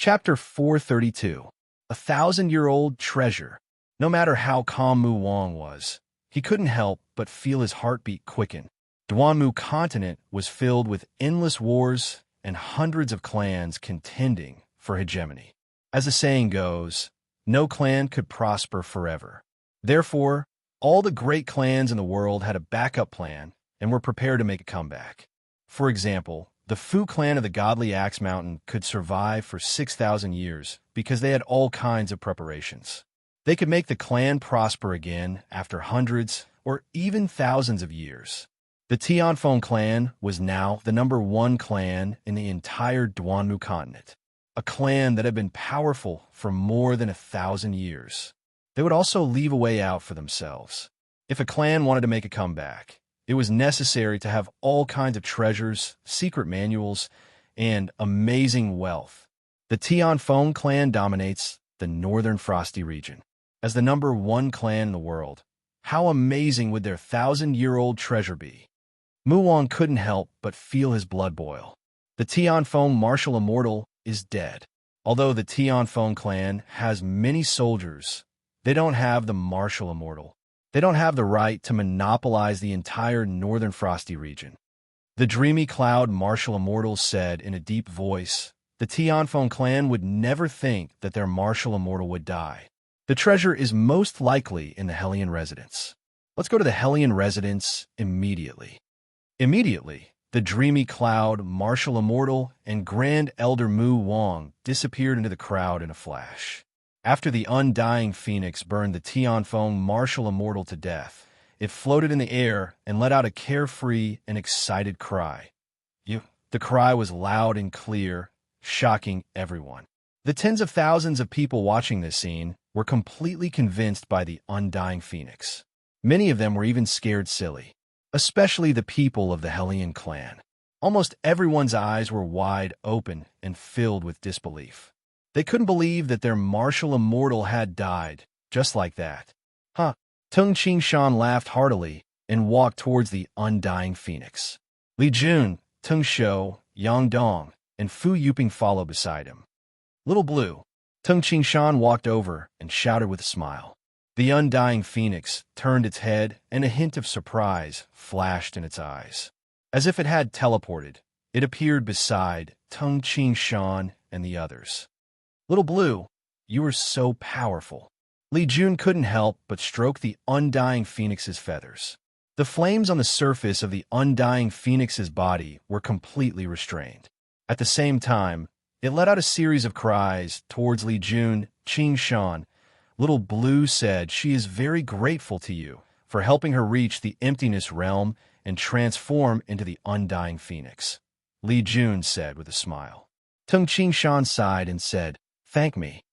Chapter 432. 1,000-Year-Old Treasure. No matter how calm Mu Wang was, he couldn't help but feel his heartbeat quicken. Duanmu continent was filled with endless wars and hundreds of clans contending for hegemony. As the saying goes, no clan could prosper forever. Therefore, all the great clans in the world had a backup plan and were prepared to make a comeback. For example, the Fu clan of the Godly Axe Mountain could survive for 6,000 years because they had all kinds of preparations. They could make the clan prosper again after hundreds or even thousands of years. The Tianfeng clan was now the #1 clan in the entire Duanmu continent, a clan that had been powerful for more than 1,000 years. They would also leave a way out for themselves. If a clan wanted to make a comeback, it was necessary to have all kinds of treasures, secret manuals, and amazing wealth. The Tianfeng clan dominates the northern Frosty region. As the #1 clan in the world, how amazing would their 1,000-year-old treasure be? Mu Wang couldn't help but feel his blood boil. The Tianfeng martial immortal is dead. Although the Tianfeng clan has many soldiers, they don't have the martial immortal. They don't have the right to monopolize the entire northern Frosty region. The dreamy cloud martial immortals said in a deep voice, the Tianfeng clan would never think that their martial immortal would die. The treasure is most likely in the Hellion residence. Let's go to the Hellion residence immediately. Immediately, the dreamy cloud martial immortal and Grand Elder Mu Wang disappeared into the crowd in a flash. After the undying phoenix burned the Tianfeng martial immortal to death, it floated in the air and let out a carefree and excited cry. The cry was loud and clear, shocking everyone. The tens of thousands of people watching this scene were completely convinced by the undying phoenix. Many of them were even scared silly, especially the people of the Hellion clan. Almost everyone's eyes were wide open and filled with disbelief. They couldn't believe that their martial immortal had died, just like that. Tung Qingshan laughed heartily and walked towards the undying phoenix. Li Jun, Tung Shou, Yang Dong, and Fu Yuping followed beside him. Little Blue, Tung Qingshan walked over and shouted with a smile. The undying phoenix turned its head and a hint of surprise flashed in its eyes. As if it had teleported, it appeared beside Tung Qingshan and the others. Little Blue, you are so powerful. Li Jun couldn't help but stroke the undying phoenix's feathers. The flames on the surface of the undying phoenix's body were completely restrained. At the same time, it let out a series of cries towards Li Jun. Qingshan, Little Blue said she is very grateful to you for helping her reach the emptiness realm and transform into the undying phoenix. Li Jun said with a smile. Tung Qingshan sighed and said, "Thank me.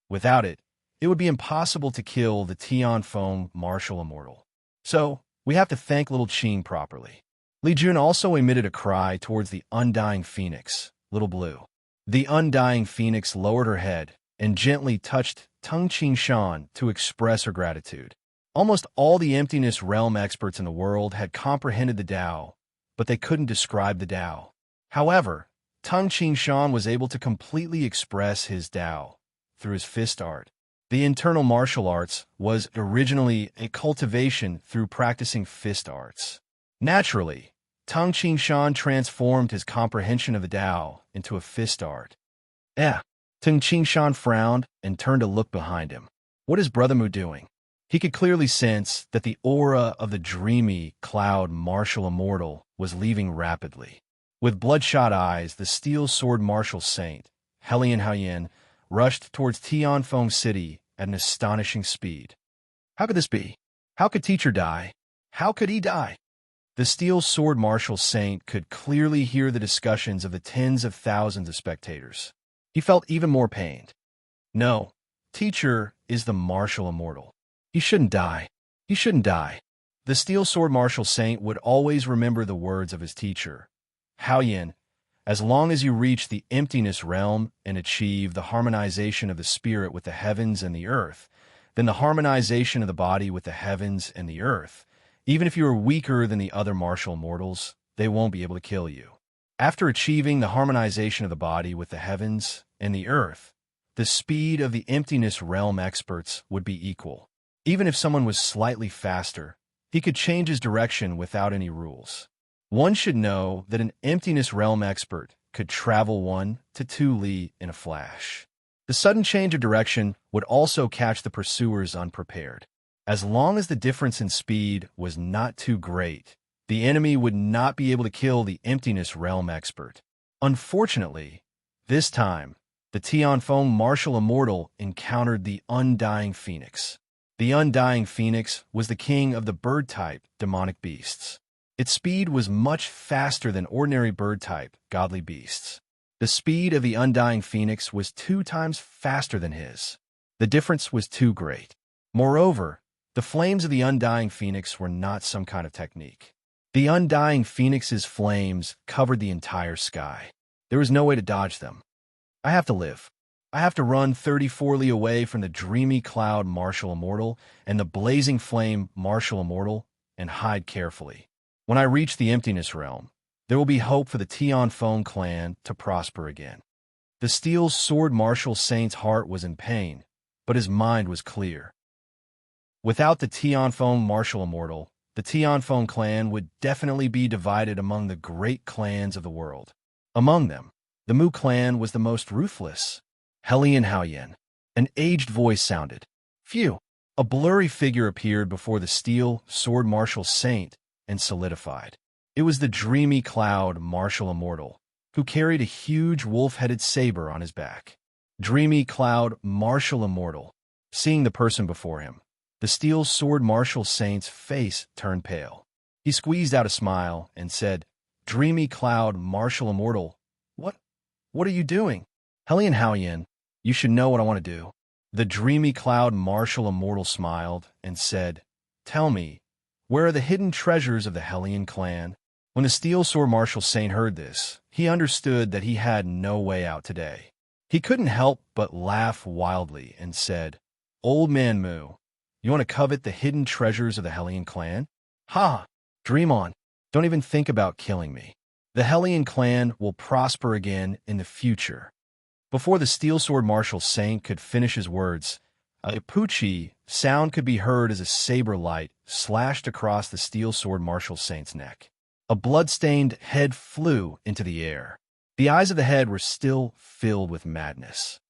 Without it, it would be impossible to kill the Tianfeng martial immortal. So, we have to thank little Qing properly." Li Jun also emitted a cry towards the undying phoenix, Little Blue. The undying phoenix lowered her head and gently touched Tung Qingshan to express her gratitude. Almost all the emptiness realm experts in the world had comprehended the Tao, but they couldn't describe the Tao. However, Tung Qingshan was able to completely express his Tao through his fist art. The internal martial arts was originally a cultivation through practicing fist arts. Naturally, Tung Qingshan transformed his comprehension of the Tao into a fist art. Tung Qingshan frowned and turned to look behind him. What is Brother Mu doing? He could clearly sense that the aura of the dreamy cloud martial immortal was leaving rapidly. With bloodshot eyes, the steel sword martial saint, Hellion Haiyan, rushed towards Tianfeng City at an astonishing speed. How could this be? How could teacher die? How could he die? The steel sword martial saint could clearly hear the discussions of the tens of thousands of spectators. He felt even more pained. No, teacher is the martial immortal. He shouldn't die. He shouldn't die. The steel sword martial saint would always remember the words of his teacher. Haoyan, as long as you reach the emptiness realm and achieve the harmonization of the spirit with the heavens and the earth, then the harmonization of the body with the heavens and the earth, even if you are weaker than the other martial immortals, they won't be able to kill you. After achieving the harmonization of the body with the heavens and the earth, the speed of the emptiness realm experts would be equal. Even if someone was slightly faster, he could change his direction without any rules. One should know that an emptiness realm expert could travel 1 to 2 li in a flash. The sudden change of direction would also catch the pursuers unprepared. As long as the difference in speed was not too great, the enemy would not be able to kill the emptiness realm expert. Unfortunately, this time, the Tianfeng martial immortal encountered the undying phoenix. The undying phoenix was the king of the bird-type demonic beasts. Its speed was much faster than ordinary bird-type godly beasts. The speed of the undying phoenix was 2 times faster than his. The difference was too great. Moreover, the flames of the undying phoenix were not some kind of technique. The undying phoenix's flames covered the entire sky. There was no way to dodge them. I have to live. I have to run 34 li away from the dreamy cloud martial immortal and the blazing flame martial immortal and hide carefully. When I reach the emptiness realm, there will be hope for the Tianfeng clan to prosper again. The steel sword martial saint's heart was in pain, but his mind was clear. Without the Tianfeng martial immortal, the Tianfeng clan would definitely be divided among the great clans of the world. Among them, the Mu clan was the most ruthless. Helian Haoyan. An aged voice sounded. Phew! A blurry figure appeared before the steel sword martial saint and solidified. It was the dreamy cloud martial immortal, who carried a huge wolf-headed saber on his back. Dreamy cloud martial immortal. Seeing the person before him, the steel sword martial saint's face turned pale. He squeezed out a smile and said, Dreamy cloud martial immortal, what are you doing? Helian Haoyan, you should know what I want to do. The dreamy cloud martial immortal smiled and said, Tell me, where are the hidden treasures of the Helian clan? When the steel sword martial saint heard this, he understood that he had no way out today. He couldn't help but laugh wildly and said, Old man Mu, you want to covet the hidden treasures of the Helian clan? Ha! Dream on. Don't even think about killing me. The Helian clan will prosper again in the future. Before the steel sword martial saint could finish his words, a poochie sound could be heard as a saber light slashed across the steel sword martial saint's neck. A blood-stained head flew into the air. The eyes of the head were still filled with madness.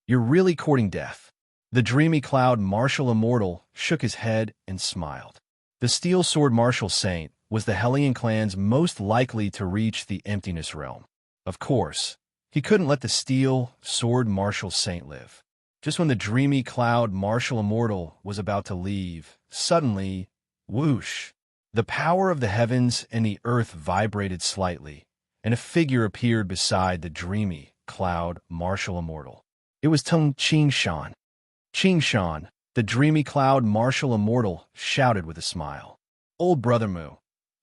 You're really courting death. The dreamy cloud martial immortal shook his head and smiled. The steel sword martial saint was the Helian clan's most likely to reach the emptiness realm. Of course, he couldn't let the steel sword martial saint live. Just when the dreamy cloud martial immortal was about to leave, suddenly, whoosh, the power of the heavens and the earth vibrated slightly, and a figure appeared beside the dreamy cloud martial immortal. It was Tung Qingshan. Qingshan, the dreamy cloud martial immortal, shouted with a smile. Old brother Mu,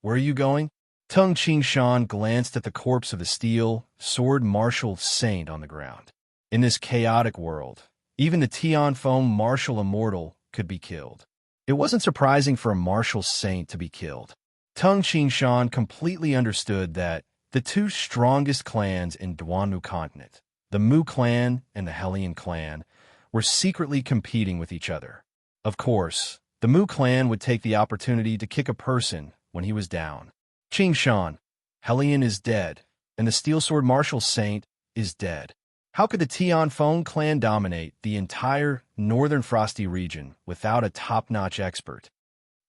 where are you going? Tung Qingshan glanced at the corpse of the steel sword martial saint on the ground. In this chaotic world, even the Tianfeng martial immortal could be killed. It wasn't surprising for a martial saint to be killed. Tung Qingshan completely understood that the 2 strongest clans in Duanmu continent, the Mu clan and the Helian clan, were secretly competing with each other. Of course, the Mu clan would take the opportunity to kick a person when he was down. Qingshan, Helian is dead, and the steel sword martial saint is dead. How could the Tianfeng clan dominate the entire northern frosty region without a top-notch expert?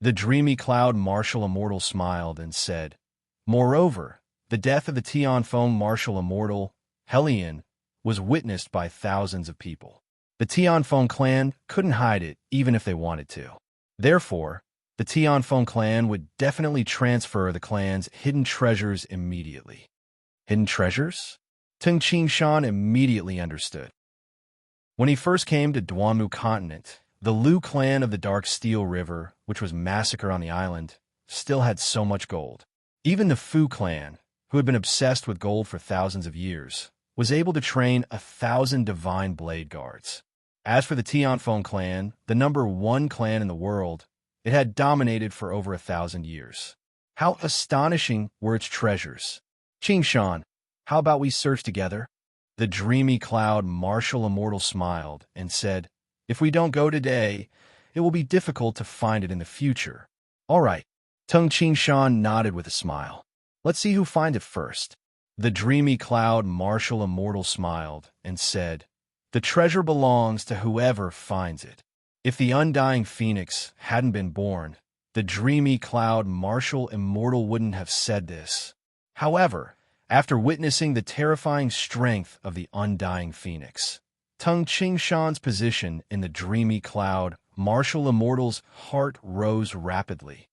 The dreamy cloud martial immortal smiled and said, Moreover, the death of the Tianfeng martial immortal, Helian, was witnessed by thousands of people. The Tianfeng clan couldn't hide it even if they wanted to. Therefore, the Tianfeng clan would definitely transfer the clan's hidden treasures immediately. Hidden treasures? Tung Qingshan immediately understood. When he first came to Duanmu continent, the Lu clan of the Dark Steel River, which was massacred on the island, still had so much gold. Even the Fu clan, who had been obsessed with gold for thousands of years, was able to train 1,000 divine blade guards. As for the Tianfeng clan, the number 1 clan in the world, it had dominated for over 1,000 years. How astonishing were its treasures! Qingshan, how about we search together? The dreamy cloud martial immortal smiled and said, "If we don't go today, it will be difficult to find it in the future." "All right." Tung Ching Shan nodded with a smile. "Let's see who finds it first." The dreamy cloud martial immortal smiled and said, "The treasure belongs to whoever finds it." If the undying phoenix hadn't been born, the dreamy cloud martial immortal wouldn't have said this. However, after witnessing the terrifying strength of the undying phoenix, Tung Ching Shan's position in the dreamy cloud martial immortal's heart rose rapidly.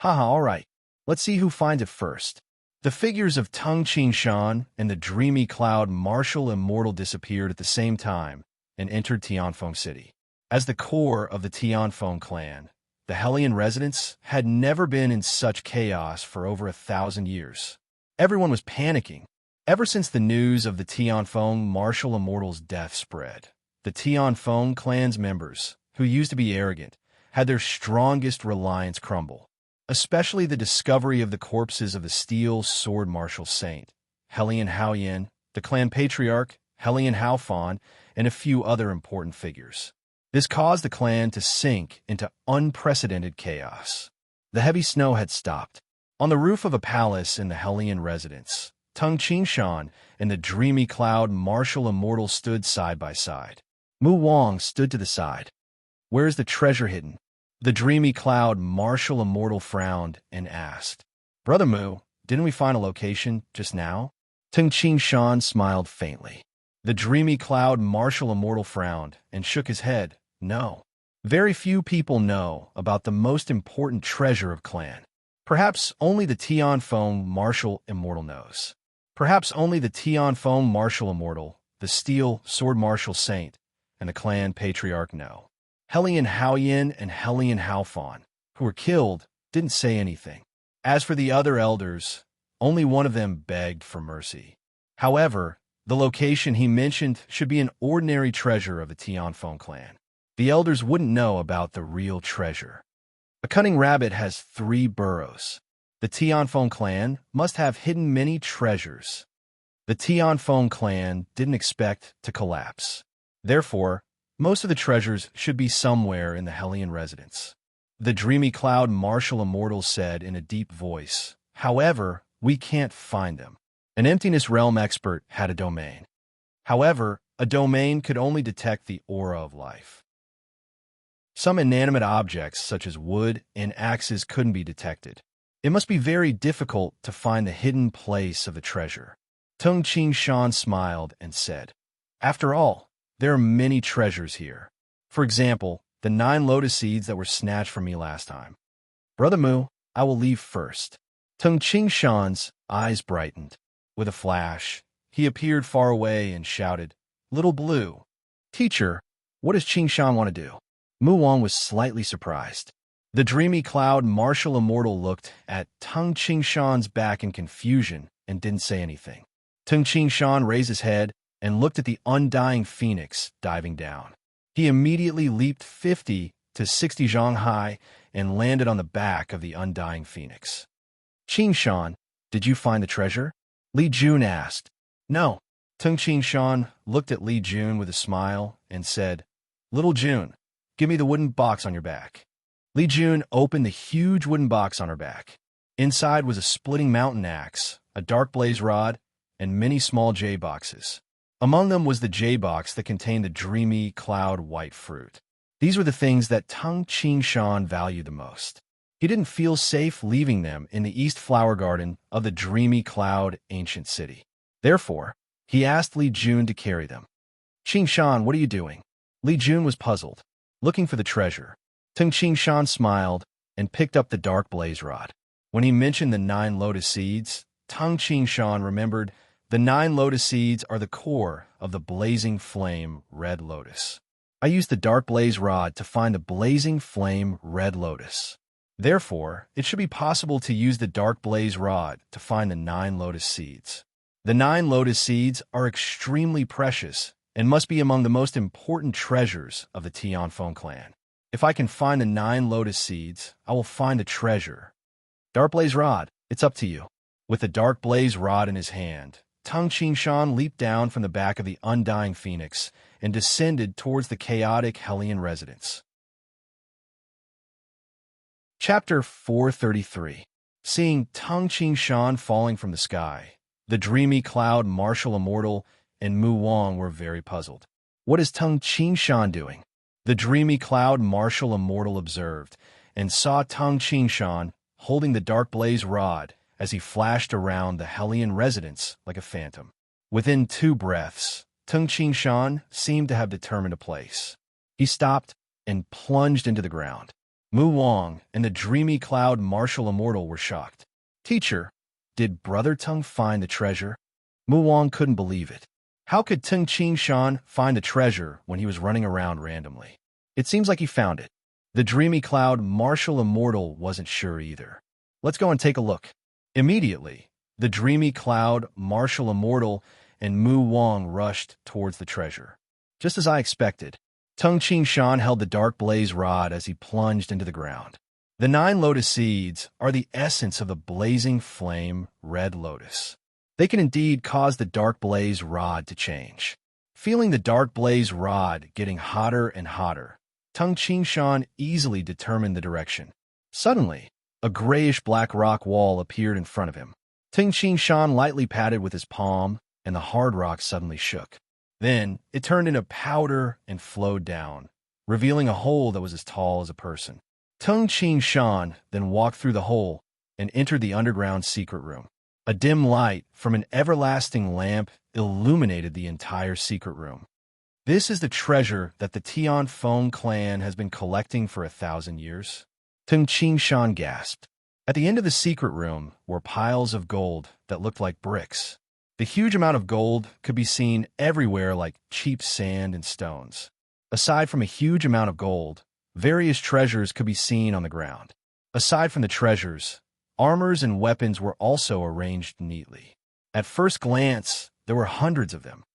"Haha, all right. Let's see who finds it first." The figures of Tung Ching Shan and the dreamy cloud martial immortal disappeared at the same time and entered Tianfeng City. As the core of the Tianfeng clan, the Hellion residents had never been in such chaos for over 1,000 years. Everyone was panicking. Ever since the news of the Tianfeng martial immortal's death spread, the Tianfeng clan's members, who used to be arrogant, had their strongest reliance crumble. Especially the discovery of the corpses of the steel sword martial saint, Hellion Haoyan, the clan patriarch, Hellion Haofan, and a few other important figures. This caused the clan to sink into unprecedented chaos. The heavy snow had stopped. On the roof of a palace in the Hellion residence, Tung Ching Shan and the dreamy cloud martial immortal stood side by side. Mu Wang stood to the side. "Where is the treasure hidden?" The dreamy cloud martial immortal frowned and asked. "Brother Mu, didn't we find a location just now?" Tung Ching Shan smiled faintly. The dreamy cloud martial immortal frowned and shook his head. "No. Very few people know about the most important treasure of clan. Perhaps only the Tianfeng martial immortal knows. Perhaps only the Tianfeng martial immortal, the steel sword martial saint, and the clan patriarch know. Hellion Haoyan and Hellion Haofan, who were killed, didn't say anything. As for the other elders, only one of them begged for mercy. However, the location he mentioned should be an ordinary treasure of the Tianfeng clan. The elders wouldn't know about the real treasure. A cunning rabbit has 3 burrows. The Tianfeng clan must have hidden many treasures. The Tianfeng clan didn't expect to collapse. Therefore, most of the treasures should be somewhere in the Hellion residence. The dreamy cloud martial immortal said in a deep voice. However, we can't find them. An emptiness realm expert had a domain. However, a domain could only detect the aura of life. Some inanimate objects, such as wood and axes, couldn't be detected. It must be very difficult to find the hidden place of the treasure. Tung Ching Shan smiled and said, "After all, there are many treasures here. For example, the 9 lotus seeds that were snatched from me last time. Brother Mu, I will leave first." Tung Ching Shan's eyes brightened. With a flash, he appeared far away and shouted, "Little Blue, teacher, what does Ching Shan want to do?" Mu Wang was slightly surprised. The dreamy cloud martial immortal looked at Tung Ching Shan's back in confusion and didn't say anything. Tung Ching Shan raised his head and looked at the undying phoenix diving down. He immediately leaped 50 to 60 zhang high and landed on the back of the undying phoenix. "Ching Shan, did you find the treasure?" Li Jun asked. "No." Tung Ching Shan looked at Li Jun with a smile and said, "Little Jun, give me the wooden box on your back." Li Jun opened the huge wooden box on her back. Inside was a splitting mountain axe, a dark blaze rod, and many small jade boxes. Among them was the jade box that contained the dreamy cloud white fruit. These were the things that Tung Ching Shan valued the most. He didn't feel safe leaving them in the east flower garden of the dreamy cloud ancient city. Therefore, he asked Li Jun to carry them. "Ching Shan, what are you doing?" Li Jun was puzzled. "Looking for the treasure." Tung Ching Shan smiled and picked up the dark blaze rod. When he mentioned the 9 lotus seeds, Tung Ching Shan remembered the 9 lotus seeds are the core of the blazing flame red lotus. I used the dark blaze rod to find the blazing flame red lotus. Therefore, it should be possible to use the dark blaze rod to find the 9 lotus seeds. The 9 lotus seeds are extremely precious and must be among the most important treasures of the Tianfeng clan. If I can find the 9 lotus seeds, I will find the treasure. Dark blaze rod, it's up to you. With the dark blaze rod in his hand, Tung Shan leaped down from the back of the undying phoenix and descended towards the chaotic Hellion residence. Chapter 433. Seeing Tung Shan falling from the sky, the dreamy cloud martial immortal and Mu Wang were very puzzled. What is Tung Shan doing? The dreamy cloud martial immortal observed and saw Tung Shan holding the dark blaze rod as he flashed around the Hellion residence like a phantom. Within 2 breaths, Tung Shan seemed to have determined a place. He stopped and plunged into the ground. Mu Wang and the dreamy cloud martial immortal were shocked. Teacher, did Brother Tung find the treasure? Mu Wang couldn't believe it. How could Tung Shan find the treasure when he was running around randomly? It seems like he found it. The dreamy cloud martial immortal wasn't sure either. Let's go and take a look. Immediately, the dreamy cloud martial immortal and Mu Wang rushed towards the treasure. Just as I expected, Tung Shan held the dark blaze rod as he plunged into the ground. The 9 lotus seeds are the essence of the blazing flame red lotus. They can indeed cause the dark blaze rod to change. Feeling the dark blaze rod getting hotter and hotter, Tung Shan easily determined the direction. Suddenly, a grayish-black rock wall appeared in front of him. Tung Shan lightly patted with his palm, and the hard rock suddenly shook. Then, it turned into powder and flowed down, revealing a hole that was as tall as a person. Tung Shan then walked through the hole and entered the underground secret room. A dim light from an everlasting lamp illuminated the entire secret room. This is the treasure that the Tianfeng clan has been collecting for 1,000 years. Tung Shan gasped. At the end of the secret room were piles of gold that looked like bricks. The huge amount of gold could be seen everywhere like cheap sand and stones. Aside from a huge amount of gold, various treasures could be seen on the ground. Aside from the treasures, armors and weapons were also arranged neatly. At first glance, there were hundreds of them.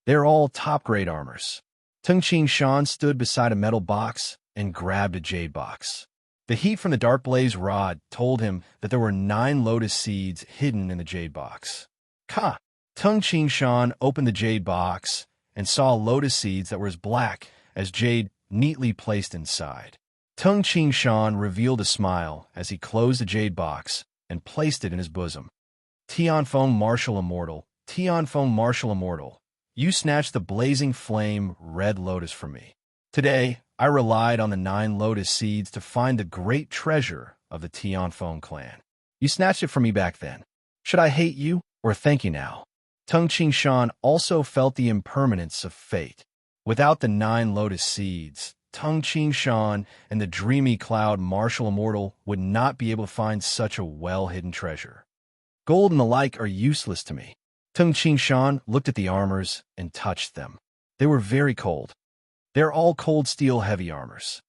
They are all top-grade armors. Tung Shan stood beside a metal box and grabbed a jade box. The heat from the dark blaze rod told him that there were 9 lotus seeds hidden in the jade box. Ka! Tung Shan opened the jade box and saw lotus seeds that were as black as jade neatly placed inside. Tung Shan revealed a smile as he closed the jade box and placed it in his bosom. Tianfeng martial immortal, Tianfeng martial immortal, you snatched the blazing flame red lotus from me. Today, I relied on the 9 lotus seeds to find the great treasure of the Tianfeng clan. You snatched it from me back then. Should I hate you or thank you now? Tung Shan also felt the impermanence of fate. Without the 9 lotus seeds, Tung Shan and the dreamy cloud martial immortal would not be able to find such a well-hidden treasure. Gold and the like are useless to me. Tung Shan looked at the armors and touched them. They were very cold. They're all cold steel heavy armors.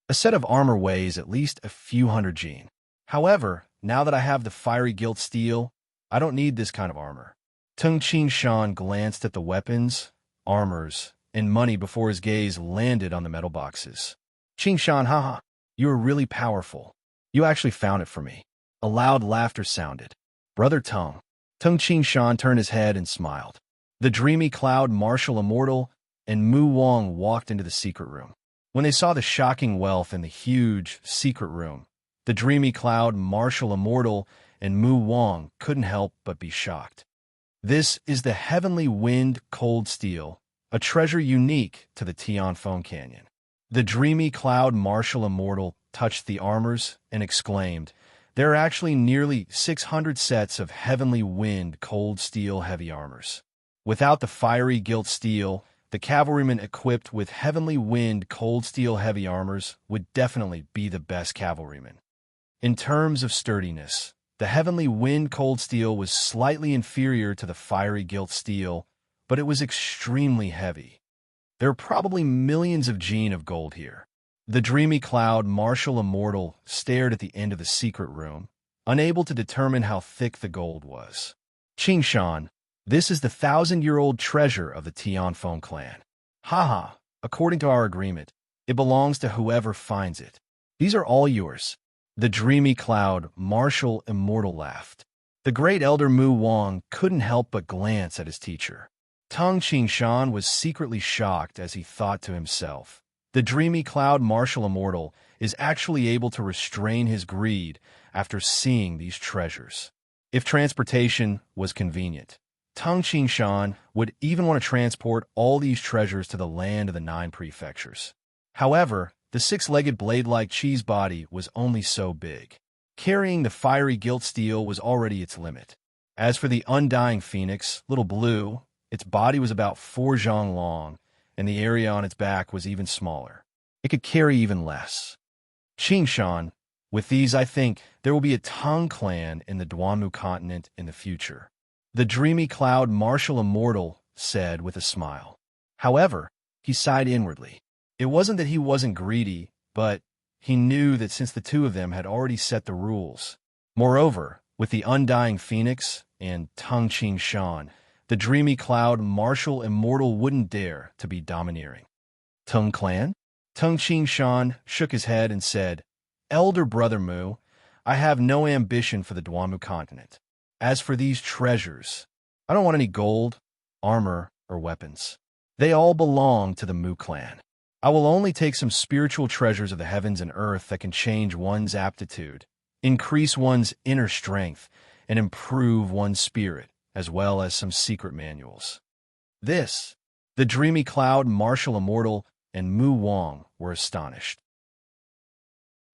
A set of armor weighs at least a few hundred jin. However, now that I have the fiery gilt steel, I don't need this kind of armor. Tung Shan glanced at the weapons, armors, and money before his gaze landed on the metal boxes. Shan, haha, you are really powerful. You actually found it for me. A loud laughter sounded. Brother Tung. Tung Shan turned his head and smiled. The dreamy cloud martial immortal and Mu Wang walked into the secret room. When they saw the shocking wealth in the huge secret room, the dreamy cloud martial immortal and Mu Wang couldn't help but be shocked. This is the heavenly wind cold steel, a treasure unique to the Tianfeng Canyon. The dreamy cloud martial immortal touched the armors and exclaimed, there are actually nearly 600 sets of heavenly wind cold steel heavy armors. Without the fiery gilt steel, the cavalrymen equipped with heavenly wind cold steel heavy armors would definitely be the best cavalrymen. In terms of sturdiness, the heavenly wind cold steel was slightly inferior to the fiery gilt steel, but it was extremely heavy. There are probably millions of jin of gold here. The dreamy cloud martial immortal stared at the end of the secret room, unable to determine how thick the gold was. Shan, this is the 1,000-year-old treasure of the Tianfeng clan. Haha, according to our agreement, it belongs to whoever finds it. These are all yours. The dreamy cloud martial immortal laughed. The great elder Mu Wang couldn't help but glance at his teacher. Tung Qingshan was secretly shocked as he thought to himself, the dreamy cloud martial immortal is actually able to restrain his greed after seeing these treasures. If transportation was convenient, Tung Qingshan would even want to transport all these treasures to the land of the 9 prefectures. However, the 6-legged blade-like cheese body was only so big. Carrying the fiery gilt steel was already its limit. As for the undying phoenix, Little Blue, its body was about 4 zhang long, and the area on its back was even smaller. It could carry even less. Qingshan, with these I think there will be a Tang clan in the Duanmu continent in the future. The dreamy cloud martial immortal said with a smile. However, he sighed inwardly. It wasn't that he wasn't greedy, but he knew that since the two of them had already set the rules. Moreover, with the undying phoenix and Tung Qingshan, the dreamy cloud martial immortal wouldn't dare to be domineering. Tung clan? Tung Qingshan shook his head and said, Elder Brother Mu, I have no ambition for the Duanmu continent. As for these treasures, I don't want any gold, armor, or weapons. They all belong to the Mu clan. I will only take some spiritual treasures of the heavens and earth that can change one's aptitude, increase one's inner strength, and improve one's spirit, as well as some secret manuals. The dreamy cloud martial immortal and Mu Wang were astonished.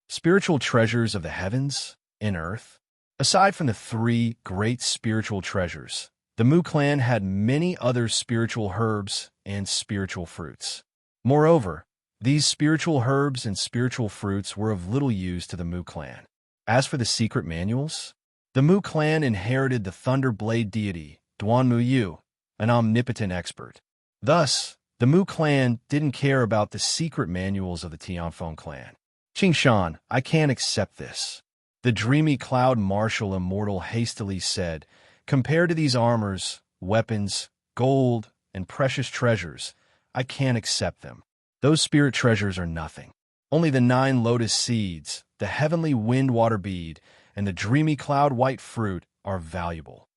Spiritual treasures of the heavens and earth? Aside from the 3 great spiritual treasures, the Mu clan had many other spiritual herbs and spiritual fruits. Moreover, these spiritual herbs and spiritual fruits were of little use to the Mu clan. As for the secret manuals, the Mu clan inherited the Thunder Blade deity, Duanmu Yu, an omnipotent expert. Thus, the Mu clan didn't care about the secret manuals of the Tianfeng clan. Qingshan, I can't accept this. The dreamy cloud martial immortal hastily said, compared to these armors, weapons, gold, and precious treasures, I can't accept them. Those spirit treasures are nothing. Only the 9 lotus seeds, the heavenly wind water bead, and the dreamy cloud white fruit are valuable.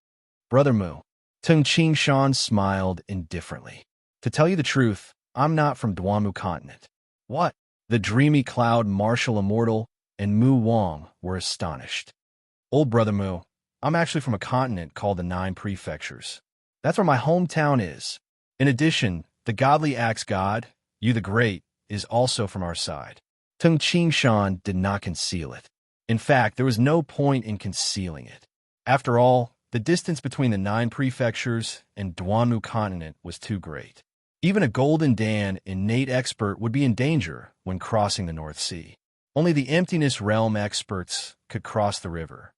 Brother Mu, Tung Qingshan smiled indifferently. To tell you the truth, I'm not from Duanmu continent. What? The dreamy cloud martial immortal and Mu Wang were astonished. Old Brother Mu, I'm actually from a continent called the 9 prefectures. That's where my hometown is. In addition, the godly axe god, Yu the Great, is also from our side. Tung Qingshan did not conceal it. In fact, there was no point in concealing it. After all, the distance between the 9 prefectures and Duanmu continent was too great. Even a Golden Dan innate expert would be in danger when crossing the North Sea. Only the emptiness realm experts could cross the river.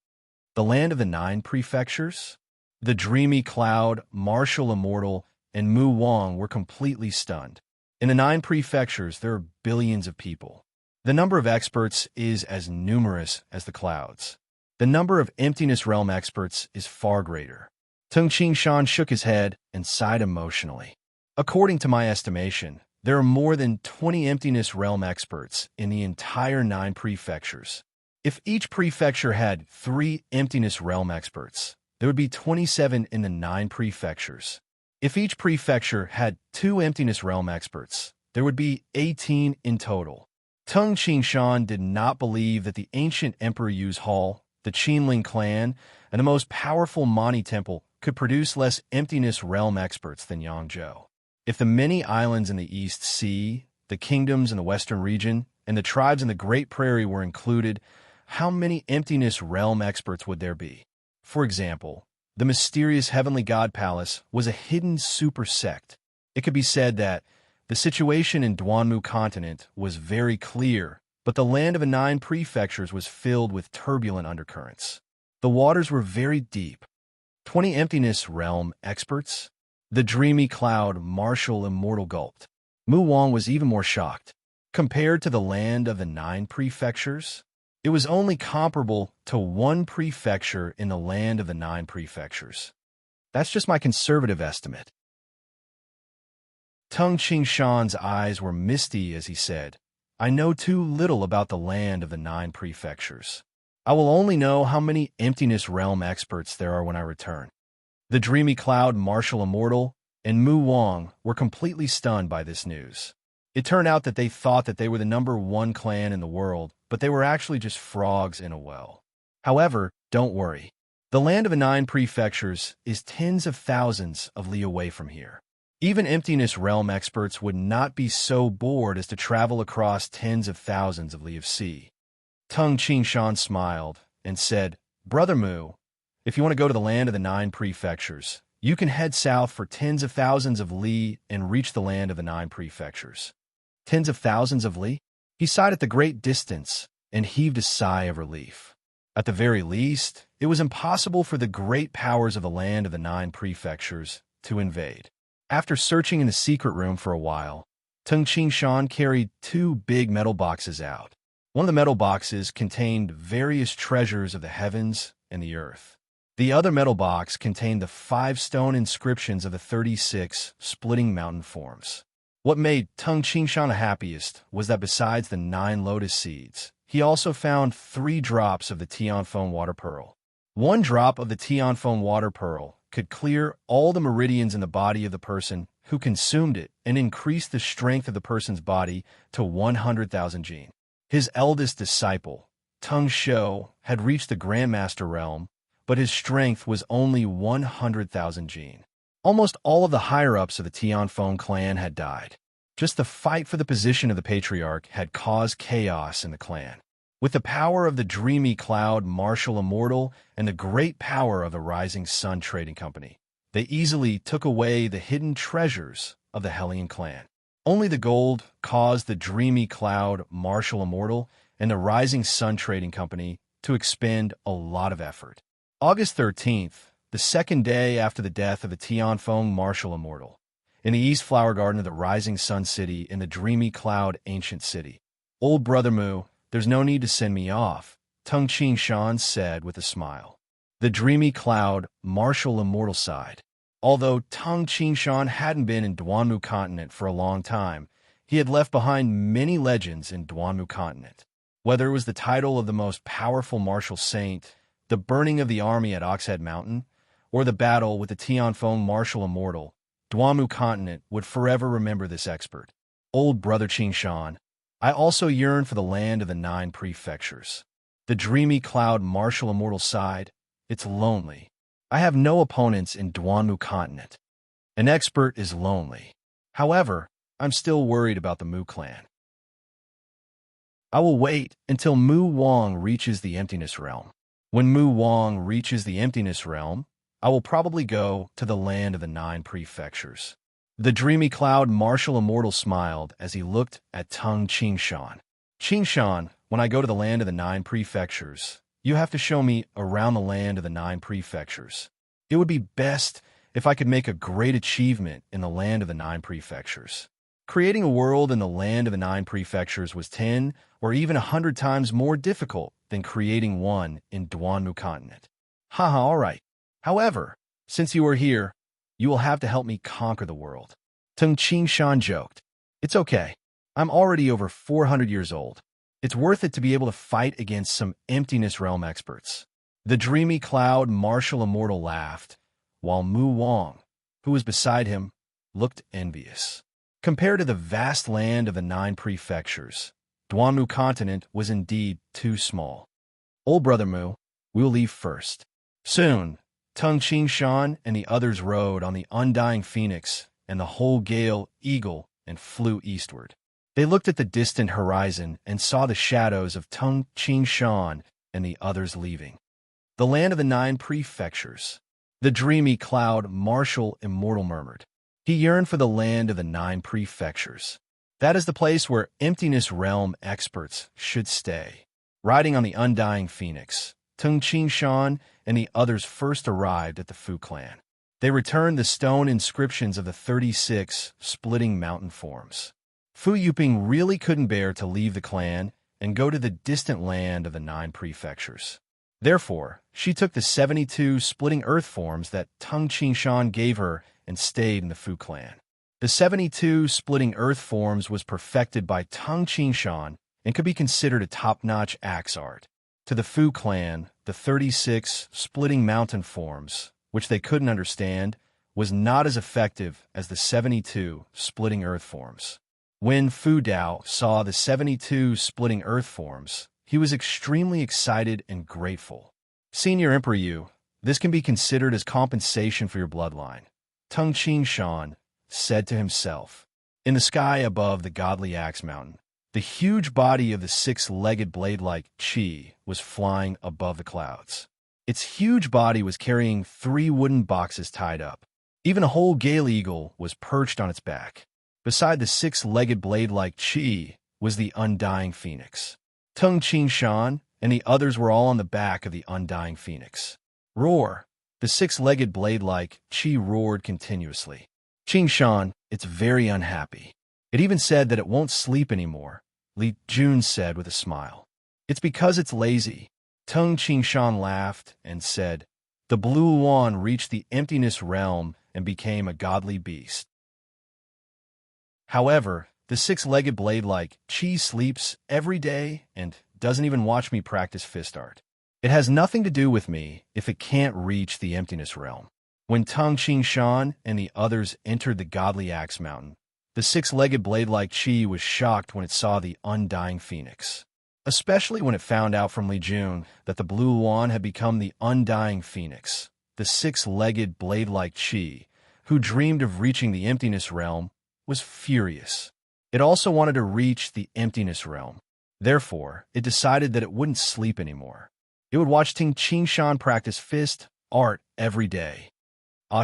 The land of the 9 prefectures? The dreamy cloud, martial immortal, and Mu Wang were completely stunned. In the 9 prefectures, there are billions of people. The number of experts is as numerous as the clouds. The number of emptiness realm experts is far greater. Tung Qingshan shook his head and sighed emotionally. According to my estimation, there are more than 20 emptiness realm experts in the entire 9 prefectures. If each prefecture had 3 emptiness realm experts, there would be 27 in the 9 prefectures. If each prefecture had 2 emptiness realm experts, there would be 18 in total. Tung Qingshan did not believe that the ancient Emperor Yu's Hall, the Qinling clan, and the most powerful Mani Temple could produce less emptiness realm experts than Yangzhou. If the many islands in the East Sea, the kingdoms in the Western region, and the tribes in the Great Prairie were included, how many emptiness realm experts would there be? For example, the mysterious Heavenly God Palace was a hidden super sect. It could be said that the situation in Duanmu continent was very clear, but the land of the 9 prefectures was filled with turbulent undercurrents. The waters were very deep. 20 emptiness realm experts? The dreamy cloud martial immortal gulped. Mu Wang was even more shocked. Compared to the land of the 9 prefectures, it was only comparable to 1 prefecture in the land of the 9 prefectures. That's just my conservative estimate. Tung Qingshan's eyes were misty as he said, I know too little about the land of the 9 prefectures. I will only know how many Emptiness Realm experts there are when I return. The Dreamy Cloud, Martial Immortal, and Mu Wong were completely stunned by this news. It turned out that they thought that they were the #1 clan in the world, but they were actually just frogs in a well. However, don't worry. The land of the 9 prefectures is tens of thousands of li away from here. Even Emptiness Realm experts would not be so bored as to travel across tens of thousands of li of sea. Tung Qingshan smiled and said, Brother Mu, if you want to go to the land of the 9 prefectures, you can head south for tens of thousands of li and reach the land of the 9 prefectures. Tens of thousands of li? He sighed at the great distance and heaved a sigh of relief. At the very least, it was impossible for the great powers of the land of the 9 prefectures to invade. After searching in the secret room for a while, Tung Qingshan carried 2 big metal boxes out. One of the metal boxes contained various treasures of the heavens and the earth. The other metal box contained the 5 stone inscriptions of the 36 splitting mountain forms. What made Tung Qingshan happiest was that besides the 9 lotus seeds, he also found 3 drops of the Tianfeng water pearl. 1 drop of the Tianfeng water pearl could clear all the meridians in the body of the person who consumed it and increase the strength of the person's body to 100,000 jin. His eldest disciple, Tung Shou, had reached the Grandmaster realm, but his strength was only 100,000 jin. Almost all of the higher-ups of the Tianfeng clan had died. Just the fight for the position of the Patriarch had caused chaos in the clan. With the power of the Dreamy Cloud, Martial Immortal, and the great power of the Rising Sun Trading Company, they easily took away the hidden treasures of the Hellion clan. Only the gold caused the Dreamy Cloud, Martial Immortal, and the Rising Sun Trading Company to expend a lot of effort. August 13th, the second day after the death of the Tianfeng Martial Immortal, in the East Flower Garden of the Rising Sun City in the Dreamy Cloud Ancient City. Old Brother Mu, there's no need to send me off, Tung Qingshan said with a smile. The Dreamy Cloud, Martial Immortal sighed. Although Tung Qingshan hadn't been in Duanmu Continent for a long time, he had left behind many legends in Duanmu Continent. Whether it was the title of the most powerful martial saint, the burning of the army at Oxhead Mountain, or the battle with the Tianfeng Martial Immortal, Duanmu Continent would forever remember this expert. Old Brother Qingshan, I also yearn for the land of the 9 prefectures. The Dreamy Cloud, Martial Immortal sighed. It's lonely. I have no opponents in Duanmu Continent. An expert is lonely. However, I'm still worried about the Mu clan. I will wait until Mu Wong reaches the Emptiness Realm. When Mu Wong reaches the Emptiness Realm, I will probably go to the land of the 9 prefectures. The Dreamy Cloud, Martial Immortal smiled as he looked at Tung Qingshan. Qingshan, when I go to the land of the 9 prefectures, you have to show me around the land of the 9 prefectures. It would be best if I could make a great achievement in the land of the 9 prefectures. Creating a world in the land of the 9 prefectures was 10 or even 100 times more difficult than creating one in Duanmu Continent. Haha, all right. However, since you are here, you will have to help me conquer the world. Tung Qingshan joked. It's okay. I'm already over 400 years old. It's worth it to be able to fight against some Emptiness Realm experts. The Dreamy Cloud, Martial Immortal laughed, while Mu Wong, who was beside him, looked envious. Compared to the vast land of the 9 prefectures, Duanmu Continent was indeed too small. Old Brother Mu, we'll leave first. Soon, Tung Qingshan and the others rode on the Undying Phoenix and the whole Gale Eagle and flew eastward. They looked at the distant horizon and saw the shadows of Tung Qingshan and the others leaving. The land of the 9 prefectures. The Dreamy Cloud, Martial Immortal murmured. He yearned for the land of the 9 prefectures. That is the place where Emptiness Realm experts should stay. Riding on the Undying Phoenix, Tung Qingshan and the others first arrived at the Fu clan. They returned the stone inscriptions of the 36 splitting mountain forms. Fu Yuping really couldn't bear to leave the clan and go to the distant land of the 9 prefectures. Therefore, she took the 72 splitting earth forms that Tung Qingshan gave her and stayed in the Fu clan. The 72 splitting earth forms was perfected by Tung Qingshan and could be considered a top-notch axe art. To the Fu clan, the 36 splitting mountain forms, which they couldn't understand, was not as effective as the 72 splitting earth forms. When Fu Dao saw the 72 splitting earth forms, he was extremely excited and grateful. Senior Emperor Yu, this can be considered as compensation for your bloodline, Tung Qing Shan said to himself. In the sky above the godly axe mountain, the huge body of the six-legged blade-like Qi was flying above the clouds. Its huge body was carrying 3 wooden boxes tied up. Even a whole gale eagle was perched on its back. Beside the 6-legged blade-like Qi was the undying phoenix. Tung Qing Shan and the others were all on the back of the undying phoenix. Roar! The 6-legged blade-like Qi roared continuously. Qing Shan, it's very unhappy. It even said that it won't sleep anymore, Li Jun said with a smile. It's because it's lazy. Tung Qing Shan laughed and said, the blue wand reached the emptiness realm and became a godly beast. However, the 6-legged blade-like Qi sleeps every day and doesn't even watch me practice fist art. It has nothing to do with me if it can't reach the emptiness realm. When Tung Qing Shan and the others entered the godly axe mountain, the 6-legged blade-like Qi was shocked when it saw the undying phoenix, especially when it found out from Li Jun that the blue wand had become the undying phoenix. The 6-legged blade-like Qi, who dreamed of reaching the emptiness realm, was furious. It also wanted to reach the emptiness realm. Therefore, it decided that it wouldn't sleep anymore. It would watch Tung Qing Shan practice fist art every day.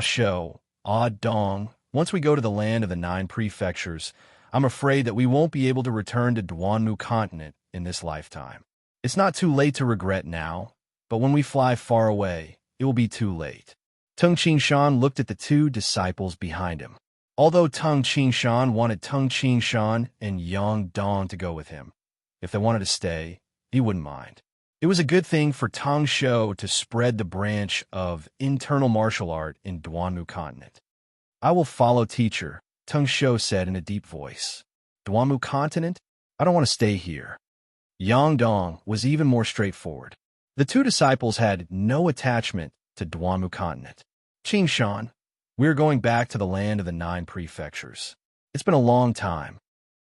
Shou, Dong, once we go to the land of the 9 prefectures, I'm afraid that we won't be able to return to Duanmu continent in this lifetime. It's not too late to regret now, but when we fly far away, it will be too late. Tung Qing Shan looked at the 2 disciples behind him. Although Tung Qing Shan wanted Tung Qing Shan and Yang Dong to go with him, if they wanted to stay, he wouldn't mind. It was a good thing for Tang Shou to spread the branch of internal martial art in Duanmu continent. I will follow teacher, Tang Shou said in a deep voice. Duanmu continent? I don't want to stay here. Yang Dong was even more straightforward. The 2 disciples had no attachment to Duanmu continent. Qing Shan, we are going back to the land of the 9 prefectures. It's been a long time.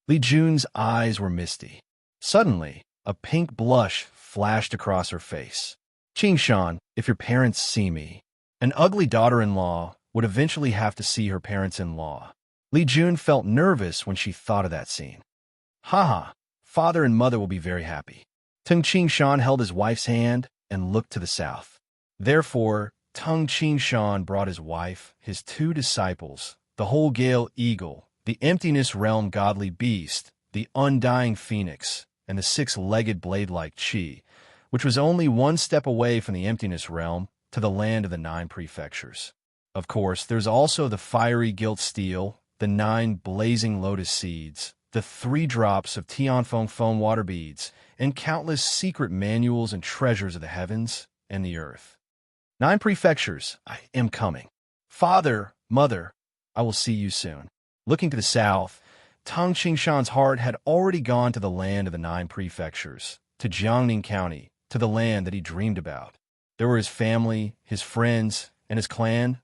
Li Jun's eyes were misty. Suddenly, a pink blush flashed across her face. Qing Shan, if your parents see me, an ugly daughter-in-law would eventually have to see her parents-in-law. Li Jun felt nervous when she thought of that scene. Haha, father and mother will be very happy. Tung Qing Shan held his wife's hand and looked to the south. Therefore, Tung Qing Shan brought his wife, his 2 disciples, the whole gale eagle, the emptiness realm godly beast, the undying phoenix, and the 6-legged blade-like Qi, which was only 1 step away from the emptiness realm to the land of the 9 prefectures. Of course, there's also the fiery gilt steel, the 9 blazing lotus seeds, the 3 drops of Tianfeng foam water beads, and countless secret manuals and treasures of the heavens and the earth. 9 prefectures, I am coming. Father, mother, I will see you soon. Looking to the south, Tung Qing Shan's heart had already gone to the land of the 9 prefectures, to Jiangning County, to the land that he dreamed about. There were his family, his friends, and his clan.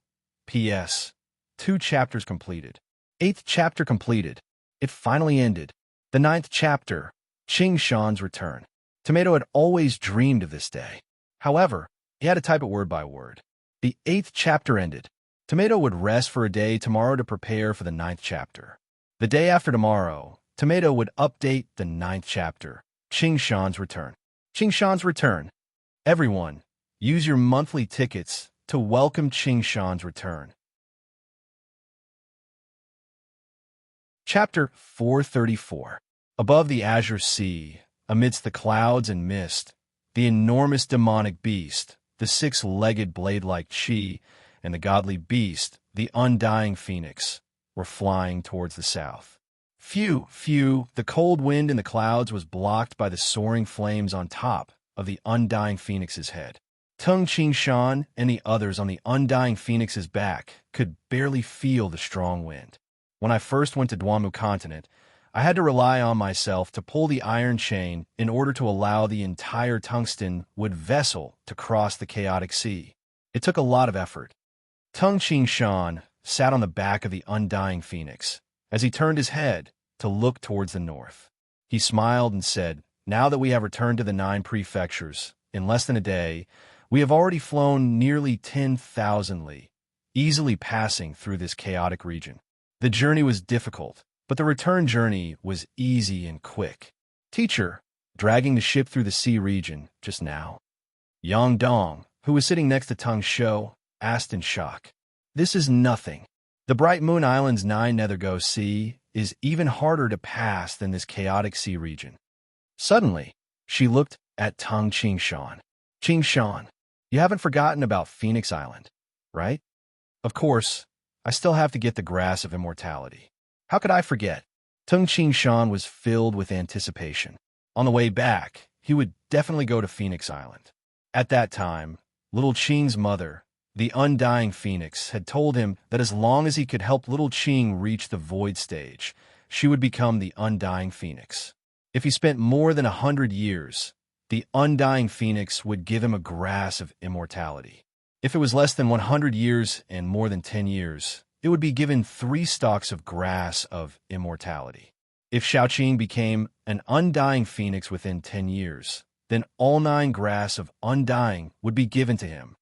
P.S. 2 chapters completed. 8th chapter completed. It finally ended. The 9th chapter, Qing Shan's return. Tomato had always dreamed of this day. However, he had to type it word by word. The 8th chapter ended. Tomato would rest for a day tomorrow to prepare for the 9th chapter. The day after tomorrow, Tomato would update the 9th chapter, Qing Shan's return. Qing Shan's return. Everyone, use your monthly tickets to welcome Qing Shan's return. Chapter 434. Above the azure sea, amidst the clouds and mist, the enormous demonic beast, the 6-legged blade-like Qi, and the godly beast, the undying phoenix, were flying towards the south. Phew, phew, the cold wind in the clouds was blocked by the soaring flames on top of the undying phoenix's head. Tung Qing Shan and the others on the undying phoenix's back could barely feel the strong wind. When I first went to Duanmu continent, I had to rely on myself to pull the iron chain in order to allow the entire tungsten wood vessel to cross the chaotic sea. It took a lot of effort. Tung Ching Shan sat on the back of the undying phoenix as he turned his head to look towards the north. He smiled and said, "Now that we have returned to the 9 prefectures, in less than a day, we have already flown nearly 10,000 li, easily passing through this chaotic region. The journey was difficult, but the return journey was easy and quick." "Teacher, dragging the ship through the sea region just now?" Yang Dong, who was sitting next to Tung Shou, asked in shock. "This is nothing. The Bright Moon Island's 9 Nethergo Sea is even harder to pass than this chaotic sea region." Suddenly, she looked at Tung Qingshan. "Qingshan, you haven't forgotten about Phoenix Island, right?" "Of course, I still have to get the grass of immortality. How could I forget?" Tung Qingshan was filled with anticipation. On the way back, he would definitely go to Phoenix Island. At that time, little Qing's mother, the undying phoenix, had told him that as long as he could help little Qing reach the void stage, she would become the undying phoenix. If he spent more than 100 years, the undying phoenix would give him a grass of immortality. If it was less than 100 years and more than 10 years, it would be given 3 stalks of grass of immortality. If Shaoqing became an undying phoenix within 10 years, then all 9 grass of undying would be given to him.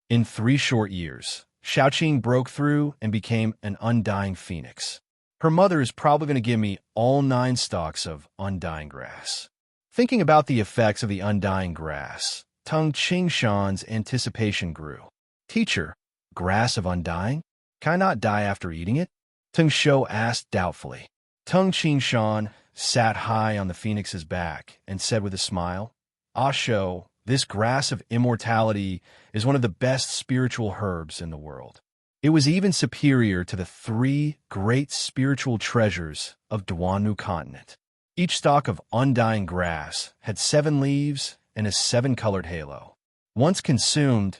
In 3 short years, Shaoqing broke through and became an undying phoenix. Her mother is probably going to give me all 9 stalks of undying grass. Thinking about the effects of the undying grass, Tung Qingshan's anticipation grew. "Teacher, grass of undying? Can I not die after eating it?" Tung Shou asked doubtfully. Tung Qingshan sat high on the phoenix's back and said with a smile, "Ah Shou, this grass of immortality is one of the best spiritual herbs in the world. It was even superior to the 3 great spiritual treasures of Duanmu continent. Each stalk of undying grass had 7 leaves and a 7-colored halo. Once consumed,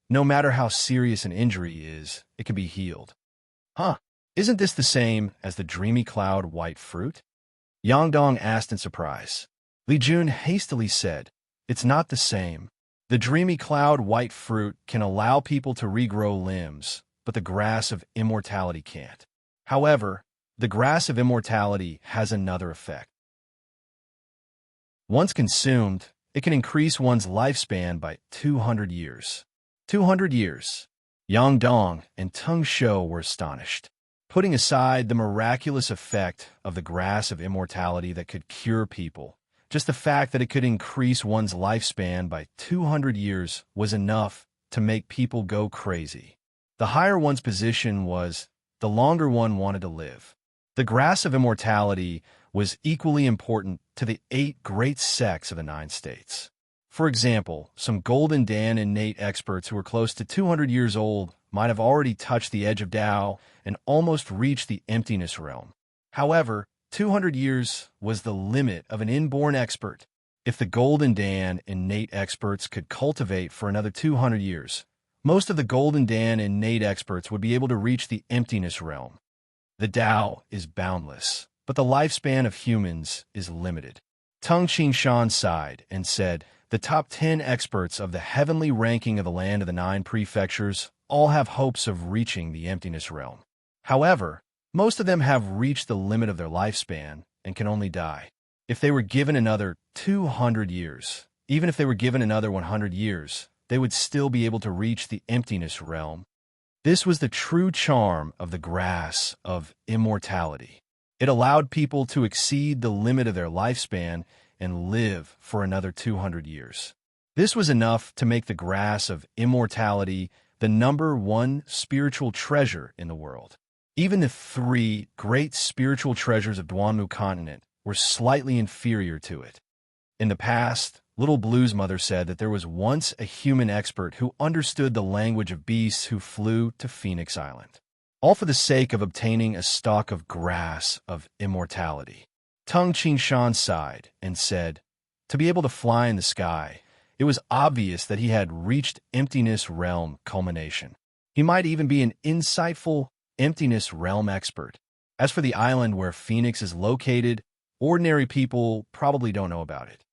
no matter how serious an injury is, it can be healed." "Huh, isn't this the same as the dreamy cloud white fruit?" Yang Dong asked in surprise. Li Jun hastily said, "It's not the same. The dreamy cloud white fruit can allow people to regrow limbs, but the grass of immortality can't. However, the grass of immortality has another effect. Once consumed, it can increase one's lifespan by 200 years. 200 years. Yang Dong and Tung Shou were astonished. Putting aside the miraculous effect of the grass of immortality that could cure people, just the fact that it could increase one's lifespan by 200 years was enough to make people go crazy. The higher one's position was, the longer one wanted to live. The grass of immortality was equally important to the 8 great sects of the 9 states. For example, some Golden Dan innate experts who were close to 200 years old might have already touched the edge of Tao and almost reached the emptiness realm. However, 200 years was the limit of an inborn expert. If the Golden Dan innate experts could cultivate for another 200 years, most of the Golden Dan innate experts would be able to reach the emptiness realm. The Tao is boundless, but the lifespan of humans is limited. Tung Qingshan sighed and said, "The top 10 experts of the heavenly ranking of the land of the 9 prefectures all have hopes of reaching the emptiness realm. However, most of them have reached the limit of their lifespan and can only die. If they were given another 200 years, even if they were given another 100 years, they would still be able to reach the emptiness realm." This was the true charm of the grass of immortality. It allowed people to exceed the limit of their lifespan and live for another 200 years. This was enough to make the grass of immortality the #1 spiritual treasure in the world. Even the 3 great spiritual treasures of Duanmu continent were slightly inferior to it. In the past, Little Blue's mother said that there was once a human expert who understood the language of beasts who flew to Phoenix Island, all for the sake of obtaining a stalk of grass of immortality. Tung Qingshan sighed and said, to be able to fly in the sky, it was obvious that he had reached emptiness realm culmination. He might even be an insightful emptiness realm expert. As for the island where Phoenix is located, ordinary people probably don't know about it.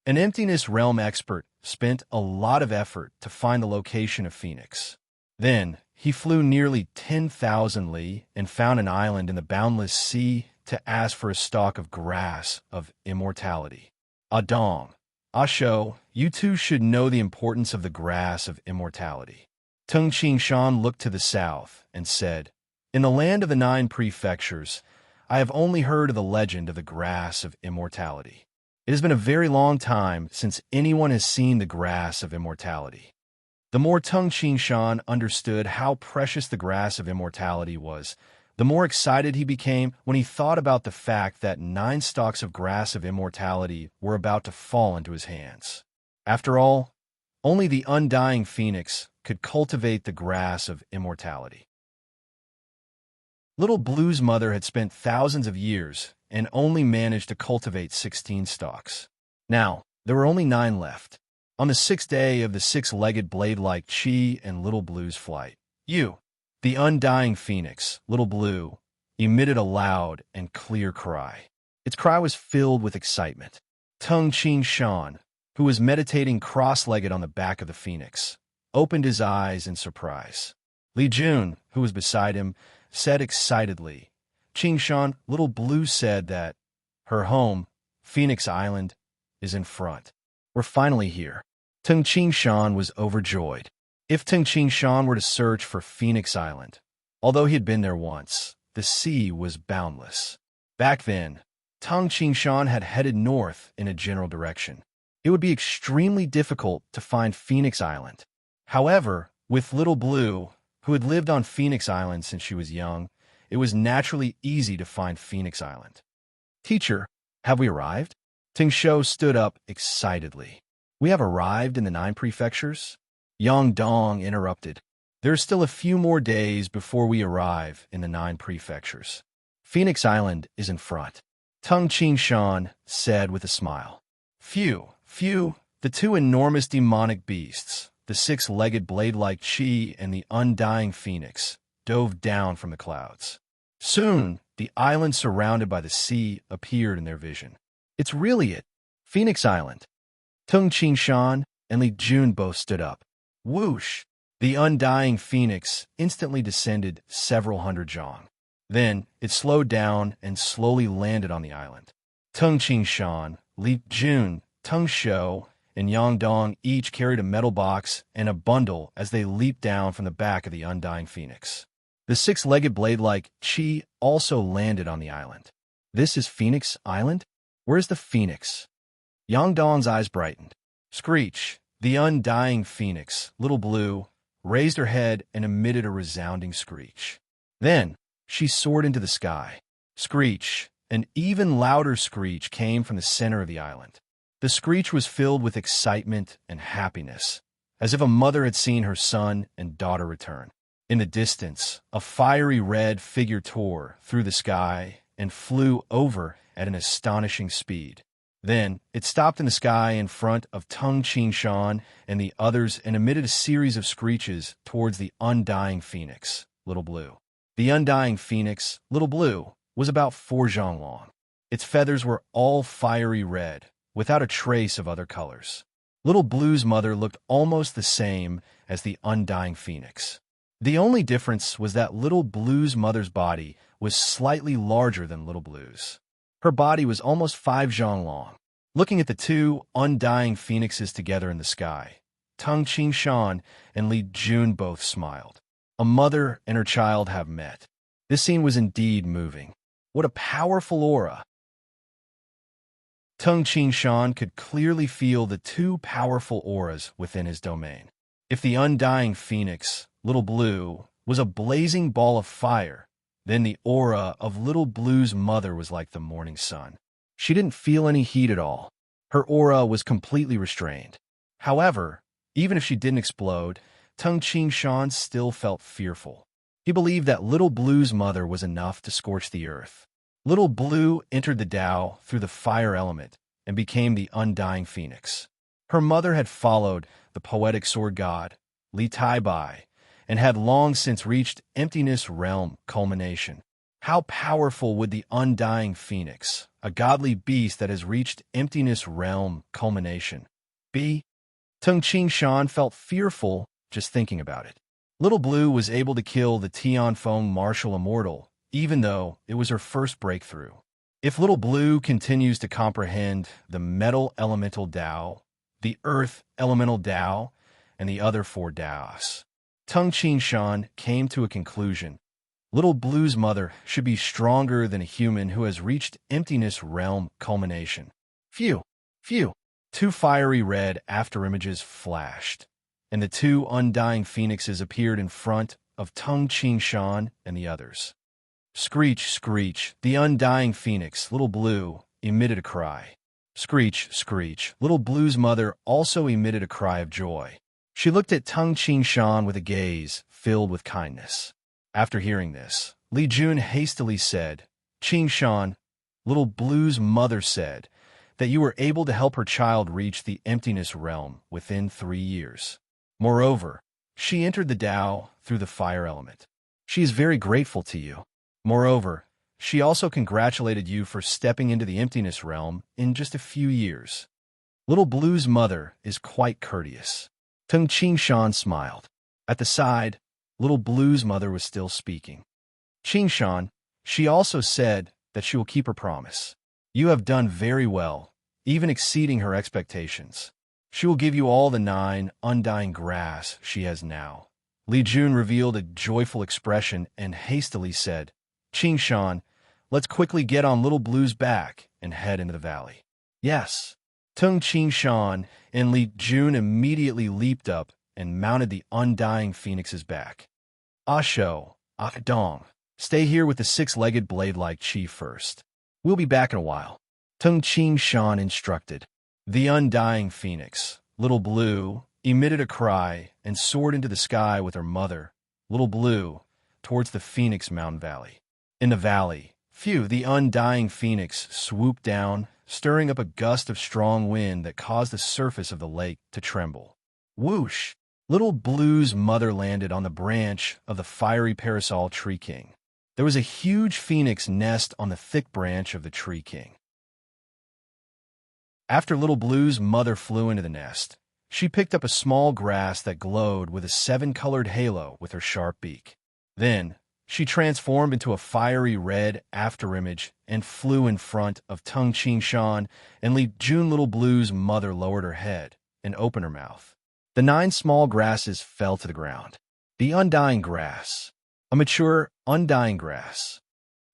An emptiness realm expert spent a lot of effort to find the location of Phoenix. Then, he flew nearly 10,000 li and found an island in the boundless sea to ask for a stalk of grass of immortality. Adong. Asho, you two should know the importance of the grass of immortality. Tung Shan looked to the south and said, in the land of the 9 prefectures, I have only heard of the legend of the grass of immortality. It has been a very long time since anyone has seen the grass of immortality. The more Tung Shan understood how precious the grass of immortality was, the more excited he became when he thought about the fact that 9 stalks of grass of immortality were about to fall into his hands. After all, only the undying phoenix could cultivate the grass of immortality. Little Blue's mother had spent thousands of years and only managed to cultivate 16 stalks. Now, there were only 9 left. On the 6th day of the 6-legged blade-like Chi and Little Blue's flight, the undying phoenix, Little Blue, emitted a loud and clear cry. Its cry was filled with excitement. Tung Shan, who was meditating cross-legged on the back of the phoenix, opened his eyes in surprise. Li Jun, who was beside him, said excitedly, Shan, Little Blue said that her home, Phoenix Island, is in front. We're finally here. Tung Shan was overjoyed. If Tung Shan were to search for Phoenix Island, although he had been there once, the sea was boundless. Back then, Tung Shan had headed north in a general direction. It would be extremely difficult to find Phoenix Island. However, with Little Blue, who had lived on Phoenix Island since she was young, it was naturally easy to find Phoenix Island. Teacher, have we arrived? Ting Shou stood up excitedly. We have arrived in the 9 prefectures? Yang Dong interrupted. There are still a few more days before we arrive in the 9 prefectures. Phoenix Island is in front. Tung Shan said with a smile. Phew, the 2 enormous demonic beasts, the 6-legged blade-like Chi and the undying phoenix, dove down from the clouds. Soon, the island surrounded by the sea appeared in their vision. It's really it, Phoenix Island. Tung Shan and Li Jun both stood up. Whoosh! The undying phoenix instantly descended several hundred zhang. Then, it slowed down and slowly landed on the island. Tung Shan, Li Jun, Tung Shou, and Yang Dong each carried a metal box and a bundle as they leaped down from the back of the undying phoenix. The 6-legged blade-like Chi also landed on the island. This is Phoenix Island? Where's the phoenix? Yang Dong's eyes brightened. Screech, the undying phoenix, Little Blue, raised her head and emitted a resounding screech. Then, she soared into the sky. Screech, an even louder screech came from the center of the island. The screech was filled with excitement and happiness, as if a mother had seen her son and daughter return. In the distance, a fiery red figure tore through the sky and flew over at an astonishing speed. Then, it stopped in the sky in front of Tung Shan and the others and emitted a series of screeches towards the undying phoenix, Little Blue. The undying phoenix, Little Blue, was about 4 zhang long. Its feathers were all fiery red, without a trace of other colors. Little Blue's mother looked almost the same as the undying phoenix. The only difference was that Little Blue's mother's body was slightly larger than Little Blue's. Her body was almost 5 zhang long. Looking at the 2 undying phoenixes together in the sky, Tung Shan and Li Jun both smiled. A mother and her child have met. This scene was indeed moving. What a powerful aura! Tung Shan could clearly feel the 2 powerful auras within his domain. If the undying phoenix, Little Blue, was a blazing ball of fire, then the aura of Little Blue's mother was like the morning sun. She didn't feel any heat at all. Her aura was completely restrained. However, even if she didn't explode, Tung Shan still felt fearful. He believed that Little Blue's mother was enough to scorch the earth. Little Blue entered the Tao through the fire element and became the undying phoenix. Her mother had followed the poetic sword god, Li Tai Bai, and had long since reached emptiness realm culmination. How powerful would the undying phoenix, a godly beast that has reached emptiness realm culmination, be? Tung Ching Shan felt fearful just thinking about it. Little Blue was able to kill the Tianfeng martial immortal, even though it was her first breakthrough. If Little Blue continues to comprehend the metal elemental Tao, the earth elemental Tao, and the other four Taos, Tung Ching Shan came to a conclusion. Little Blue's mother should be stronger than a human who has reached emptiness realm culmination. Phew! Phew! Two fiery red afterimages flashed, and the two undying phoenixes appeared in front of Tung Ching Shan and the others. Screech, screech, the undying phoenix, Little Blue, emitted a cry. Screech, screech, Little Blue's mother also emitted a cry of joy. She looked at Tung Ching Shan with a gaze filled with kindness. After hearing this, Li Jun hastily said, Ching Shan, Little Blue's mother said that you were able to help her child reach the emptiness realm within 3 years. Moreover, she entered the Tao through the fire element. She is very grateful to you. Moreover, she also congratulated you for stepping into the emptiness realm in just a few years. Little Blue's mother is quite courteous. Tung Ching Shan smiled. At the side, Little Blue's mother was still speaking. Ching Shan, she also said that she will keep her promise. You have done very well, even exceeding her expectations. She will give you all the 9 undying grass she has now. Li Jun revealed a joyful expression and hastily said, Ching Shan, let's quickly get on Little Blue's back and head into the valley. Yes. Tung Ching Shan and Li Jun immediately leaped up and mounted the undying phoenix's back. Ah Shou, Ah Dong, stay here with the 6-legged blade-like chief first. We'll be back in a while. Tung Ching Shan instructed. The undying phoenix, Little Blue, emitted a cry and soared into the sky with her mother, Little Blue, towards the Phoenix Mountain Valley. In the valley, the undying phoenix swooped down, stirring up a gust of strong wind that caused the surface of the lake to tremble. Whoosh! Little Blue's mother landed on the branch of the fiery parasol tree king. There was a huge phoenix nest on the thick branch of the tree king. After Little Blue's mother flew into the nest, she picked up a small grass that glowed with a 7-colored halo with her sharp beak. Then, she transformed into a fiery red afterimage and flew in front of Tung Ching Shan and Li Jun. Little Blue's mother lowered her head and opened her mouth. The 9 small grasses fell to the ground. The undying grass. A mature, undying grass.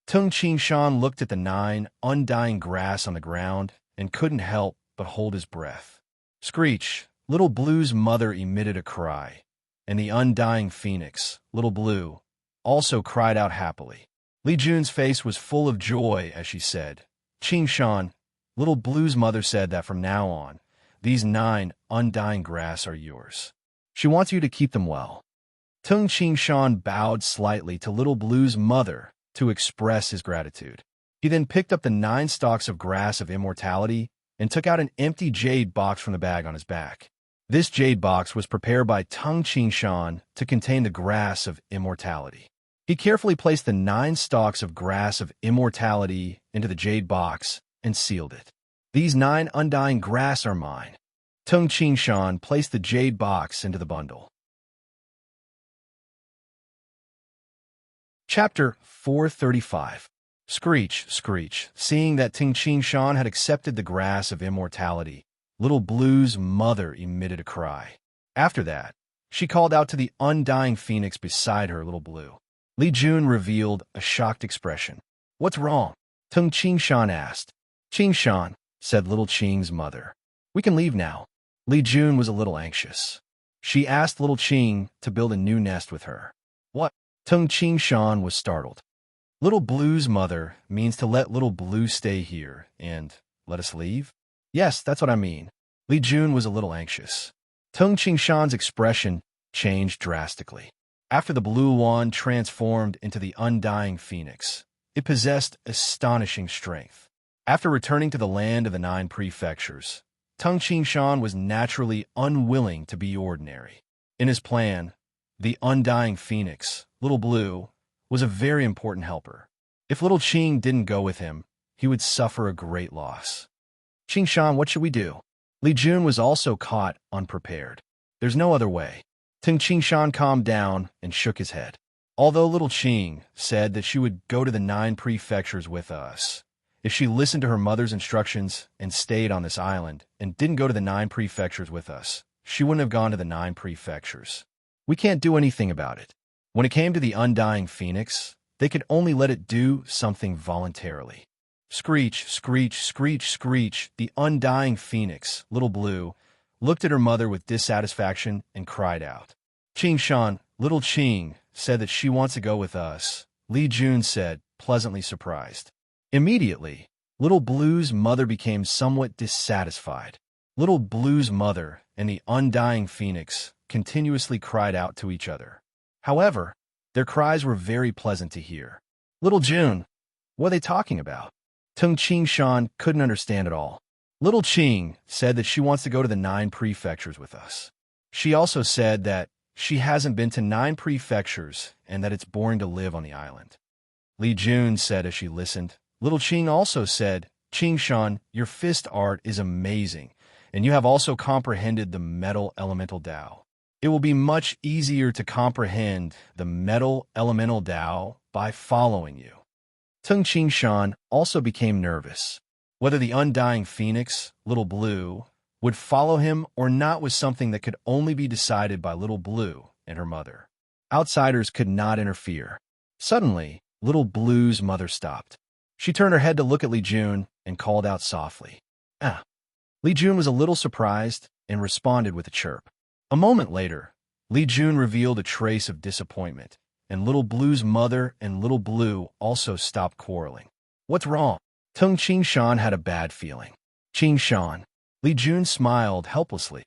Tung Ching Shan looked at the 9 undying grass on the ground and couldn't help but hold his breath. Screech! Little Blue's mother emitted a cry, and the undying phoenix, Little Blue, also cried out happily. Li Jun's face was full of joy as she said, Ching Shan, Little Blue's mother said that from now on, these 9 undying grass are yours. She wants you to keep them well. Tung Ching Shan bowed slightly to Little Blue's mother to express his gratitude. He then picked up the 9 stalks of grass of immortality and took out an empty jade box from the bag on his back. This jade box was prepared by Tung Ching Shan to contain the grass of immortality. He carefully placed the 9 stalks of grass of immortality into the jade box and sealed it. These 9 undying grass are mine. Tung Ching Shan placed the jade box into the bundle. Chapter 435. Screech, screech. Seeing that Tung Ching Shan had accepted the grass of immortality, Little Blue's mother emitted a cry. After that, she called out to the undying phoenix beside her, Little Blue. Li Jun revealed a shocked expression. What's wrong? Tung Ching Shan asked. Ching Shan, said Little Ching's mother. We can leave now. Li Jun was a little anxious. She asked Little Ching to build a new nest with her. What? Tung Ching Shan was startled. Little Blue's mother means to let Little Blue stay here and let us leave? Yes, that's what I mean. Li Jun was a little anxious. Tung Ching Shan's expression changed drastically. After the blue wand transformed into the undying phoenix, it possessed astonishing strength. After returning to the land of the 9 prefectures, Tung Ching Shan was naturally unwilling to be ordinary. In his plan, the undying phoenix, Little Blue, was a very important helper. If little Qing didn't go with him, he would suffer a great loss. Qing Shan, what should we do? Li Jun was also caught unprepared. There's no other way. Qing Shan calmed down and shook his head. Although little Qing said that she would go to the 9 prefectures with us, if she listened to her mother's instructions and stayed on this island and didn't go to the 9 prefectures with us, she wouldn't have gone to the 9 prefectures. We can't do anything about it. When it came to the undying phoenix, they could only let it do something voluntarily. Screech, screech, screech, screech, the undying phoenix, Little Blue, looked at her mother with dissatisfaction and cried out. Qing Shan, little Qing, said that she wants to go with us, Li Jun said, pleasantly surprised. Immediately, Little Blue's mother became somewhat dissatisfied. Little Blue's mother and the undying phoenix continuously cried out to each other. However, their cries were very pleasant to hear. Little June, what are they talking about? Qing Shan couldn't understand at all. Little Qing said that she wants to go to the 9 prefectures with us. She also said that she hasn't been to 9 prefectures and that it's boring to live on the island. Li Jun said as she listened. Little Qing also said, Qing Shan, your fist art is amazing, and you have also comprehended the metal elemental Tao. It will be much easier to comprehend the metal elemental Tao by following you. Qing Shan also became nervous. Whether the undying phoenix, Little Blue, would follow him or not was something that could only be decided by Little Blue and her mother. Outsiders could not interfere. Suddenly, Little Blue's mother stopped. She turned her head to look at Li Jun and called out softly. Ah! Li Jun was a little surprised and responded with a chirp. A moment later, Li Jun revealed a trace of disappointment, and Little Blue's mother and Little Blue also stopped quarreling. What's wrong? Qing Shan had a bad feeling. Qing Shan. Li Jun smiled helplessly.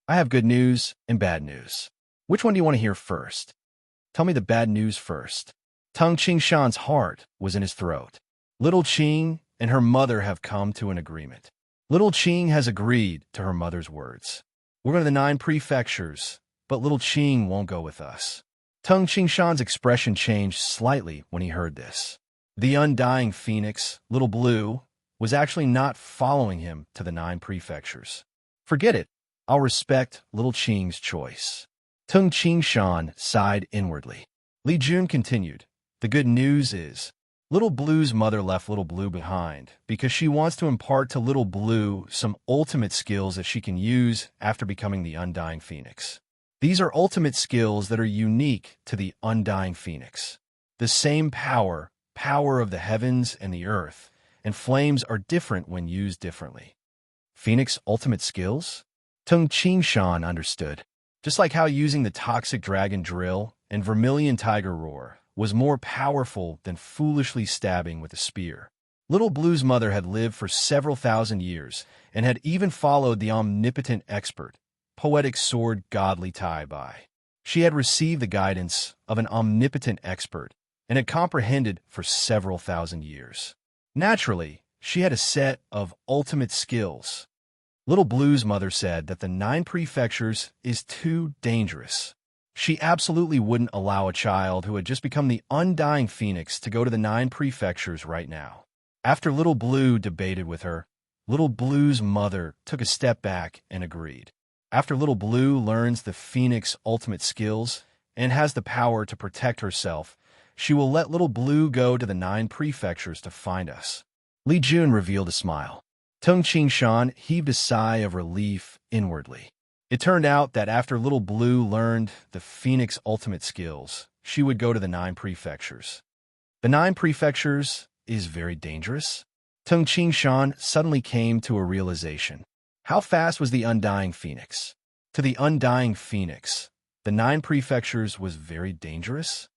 I have good news and bad news. Which one do you want to hear first? Tell me the bad news first. Qing Shan's heart was in his throat. Little Qing and her mother have come to an agreement. Little Qing has agreed to her mother's words. We're going to the 9 prefectures, but Little Qing won't go with us. Qing Shan's expression changed slightly when he heard this. The undying phoenix, Little Blue, was actually not following him to the 9 prefectures. Forget it. I'll respect Little Qing's choice. Qing Shan sighed inwardly. Li Jun continued. The good news is, Little Blue's mother left Little Blue behind because she wants to impart to Little Blue some ultimate skills that she can use after becoming the undying phoenix. These are ultimate skills that are unique to the undying phoenix. The same power of the heavens and the earth, and flames are different when used differently. Phoenix ultimate skills? Qing Shan understood. Just like how using the toxic dragon drill and vermilion tiger roar was more powerful than foolishly stabbing with a spear. Little Blue's mother had lived for several thousand years and had even followed the omnipotent expert, poetic sword godly Tai Bai. She had received the guidance of an omnipotent expert and had comprehended for several thousand years. Naturally, she had a set of ultimate skills. Little Blue's mother said that the 9 prefectures is too dangerous. She absolutely wouldn't allow a child who had just become the undying phoenix to go to the 9 prefectures right now. After Little Blue debated with her, Little Blue's mother took a step back and agreed. After Little Blue learns the phoenix ultimate skills and has the power to protect herself, she will let Little Blue go to the 9 prefectures to find us. Li Jun revealed a smile. Qing Shan heaved a sigh of relief inwardly. It turned out that after Little Blue learned the Phoenix ultimate skills, she would go to the 9 prefectures. The 9 prefectures is very dangerous? Qing Shan suddenly came to a realization. How fast was the undying phoenix? To the undying phoenix, the 9 prefectures was very dangerous?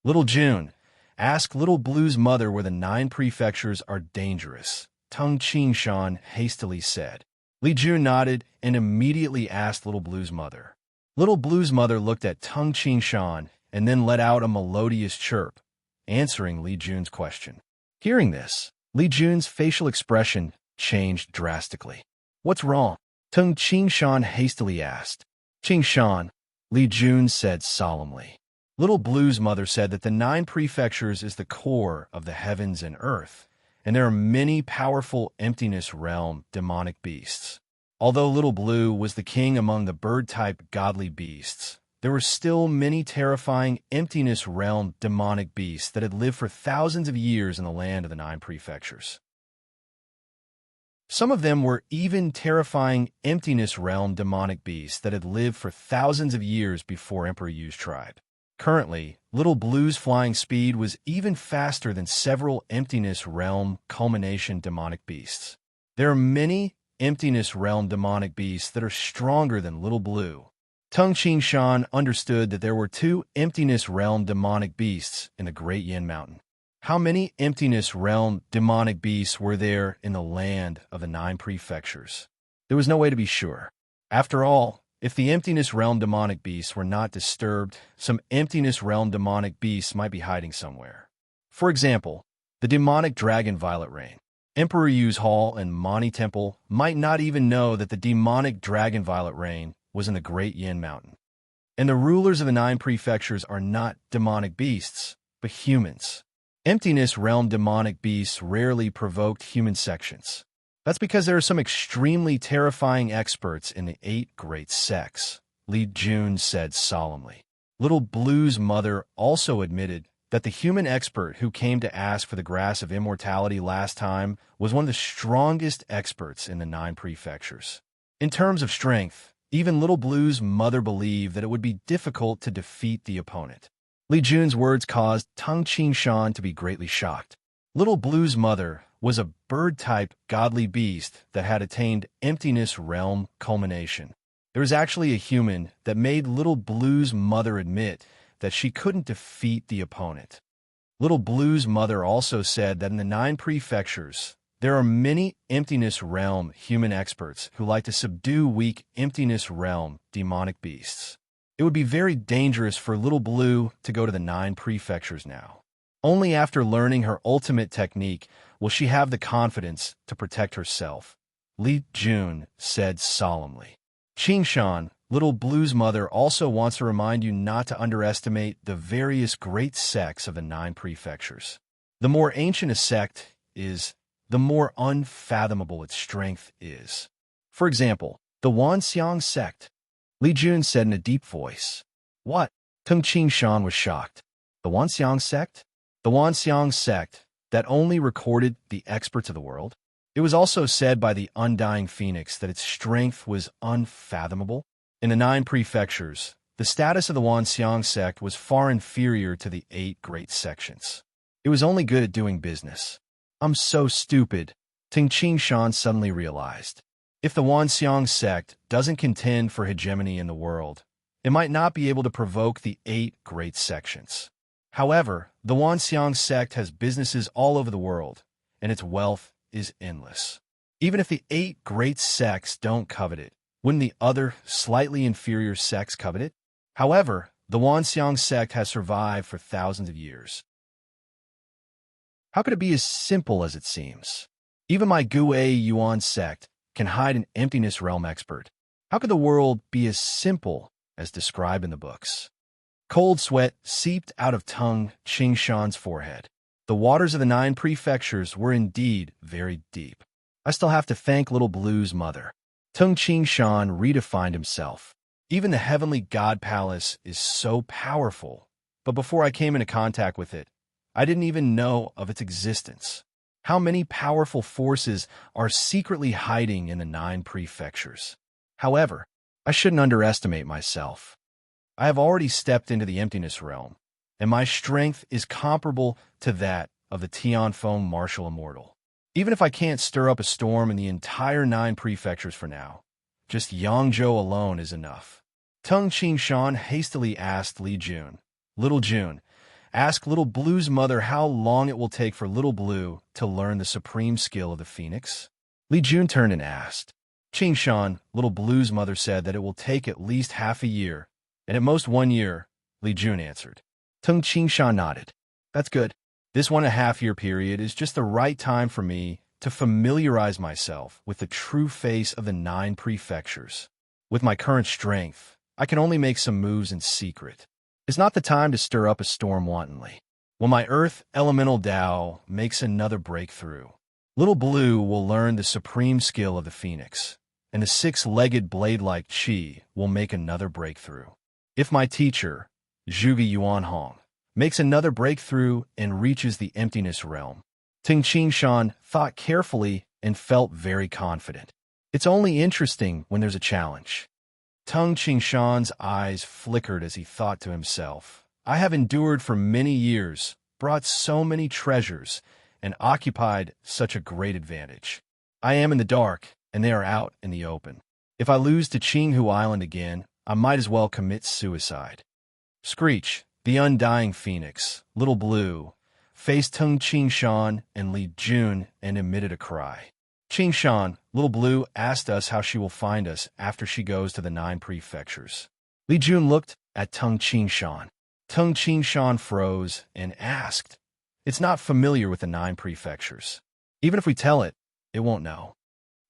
Little June, ask Little Blue's mother where the 9 prefectures are dangerous, Qing Shan hastily said. Li Jun nodded and immediately asked Little Blue's mother. Little Blue's mother looked at Qing Shan and then let out a melodious chirp, answering Li Jun's question. Hearing this, Li Jun's facial expression changed drastically. What's wrong? Qing Shan hastily asked. Qing Shan, Li Jun said solemnly. Little Blue's mother said that the 9 prefectures is the core of the heavens and earth, and there are many powerful emptiness realm demonic beasts. Although Little Blue was the king among the bird-type godly beasts, there were still many terrifying emptiness realm demonic beasts that had lived for thousands of years in the land of the 9 prefectures. Some of them were even terrifying emptiness realm demonic beasts that had lived for thousands of years before Emperor Yu's tribe. Currently, Little Blue's flying speed was even faster than several emptiness realm culmination demonic beasts. There are many emptiness realm demonic beasts that are stronger than Little Blue. Tung Shan understood that there were 2 emptiness realm demonic beasts in the Great Yin Mountain. How many emptiness realm demonic beasts were there in the land of the 9 prefectures? There was no way to be sure. After all, if the emptiness realm demonic beasts were not disturbed, some emptiness realm demonic beasts might be hiding somewhere. For example, the demonic dragon Violet Rain. Emperor Yu's Hall and Mani Temple might not even know that the demonic dragon Violet Rain was in the Great Yin Mountain. And the rulers of the 9 prefectures are not demonic beasts, but humans. Emptiness realm demonic beasts rarely provoked human sections. That's because there are some extremely terrifying experts in the 8 great sects, Li Jun said solemnly. Little Blue's mother also admitted that the human expert who came to ask for the grass of immortality last time was one of the strongest experts in the 9 prefectures. In terms of strength, even Little Blue's mother believed that it would be difficult to defeat the opponent. Li Jun's words caused Tung Shan to be greatly shocked. Little Blue's mother was a bird-type godly beast that had attained emptiness realm culmination. There was actually a human that made Little Blue's mother admit that she couldn't defeat the opponent. Little Blue's mother also said that in the 9 prefectures, there are many emptiness realm human experts who like to subdue weak emptiness realm demonic beasts. It would be very dangerous for Little Blue to go to the 9 prefectures now. Only after learning her ultimate technique will she have the confidence to protect herself, Li Jun said solemnly. Shan, Little Blue's mother, also wants to remind you not to underestimate the various great sects of the 9 prefectures. The more ancient a sect is, the more unfathomable its strength is. For example, the Wanxiang sect. Li Jun said in a deep voice. What? Tung Shan was shocked. The Wanxiang sect? The Wanxiang sect that only recorded the experts of the world? It was also said by the Undying Phoenix that its strength was unfathomable. In the 9 prefectures, the status of the Wanxiang sect was far inferior to the 8 great sections. It was only good at doing business. I'm so stupid, Tung Shan suddenly realized. If the Wanxiang sect doesn't contend for hegemony in the world, it might not be able to provoke the 8 great sections. However, the Wanxiang sect has businesses all over the world, and its wealth is endless. Even if the 8 great sects don't covet it, wouldn't the other, slightly inferior sects covet it? However, the Wanxiang sect has survived for thousands of years. How could it be as simple as it seems? Even my Gui Yuan sect can hide an emptiness realm expert. How could the world be as simple as described in the books? Cold sweat seeped out of Tung Shan's forehead. The waters of the 9 prefectures were indeed very deep. I still have to thank Little Blue's mother. Tung Shan redefined himself. Even the heavenly god palace is so powerful, but before I came into contact with it, I didn't even know of its existence. How many powerful forces are secretly hiding in the 9 prefectures? However, I shouldn't underestimate myself. I have already stepped into the emptiness realm, and my strength is comparable to that of the Tianfeng martial immortal. Even if I can't stir up a storm in the entire 9 prefectures for now, just Yangzhou alone is enough. Tung Shan hastily asked Li Jun, Little Jun, ask Little Blue's mother how long it will take for Little Blue to learn the supreme skill of the Phoenix. Li Jun turned and asked. Shan, Little Blue's mother, said that it will take at least half a year, and at most 1 year, Li Jun answered. Tung Shan nodded. That's good. This 1.5-year period is just the right time for me to familiarize myself with the true face of the 9 prefectures. With my current strength, I can only make some moves in secret. is not the time to stir up a storm wantonly. When my earth elemental Tao makes another breakthrough, little blue will learn the supreme skill of the phoenix, and the six-legged blade-like Qi will make another breakthrough. If my teacher, Zhuge Yuanhong, makes another breakthrough and reaches the emptiness realm, Ting Qingshan thought carefully and felt very confident. It's only interesting when there's a challenge. Tung Qingshan's eyes flickered as he thought to himself, I have endured for many years, brought so many treasures, and occupied such a great advantage. I am in the dark, and they are out in the open. If I lose to Qinghu Island again, I might as well commit suicide. Screech, the undying phoenix, Little Blue, faced Tung Qingshan and Li Jun and emitted a cry. Qingshan, Little Blue asked us how she will find us after she goes to the 9 prefectures. Li Jun looked at Tung Qingshan. Tung Qingshan froze and asked, It's not familiar with the 9 prefectures. Even if we tell it, it won't know.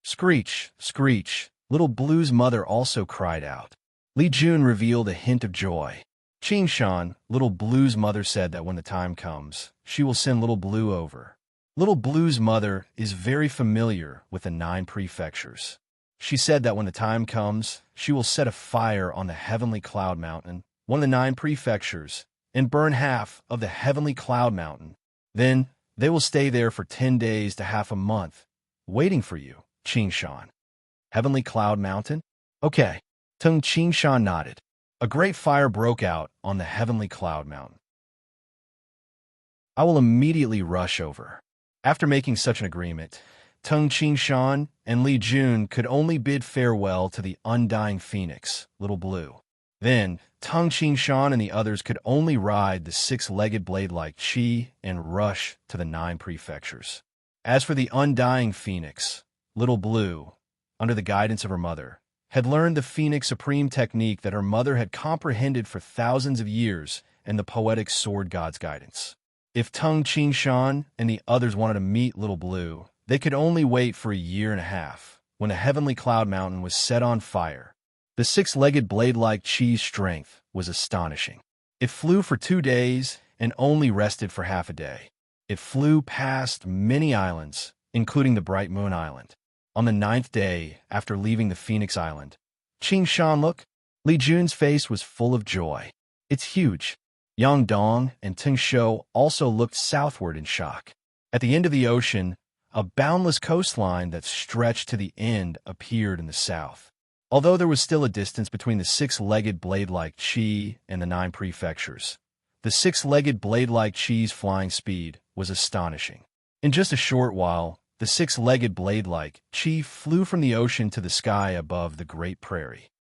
Screech, Screech, Little Blue's mother also cried out. Li Jun revealed a hint of joy. Qingshan, Little Blue's mother said that when the time comes, she will send Little Blue over. Little Blue's mother is very familiar with the 9 prefectures. She said that when the time comes, she will set a fire on the heavenly cloud mountain, one of the 9 prefectures, and burn half of the heavenly cloud mountain. Then they will stay there for 10 days to half a month, waiting for you, Qingshan. Heavenly cloud mountain? Okay. Tung Qingshan nodded. A great fire broke out on the heavenly cloud mountain. I will immediately rush over. After making such an agreement, Tung Qingshan and Li Jun could only bid farewell to the undying phoenix, Little Blue. Then, Tung Qingshan and the others could only ride the 6-legged blade-like Qi and rush to the 9 prefectures. As for the undying phoenix, Little Blue, under the guidance of her mother, had learned the phoenix supreme technique that her mother had comprehended for thousands of years and the poetic sword god's guidance. If Tung Qingshan and the others wanted to meet Little Blue, they could only wait for a year and a half, when the heavenly cloud mountain was set on fire. The 6-legged blade-like Qi's strength was astonishing. It flew for 2 days and only rested for half a day. It flew past many islands, including the Bright Moon Island. On the 9th day, after leaving the Phoenix Island, Qingshan looked. Li Jun's face was full of joy. It's huge. Yang Dong and Ting Shou also looked southward in shock. At the end of the ocean, a boundless coastline that stretched to the end appeared in the south. Although there was still a distance between the 6-legged blade-like Qi and the 9 prefectures, the 6-legged blade-like Qi's flying speed was astonishing. In just a short while, the 6-legged blade-like Qi flew from the ocean to the sky above the Great Prairie.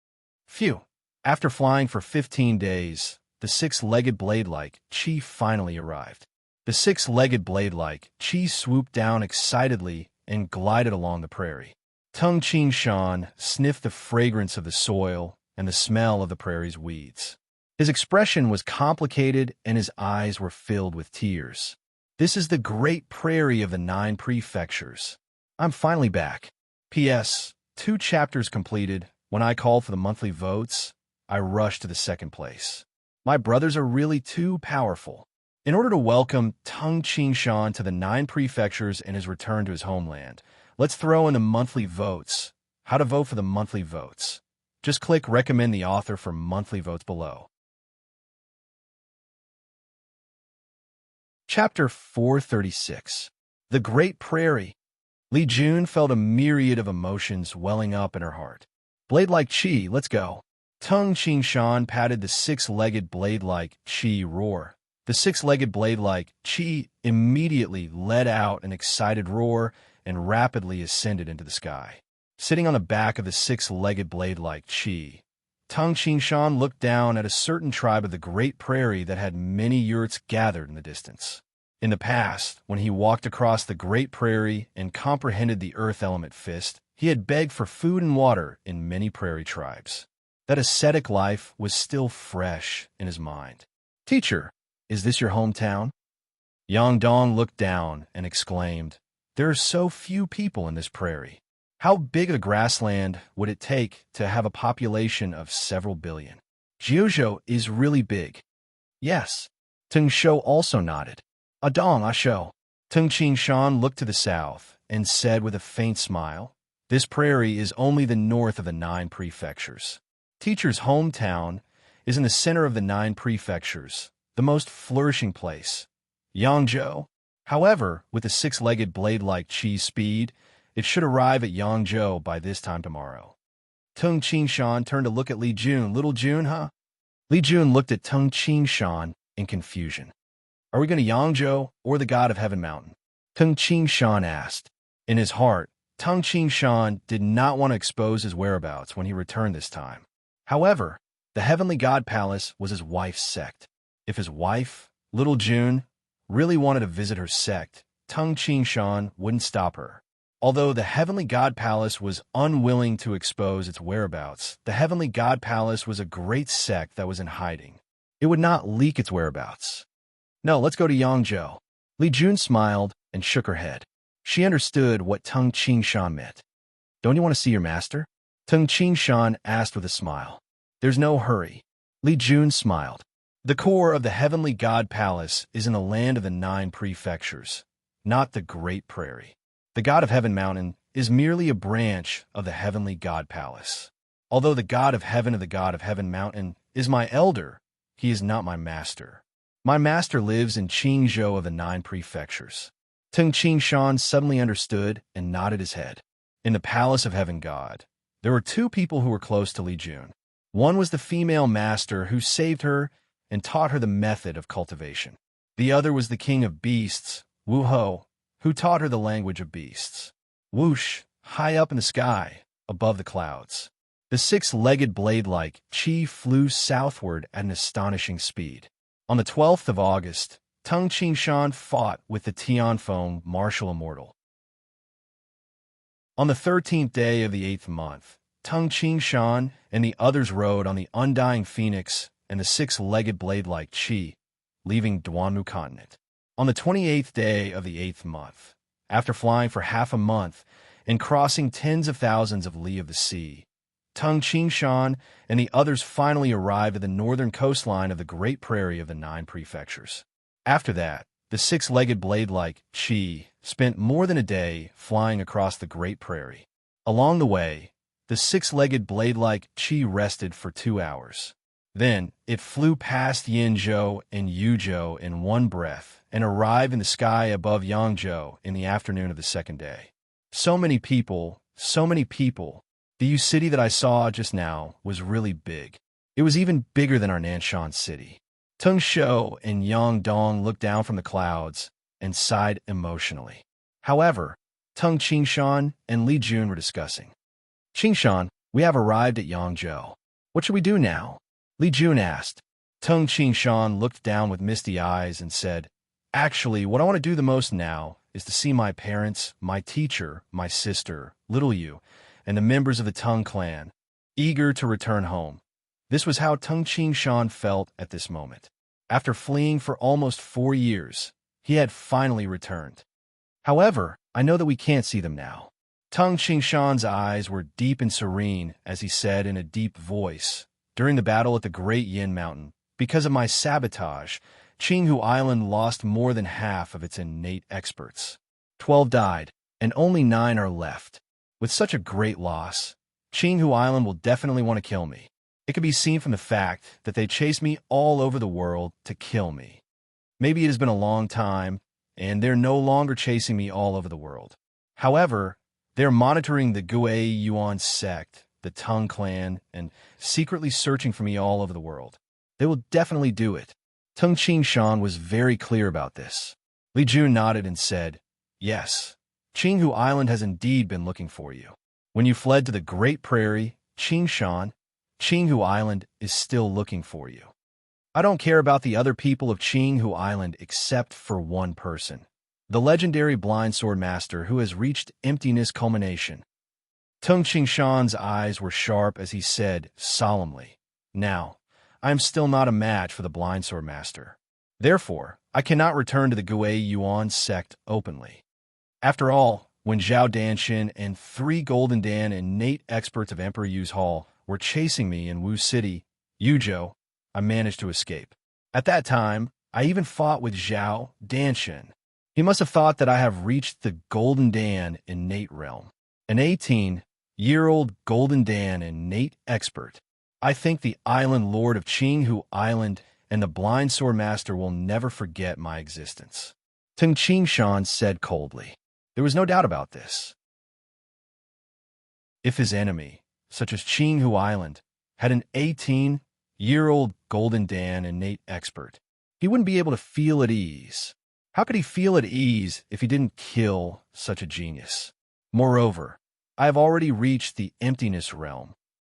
Phew! After flying for 15 days, the 6-legged blade-like Qi finally arrived. The 6-legged blade-like Qi swooped down excitedly and glided along the prairie. Tung Qingshan sniffed the fragrance of the soil and the smell of the prairie's weeds. His expression was complicated and his eyes were filled with tears. This is the Great Prairie of the 9 prefectures. I'm finally back. P.S. 2 chapters completed. When I called for the monthly votes, I rushed to the 2nd place. My brothers are really too powerful. In order to welcome Tung Qingshan to the 9 prefectures and his return to his homeland, let's throw in the monthly votes. How to vote for the monthly votes. Just click Recommend the author for monthly votes below. Chapter 436. The Great Prairie. Li Jun felt a myriad of emotions welling up in her heart. Blade-like Qi, let's go. Tung Qingshan patted the 6-legged blade-like Qi roar. The 6-legged blade-like Qi immediately let out an excited roar and rapidly ascended into the sky. Sitting on the back of the 6-legged blade-like Qi, Tung Qingshan looked down at a certain tribe of the Great Prairie that had many yurts gathered in the distance. In the past, when he walked across the Great Prairie and comprehended the earth element fist, he had begged for food and water in many prairie tribes. That ascetic life was still fresh in his mind. Teacher, is this your hometown? Yang Dong looked down and exclaimed, There are so few people in this prairie. How big a grassland would it take to have a population of several billion? Jiuzhou is really big. Yes. Tung Shou also nodded. Adong a shou. Tung Qing Shan looked to the south and said with a faint smile, this prairie is only the north of the 9 prefectures. Teacher's hometown is in the center of the 9 prefectures, the most flourishing place. Yangzhou. However, with the 6-legged blade-like Qi speed, it should arrive at Yangzhou by this time tomorrow. Tung Qingshan turned to look at Li Jun. Little Jun, huh? Li Jun looked at Tung Qingshan in confusion. Are we going to Yangzhou or the God of Heaven Mountain? Tung Qingshan asked. In his heart, Tung Qingshan did not want to expose his whereabouts when he returned this time. However, the Heavenly God Palace was his wife's sect. If his wife, Little Jun, really wanted to visit her sect, Tung Qingshan wouldn't stop her. Although the Heavenly God Palace was unwilling to expose its whereabouts, the Heavenly God Palace was a great sect that was in hiding. It would not leak its whereabouts. No, let's go to Yangzhou. Li Jun smiled and shook her head. She understood what Tung Qingshan meant. Don't you want to see your master? Tung Qingshan asked with a smile. There's no hurry. Li Jun smiled. The core of the Heavenly God Palace is in the land of the 9 prefectures, not the Great Prairie. The God of Heaven Mountain is merely a branch of the Heavenly God Palace. Although the God of Heaven Mountain is my elder, he is not my master. My master lives in Qingzhou of the 9 prefectures. Tung Qingshan suddenly understood and nodded his head. In the Palace of Heaven God, there were 2 people who were close to Li Jun. One was the female master who saved her and taught her the method of cultivation. The other was the king of beasts, Wu Ho, who taught her the language of beasts. Whoosh, high up in the sky, above the clouds. The 6-legged blade-like Qi flew southward at an astonishing speed. On the 12th of August, Tung Qingshan fought with the Tianfeng martial immortal. On the 13th day of the 8th month, Tung Qingshan and the others rode on the undying phoenix and the 6-legged blade-like Qi, leaving Duanmu continent. On the 28th day of the 8th month, after flying for half a month and crossing tens of thousands of li of the sea, Tung Qingshan and the others finally arrived at the northern coastline of the Great Prairie of the 9 prefectures. After that, the 6-legged blade-like Qi spent more than a day flying across the Great Prairie. Along the way, the 6-legged blade-like Qi rested for 2 hours. Then, it flew past Yinzhou and Yuzhou in one breath and arrived in the sky above Yangzhou in the afternoon of the 2nd day. So many people, so many people. The Yu city that I saw just now was really big. It was even bigger than our Nanshan city. Tung Shou and Yang Dong looked down from the clouds and sighed emotionally. However, Tung Qingshan and Li Jun were discussing. Qingshan, we have arrived at Yangzhou. What should we do now? Li Jun asked. Tung Qingshan looked down with misty eyes and said, Actually, what I want to do the most now is to see my parents, my teacher, my sister, Little Yu, and the members of the Tung clan, eager to return home. This was how Tung Qingshan felt at this moment. After fleeing for almost 4 years, he had finally returned. However, I know that we can't see them now. Tung Qingshan's eyes were deep and serene as he said in a deep voice, during the battle at the Great Yin Mountain, because of my sabotage, Qinghu Island lost more than half of its innate experts. 12 died, and only 9 are left. With such a great loss, Qinghu Island will definitely want to kill me. It can be seen from the fact that they chase me all over the world to kill me. Maybe it has been a long time, and they're no longer chasing me all over the world. However, they're monitoring the Gui Yuan sect, the Tung clan, and secretly searching for me all over the world. They will definitely do it. Tung Qingshan was very clear about this. Li Jun nodded and said, Yes, Qinghu Island has indeed been looking for you. When you fled to the Great Prairie, Qingshan, Qinghu Island is still looking for you. I don't care about the other people of Qinghu Island except for one person, the legendary blind sword master who has reached emptiness culmination. Tung Qingshan's eyes were sharp as he said solemnly, Now, I am still not a match for the blind sword master. Therefore, I cannot return to the Gui Yuan sect openly. After all, when Zhao Danshin and 3 Golden Dan innate experts of Emperor Yu's Hall were chasing me in Wu City, Yuzhou, I managed to escape. At that time, I even fought with Zhao Danshin. He must have thought that I have reached the Golden Dan innate realm. An 18-year-old Golden Dan innate expert. I think the island lord of Qinghu Island and the blind sword master will never forget my existence. Tung Qingshan said coldly. There was no doubt about this. If his enemy, such as Qinghu Island, had an 18-year-old Golden Dan innate expert, he wouldn't be able to feel at ease. How could he feel at ease if he didn't kill such a genius? Moreover, I have already reached the emptiness realm.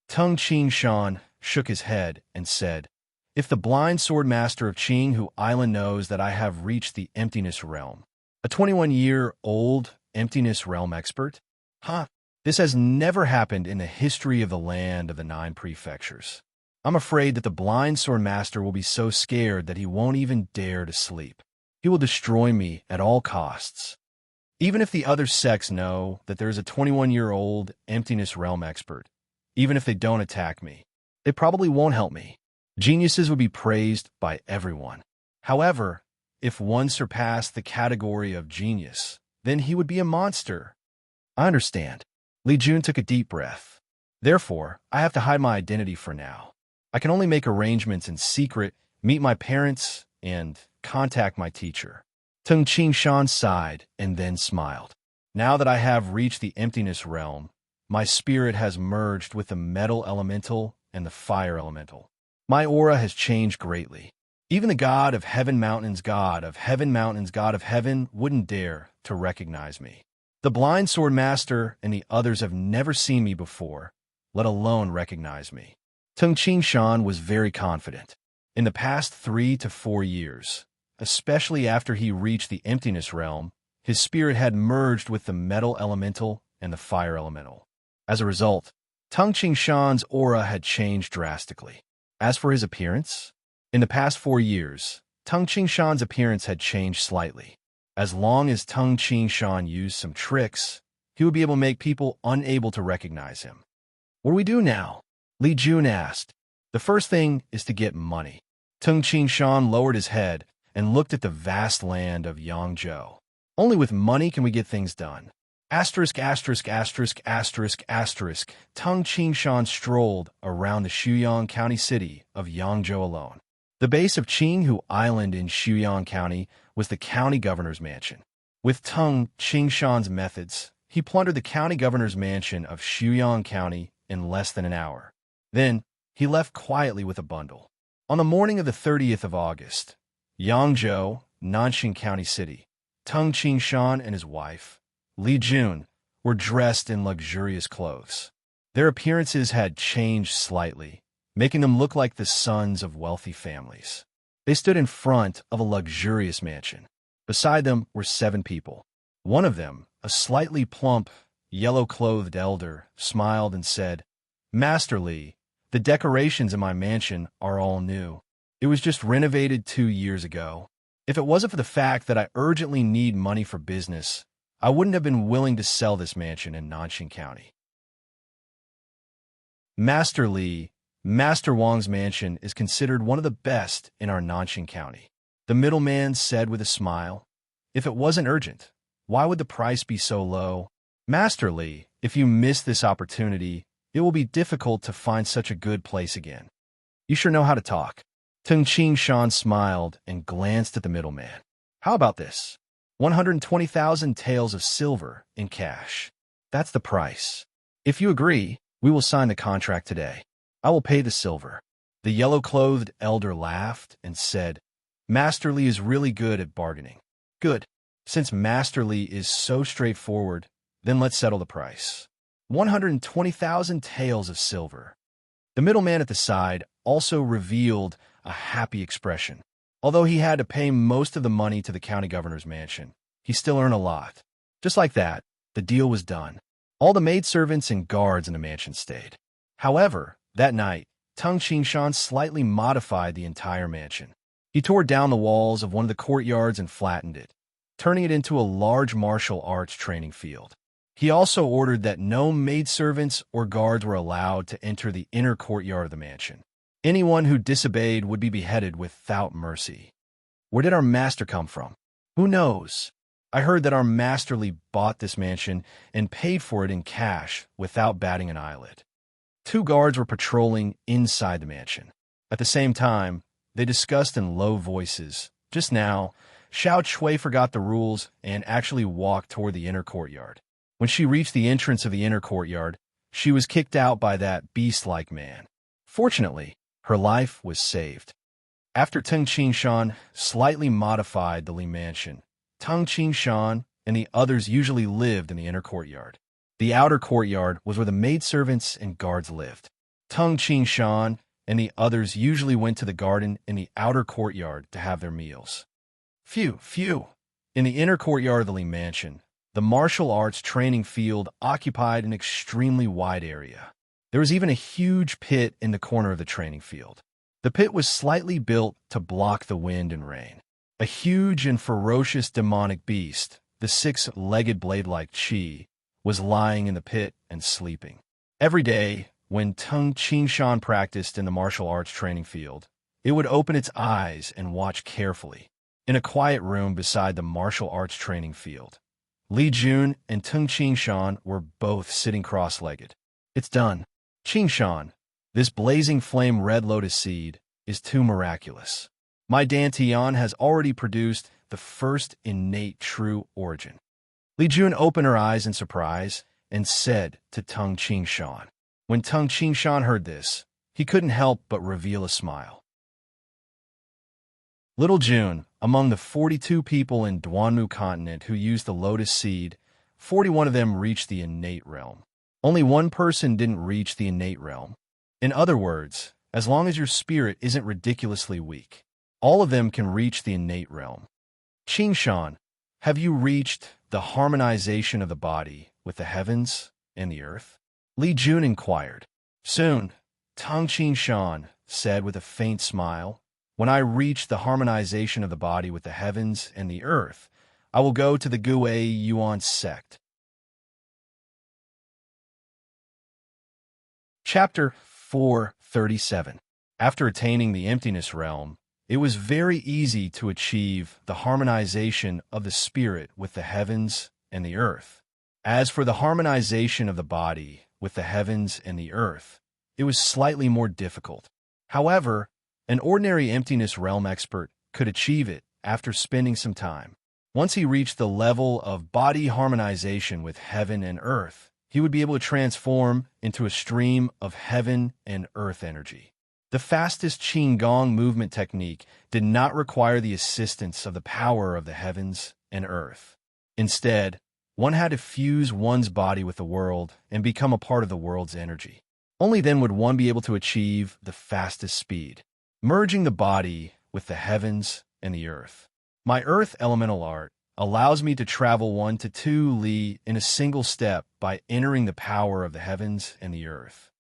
Tung Qingshan shook his head and said, if the blind sword master of Qinghu Island knows that I have reached the emptiness realm, a 21-year-old emptiness realm expert? Huh? This has never happened in the history of the land of the 9 prefectures. I'm afraid that the blind sword master will be so scared that he won't even dare to sleep. He will destroy me at all costs. Even if the other sects know that there is a 21-year-old emptiness realm expert, even if they don't attack me, they probably won't help me. Geniuses would be praised by everyone. However, if one surpassed the category of genius, then he would be a monster. I understand. Li Jun took a deep breath. Therefore, I have to hide my identity for now. I can only make arrangements in secret, meet my parents, and contact my teacher. Tung Qingshan sighed and then smiled. Now that I have reached the emptiness realm, my spirit has merged with the metal elemental and the fire elemental. My aura has changed greatly. Even the god of heaven mountains, god of heaven mountains, god of heaven wouldn't dare to recognize me. The blind sword master and the others have never seen me before, let alone recognize me. Tung Qingshan was very confident. In the past 3 to 4 years, especially after he reached the emptiness realm, his spirit had merged with the metal elemental and the fire elemental. As a result, Tung Qingshan's aura had changed drastically. As for his appearance, in the past 4 years, Tung Qingshan's appearance had changed slightly. As long as Tung Qingshan used some tricks, he would be able to make people unable to recognize him. What do we do now? Li Jun asked. The first thing is to get money. Tung Qingshan lowered his head and looked at the vast land of Yangzhou. Only with money can we get things done. Asterisk, asterisk, asterisk, asterisk, asterisk. Tung Qingshan strolled around the Shuyang County city of Yangzhou alone. The base of Qinghu Island in Shuyang County was the county governor's mansion. With Tung Qingshan's methods, he plundered the county governor's mansion of Shuyang County in less than an hour. Then, he left quietly with a bundle. On the morning of the 30th of August, Yangzhou, Nanxing County City, Tung Qingshan and his wife, Li Jun, were dressed in luxurious clothes. Their appearances had changed slightly, making them look like the sons of wealthy families. They stood in front of a luxurious mansion. Beside them were 7 people. One of them, a slightly plump, yellow-clothed elder, smiled and said, Master Li, the decorations in my mansion are all new. It was just renovated 2 years ago. If it wasn't for the fact that I urgently need money for business, I wouldn't have been willing to sell this mansion in Nanxing County. Master Li, Master Wang's mansion is considered one of the best in our Nanxing County. The middleman said with a smile, if it wasn't urgent, why would the price be so low? Master Li, if you miss this opportunity, it will be difficult to find such a good place again. You sure know how to talk. Tung Qingshan smiled and glanced at the middleman. How about this? 120,000 taels of silver in cash. That's the price. If you agree, we will sign the contract today. I will pay the silver. The yellow-clothed elder laughed and said, Master Li is really good at bargaining. Good. Since Master Li is so straightforward, then let's settle the price. 120,000 taels of silver. The middleman at the side also revealed a happy expression. Although he had to pay most of the money to the county governor's mansion, he still earned a lot. Just like that, the deal was done. All the maidservants and guards in the mansion stayed. However, that night, Tung Qingshan slightly modified the entire mansion. He tore down the walls of one of the courtyards and flattened it, turning it into a large martial arts training field. He also ordered that no maidservants or guards were allowed to enter the inner courtyard of the mansion. Anyone who disobeyed would be beheaded without mercy. Where did our master come from? Who knows? I heard that our masterly bought this mansion and paid for it in cash without batting an eyelid. 2 guards were patrolling inside the mansion. At the same time, they discussed in low voices. Just now, Xiao Chui forgot the rules and actually walked toward the inner courtyard. When she reached the entrance of the inner courtyard, she was kicked out by that beast-like man. Fortunately, her life was saved. After Teng Qingshan slightly modified the Li mansion, Teng Qingshan and the others usually lived in the inner courtyard. The outer courtyard was where the maidservants and guards lived. Teng Qingshan and the others usually went to the garden in the outer courtyard to have their meals. Phew. In the inner courtyard of the Li mansion, the martial arts training field occupied an extremely wide area. There was even a huge pit in the corner of the training field. The pit was slightly built to block the wind and rain. A huge and ferocious demonic beast, the 6-legged blade-like Qi, was lying in the pit and sleeping. Every day, when Teng Qingshan practiced in the martial arts training field, it would open its eyes and watch carefully. In a quiet room beside the martial arts training field, Li Jun and Teng Qingshan were both sitting cross-legged. It's done. Qingshan, this blazing flame red lotus seed is too miraculous. My Dantian has already produced the first innate true origin. Li Jun opened her eyes in surprise and said to Teng Qingshan. When Teng Qingshan heard this, he couldn't help but reveal a smile. Little June, among the 42 people in Duanmu continent who used the lotus seed, 41 of them reached the innate realm. Only one person didn't reach the innate realm. In other words, as long as your spirit isn't ridiculously weak, all of them can reach the innate realm. Qingshan, have you reached the harmonization of the body with the heavens and the earth? Li Jun inquired. Soon, Teng Qingshan said with a faint smile, when I reach the harmonization of the body with the heavens and the earth, I will go to the Gui Yuan sect. Chapter 437. After attaining the emptiness realm, it was very easy to achieve the harmonization of the spirit with the heavens and the earth. As for the harmonization of the body with the heavens and the earth, it was slightly more difficult. However, an ordinary emptiness realm expert could achieve it after spending some time. Once he reached the level of body harmonization with heaven and earth, he would be able to transform into a stream of heaven and earth energy. The fastest Qigong movement technique did not require the assistance of the power of the heavens and earth. Instead, one had to fuse one's body with the world and become a part of the world's energy. Only then would one be able to achieve the fastest speed, merging the body with the heavens and the earth. My earth elemental art allows me to travel 1 to 2 li in a single step by entering the power of the heavens and the earth.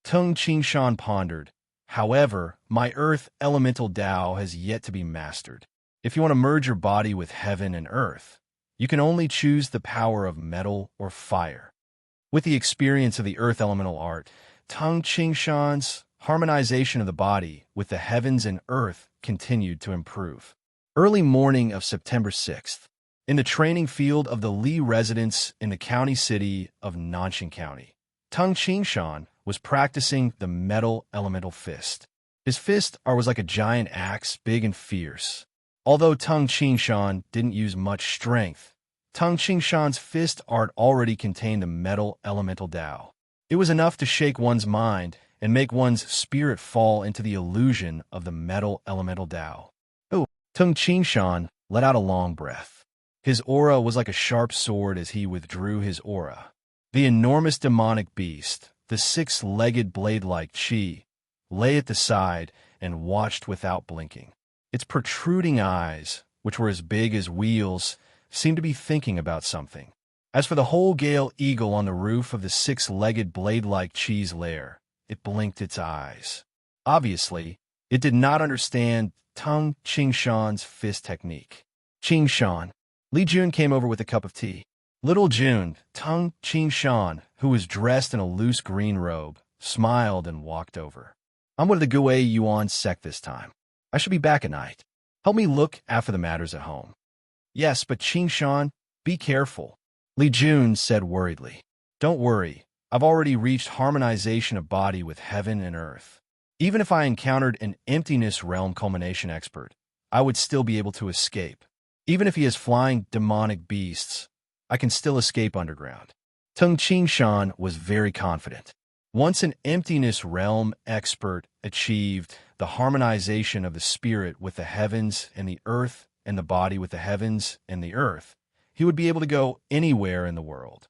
Teng Qingshan pondered. However, my earth elemental Tao has yet to be mastered. If you want to merge your body with heaven and earth, you can only choose the power of metal or fire. With the experience of the earth elemental art, Teng Qingshan's harmonization of the body with the heavens and earth continued to improve. Early morning of September 6th, in the training field of the Li residence in the county city of Nanshan County, Teng Qingshan was practicing the metal elemental fist. His fist was like a giant axe, big and fierce. Although Teng Qingshan didn't use much strength, Teng Qingshan's fist art already contained the metal elemental Tao. It was enough to shake one's mind and make one's spirit fall into the illusion of the metal elemental Tao. Oh, Teng Qingshan let out a long breath. His aura was like a sharp sword as he withdrew his aura. The enormous demonic beast, the 6-legged blade-like Qi, lay at the side and watched without blinking. Its protruding eyes, which were as big as wheels, seemed to be thinking about something. As for the whole gale eagle on the roof of the 6-legged blade-like Qi's lair, it blinked its eyes. Obviously, it did not understand Teng Qingshan's fist technique. Qingshan. Li Jun came over with a cup of tea. Little June, Teng Qingshan, who was dressed in a loose green robe, smiled and walked over. I'm with the Gui Yuan sect this time. I should be back at night. Help me look after the matters at home. Yes, but Qingshan, be careful, Li Jun said worriedly. Don't worry, I've already reached harmonization of body with heaven and earth. Even if I encountered an emptiness realm culmination expert, I would still be able to escape. Even if he has flying demonic beasts, I can still escape underground. Tung Qingshan was very confident. Once an emptiness realm expert achieved the harmonization of the spirit with the heavens and the earth and the body with the heavens and the earth, he would be able to go anywhere in the world.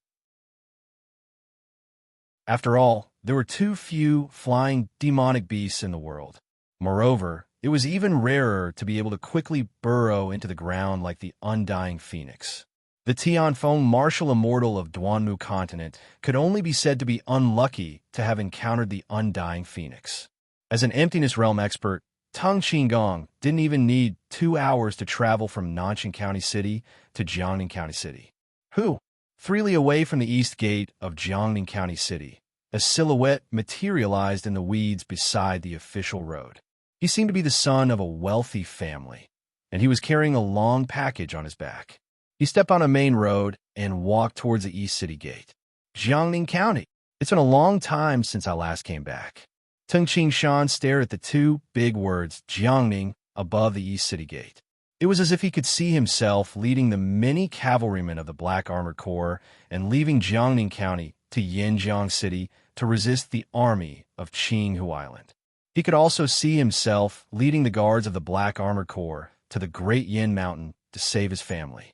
After all, there were too few flying demonic beasts in the world. Moreover, it was even rarer to be able to quickly burrow into the ground like the undying phoenix. The Tianfeng martial immortal of Duanmu continent could only be said to be unlucky to have encountered the undying phoenix. As an emptiness realm expert, Tang Qinggong didn't even need 2 hours to travel from Nanjing County City to Jiangning County City. Who? 3 li away from the east gate of Jiangning County City, a silhouette materialized in the weeds beside the official road. He seemed to be the son of a wealthy family, and he was carrying a long package on his back. He stepped on a main road and walked towards the east city gate. Jiangning County. It's been a long time since I last came back. Tung Qingshan stared at the 2 big words, Jiangning, above the east city gate. It was as if he could see himself leading the many cavalrymen of the Black Armored Corps and leaving Jiangning County to Yanjiang City to resist the army of Qinghu Island. He could also see himself leading the guards of the Black Armored Corps to the Great Yin Mountain to save his family.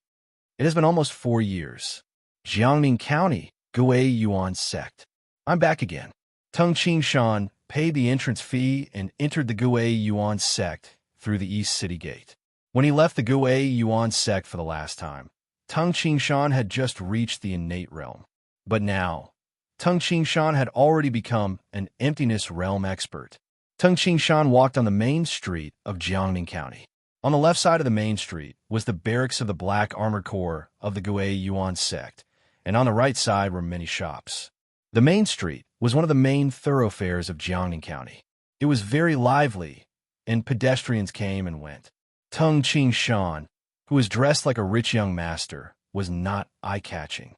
It has been almost 4 years. Jiangning County, Gui Yuan sect. I'm back again. Tung Qingshan paid the entrance fee and entered the Gui Yuan sect through the east city gate. When he left the Gui Yuan sect for the last time, Tung Qingshan had just reached the innate realm. But now, Tung Qingshan had already become an emptiness realm expert. Tung Qingshan walked on the main street of Jiangning County. On the left side of the main street was the barracks of the Black Armored Corps of the Gui Yuan sect, and on the right side were many shops. The main street was one of the main thoroughfares of Jiangning County. It was very lively, and pedestrians came and went. Tung Qingshan, who was dressed like a rich young master, was not eye-catching.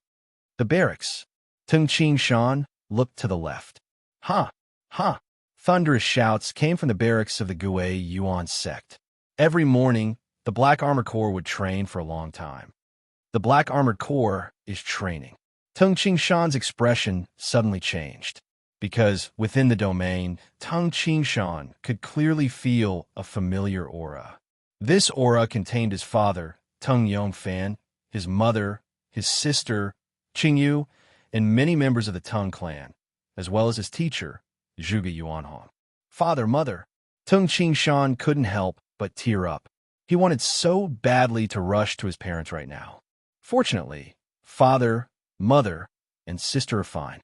The barracks. Tung Qingshan looked to the left. Ha! Ha! Thunderous shouts came from the barracks of the Gui Yuan sect. Every morning, the Black Armored Corps would train for a long time. The Black Armored Corps is training. Tung Qingshan's expression suddenly changed, because within the domain, Tung Qingshan could clearly feel a familiar aura. This aura contained his father, Tung Yongfan, his mother, his sister, Qingyu, and many members of the Tung clan, as well as his teacher, Zhuge Yuanhong. Father, mother. Tung Qingshan couldn't help but tear up. He wanted so badly to rush to his parents right now. Fortunately, father, mother, and sister are fine.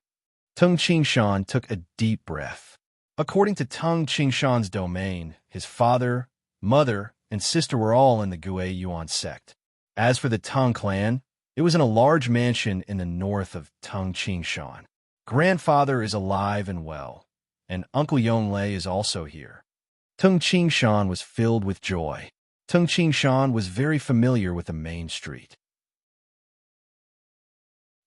Tung Qingshan took a deep breath. According to Tung Qingshan's domain, his father, mother, and sister were all in the Gui Yuan sect. As for the Tung clan, it was in a large mansion in the north of Tung Qingshan. Grandfather is alive and well, and Uncle Yonglei is also here. Tung Qingshan was filled with joy. Tung Qingshan was very familiar with the main street.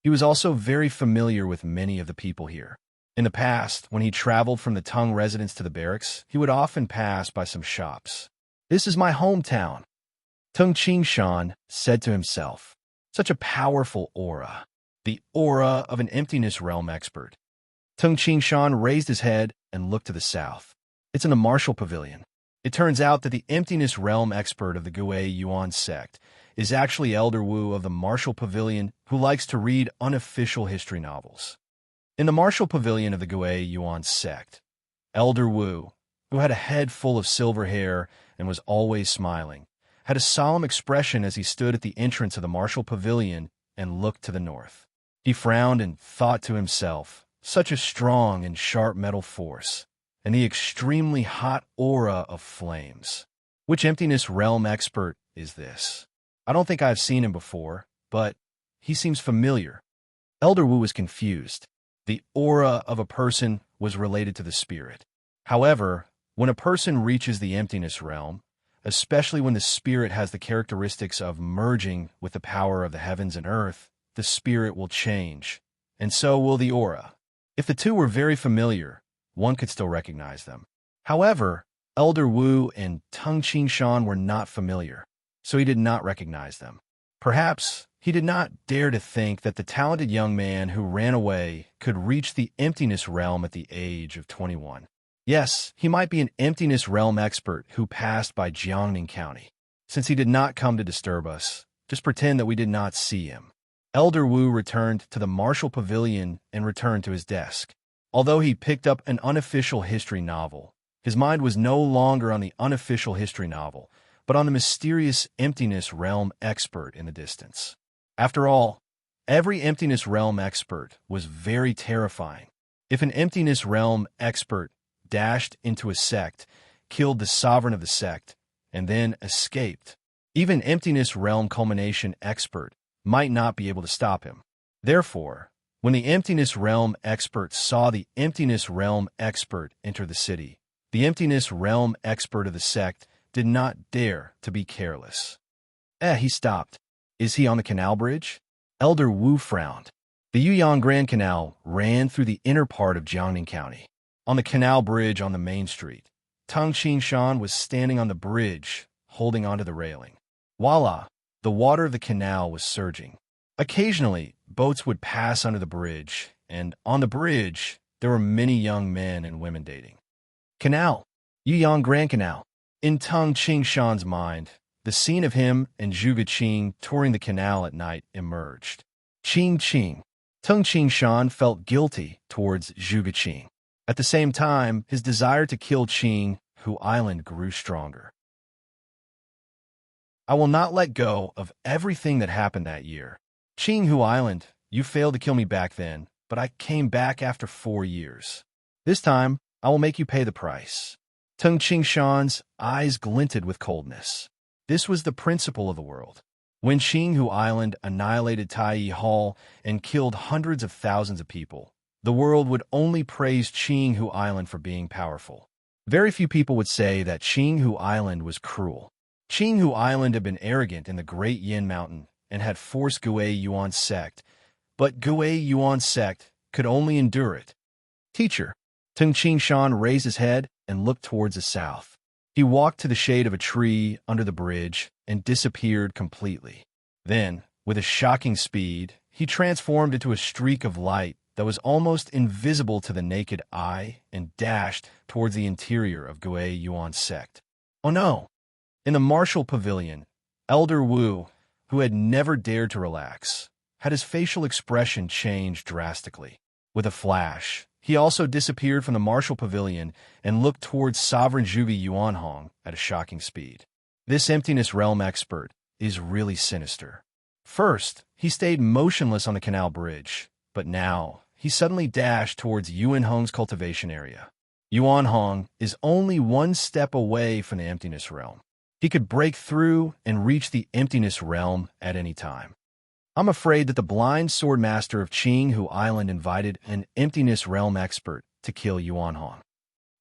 He was also very familiar with many of the people here. In the past, when he traveled from the Tung residence to the barracks, he would often pass by some shops. This is my hometown, Tung Qingshan said to himself. Such a powerful aura. The aura of an emptiness realm expert. Tung Qingshan raised his head and looked to the south. It's in the martial pavilion. It turns out that the emptiness realm expert of the Gui Yuan sect is actually Elder Wu of the martial pavilion who likes to read unofficial history novels. In the martial pavilion of the Gui Yuan sect, Elder Wu, who had a head full of silver hair and was always smiling, had a solemn expression as he stood at the entrance of the martial pavilion and looked to the north. He frowned and thought to himself, such a strong and sharp metal force, and the extremely hot aura of flames. Which emptiness realm expert is this? I don't think I've seen him before, but he seems familiar. Elder Wu was confused. The aura of a person was related to the spirit. However, when a person reaches the emptiness realm, especially when the spirit has the characteristics of merging with the power of the heavens and earth, the spirit will change, and so will the aura. If the two were very familiar, one could still recognize them. However, Elder Wu and Tung Qing Shan were not familiar, so he did not recognize them. Perhaps he did not dare to think that the talented young man who ran away could reach the emptiness realm at the age of 21. Yes, he might be an emptiness realm expert who passed by Jiangning County. Since he did not come to disturb us, just pretend that we did not see him. Elder Wu returned to the Martial Pavilion and returned to his desk. Although he picked up an unofficial history novel, his mind was no longer on the unofficial history novel, but on the mysterious emptiness realm expert in the distance. After all, every emptiness realm expert was very terrifying. If an emptiness realm expert dashed into a sect, killed the sovereign of the sect, and then escaped, even emptiness realm culmination expert might not be able to stop him. Therefore, when the emptiness realm expert saw the emptiness realm expert enter the city, the emptiness realm expert of the sect did not dare to be careless. He stopped. Is he on the canal bridge? Elder Wu frowned. The Yuyang Grand Canal ran through the inner part of Jiangning County. On the canal bridge on the main street, Tung Qing Shan was standing on the bridge, holding onto the railing. Voila! The water of the canal was surging. Occasionally, boats would pass under the bridge, and on the bridge, there were many young men and women dating. Canal. Yuyang Grand Canal. In Tung Qing Shan's mind, the scene of him and Zhuge Qing touring the canal at night emerged. Qing. Tung Qing Shan felt guilty towards Zhuge Qing. At the same time, his desire to kill Qing Hu Island grew stronger. I will not let go of everything that happened that year. Qing Hu Island, you failed to kill me back then, but I came back after 4 years. This time, I will make you pay the price. Tung Qing Shan's eyes glinted with coldness. This was the principle of the world. When Qing Hu Island annihilated Tai Hall and killed hundreds of thousands of people, the world would only praise Qing Hu Island for being powerful. Very few people would say that Qing Hu Island was cruel. Qing Hu Island had been arrogant in the Great Yin Mountain and had forced Gui Yuan sect, but Gui Yuan sect could only endure it. Teacher. Tung Qing Shan raised his head and looked towards the south. He walked to the shade of a tree under the bridge and disappeared completely. Then, with a shocking speed, he transformed into a streak of light that was almost invisible to the naked eye and dashed towards the interior of Gui Yuan sect. Oh no! In the Martial Pavilion, Elder Wu, who had never dared to relax, had his facial expression changed drastically. With a flash, he also disappeared from the Martial Pavilion and looked towards Sovereign Zhuge Yuanhong at a shocking speed. This emptiness realm expert is really sinister. First, he stayed motionless on the canal bridge, but now he suddenly dashed towards Yuanhong's cultivation area. Yuanhong is only one step away from the emptiness realm. He could break through and reach the emptiness realm at any time. I'm afraid that the blind sword master of Qing Hu Island invited an emptiness realm expert to kill Yuanhong.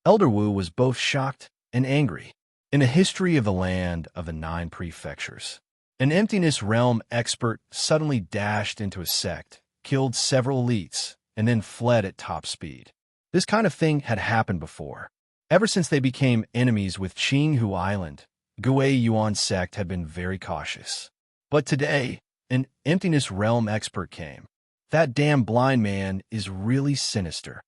Elder Wu was both shocked and angry. In the history of the land of the 9 prefectures, an emptiness realm expert suddenly dashed into a sect, killed several elites, and then fled at top speed. This kind of thing had happened before. Ever since they became enemies with Qing Hu Island, Gui Yuan sect had been very cautious. But today, an emptiness realm expert came. That damn blind man is really sinister.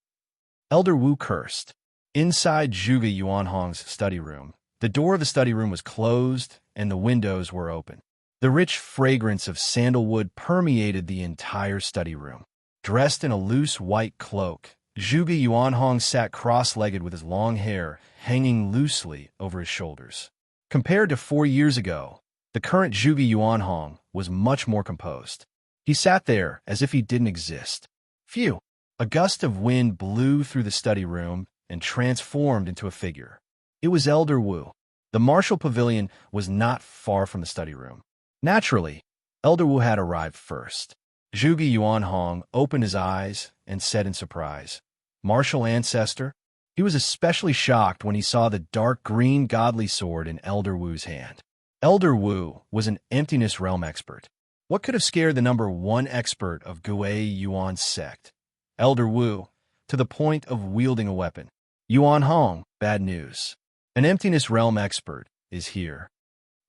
Elder Wu cursed. Inside Zhuge Yuanhong's study room, the door of the study room was closed and the windows were open. The rich fragrance of sandalwood permeated the entire study room. Dressed in a loose white cloak, Zhuge Yuanhong sat cross-legged with his long hair hanging loosely over his shoulders. Compared to 4 years ago, the current Zhuge Yuanhong was much more composed. He sat there as if he didn't exist. Phew! A gust of wind blew through the study room and transformed into a figure. It was Elder Wu. The Martial Pavilion was not far from the study room. Naturally, Elder Wu had arrived first. Zhuge Yuanhong opened his eyes and said in surprise, "Martial ancestor?" He was especially shocked when he saw the dark green godly sword in Elder Wu's hand. Elder Wu was an emptiness realm expert. What could have scared the number one expert of Gui Yuan's sect? Elder Wu, to the point of wielding a weapon. Yuan Hong, bad news. An emptiness realm expert is here.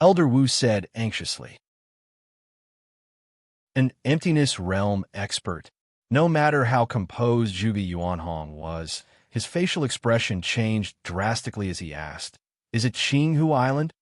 Elder Wu said anxiously. An emptiness realm expert. No matter how composed Zhuge Yuan Hong was, his facial expression changed drastically as he asked, "Is it Qinghu Island?"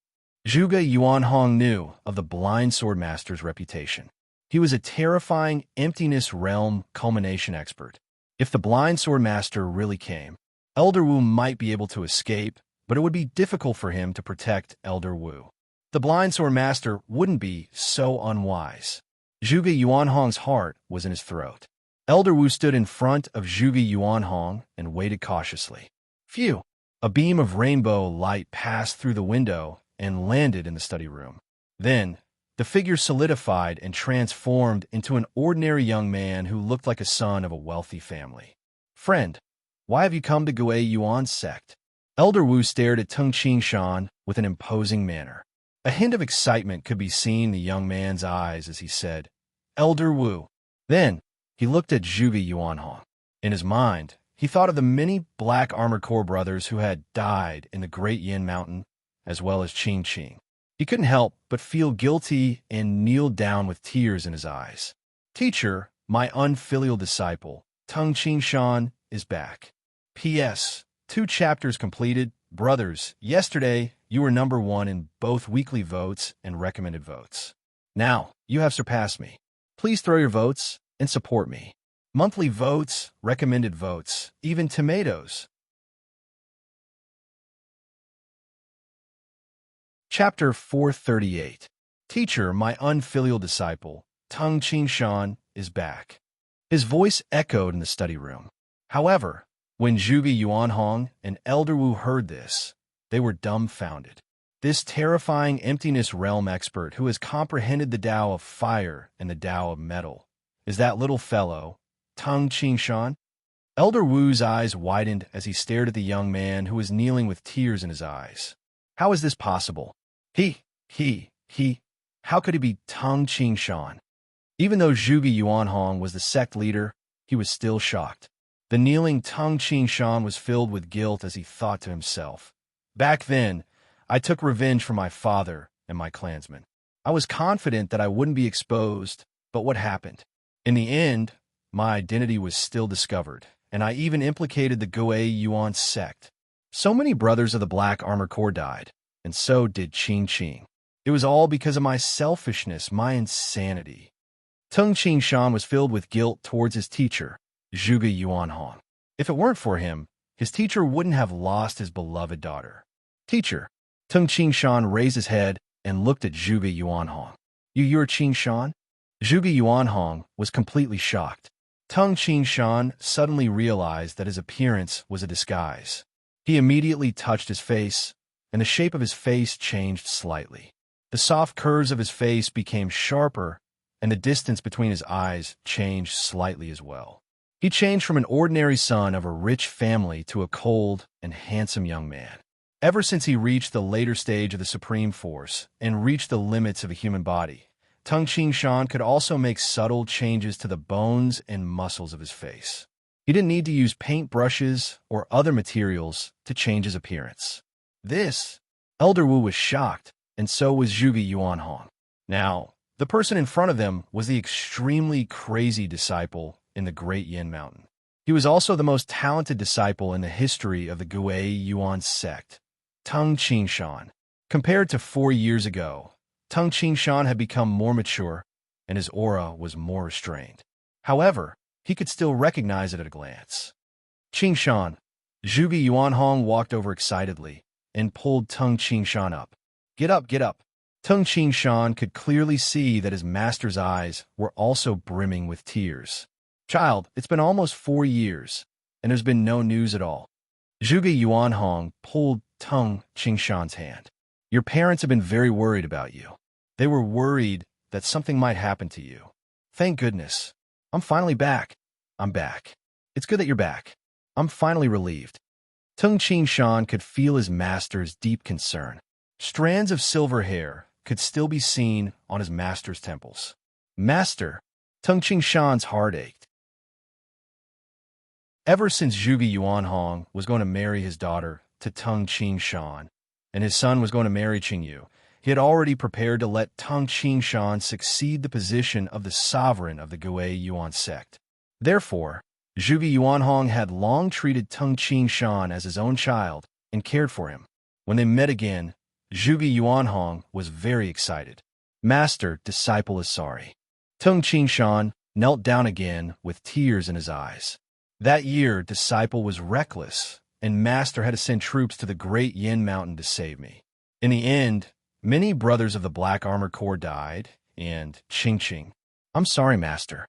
Zhuge Yuan Hong knew of the blind sword master's reputation. He was a terrifying emptiness realm culmination expert. If the blind sword master really came, Elder Wu might be able to escape, but it would be difficult for him to protect Elder Wu. The blind sword master wouldn't be so unwise. Zhuge Yuan Hong's heart was in his throat. Elder Wu stood in front of Zhuge Yuan Hong and waited cautiously. Phew! A beam of rainbow light passed through the window and landed in the study room. Then, the figure solidified and transformed into an ordinary young man who looked like a son of a wealthy family. "Friend, why have you come to Gui Yuan's sect?" Elder Wu stared at Tung Qingshan with an imposing manner. A hint of excitement could be seen in the young man's eyes as he said, "Elder Wu." Then, he looked at Zhuge Yuan Hong. In his mind, he thought of the many Black Armored Corps brothers who had died in the Great Yin Mountain, as well as Qing. He couldn't help but feel guilty and kneeled down with tears in his eyes. "Teacher, my unfilial disciple, Tung Qingshan, is back. P.S. 2 chapters completed. Brothers, yesterday you were number 1 in both weekly votes and recommended votes. Now, you have surpassed me. Please throw your votes and support me. Monthly votes, recommended votes, even tomatoes." Chapter 438. Teacher, my unfilial disciple, Tung Qingshan, is back. His voice echoed in the study room. However, when Zhuge Yuan Hong and Elder Wu heard this, they were dumbfounded. This terrifying emptiness realm expert who has comprehended the Tao of fire and the Tao of metal, is that little fellow, Tung Qingshan? Elder Wu's eyes widened as he stared at the young man who was kneeling with tears in his eyes. How is this possible? How could he be Tung Qingshan? Even though Zhuge Yuan Hong was the sect leader, he was still shocked. The kneeling Tung Qingshan was filled with guilt as he thought to himself, "Back then, I took revenge for my father and my clansmen. I was confident that I wouldn't be exposed, but what happened? In the end, my identity was still discovered, and I even implicated the Gui Yuan sect. So many brothers of the Black Armor Corps died, and so did Qing. It was all because of my selfishness, my insanity." Tung Qingshan was filled with guilt towards his teacher, Zhuge Yuan Hong. If it weren't for him, his teacher wouldn't have lost his beloved daughter. "Teacher." Tung Qingshan raised his head and looked at Zhuge Yuan Hong. You're Qingshan?" Zhuge Yuan Hong was completely shocked. Tung Qingshan suddenly realized that his appearance was a disguise. He immediately touched his face, and the shape of his face changed slightly. The soft curves of his face became sharper, and the distance between his eyes changed slightly as well. He changed from an ordinary son of a rich family to a cold and handsome young man. Ever since he reached the later stage of the Supreme Force and reached the limits of a human body, Tung Qingshan could also make subtle changes to the bones and muscles of his face. He didn't need to use paint brushes or other materials to change his appearance. Elder Wu was shocked, and so was Zhuge Yuan Hong. Now, the person in front of them was the extremely crazy disciple in the Great Yin Mountain. He was also the most talented disciple in the history of the Gui Yuan sect, Tung Qingshan. Compared to 4 years ago, Tung Qingshan had become more mature, and his aura was more restrained. However, he could still recognize it at a glance. "Qingshan." Zhuge Yuan Hong walked over excitedly and pulled Tung Qingshan up. Get up. Tung Qingshan could clearly see that his master's eyes were also brimming with tears. "Child, it's been almost 4 years, and there's been no news at all." Zhuge Yuan Hong pulled Tung Qingshan's hand. "Your parents have been very worried about you. They were worried that something might happen to you. Thank goodness. I'm finally back. I'm back. It's good that you're back. I'm finally relieved." Tung Ching Shan could feel his master's deep concern. Strands of silver hair could still be seen on his master's temples. Master, Tung Ching Shan's heart ached. Ever since Zhuge Yuanhong was going to marry his daughter to Tung Ching Shan, and his son was going to marry Qingyu, he had already prepared to let Tung Ching Shan succeed the position of the sovereign of the Gui Yuan sect. Therefore, Zhuge Yuanhong had long treated Tung Ching Shan as his own child and cared for him. When they met again, Zhuge Yuanhong was very excited. Master, disciple is sorry. Tung Ching Shan knelt down again with tears in his eyes. That year, disciple was reckless, and Master had to send troops to the Great Yin Mountain to save me. In the end, many brothers of the Black Armor Corps died, and Ching, I'm sorry, Master.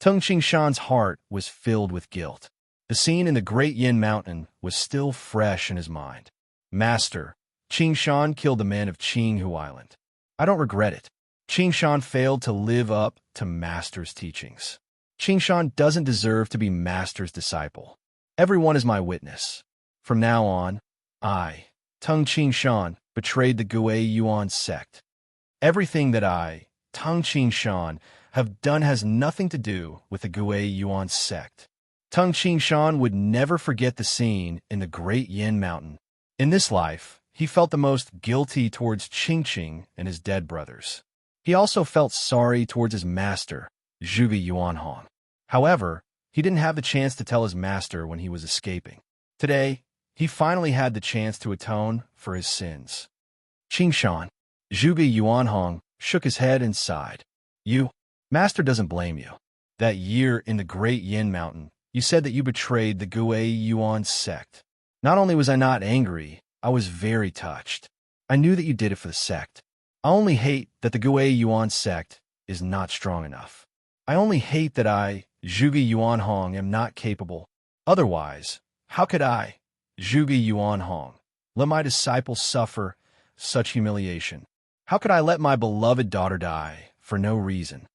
Tung Ching Shan's heart was filled with guilt. The scene in the Great Yin Mountain was still fresh in his mind. Master, Ching Shan killed the men of Qinghu Island. I don't regret it. Ching Shan failed to live up to Master's teachings. Ching Shan doesn't deserve to be Master's disciple. Everyone is my witness. From now on, I, Tung Ching Shan, betrayed the Gui Yuan sect. Everything that I, Tung Ching Shan, have done has nothing to do with the Gui Yuan sect. Tung Ching Shan would never forget the scene in the Great Yin Mountain. In this life, he felt the most guilty towards Qing and his dead brothers. He also felt sorry towards his master, Zhuge Yuanhong. However, he didn't have the chance to tell his master when he was escaping. Today, he finally had the chance to atone for his sins. Ching Shan, Zhuge Yuanhong, shook his head and sighed. Master doesn't blame you. That year in the Great Yin Mountain, you said that you betrayed the Gui Yuan sect. Not only was I not angry, I was very touched. I knew that you did it for the sect. I only hate that the Gui Yuan sect is not strong enough. I only hate that I, Zhuge Yuanhong, am not capable. Otherwise, how could I, Zhuge Yuanhong, let my disciples suffer such humiliation? How could I let my beloved daughter die for no reason?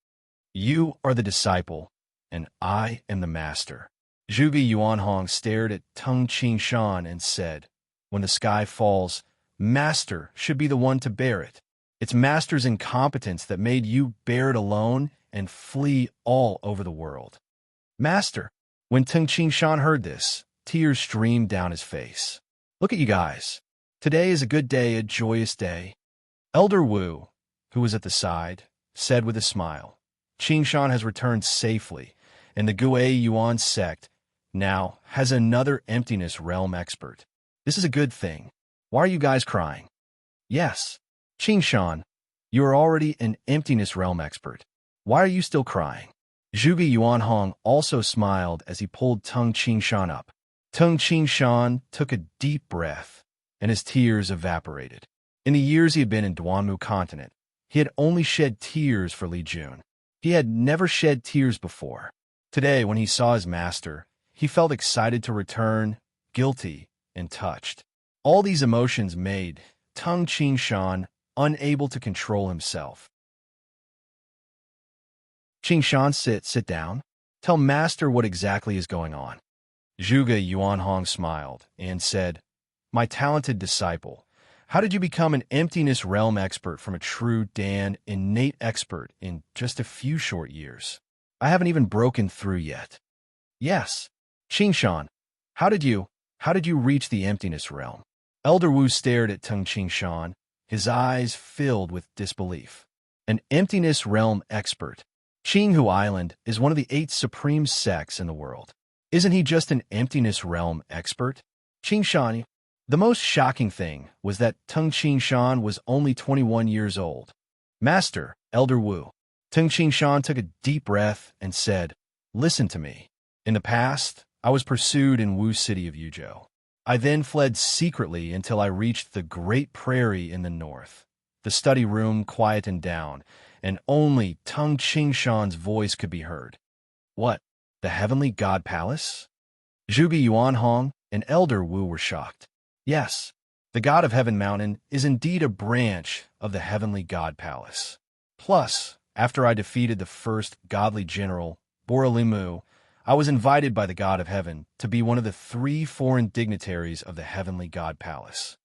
You are the disciple, and I am the master. Zhuge Yuanhong stared at Tung Ching Shan and said, when the sky falls, Master should be the one to bear it. It's Master's incompetence that made you bear it alone and flee all over the world. Master, when Tung Ching Shan heard this, tears streamed down his face. Look at you guys. Today is a good day, a joyous day. Elder Wu, who was at the side, said with a smile, Ching Shan has returned safely, and the Gui Yuan sect now has another emptiness realm expert. This is a good thing. Why are you guys crying? Yes, Ching Shan, you are already an emptiness realm expert. Why are you still crying? Zhuge Yuanhong also smiled as he pulled Tung Ching Shan up. Tung Ching Shan took a deep breath, and his tears evaporated. In the years he had been in Duanmu continent, he had only shed tears for Li Jun. He had never shed tears before. Today, when he saw his master, he felt excited to return, guilty, and touched. All these emotions made Tung Ching Shan unable to control himself. Ching Shan, sit down. Tell Master what exactly is going on. Zhuge Yuanhong smiled and said, My talented disciple, how did you become an emptiness realm expert from a true Dan innate expert in just a few short years? I haven't even broken through yet. Yes, Ching Shan, how did you reach the emptiness realm? Elder Wu stared at Tung Ching Shan, his eyes filled with disbelief. An emptiness realm expert. Qinghu Island is one of the 8 supreme sects in the world. Isn't he just an emptiness realm expert? Ching Shan, the most shocking thing was that Tung Ching Shan was only 21 years old. Master, Elder Wu. Tung Ching Shan took a deep breath and said, Listen to me. In the past, I was pursued in Wu city of Yuzhou. I then fled secretly until I reached the Great Prairie in the north. The study room quietened down, and only Tung Ching Shan's voice could be heard. What? The Heavenly God Palace? Zhuge Yuanhong and Elder Wu were shocked. Yes, the God of Heaven Mountain is indeed a branch of the Heavenly God Palace. Plus, after I defeated the first godly general, Borolimu, I was invited by the God of Heaven to be one of the 3 foreign dignitaries of the Heavenly God Palace.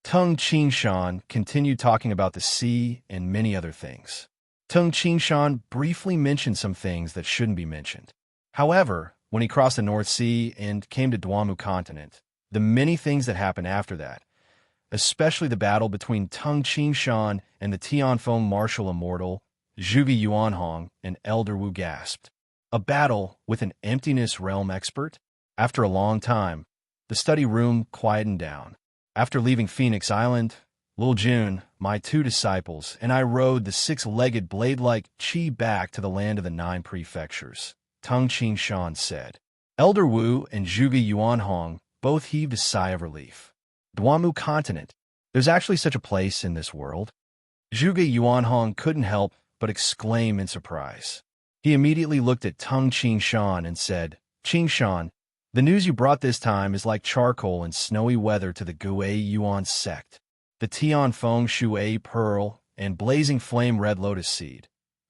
Tung Qingshan continued talking about the sea and many other things. Tung Qingshan briefly mentioned some things that shouldn't be mentioned. However, when he crossed the North Sea and came to Duanmu continent, the many things that happened after that, especially the battle between Tung Qingshan and the Tianfeng martial immortal, Zhuge Yuanhong and Elder Wu gasped. A battle with an emptiness realm expert? After a long time, the study room quietened down. After leaving Phoenix Island, Lil Jun, my 2 disciples, and I rode the 6-legged blade-like Qi back to the land of the 9 prefectures, Tung Qingshan said. Elder Wu and Zhuge Yuanhong both heaved a sigh of relief. Duanmu continent. There's actually such a place in this world? Zhuge Yuanhong couldn't help but exclaim in surprise. He immediately looked at Tung Qingshan and said, Qingshan, the news you brought this time is like charcoal in snowy weather to the Gui Yuan sect. The Tianfeng Shui Pearl and Blazing Flame Red Lotus Seed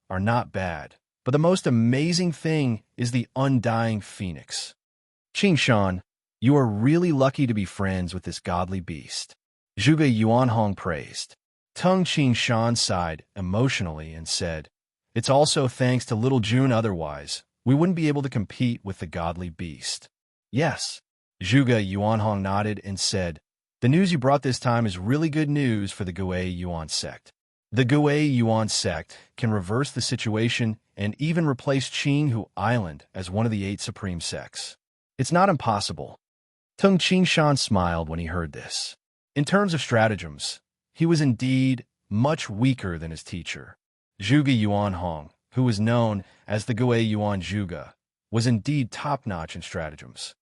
are not bad, but the most amazing thing is the Undying Phoenix. Qingshan, you are really lucky to be friends with this godly beast. Zhuge Yuanhong praised. Tung Qingshan sighed emotionally and said, It's also thanks to little Jun, otherwise we wouldn't be able to compete with the godly beast. Yes. Zhuge Yuanhong nodded and said, The news you brought this time is really good news for the Gui Yuan sect. The Gui Yuan sect can reverse the situation and even replace Qinghu Island as one of the 8 supreme sects. It's not impossible. Tung Qingshan smiled when he heard this. In terms of stratagems, he was indeed much weaker than his teacher. Zhuge Yuanhong, who was known as the Gui Yuan Zhuge, was indeed top-notch in stratagems.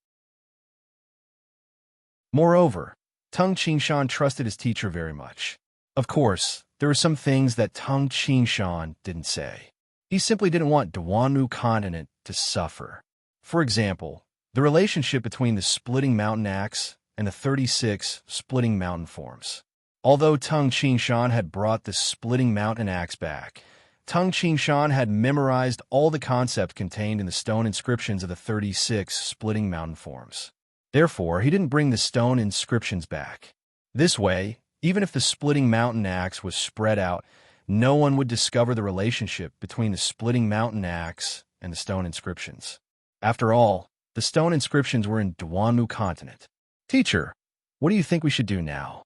Moreover, Tung Qingshan trusted his teacher very much. Of course, there were some things that Tung Qingshan didn't say. He simply didn't want Duanmu continent to suffer. For example, the relationship between the Splitting Mountain Axe and the 36 Splitting Mountain forms. Although Tung Qingshan had brought the Splitting Mountain Axe back, Tung Qingshan had memorized all the concepts contained in the stone inscriptions of the 36 Splitting Mountain forms. Therefore, he didn't bring the stone inscriptions back. This way, even if the Splitting Mountain Axe was spread out, no one would discover the relationship between the Splitting Mountain Axe and the stone inscriptions. After all, the stone inscriptions were in Duanmu continent. Teacher, what do you think we should do now?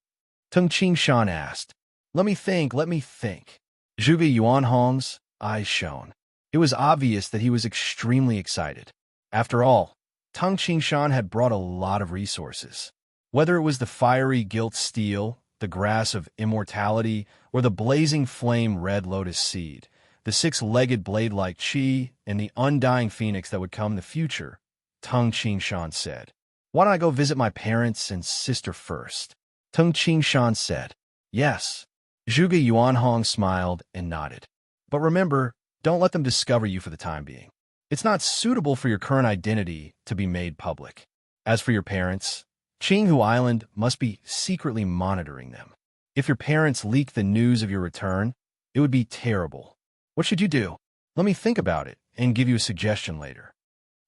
Tung Qingshan asked. Let me think. Zhuge Yuanhong's eyes shone. It was obvious that he was extremely excited. After all, Tung Qingshan had brought a lot of resources. Whether it was the fiery gilt steel, the grass of immortality, or the blazing flame red lotus seed, the 6-legged blade-like Qi, and the undying phoenix that would come in the future, Tung Qingshan said. Why don't I go visit my parents and sister first? Tung Qingshan said. Yes. Zhuge Yuanhong smiled and nodded. But remember, don't let them discover you for the time being. It's not suitable for your current identity to be made public. As for your parents, Qinghu Island must be secretly monitoring them. If your parents leak the news of your return, it would be terrible. What should you do? Let me think about it and give you a suggestion later.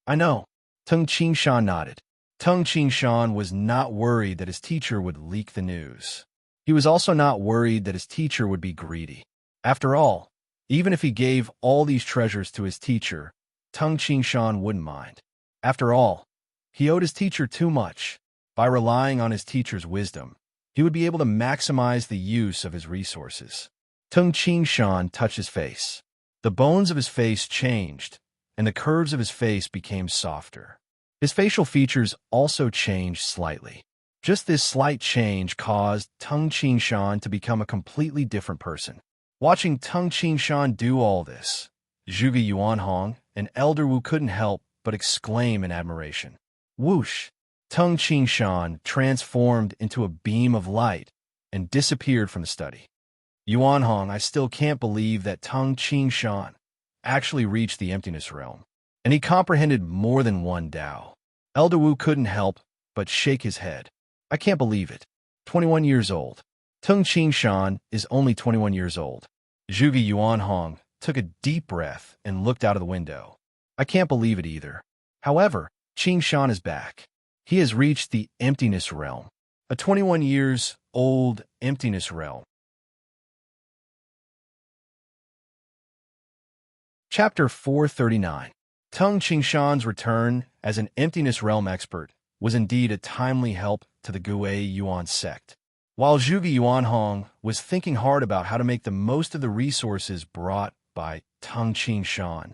I know. Tung Qingshan nodded. Tung Qingshan was not worried that his teacher would leak the news. He was also not worried that his teacher would be greedy. After all, even if he gave all these treasures to his teacher, Tung Qingshan wouldn't mind. After all, he owed his teacher too much. By relying on his teacher's wisdom, he would be able to maximize the use of his resources. Tung Qingshan touched his face. The bones of his face changed, and the curves of his face became softer. His facial features also changed slightly. Just this slight change caused Tung Qingshan to become a completely different person. Watching Tung Qingshan do all this, Zhuge Yuanhong and Elder Wu couldn't help but exclaim in admiration. Whoosh! Tung Qingshan transformed into a beam of light and disappeared from the study. Yuanhong, I still can't believe that Tung Qingshan actually reached the emptiness realm, and he comprehended more than one Tao. Elder Wu couldn't help but shake his head. I can't believe it. 21 years old. Tung Qingshan is only 21 years old. Zhuge Yuanhong took a deep breath and looked out of the window. I can't believe it either. However, Qing Shan is back. He has reached the emptiness realm, a 21 years old emptiness realm. Chapter 439. Tung Qingshan's return as an emptiness realm expert was indeed a timely help to the Gui Yuan sect. While Zhuge Yuanhong was thinking hard about how to make the most of the resources brought by Tung Qingshan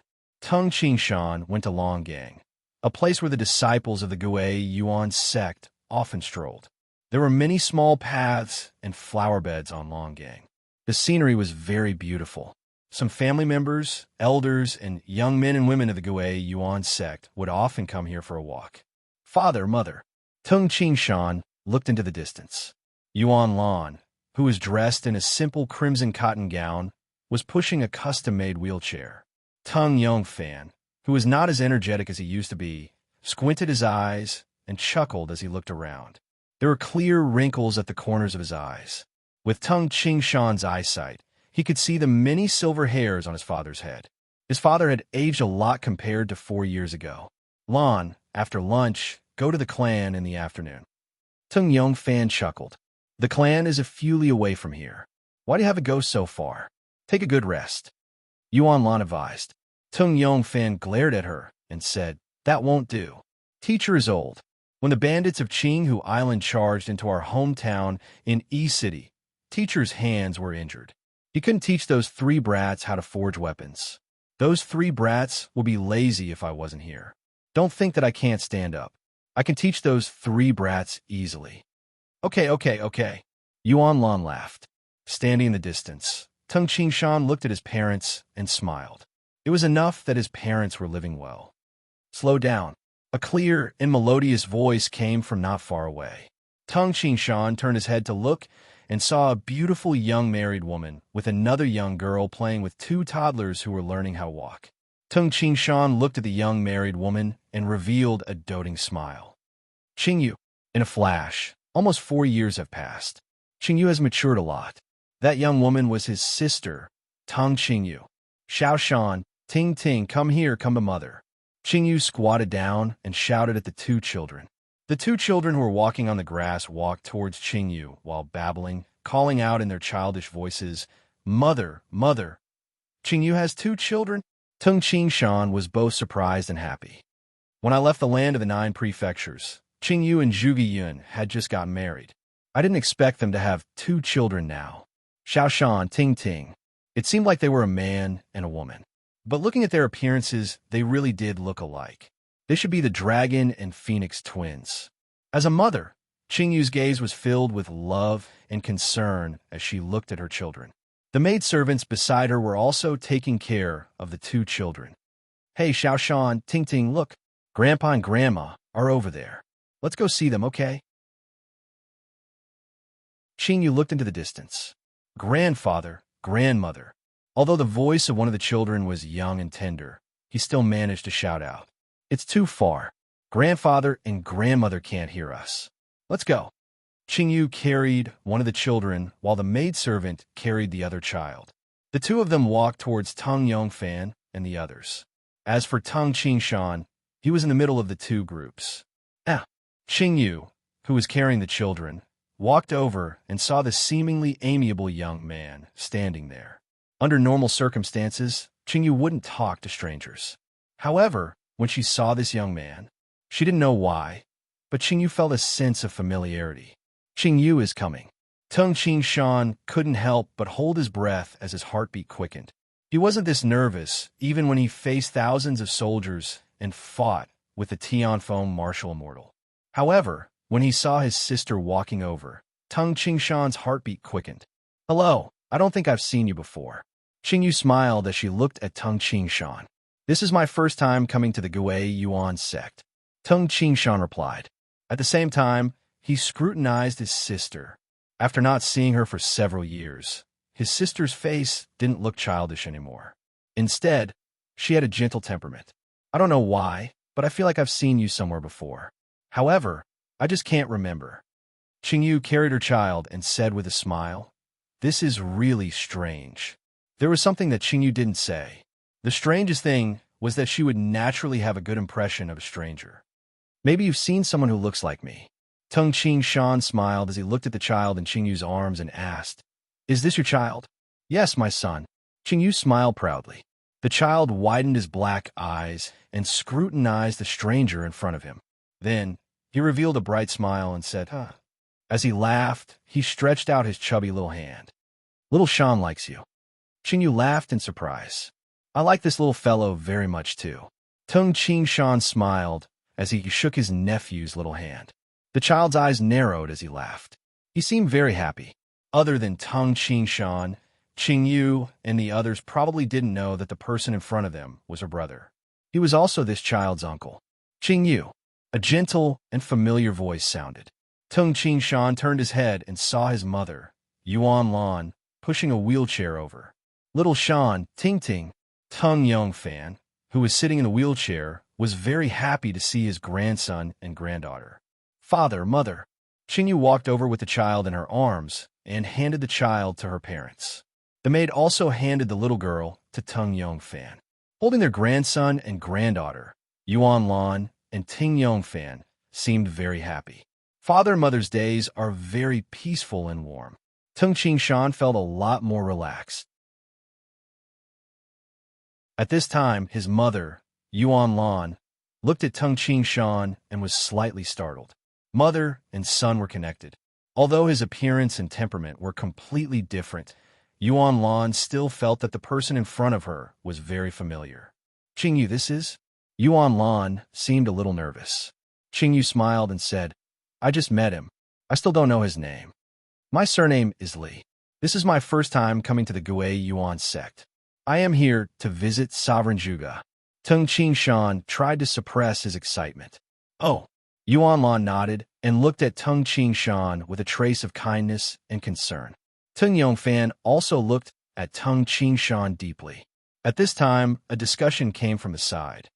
went to Longgang, a place where the disciples of the Gui Yuan sect often strolled. There were many small paths and flower beds on Longgang. The scenery was very beautiful. Some family members, elders, and young men and women of the Gui Yuan sect would often come here for a walk. Father, mother. Tung Qingshan looked into the distance. Yuan Lan, who was dressed in a simple crimson cotton gown, was pushing a custom-made wheelchair. Tung Yongfan, who was not as energetic as he used to be, squinted his eyes and chuckled as he looked around. There were clear wrinkles at the corners of his eyes. With Tung Qingshan's eyesight, he could see the many silver hairs on his father's head. His father had aged a lot compared to 4 years ago. Lan, after lunch, go to the clan in the afternoon. Tung Yongfan chuckled. The clan is a few li away from here. Why do you have to go so far? Take a good rest. Yuan Lan advised. Tung Yongfan glared at her and said, that won't do. Teacher is old. When the bandits of Qinghu Island charged into our hometown in E-City, teacher's hands were injured. He couldn't teach those 3 brats how to forge weapons. Those 3 brats will be lazy if I wasn't here. Don't think that I can't stand up. I can teach those 3 brats easily. Okay. Yuan Lan laughed. Standing in the distance, Tung Qingshan looked at his parents and smiled. It was enough that his parents were living well. Slow down. A clear and melodious voice came from not far away. Tung Qingshan turned his head to look and saw a beautiful young married woman with another young girl playing with 2 toddlers who were learning how to walk. Tung Qingshan looked at the young married woman and revealed a doting smile. Qingyu. In a flash, almost 4 years have passed. Qingyu has matured a lot. That young woman was his sister, Tung Qingyu. Xiaoshan, Ting, come here, come to mother. Qingyu squatted down and shouted at the 2 children. The 2 children who were walking on the grass walked towards Qingyu while babbling, calling out in their childish voices, Mother, mother. Qingyu has 2 children? Tung Qingshan was both surprised and happy. When I left the land of the 9 prefectures, Qingyu and Zhuge Yun had just gotten married. I didn't expect them to have 2 children now. Xiaoshan, Ting. It seemed like they were a man and a woman. But looking at their appearances, they really did look alike. They should be the dragon and phoenix twins. As a mother, Qingyu's gaze was filled with love and concern as she looked at her children. The maidservants beside her were also taking care of the 2 children. Hey, Xiaoshan, Ting, look. Grandpa and Grandma are over there. Let's go see them, okay? Qingyu looked into the distance. Grandfather, grandmother. Although the voice of one of the children was young and tender, he still managed to shout out. It's too far. Grandfather and grandmother can't hear us. Let's go. Qingyu carried one of the children while the maidservant carried the other child. The 2 of them walked towards Tung Yongfan and the others. As for Tung Qingshan, he was in the middle of the 2 groups. Qingyu, who was carrying the children, walked over and saw the seemingly amiable young man standing there. Under normal circumstances, Qingyu wouldn't talk to strangers. However, when she saw this young man, she didn't know why, but Qingyu felt a sense of familiarity. Qingyu is coming. Tung Qingshan couldn't help but hold his breath as his heartbeat quickened. He wasn't this nervous even when he faced thousands of soldiers and fought with the Tianfeng martial immortal. However, when he saw his sister walking over, Tung Qingshan's heartbeat quickened. Hello, I don't think I've seen you before. Qingyu smiled as she looked at Tung Qingshan. This is my first time coming to the Gui Yuan sect. Tung Qingshan replied. At the same time, he scrutinized his sister. After not seeing her for several years, his sister's face didn't look childish anymore. Instead, she had a gentle temperament. I don't know why, but I feel like I've seen you somewhere before. However, I just can't remember. Qingyu carried her child and said with a smile, This is really strange. There was something that Qingyu didn't say. The strangest thing was that she would naturally have a good impression of a stranger. Maybe you've seen someone who looks like me. Tung Ching Shan smiled as he looked at the child in Qing Yu's arms and asked, "Is this your child?" "Yes, my son." Qing Yu smiled proudly. The child widened his black eyes and scrutinized the stranger in front of him. Then, he revealed a bright smile and said, "Huh." As he laughed, he stretched out his chubby little hand. "Little Shan likes you." Qing Yu laughed in surprise. "I like this little fellow very much too." Tung Ching Shan smiled as he shook his nephew's little hand. The child's eyes narrowed as he laughed. He seemed very happy. Other than Tung Ching Shan, Qing Yu and the others probably didn't know that the person in front of them was her brother. He was also this child's uncle. "Qing Yu." A gentle and familiar voice sounded. Tung Ching Shan turned his head and saw his mother, Yuan Lan, pushing a wheelchair over. Little Shan, Ting Ting, Tung Yong Fan, who was sitting in the wheelchair, was very happy to see his grandson and granddaughter. "Father, mother." Qing Yu walked over with the child in her arms and handed the child to her parents. The maid also handed the little girl to Tung Yong Fan. Holding their grandson and granddaughter, Yuan Lan and Ting Yong Fan seemed very happy. Father and Mother's days are very peaceful and warm. Tung Ching Shan felt a lot more relaxed. At this time, his mother, Yuan Lan, looked at Tung Ching Shan and was slightly startled. Mother and son were connected. Although his appearance and temperament were completely different, Yuan Lan still felt that the person in front of her was very familiar. "Qing Yu, this is?" Yuan Lan seemed a little nervous. Qing Yu smiled and said, "I just met him. I still don't know his name. My surname is Li. This is my first time coming to the Gui Yuan sect. I am here to visit Sovereign Zhuge." Tung Ching Shan tried to suppress his excitement. "Oh." Yuan Lan nodded and looked at Tung Ching Shan with a trace of kindness and concern. Tung Yong Fan also looked at Tung Ching Shan deeply. At this time, a discussion came from the side.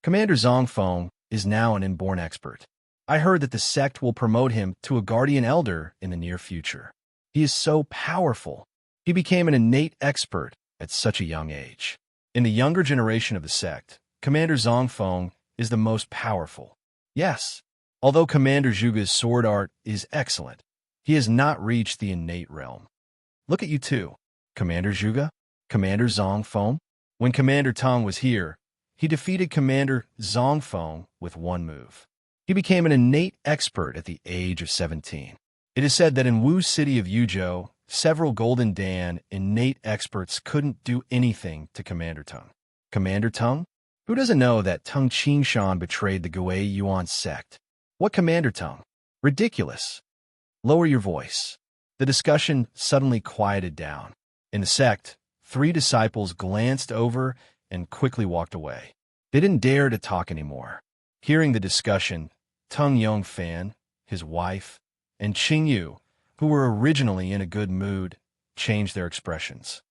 "Commander Zhang Feng is now an inborn expert. I heard that the sect will promote him to a guardian elder in the near future. He is so powerful. He became an innate expert at such a young age. In the younger generation of the sect, Commander Zhang Feng is the most powerful. Yes, although Commander Zhuge's sword art is excellent, he has not reached the innate realm. Look at you two, Commander Zhuge, Commander Zhang Feng. When Commander Tang was here, he defeated Commander Zhang Feng with one move. He became an innate expert at the age of 17. It is said that in Wu's city of Yuzhou, several Golden Dan innate experts couldn't do anything to Commander Tang. Commander Tang? Who doesn't know that Tung Ching Shan betrayed the Gui Yuan sect? What Commander Tang? Ridiculous. Lower your voice." The discussion suddenly quieted down. In the sect, 3 disciples glanced over and quickly walked away. They didn't dare to talk anymore. Hearing the discussion, Tung Yong Fan, his wife, and Qing Yu, who were originally in a good mood, changed their expressions.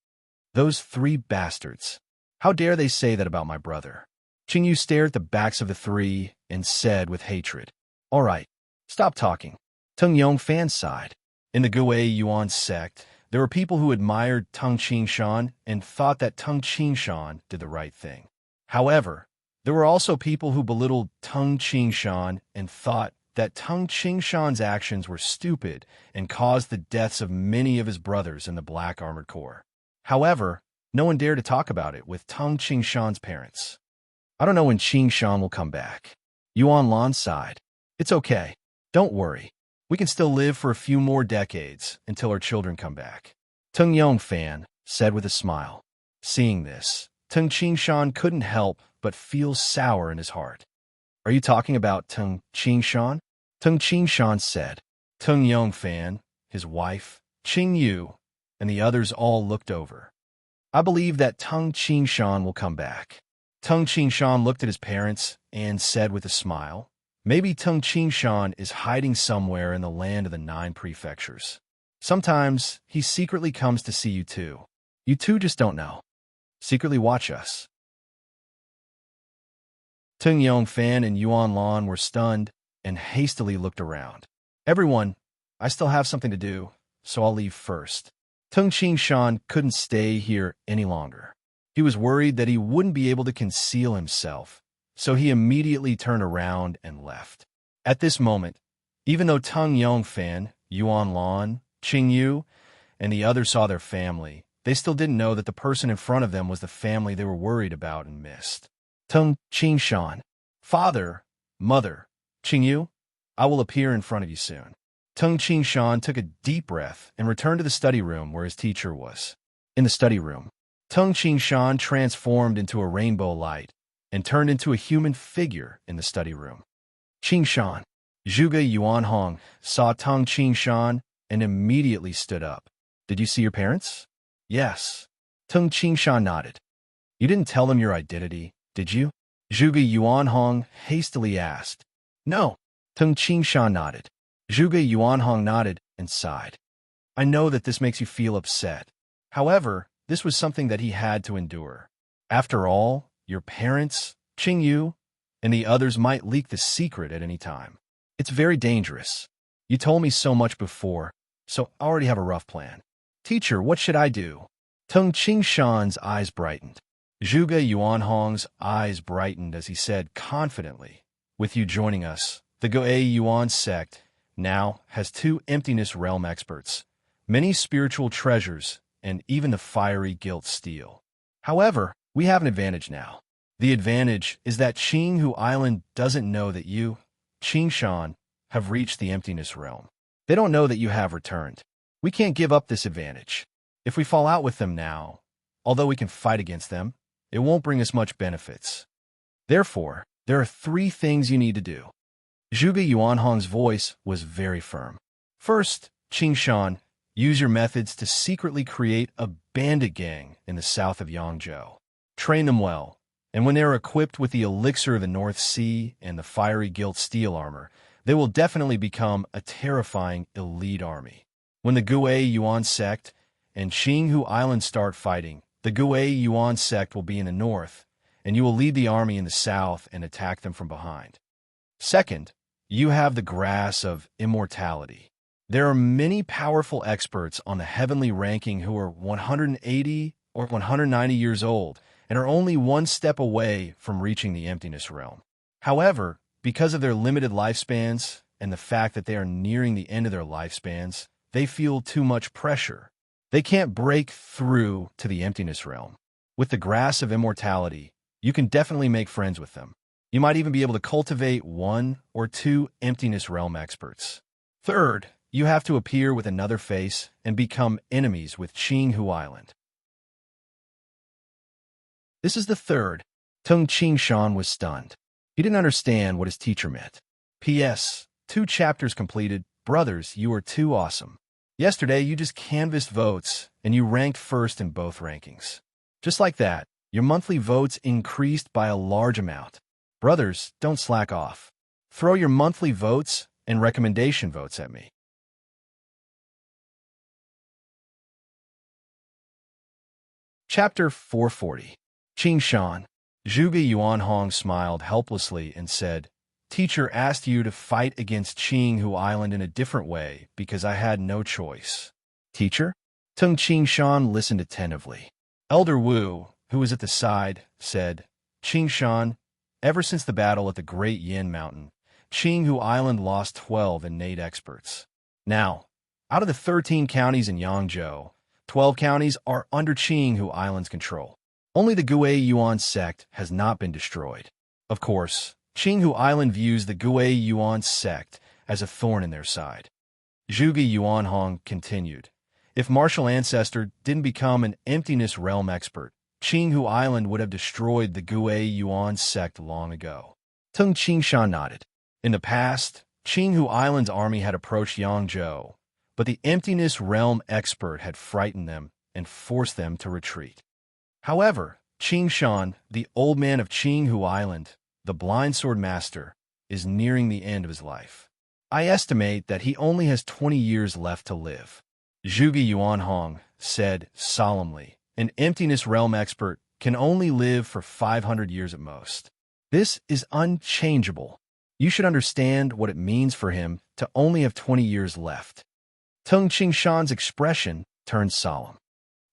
"Those 3 bastards. How dare they say that about my brother?" Qing Yu stared at the backs of the 3 and said with hatred, "All right, stop talking." Tung Yong Fan sighed. In the Gui Yuan sect, there were people who admired Tung Ching Shan and thought that Tung Ching Shan did the right thing. However, there were also people who belittled Tung Ching Shan and thought that Tung Ching Shan's actions were stupid and caused the deaths of many of his brothers in the Black Armored Corps. However, no one dared to talk about it with Tung Ching Shan's parents. "I don't know when Ching Shan will come back." Yuan Lan sighed. "It's okay. Don't worry. We can still live for a few more decades until our children come back." Tung Yong Fan said with a smile. Seeing this, Tung Ching Shan couldn't help but feel sour in his heart. "Are you talking about Tung Ching Shan?" Tung Ching Shan said. Tung Yong Fan, his wife, Qing Yu, and the others all looked over. "I believe that Tung Ching Shan will come back." Tung Ching Shan looked at his parents and said with a smile, "Maybe Tung Ching Shan is hiding somewhere in the land of the 9 prefectures. Sometimes he secretly comes to see you too. You two just don't know. Secretly watch us." Tung Yong Fan and Yuan Lan were stunned and hastily looked around. "Everyone, I still have something to do, so I'll leave first." Tung Ching Shan couldn't stay here any longer. He was worried that he wouldn't be able to conceal himself, so he immediately turned around and left. At this moment, even though Tung Yongfan, Yuan Lan, Qing Yu, and the others saw their family, they still didn't know that the person in front of them was the family they were worried about and missed. Tung Qingshan, father, mother, Qing Yu, I will appear in front of you soon. Tung Qingshan took a deep breath and returned to the study room where his teacher was. In the study room, Tung Qingshan transformed into a rainbow light and turned into a human figure in the study room. Qingshan, Zhuge Yuanhong, saw Tung Qingshan and immediately stood up. Did you see your parents? Yes. Tung Qingshan nodded. You didn't tell them your identity, did you? Zhuge Yuanhong hastily asked. No. Tung Qingshan nodded. Zhuge Yuanhong nodded and sighed. I know that this makes you feel upset. However, this was something that he had to endure. After all, your parents, Qing Yu, and the others might leak the secret at any time. It's very dangerous. You told me so much before, so I already have a rough plan. Teacher, what should I do? Tung Qingshan's eyes brightened. Zhuge Yuanhong's eyes brightened as he said confidently, with you joining us, the Goei Yuan sect now has 2 emptiness realm experts, many spiritual treasures, and even the fiery gilt steel. However, we have an advantage now. The advantage is that Qinghu Island doesn't know that you, Qingshan, have reached the emptiness realm. They don't know that you have returned. We can't give up this advantage. If we fall out with them now, although we can fight against them, it won't bring us much benefits. Therefore, there are 3 things you need to do. Zhuge Yuanhong's voice was very firm. First, Qingshan, use your methods to secretly create a bandit gang in the south of Yangzhou. Train them well, and when they are equipped with the elixir of the North Sea and the fiery gilt steel armor, they will definitely become a terrifying elite army. When the Goei Yuan sect and Qinghu Island start fighting, the Goei Yuan sect will be in the north, and you will lead the army in the south and attack them from behind. Second, you have the grass of immortality. There are many powerful experts on the heavenly ranking who are 180 or 190 years old and are only 1 step away from reaching the emptiness realm. However, because of their limited lifespans and the fact that they are nearing the end of their lifespans, they feel too much pressure. They can't break through to the emptiness realm. With the grass of immortality, you can definitely make friends with them. You might even be able to cultivate 1 or 2 emptiness realm experts. Third, you have to appear with another face and become enemies with Qinghu Island. This is the third. Tung Qingshan was stunned. He didn't understand what his teacher meant. P.S. 2 chapters completed. Brothers, you are too awesome. Yesterday, you just canvassed votes, and you ranked first in both rankings. Just like that, your monthly votes increased by a large amount. Brothers, don't slack off. Throw your monthly votes and recommendation votes at me. Chapter 440. Qingshan. Zhuge Yuanhong smiled helplessly and said, Teacher asked you to fight against Qinghu Island in a different way because I had no choice. Teacher? Tung Qingshan listened attentively. Elder Wu, who was at the side, said, Qingshan, ever since the battle at the Great Yin Mountain, Qinghu Island lost 12 innate experts. Now, out of the 13 counties in Yangzhou, 12 counties are under Qinghu Island's control. Only the Goei Yuan sect has not been destroyed. Of course, Qinghu Island views the Goei Yuan sect as a thorn in their side. Zhuge Yuanhong continued, If Martial Ancestor didn't become an emptiness realm expert, Qinghu Island would have destroyed the Goei Yuan sect long ago. Tung Qingshan nodded. In the past, Qinghu Island's army had approached Yangzhou, but the emptiness realm expert had frightened them and forced them to retreat. However, Qingshan, the old man of Qinghu Island, the blind sword master, is nearing the end of his life. I estimate that he only has 20 years left to live. Zhuge Yuanhong said solemnly, An emptiness realm expert can only live for 500 years at most. This is unchangeable. You should understand what it means for him to only have 20 years left. Tung Qingshan's expression turned solemn.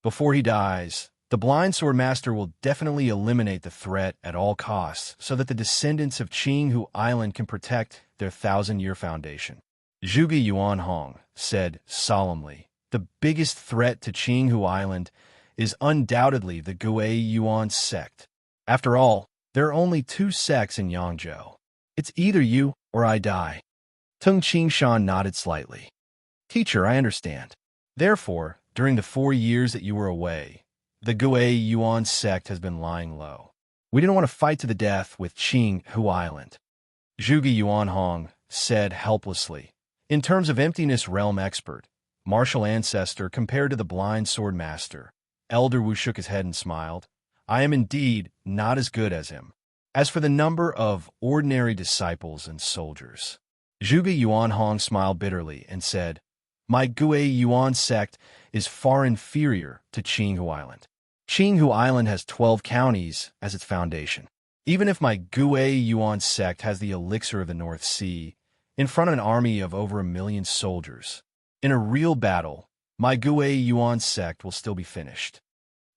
Before he dies, The blind sword master will definitely eliminate the threat at all costs so that the descendants of Qinghu Island can protect their thousand-year foundation. Zhuge Yuanhong said solemnly, the biggest threat to Qinghu Island is undoubtedly the Gui Yuan sect. After all, there are only two sects in Yangzhou. It's either you or I die. Tung Qingshan nodded slightly. Teacher, I understand. Therefore, during the 4 years that you were away, the Gui Yuan sect has been lying low. We didn't want to fight to the death with Qinghu Island. Zhuge Yuanhong said helplessly. In terms of emptiness realm expert, martial ancestor compared to the blind sword master, Elder Wu shook his head and smiled. I am indeed not as good as him. As for the number of ordinary disciples and soldiers, Zhuge Yuanhong smiled bitterly and said, my Gui Yuan sect is far inferior to Qinghu Island. Qinghu Island has 12 counties as its foundation. Even if my Gui Yuan sect has the elixir of the North Sea, in front of an army of over 1 million soldiers, in a real battle, my Gui Yuan sect will still be finished.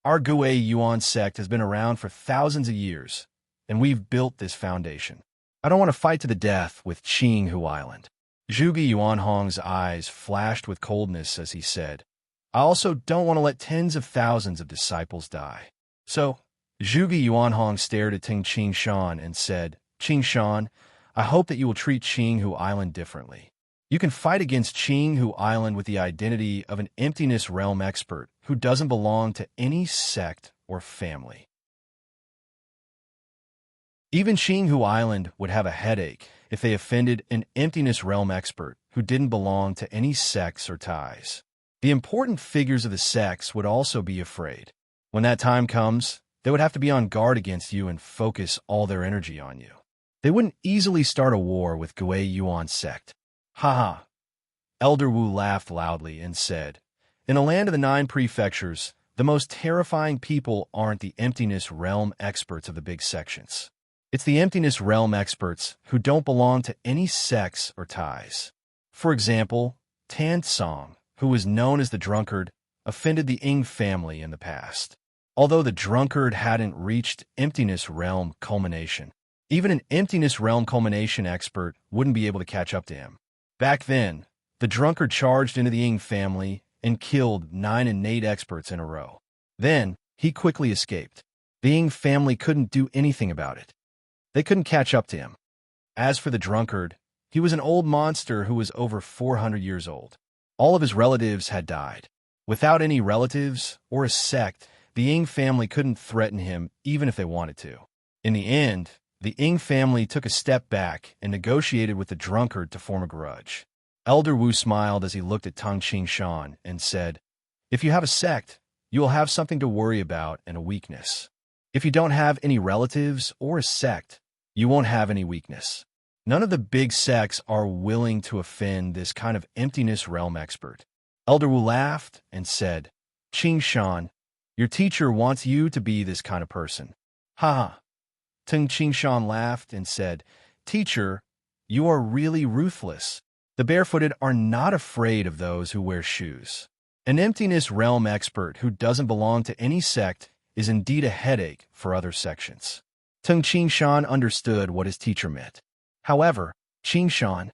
Our Gui Yuan sect has been around for thousands of years, and we've built this foundation. I don't want to fight to the death with Qinghu Island. Zhuge Yuanhong's eyes flashed with coldness as he said, I also don't want to let tens of thousands of disciples die. So, Zhuge Yuanhong stared at Ting Qingshan and said, Qingshan, I hope that you will treat Qinghu Island differently. You can fight against Qinghu Island with the identity of an emptiness realm expert who doesn't belong to any sect or family. Even Qinghu Island would have a headache if they offended an emptiness realm expert who didn't belong to any sects or ties. The important figures of the sects would also be afraid. When that time comes, they would have to be on guard against you and focus all their energy on you. They wouldn't easily start a war with Gui Yuan sect. Haha. Elder Wu laughed loudly and said, in the land of the 9 prefectures, the most terrifying people aren't the emptiness realm experts of the big sections. It's the emptiness realm experts who don't belong to any sects or ties. For example, Tan Song, who was known as the drunkard, offended the Ying family in the past. Although the drunkard hadn't reached emptiness realm culmination, even an emptiness realm culmination expert wouldn't be able to catch up to him. Back then, the drunkard charged into the Ying family and killed 9 innate experts in a row. Then, he quickly escaped. The Ying family couldn't do anything about it. They couldn't catch up to him. As for the drunkard, he was an old monster who was over 400 years old. All of his relatives had died. Without any relatives or a sect, the Ying family couldn't threaten him even if they wanted to. In the end, the Ying family took a step back and negotiated with the drunkard to form a grudge. Elder Wu smiled as he looked at Tung Qingshan and said, if you have a sect, you will have something to worry about and a weakness. If you don't have any relatives or a sect, you won't have any weakness. None of the big sects are willing to offend this kind of emptiness realm expert. Elder Wu laughed and said, Qingshan, your teacher wants you to be this kind of person. Ha! Tung Qingshan laughed and said, teacher, you are really ruthless. The barefooted are not afraid of those who wear shoes. An emptiness realm expert who doesn't belong to any sect is indeed a headache for other sections. Tung Qingshan understood what his teacher meant. However, Qingshan,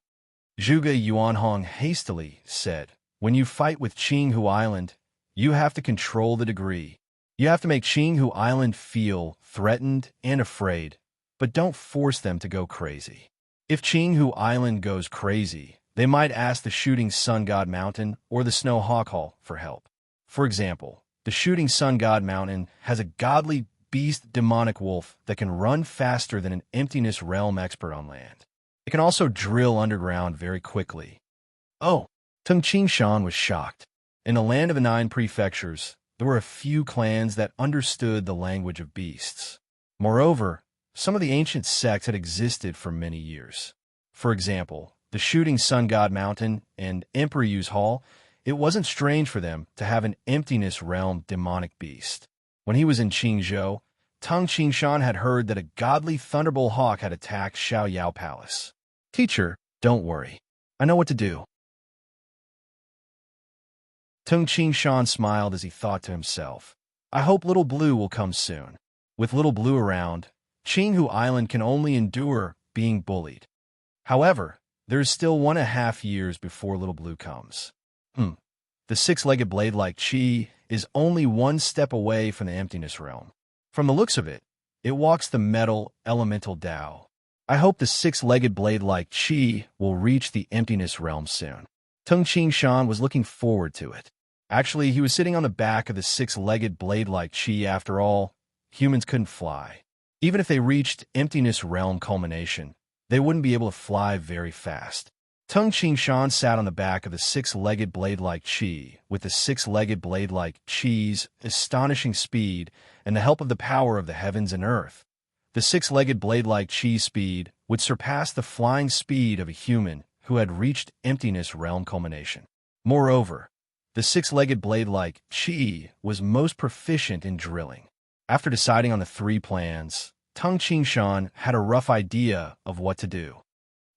Zhuge Yuanhong hastily said, when you fight with Qinghu Island, you have to control the degree. You have to make Qinghu Island feel threatened and afraid, but don't force them to go crazy. If Qinghu Island goes crazy, they might ask the Shooting Sun God Mountain or the Snow Hawk Hall for help. For example, the Shooting Sun God Mountain has a godly beast demonic wolf that can run faster than an emptiness realm expert on land. It can also drill underground very quickly. Oh, Tung Qingshan was shocked. In the land of the 9 prefectures, there were a few clans that understood the language of beasts. Moreover, some of the ancient sects had existed for many years. For example, the Shooting Sun God Mountain and Emperor Yu's Hall, it wasn't strange for them to have an emptiness realm demonic beast. When he was in Qingzhou, Tung Qingshan had heard that a godly thunderbolt hawk had attacked Xiaoyao Palace. Teacher, don't worry. I know what to do. Tung Qingshan smiled as he thought to himself, I hope Little Blue will come soon. With Little Blue around, Qinghu Island can only endure being bullied. However, there's still 1.5 years before Little Blue comes. The six-legged blade like Qi is only one step away from the emptiness realm. From the looks of it, it walks the metal elemental Tao. I hope the six-legged blade like Qi will reach the emptiness realm soon. Tung Qingshan was looking forward to it. Actually, he was sitting on the back of the six-legged blade like Qi. After all, humans couldn't fly. Even if they reached emptiness realm culmination, they wouldn't be able to fly very fast. Tung Qingshan sat on the back of the six-legged blade like Qi, with the six-legged blade like Qi's astonishing speed and the help of the power of the heavens and earth. The six-legged blade like Qi's speed would surpass the flying speed of a human who had reached emptiness realm culmination. Moreover, the six-legged blade like Qi was most proficient in drilling. After deciding on the 3 plans, Tung Qingshan had a rough idea of what to do.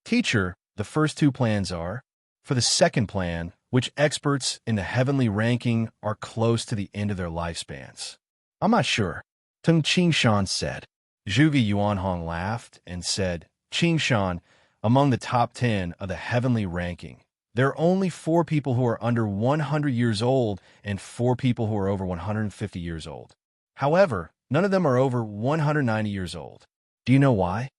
Teacher, the first 2 plans are, for the second plan, which experts in the heavenly ranking are close to the end of their lifespans. I'm not sure, Tung Qingshan said. Zhuge Yuanhong laughed and said, Qingshan, among the top 10 of the heavenly ranking, there are only 4 people who are under 100 years old and 4 people who are over 150 years old. However, none of them are over 190 years old. Do you know why?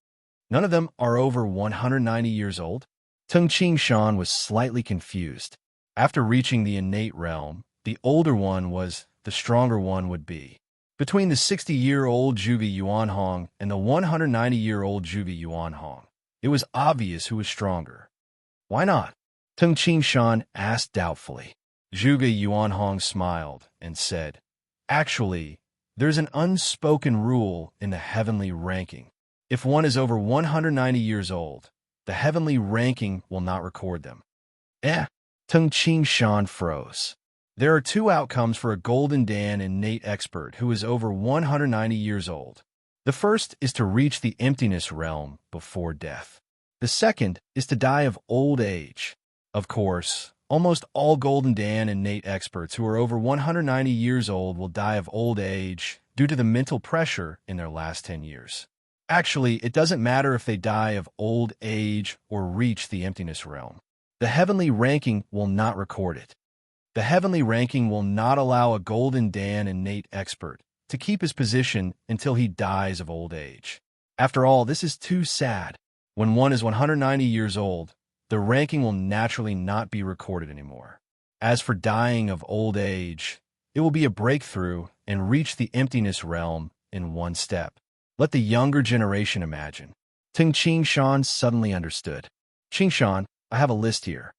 None of them are over 190 years old? Tung Qingshan was slightly confused. After reaching the innate realm, the older one was, the stronger one would be. Between the 60-year-old Zhuge Yuanhong and the 190-year-old Zhuge Yuanhong, it was obvious who was stronger. Why not? Tung Qingshan asked doubtfully. Zhuge Yuanhong smiled and said, Actually, there's an unspoken rule in the heavenly ranking. If one is over 190 years old, the heavenly ranking will not record them. Tung Qingshan froze. There are 2 outcomes for a Golden Dan innate expert who is over 190 years old. The first is to reach the emptiness realm before death. The second is to die of old age. Of course, almost all Golden Dan innate experts who are over 190 years old will die of old age due to the mental pressure in their last 10 years. Actually, it doesn't matter if they die of old age or reach the emptiness realm. The heavenly ranking will not record it. The heavenly ranking will not allow a Golden Dan innate expert to keep his position until he dies of old age. After all, this is too sad. When one is 190 years old, the ranking will naturally not be recorded anymore. As for dying of old age, it will be a breakthrough and reach the emptiness realm in one step. Let the younger generation imagine. Tung Qingshan suddenly understood. Qingshan, I have a list here.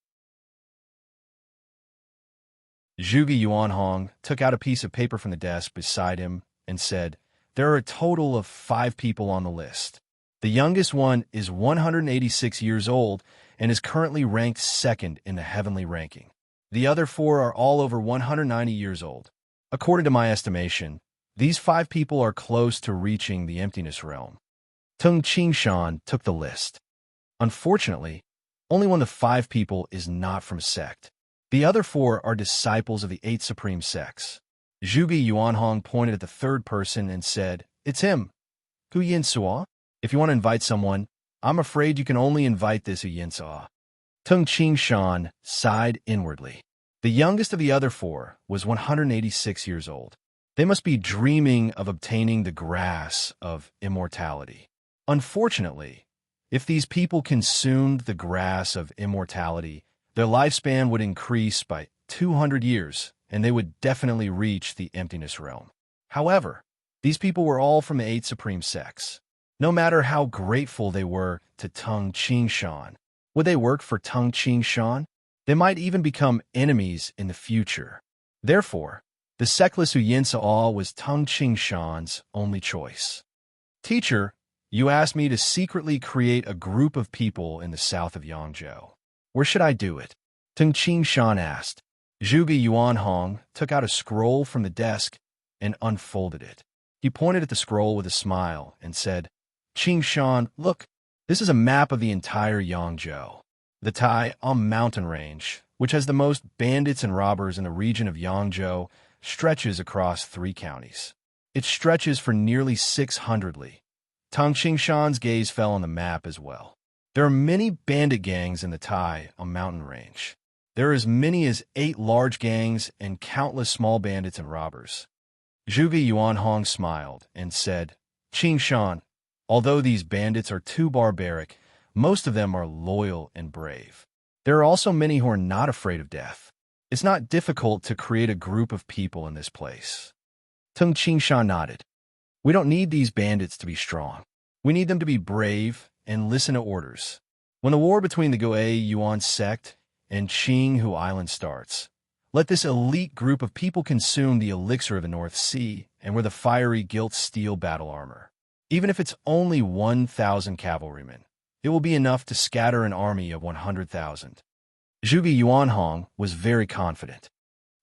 Zhuge Yuanhong took out a piece of paper from the desk beside him and said, There are a total of 5 people on the list. The youngest one is 186 years old and is currently ranked 2nd in the heavenly ranking. The other 4 are all over 190 years old. According to my estimation, these 5 people are close to reaching the emptiness realm. Tung Qingshan took the list. Unfortunately, only one of the 5 people is not from a sect. The other 4 are disciples of the 8 supreme sects. Zhuge Yuanhong pointed at the 3rd person and said, It's him, Hu Yinsuo. If you want to invite someone, I'm afraid you can only invite this Hu Yinsuo. Tung Qingshan sighed inwardly. The youngest of the other 4 was 186 years old. They must be dreaming of obtaining the grass of immortality. Unfortunately, if these people consumed the grass of immortality, their lifespan would increase by 200 years, and they would definitely reach the emptiness realm. However, these people were all from the 8 supreme sects. No matter how grateful they were to Tung Qingshan, would they work for Tung Qingshan? They might even become enemies in the future. Therefore, the sectless Hu Yinsuo was Tung Qingshan's only choice. Teacher, you asked me to secretly create a group of people in the south of Yangzhou. Where should I do it? Tung Qingshan asked. Zhuge Yuanhong took out a scroll from the desk and unfolded it. He pointed at the scroll with a smile and said, Qingshan, look, this is a map of the entire Yangzhou. The Tai mountain range, which has the most bandits and robbers in the region of Yangzhou, stretches across 3 counties. It stretches for nearly 600 li. Tang Qingshan's gaze fell on the map as well. There are many bandit gangs in the Tai mountain range. There are as many as 8 large gangs and countless small bandits and robbers. Zhuge Yuanhong smiled and said, Qingshan, although these bandits are too barbaric, most of them are loyal and brave. There are also many who are not afraid of death. It's not difficult to create a group of people in this place. Tung Qingshan nodded. We don't need these bandits to be strong. We need them to be brave and listen to orders. When the war between the Goei Yuan sect and Qinghu Island starts, let this elite group of people consume the elixir of the North Sea and wear the fiery gilt steel battle armor. Even if it's only 1,000 cavalrymen, it will be enough to scatter an army of 100,000. Zhuge Yuanhong was very confident.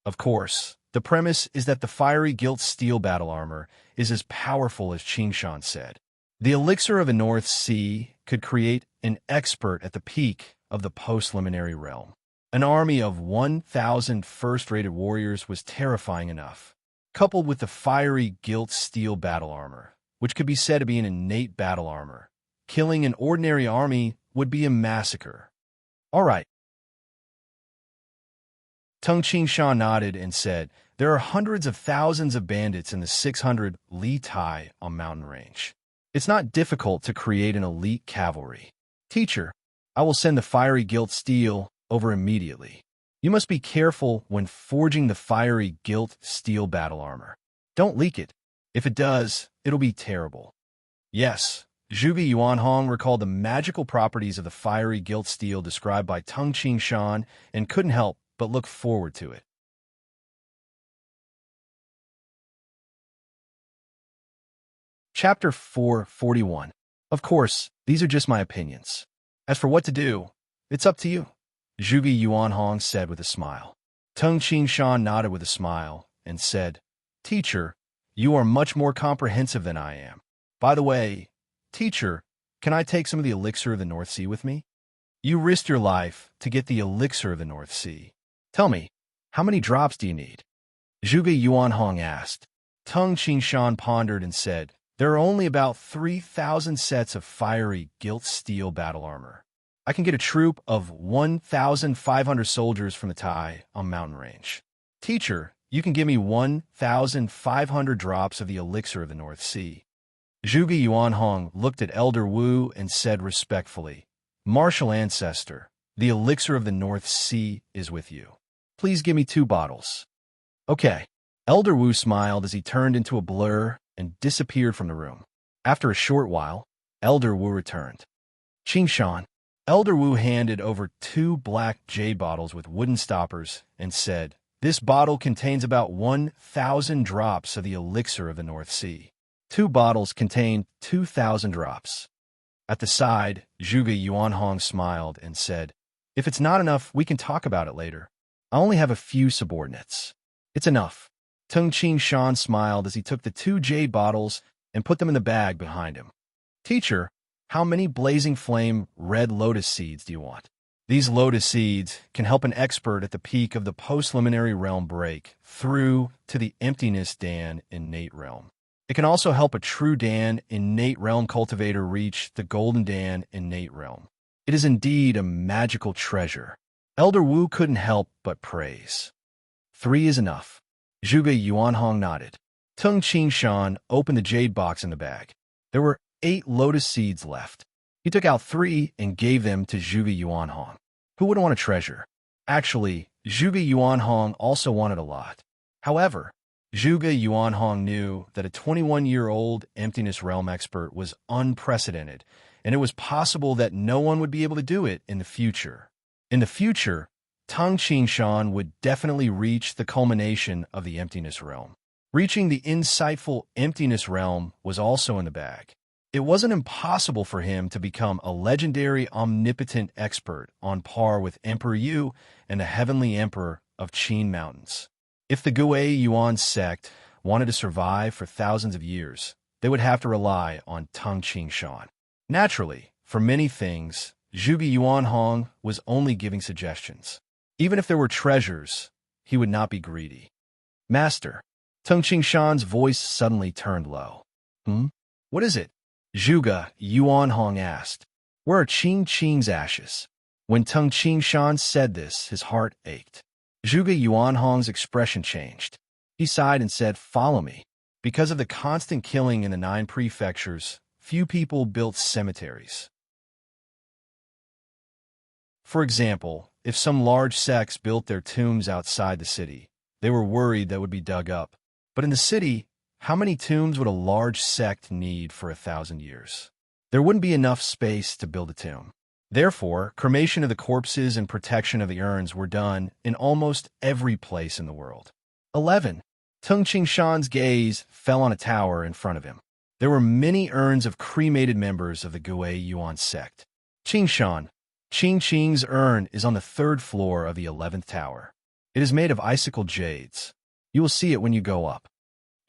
Of course, the premise is that the fiery gilt steel battle armor is as powerful as Qingshan said. The elixir of the North Sea could create an expert at the peak of the post-liminary realm. An army of 1,000 first-rated warriors was terrifying enough, coupled with the fiery gilt steel battle armor, which could be said to be an innate battle armor. Killing an ordinary army would be a massacre. All right. Tung Qingshan nodded and said, there are hundreds of thousands of bandits in the 600 li Tai on mountain range. It's not difficult to create an elite cavalry. Teacher, I will send the fiery gilt steel over immediately. You must be careful when forging the fiery gilt steel battle armor. Don't leak it. If it does, it'll be terrible. Yes, Zhuge Yuanhong recalled the magical properties of the fiery gilt steel described by Tung Qingshan and couldn't help but look forward to it. Chapter 441. Of course, these are just my opinions. As for what to do, it's up to you, Zhuge Yuanhong said with a smile. Tung Qingshan nodded with a smile and said, Teacher, you are much more comprehensive than I am. By the way, Teacher, can I take some of the elixir of the North Sea with me? You risked your life to get the elixir of the North Sea. Tell me, how many drops do you need? Zhuge Yuanhong asked. Tung Qingshan pondered and said, there are only about 3,000 sets of fiery gilt steel battle armor. I can get a troop of 1,500 soldiers from the Tai on mountain range. Teacher, you can give me 1,500 drops of the elixir of the North Sea. Zhuge Yuanhong looked at Elder Wu and said respectfully, Martial Ancestor, the elixir of the North Sea is with you. Please give me 2 bottles. Okay. Elder Wu smiled as he turned into a blur and disappeared from the room. After a short while, Elder Wu returned. Qingshan. Elder Wu handed over 2 black jade bottles with wooden stoppers and said, this bottle contains about 1,000 drops of the elixir of the North Sea. 2 bottles contain 2,000 drops. At the side, Zhuge Yuanhong smiled and said, if it's not enough, we can talk about it later. I only have a few subordinates. It's enough. Tung Qingshan smiled as he took the 2 jade bottles and put them in the bag behind him. Teacher, how many blazing flame red lotus seeds do you want? These lotus seeds can help an expert at the peak of the post-liminary realm break through to the emptiness Dan innate realm. It can also help a true Dan innate realm cultivator reach the golden Dan innate realm. It is indeed a magical treasure. Elder Wu couldn't help but praise. 3 is enough. Zhuge Yuanhong nodded. Tung Qingshan opened the jade box in the bag. There were 8 lotus seeds left. He took out 3 and gave them to Zhuge Yuanhong. Who wouldn't want a treasure? Actually, Zhuge Yuanhong also wanted a lot. However, Zhuge Yuanhong knew that a 21-year-old emptiness realm expert was unprecedented, and it was possible that no one would be able to do it in the future. In the future, Tung Qingshan would definitely reach the culmination of the emptiness realm. Reaching the insightful emptiness realm was also in the bag. It wasn't impossible for him to become a legendary omnipotent expert on par with Emperor Yu and the Heavenly Emperor of Qin Mountains. If the Goei Yuan sect wanted to survive for thousands of years, they would have to rely on Tung Qingshan. Naturally, for many things, Zhuge Yuanhong was only giving suggestions. Even if there were treasures, he would not be greedy. Master. Tung Shan's voice suddenly turned low. Hmm? What is it? Zhuge Yuanhong asked. Where are Qing's ashes? When Tung Shan said this, his heart ached. Zhuge Yuanhong's expression changed. He sighed and said, Follow me. Because of the constant killing in the 9 prefectures, few people built cemeteries. For example, if some large sects built their tombs outside the city, they were worried that would be dug up. But in the city, how many tombs would a large sect need for 1,000 years? There wouldn't be enough space to build a tomb. Therefore, cremation of the corpses and protection of the urns were done in almost every place in the world. 11. Tung Shan's gaze fell on a tower in front of him. There were many urns of cremated members of the Gue Yuan sect. Qing's urn is on the 3rd floor of the 11th tower. It is made of icicle jades. You will see it when you go up.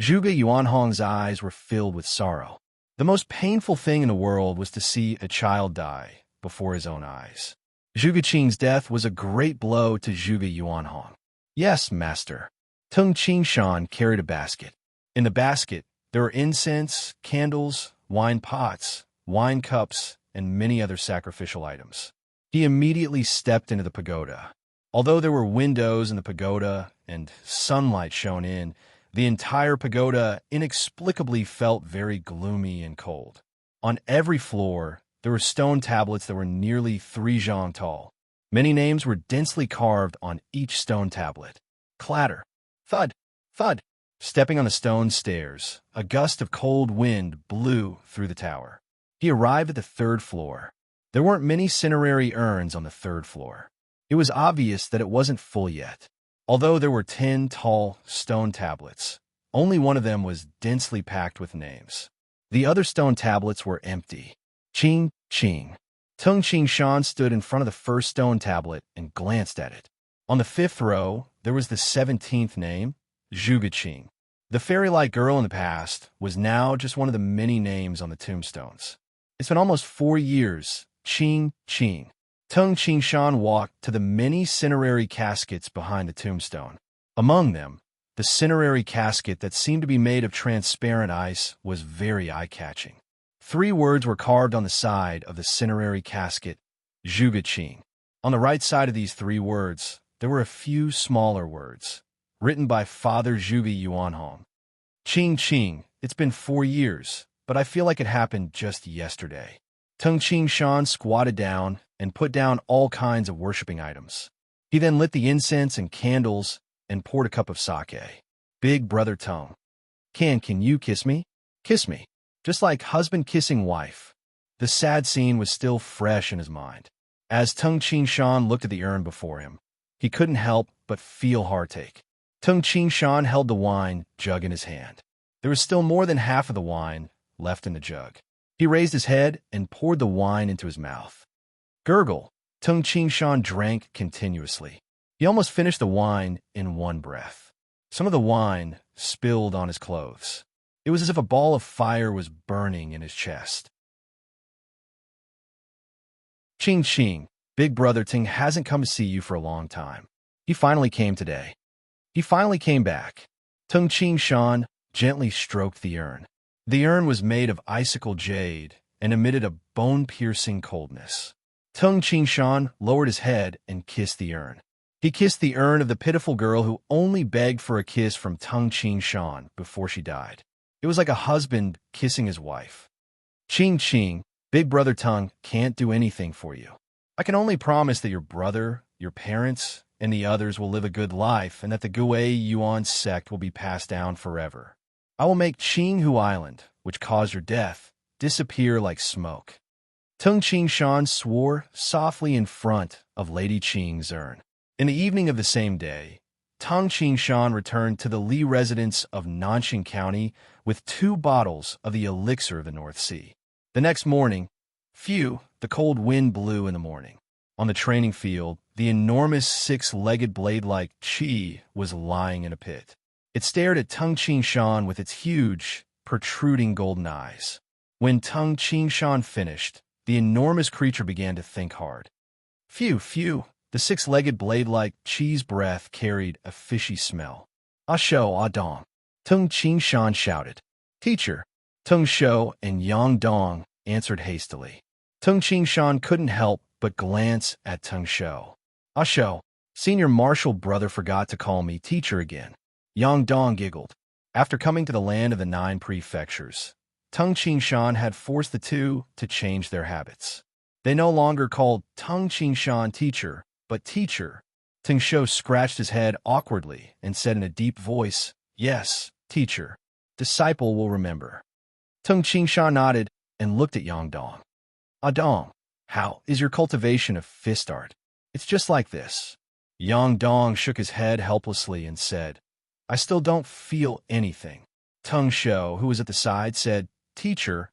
Zhuge Yuanhong's eyes were filled with sorrow. The most painful thing in the world was to see a child die before his own eyes. Zhuge Qing's death was a great blow to Zhuge Yuanhong. Yes, master. Tung Shan carried a basket. In the basket, there were incense, candles, wine pots, wine cups, and many other sacrificial items. He immediately stepped into the pagoda. Although there were windows in the pagoda and sunlight shone in, the entire pagoda inexplicably felt very gloomy and cold. On every floor, there were stone tablets that were nearly 3 zhang tall. Many names were densely carved on each stone tablet. Clatter. Thud. Thud. Stepping on the stone stairs, a gust of cold wind blew through the tower. He arrived at the 3rd floor. There weren't many cinerary urns on the 3rd floor. It was obvious that it wasn't full yet. Although there were 10 tall stone tablets, only one of them was densely packed with names. The other stone tablets were empty. Qing. Tung Shan stood in front of the first stone tablet and glanced at it. On the 5th row, there was the 17th name, Zhuge Qing. The fairy-like girl in the past was now just one of the many names on the tombstones. It's been almost 4 years. Qing. Tung Shan walked to the many cinerary caskets behind the tombstone. Among them, the cinerary casket that seemed to be made of transparent ice was very eye-catching. 3 words were carved on the side of the cinerary casket, Zhuge Qing. On the right side of these 3 words, there were a few smaller words, written by Father Zhuge Yuanhong. Qing, it's been 4 years, but I feel like it happened just yesterday. Tung Shan squatted down and put down all kinds of worshipping items. He then lit the incense and candles and poured a cup of sake. Big brother Tung. Can you kiss me? Kiss me. Just like husband kissing wife. The sad scene was still fresh in his mind. As Tung Shan looked at the urn before him, he couldn't help but feel heartache. Tung Shan held the wine jug in his hand. There was still more than half of the wine left in the jug. He raised his head and poured the wine into his mouth. Gurgle. Tung Shan drank continuously. He almost finished the wine in one breath. Some of the wine spilled on his clothes. It was as if a ball of fire was burning in his chest. Qing, Big Brother Ting hasn't come to see you for a long time. He finally came today. He finally came back. Tung Shan gently stroked the urn. The urn was made of icicle jade and emitted a bone-piercing coldness. Tung Shan lowered his head and kissed the urn. He kissed the urn of the pitiful girl who only begged for a kiss from Tung Shan before she died. It was like a husband kissing his wife. Qing, Big Brother Tung can't do anything for you. I can only promise that your brother, your parents, and the others will live a good life and that the Gue Yuan sect will be passed down forever. I will make Qinghu Island, which caused your death, disappear like smoke. Tung Shan swore softly in front of Lady Qing's urn. In the evening of the same day, Tung Shan returned to the Li residence of Nanxing County with 2 bottles of the elixir of the North Sea. The next morning, the cold wind blew in the morning. On the training field, the enormous 6-legged blade-like Qi was lying in a pit. It stared at Tung Shan with its huge, protruding golden eyes. When Tung Shan finished, the enormous creature began to think hard. Phew. The 6-legged blade-like Qi's breath carried a fishy smell. Shou, ah Dong. Tung Qing Shan shouted. Teacher. Tung Shou and Yang Dong answered hastily. Tung Qing Shan couldn't help but glance at Tung Shou. Shou, senior martial brother forgot to call me teacher again. Yang Dong giggled. After coming to the land of the 9 prefectures, Tung Qing Shan had forced the two to change their habits. They no longer called Tung Qing Shan teacher, but teacher. Tung Shou scratched his head awkwardly and said in a deep voice, Yes, teacher. Disciple will remember. Tung Qing Shan nodded and looked at Yang Dong. Dong, how is your cultivation of fist art? It's just like this. Yang Dong shook his head helplessly and said, I still don't feel anything. Tung Shou, who was at the side, said, Teacher,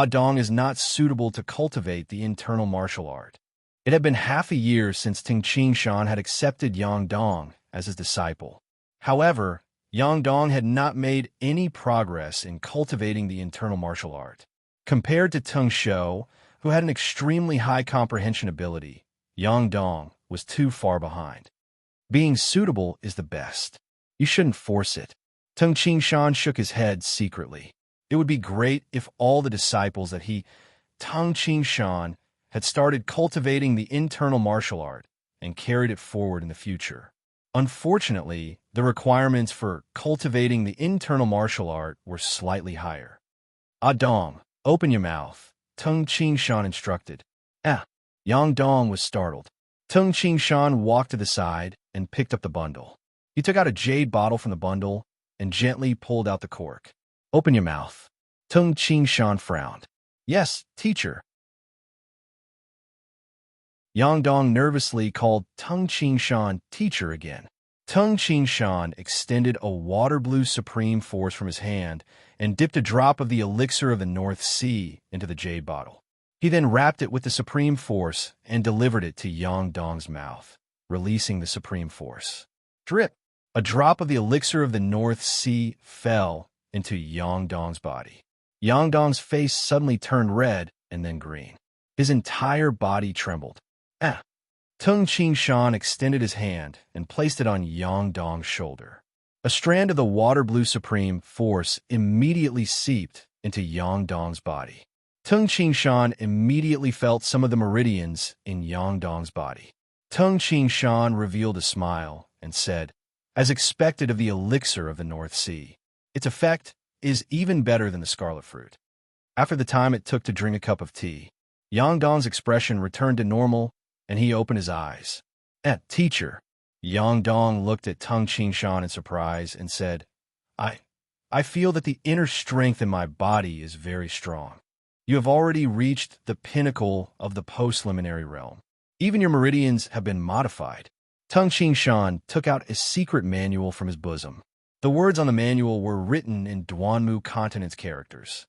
Dong is not suitable to cultivate the internal martial art. It had been half a year since Tung Qing Shan had accepted Yang Dong as his disciple. However, Yang Dong had not made any progress in cultivating the internal martial art. Compared to Tung Shou, who had an extremely high comprehension ability, Yang Dong was too far behind. Being suitable is the best. You shouldn't force it. Tung Qing Shan shook his head secretly. It would be great if all the disciples that Tung Qing Shan, had started cultivating the internal martial art and carried it forward in the future. Unfortunately, the requirements for cultivating the internal martial art were slightly higher. Dong, open your mouth, Tung Qing Shan instructed. Yang Dong was startled. Tung Qing Shan walked to the side and picked up the bundle. He took out a jade bottle from the bundle and gently pulled out the cork. Open your mouth. Tung Qing Shan frowned. Yes, teacher. Yang Dong nervously called Tung Qing Shan teacher again. Tung Qing Shan extended a water blue supreme force from his hand and dipped a drop of the elixir of the North Sea into the jade bottle. He then wrapped it with the supreme force and delivered it to Yang Dong's mouth, releasing the supreme force. Drip! A drop of the elixir of the North Sea fell into Yang Dong's body. Yang Dong's face suddenly turned red and then green. His entire body trembled. Tung Qing Shan extended his hand and placed it on Yang Dong's shoulder. A strand of the water blue supreme force immediately seeped into Yang Dong's body. Tung Qing Shan immediately felt some of the meridians in Yang Dong's body. Tung Qing Shan revealed a smile and said, As expected of the elixir of the North Sea, its effect is even better than the scarlet fruit. After the time it took to drink a cup of tea, Yang Dong's expression returned to normal and he opened his eyes. Teacher. Yang Dong looked at Tung Qing Shan in surprise and said, I feel that the inner strength in my body is very strong. You have already reached the pinnacle of the post-liminary realm. Even your meridians have been modified. Tung Qing Shan took out a secret manual from his bosom. The words on the manual were written in Duanmu continent's characters.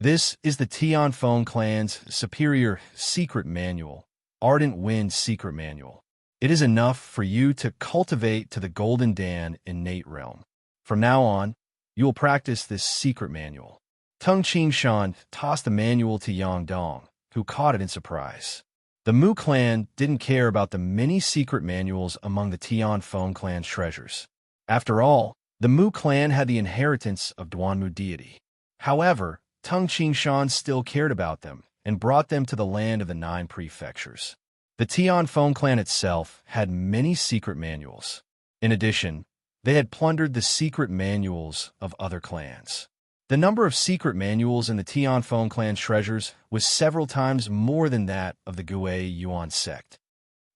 This is the Tianfeng clan's superior secret manual, Ardent Wind Secret Manual. It is enough for you to cultivate to the Golden Dan innate realm. From now on, you will practice this secret manual. Tung Qing Shan tossed the manual to Yang Dong, who caught it in surprise. The Mu clan didn't care about the many secret manuals among the Tianfeng clan's treasures. After all, the Mu clan had the inheritance of Duanmu deity. However, Tung Qing Shan still cared about them and brought them to the land of the 9 prefectures. The Tianfeng clan itself had many secret manuals. In addition, they had plundered the secret manuals of other clans. The number of secret manuals in the Tianfeng clan's treasures was several times more than that of the Gui Yuan sect.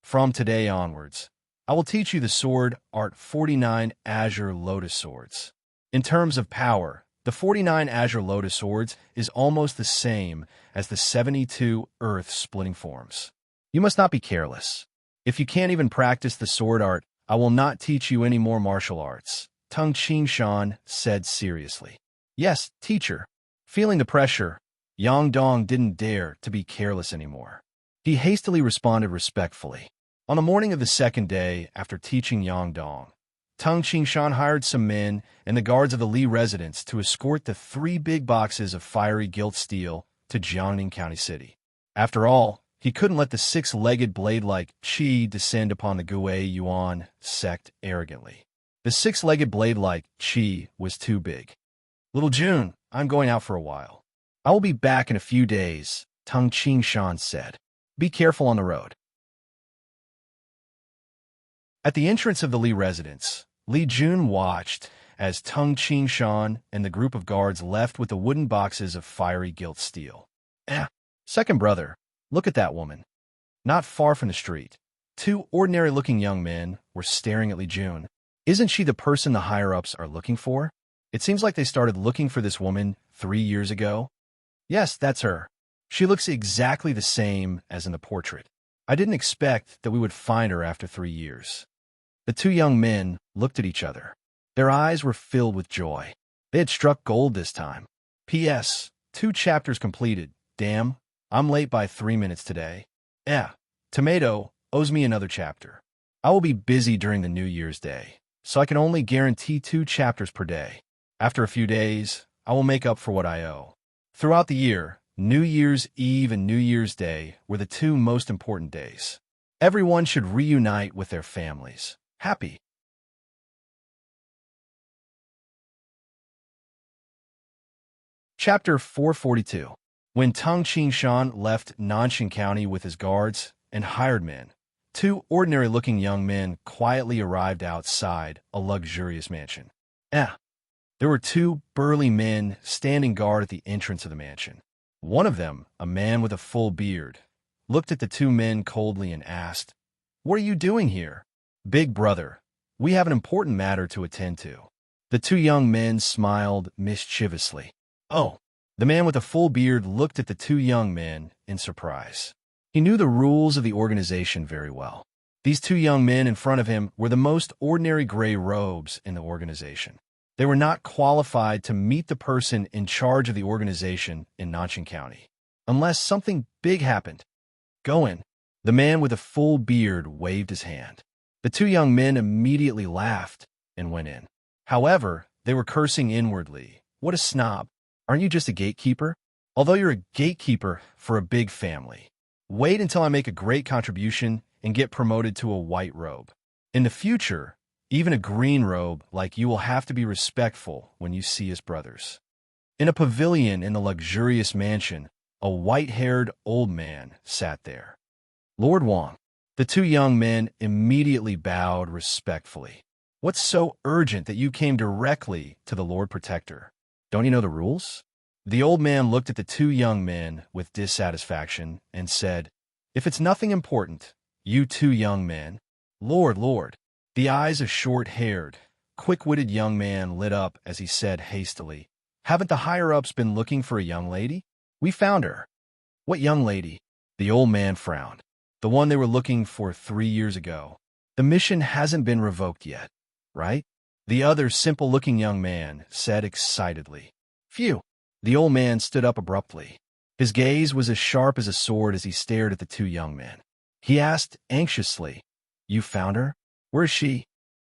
From today onwards, I will teach you the sword art 49 Azure Lotus Swords. In terms of power, the 49 Azure Lotus Swords is almost the same as the 72 Earth-splitting forms. You must not be careless. If you can't even practice the sword art, I will not teach you any more martial arts, Tung Qing Shan said seriously. Yes, teacher. Feeling the pressure, Yang Dong didn't dare to be careless anymore. He hastily responded respectfully. On the morning of the second day after teaching Yang Dong, Tung Qing Shan hired some men and the guards of the Li residence to escort the 3 big boxes of fiery gilt steel to Jiangning County City. After all, he couldn't let the 6-legged blade-like Qi descend upon the Gui Yuan sect arrogantly. The six-legged blade-like Chi was too big. Little June, I'm going out for a while. I will be back in a few days, Tung Ching Shan said. Be careful on the road. At the entrance of the Li residence, Li Jun watched as Tung Ching Shan and the group of guards left with the wooden boxes of fiery gilt steel. Second brother, look at that woman. Not far from the street, two ordinary-looking young men were staring at Li Jun. Isn't she the person the higher-ups are looking for? It seems like they started looking for this woman 3 years ago. Yes, that's her. She looks exactly the same as in the portrait. I didn't expect that we would find her after 3 years. The two young men looked at each other. Their eyes were filled with joy. They had struck gold this time. P.S. 2 chapters completed. Damn, I'm late by 3 minutes today. Tomato owes me another chapter. I will be busy during the New Year's Day, so I can only guarantee 2 chapters per day. After a few days, I will make up for what I owe. Throughout the year, New Year's Eve and New Year's Day were the 2 most important days. Everyone should reunite with their families. Happy. Chapter 442. When Tung Ching Shan left Nanshan County with his guards and hired men, 2 ordinary-looking young men quietly arrived outside a luxurious mansion. There were 2 burly men standing guard at the entrance of the mansion. One of them, a man with a full beard, looked at the 2 men coldly and asked, "What are you doing here?" "Big brother, we have an important matter to attend to." The 2 young men smiled mischievously. "Oh." The man with a full beard looked at the 2 young men in surprise. He knew the rules of the organization very well. These 2 young men in front of him were the most ordinary gray robes in the organization. They were not qualified to meet the person in charge of the organization in Nanshan County, unless something big happened. "Go in." The man with a full beard waved his hand. The 2 young men immediately laughed and went in. However, they were cursing inwardly. What a snob. Aren't you just a gatekeeper? Although you're a gatekeeper for a big family. Wait until I make a great contribution and get promoted to a white robe. In the future, even a green robe like you will have to be respectful when you see us brothers. In a pavilion in the luxurious mansion, a white-haired old man sat there. Lord Wang. The 2 young men immediately bowed respectfully. What's so urgent that you came directly to the Lord Protector? Don't you know the rules? The old man looked at the 2 young men with dissatisfaction and said, "If it's nothing important, you 2 young men." Lord. The eyes of short-haired, quick-witted young man lit up as he said hastily, "Haven't the higher-ups been looking for a young lady? We found her." "What young lady?" The old man frowned. "The one they were looking for 3 years ago. The mission hasn't been revoked yet, right?" The other simple-looking young man said excitedly. "Phew." The old man stood up abruptly. His gaze was as sharp as a sword as he stared at the 2 young men. He asked anxiously, "You found her? Where is she?"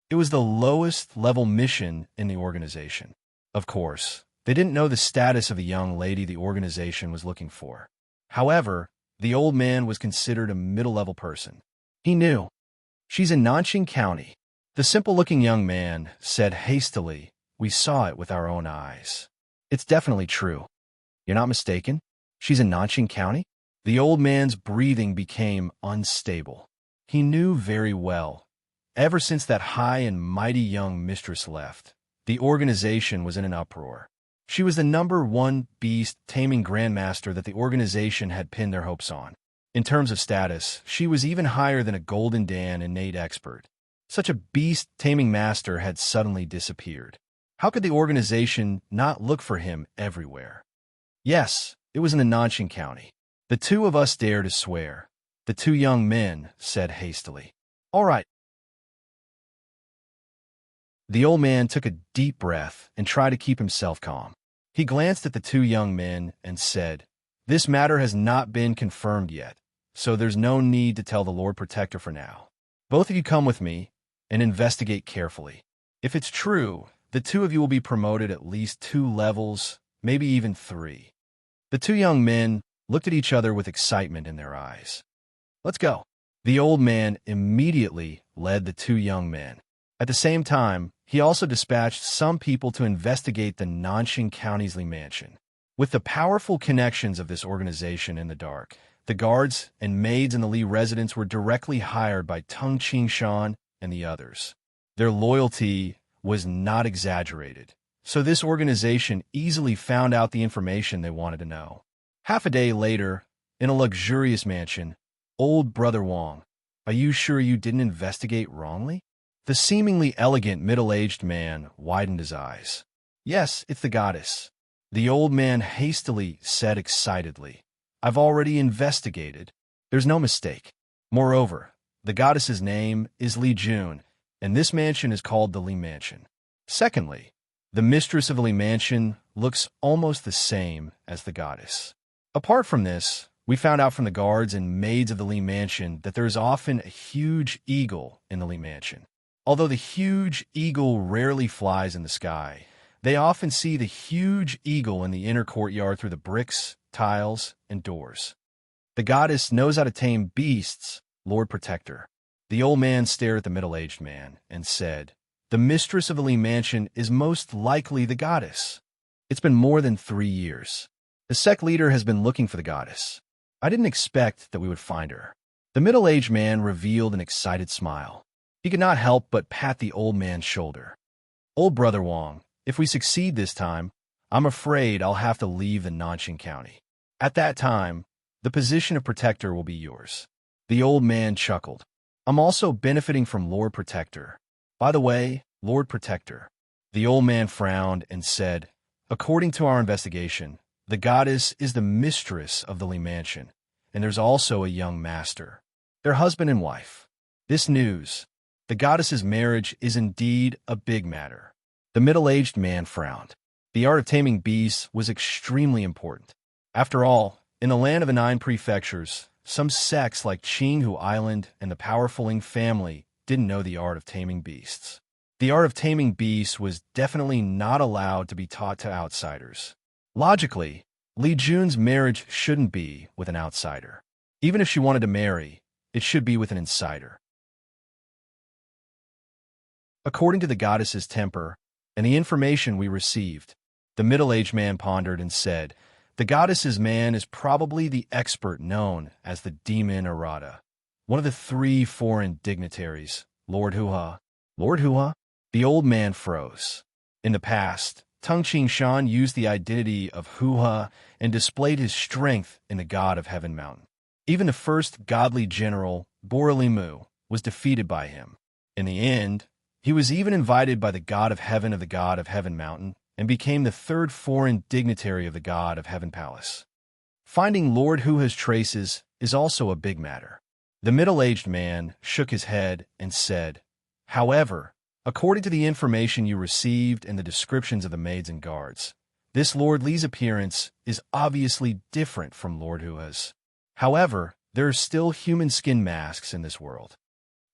It was the lowest-level mission in the organization. Of course, they didn't know the status of the young lady the organization was looking for. However, the old man was considered a middle-level person. He knew. "She's in Nanshan County." The simple-looking young man said hastily, "We saw it with our own eyes." "It's definitely true. You're not mistaken? She's in Nanshan County?" The old man's breathing became unstable. He knew very well. Ever since that high and mighty young mistress left, the organization was in an uproar. She was the #1 beast-taming grandmaster that the organization had pinned their hopes on. In terms of status, she was even higher than a Golden Dan innate expert. Such a beast-taming master had suddenly disappeared. How could the organization not look for him everywhere? Yes, it was in the Nanshan County. "The 2 of us dare to swear," the 2 young men said hastily. "All right." The old man took a deep breath and tried to keep himself calm. He glanced at the 2 young men and said, "This matter has not been confirmed yet, so there's no need to tell the Lord Protector for now. Both of you come with me and investigate carefully. If it's true, the 2 of you will be promoted at least 2 levels, maybe even 3. The 2 young men looked at each other with excitement in their eyes. "Let's go." The old man immediately led the 2 young men. At the same time, he also dispatched some people to investigate the Nanxing County's Li Mansion. With the powerful connections of this organization in the dark, the guards and maids in the Li residence were directly hired by Tung Qingshan and the others. Their loyalty was not exaggerated, so this organization easily found out the information they wanted to know. Half a day later, in a luxurious mansion, old Brother Wang, "Are you sure you didn't investigate wrongly?" The seemingly elegant middle-aged man widened his eyes. "Yes, it's the goddess," the old man hastily said excitedly. "I've already investigated. There's no mistake. Moreover, the goddess's name is Li Jun, and this mansion is called the Li Mansion. Secondly, the mistress of the Li Mansion looks almost the same as the goddess. Apart from this, we found out from the guards and maids of the Li Mansion that there is often a huge eagle in the Li Mansion. Although the huge eagle rarely flies in the sky, they often see the huge eagle in the inner courtyard through the bricks, tiles, and doors. The goddess knows how to tame beasts, Lord Protector." The old man stared at the middle-aged man and said, "The mistress of the Li Mansion is most likely the goddess. It's been more than 3 years. The sect leader has been looking for the goddess. I didn't expect that we would find her." The middle-aged man revealed an excited smile. He could not help but pat the old man's shoulder. "Old Brother Wang, if we succeed this time, I'm afraid I'll have to leave the Nanxing County. At that time, the position of protector will be yours." The old man chuckled. "I'm also benefiting from Lord Protector. By the way, Lord Protector." The old man frowned and said, "According to our investigation, the goddess is the mistress of the Li Mansion, and there's also a young master. They're husband and wife. This news, the goddess's marriage, is indeed a big matter." The middle-aged man frowned. The art of taming beasts was extremely important. After all, in the land of the 9 prefectures, some sects like Qinghu Island and the powerful Ling family didn't know the art of taming beasts. The art of taming beasts was definitely not allowed to be taught to outsiders. Logically, Li Jun's marriage shouldn't be with an outsider. Even if she wanted to marry, it should be with an insider. According to the goddess's temper and the information we received, the middle-aged man pondered and said, "The goddess's man is probably the expert known as the demon Arata, one of the 3 foreign dignitaries, Lord Huha." "Lord Huha?" The old man froze. In the past, Tung Qingshan used the identity of Huha and displayed his strength in the god of Heaven Mountain. Even the first godly general, Borilimu, was defeated by him. In the end, he was even invited by the god of the god of Heaven Mountain, and became the 3rd foreign dignitary of the god of Heaven Palace. Finding Lord Huha's traces is also a big matter. The middle-aged man shook his head and said, "However, according to the information you received and the descriptions of the maids and guards, this Lord Li's appearance is obviously different from Lord Hua's. However, there are still human skin masks in this world.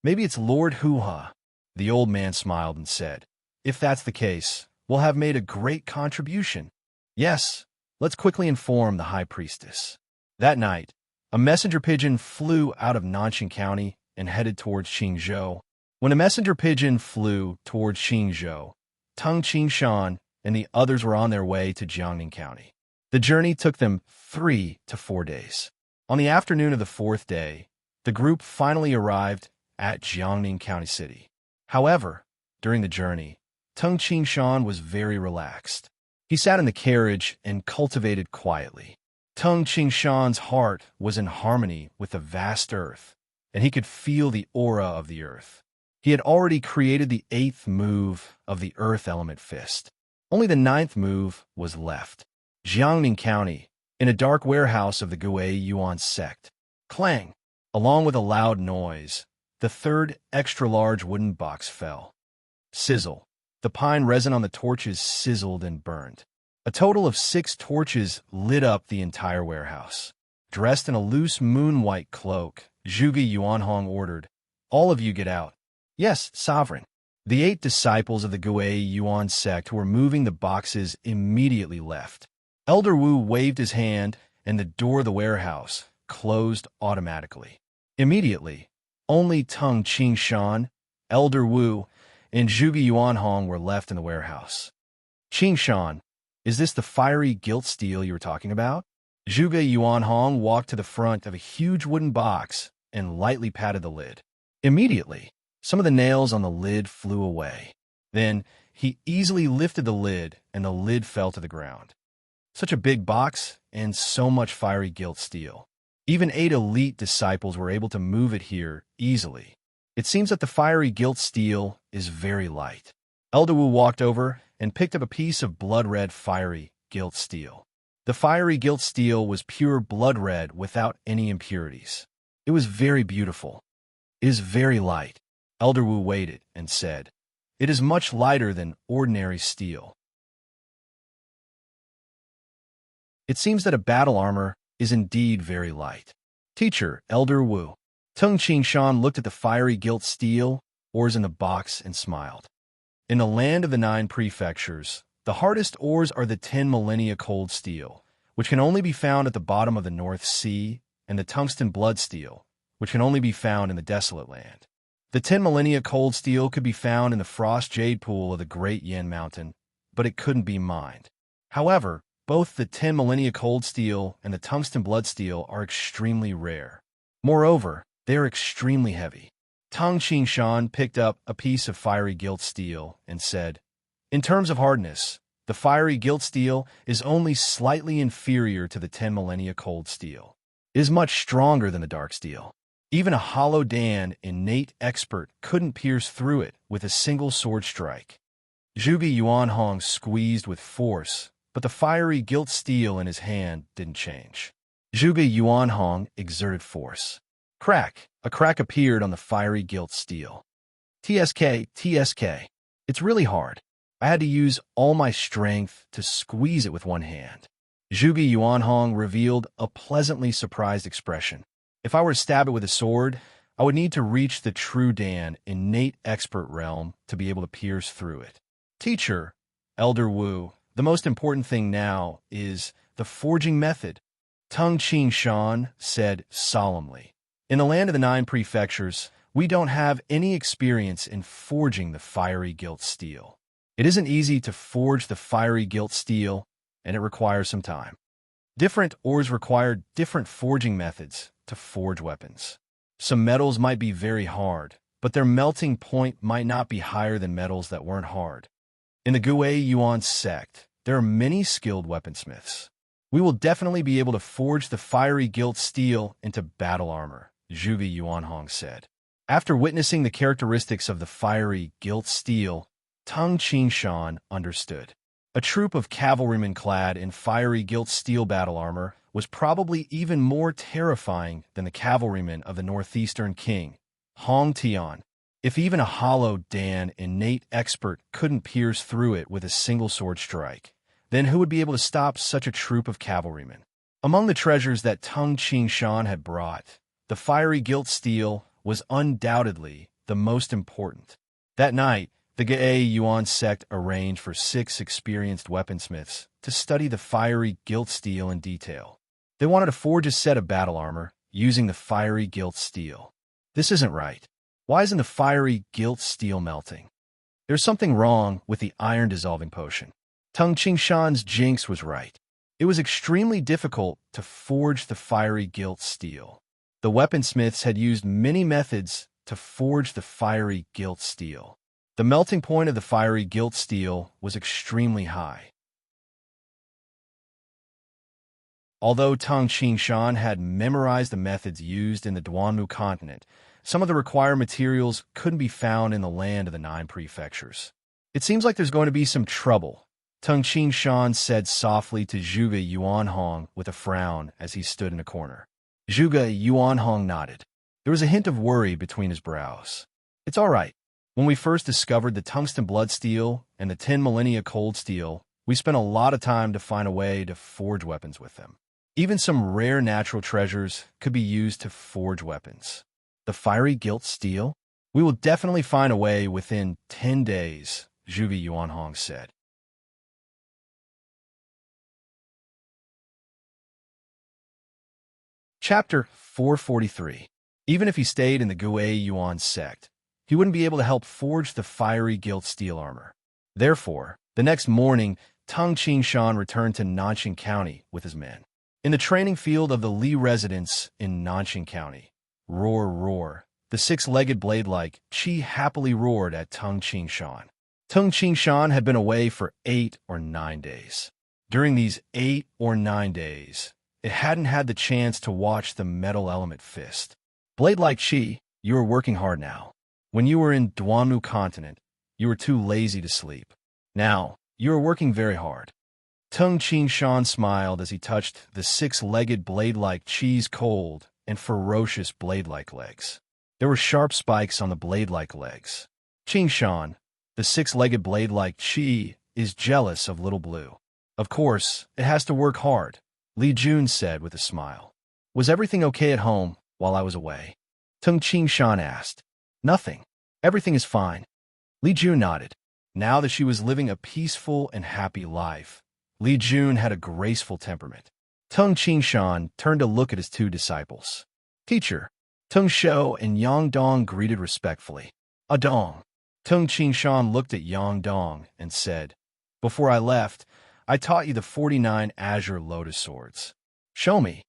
Maybe it's Lord Huha." The old man smiled and said, "If that's the case, we'll have made a great contribution. Yes, let's quickly inform the high priestess." That night, a messenger pigeon flew out of Nanxing County and headed towards Qingzhou. When a messenger pigeon flew towards Qingzhou, Tung Qingshan and the others were on their way to Jiangning County. The journey took them 3 to 4 days. On the afternoon of the 4th day, the group finally arrived at Jiangning County City. However, during the journey, Tung Qingshan was very relaxed. He sat in the carriage and cultivated quietly. Tung Qingshan's heart was in harmony with the vast earth, and he could feel the aura of the earth. He had already created the 8th move of the Earth Element Fist. Only the 9th move was left. Jiangning County, in a dark warehouse of the Gui Yuan sect. Clang! Along with a loud noise, the 3rd extra-large wooden box fell. Sizzle! The pine resin on the torches sizzled and burned. A total of 6 torches lit up the entire warehouse. Dressed in a loose moon-white cloak, Zhuge Yuanhong ordered, "All of you get out." "Yes, sovereign." The 8 disciples of the Gui Yuan sect who were moving the boxes immediately left. Elder Wu waved his hand, and the door of the warehouse closed automatically. Immediately, only Tung Qingshan, Elder Wu, and Zhuge Yuanhong were left in the warehouse. Qing Shan, is this the fiery gilt steel you were talking about? Zhuge Yuanhong walked to the front of a huge wooden box and lightly patted the lid. Immediately, some of the nails on the lid flew away. Then, he easily lifted the lid, and the lid fell to the ground. Such a big box, and so much fiery gilt steel. Even 8 elite disciples were able to move it here easily. It seems that the fiery gilt steel is very light. Elder Wu walked over and picked up a piece of blood-red fiery gilt steel. The fiery gilt steel was pure blood red without any impurities. It was very beautiful. It is very light. Elder Wu weighed it and said, "It is much lighter than ordinary steel." It seems that a battle armor is indeed very light. Teacher, Elder Wu. Tung Qingshan looked at the fiery gilt steel, ores in the box, and smiled. In the land of the 9 prefectures, the hardest ores are the 10 millennia cold steel, which can only be found at the bottom of the North Sea, and the tungsten blood steel, which can only be found in the desolate land. The 10 millennia cold steel could be found in the frost jade pool of the Great Yen Mountain, but it couldn't be mined. However, both the 10 millennia cold steel and the tungsten blood steel are extremely rare. Moreover, they are extremely heavy. Tang Qingshan picked up a piece of fiery gilt steel and said, "In terms of hardness, the fiery gilt steel is only slightly inferior to the 10 millennia cold steel. It is much stronger than the dark steel. Even a hollow Dan innate expert couldn't pierce through it with a single sword strike." Zhuge Yuanhong squeezed with force, but the fiery gilt steel in his hand didn't change. Zhuge Yuanhong exerted force. Crack! A crack appeared on the fiery gilt steel. TSK, TSK. It's really hard. I had to use all my strength to squeeze it with one hand. Zhuge Yuanhong revealed a pleasantly surprised expression. If I were to stab it with a sword, I would need to reach the true Dan innate expert realm to be able to pierce through it. Teacher, Elder Wu, the most important thing now is the forging method, Tung Qingshan said solemnly. In the land of the 9 prefectures, we don't have any experience in forging the fiery gilt steel. It isn't easy to forge the fiery gilt steel, and it requires some time. Different ores require different forging methods to forge weapons. Some metals might be very hard, but their melting point might not be higher than metals that weren't hard. In the Gui Yuan sect, there are many skilled weaponsmiths. We will definitely be able to forge the fiery gilt steel into battle armor, Zhuge Yuanhong said. After witnessing the characteristics of the fiery gilt steel, Tung Qingshan understood. A troop of cavalrymen clad in fiery gilt steel battle armor was probably even more terrifying than the cavalrymen of the northeastern king, Hong Tian. If even a hollow Dan innate expert couldn't pierce through it with a single sword strike, then who would be able to stop such a troop of cavalrymen? Among the treasures that Tung Qingshan had brought, the fiery gilt steel was undoubtedly the most important. That night, the Gei Yuan sect arranged for 6 experienced weaponsmiths to study the fiery gilt steel in detail. They wanted to forge a set of battle armor using the fiery gilt steel. This isn't right. Why isn't the fiery gilt steel melting? There's something wrong with the iron dissolving potion. Tung Qingshan's jinx was right. It was extremely difficult to forge the fiery gilt steel. The weaponsmiths had used many methods to forge the fiery gilt steel. The melting point of the fiery gilt steel was extremely high. Although Tung Qingshan had memorized the methods used in the Duanmu continent, some of the required materials couldn't be found in the land of the 9 prefectures. It seems like there's going to be some trouble, Tung Qingshan said softly to Zhuge Yuanhong with a frown as he stood in a corner. Zhuge Yuanhong nodded. There was a hint of worry between his brows. It's all right. When we first discovered the tungsten blood steel and the 10 millennia cold steel, we spent a lot of time to find a way to forge weapons with them. Even some rare natural treasures could be used to forge weapons. The fiery gilt steel? We will definitely find a way within 10 days, Zhuge Yuanhong said. Chapter 443. Even if he stayed in the Gui Yuan sect, he wouldn't be able to help forge the fiery gilt steel armor. Therefore, the next morning, Tung Qingshan returned to Nanxing County with his men. In the training field of the Li residence in Nanxing County, roar, roar, the six-legged blade-like Qi happily roared at Tung Qingshan. Tung Qingshan had been away for 8 or 9 days. During these 8 or 9 days, it hadn't had the chance to watch the metal element fist. Blade-like Qi, you are working hard now. When you were in Duanmu continent, you were too lazy to sleep. Now, you are working very hard. Tung Qingshan smiled as he touched the six-legged blade-like Qi's cold and ferocious blade-like legs. There were sharp spikes on the blade-like legs. Qingshan, the six-legged blade-like Qi, is jealous of Little Blue. Of course, it has to work hard, Li Jun said with a smile. Was everything okay at home while I was away? Tung Qingshan asked. Nothing. Everything is fine. Li Jun nodded. Now that she was living a peaceful and happy life, Li Jun had a graceful temperament. Tung Qingshan turned to look at his two disciples. Teacher, Tung Shou and Yang Dong greeted respectfully. Dong. Tung Qingshan looked at Yang Dong and said, Before I left, I taught you the 49 azure lotus swords. Show me.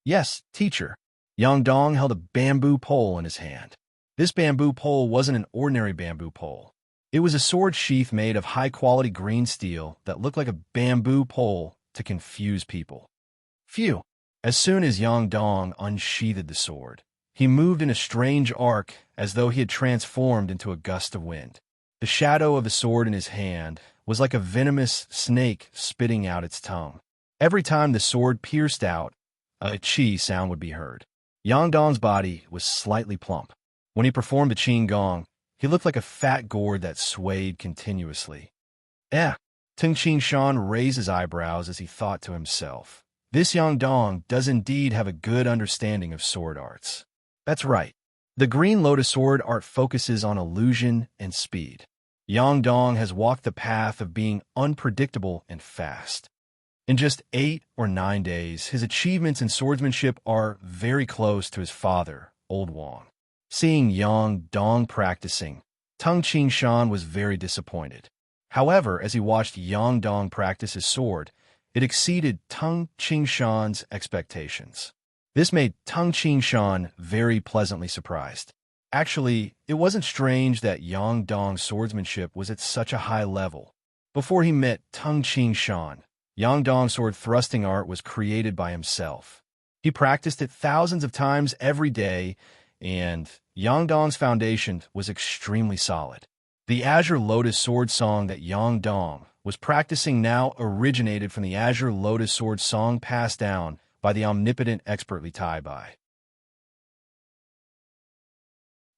Yes, teacher. Yang Dong held a bamboo pole in his hand. This bamboo pole wasn't an ordinary bamboo pole. It was a sword sheath made of high-quality green steel that looked like a bamboo pole to confuse people. Phew! As soon as Yang Dong unsheathed the sword, he moved in a strange arc as though he had transformed into a gust of wind. The shadow of the sword in his hand was like a venomous snake spitting out its tongue. Every time the sword pierced out, a qi sound would be heard. Yang Dong's body was slightly plump. When he performed the qing gong, he looked like a fat gourd that swayed continuously. Tung Qingshan raised his eyebrows as he thought to himself, This Yang Dong does indeed have a good understanding of sword arts. That's right. The Green Lotus Sword art focuses on illusion and speed. Yang Dong has walked the path of being unpredictable and fast. In just 8 or 9 days, his achievements in swordsmanship are very close to his father, Old Wang. Seeing Yang Dong practicing, Tung Qingshan was very disappointed. However, as he watched Yang Dong practice his sword, it exceeded Tung Qingshan's expectations. This made Tung Qingshan very pleasantly surprised. Actually, it wasn't strange that Yang Dong's swordsmanship was at such a high level. Before he met Tung Qingshan, Yang Dong's sword thrusting art was created by himself. He practiced it thousands of times every day, and Yang Dong's foundation was extremely solid. The Azure Lotus Sword song that Yang Dong was practicing now originated from the Azure Lotus Sword song passed down by the omnipotent expert Li Taibai.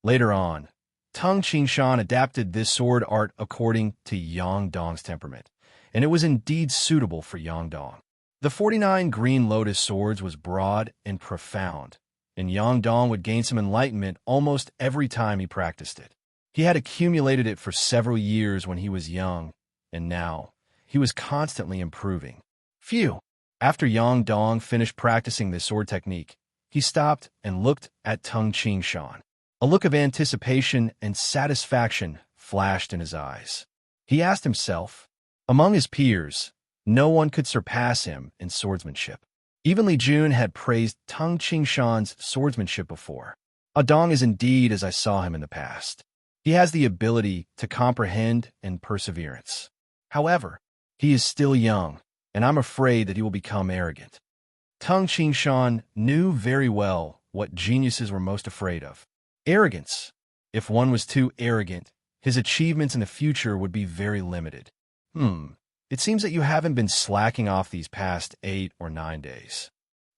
Later on, Tung Qingshan adapted this sword art according to Yang Dong's temperament, and it was indeed suitable for Yang Dong. The 49 Green Lotus Swords was broad and profound, and Yang Dong would gain some enlightenment almost every time he practiced it. He had accumulated it for several years when he was young, and now he was constantly improving. Phew! After Yang Dong finished practicing this sword technique, he stopped and looked at Tung Qingshan. A look of anticipation and satisfaction flashed in his eyes. He asked himself, among his peers, no one could surpass him in swordsmanship. Even Li Jun had praised Tung Qingshan's swordsmanship before. Dong is indeed as I saw him in the past. He has the ability to comprehend and perseverance. However, he is still young, and I'm afraid that he will become arrogant. Tung Qingshan knew very well what geniuses were most afraid of. Arrogance. If one was too arrogant, his achievements in the future would be very limited. It seems that you haven't been slacking off these past 8 or 9 days.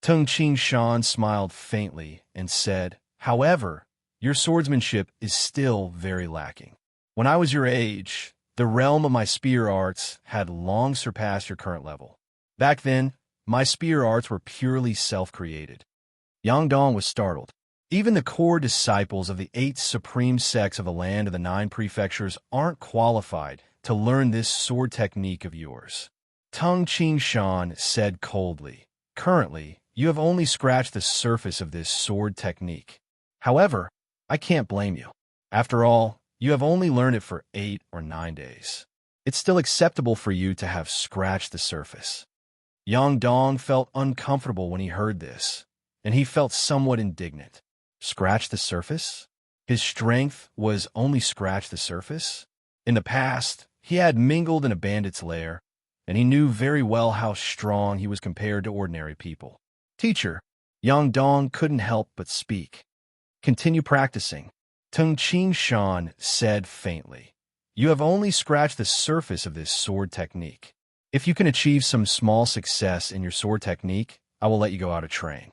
Tung Qingshan smiled faintly and said, However, your swordsmanship is still very lacking. When I was your age, the realm of my spear arts had long surpassed your current level. Back then, my spear arts were purely self-created. Yang Dong was startled. Even the core disciples of the 8 supreme sects of the land of the 9 prefectures aren't qualified to learn this sword technique of yours. Tung Qingshan said coldly, Currently, you have only scratched the surface of this sword technique. However, I can't blame you. After all, you have only learned it for 8 or 9 days. It's still acceptable for you to have scratched the surface. Yang Dong felt uncomfortable when he heard this, and he felt somewhat indignant. Scratch the surface? His strength was only scratch the surface? In the past, he had mingled in a bandit's lair, and he knew very well how strong he was compared to ordinary people. Teacher, Yang Dong couldn't help but speak. Continue practicing, Tung Ching Shan said faintly. You have only scratched the surface of this sword technique. If you can achieve some small success in your sword technique, I will let you go out and train.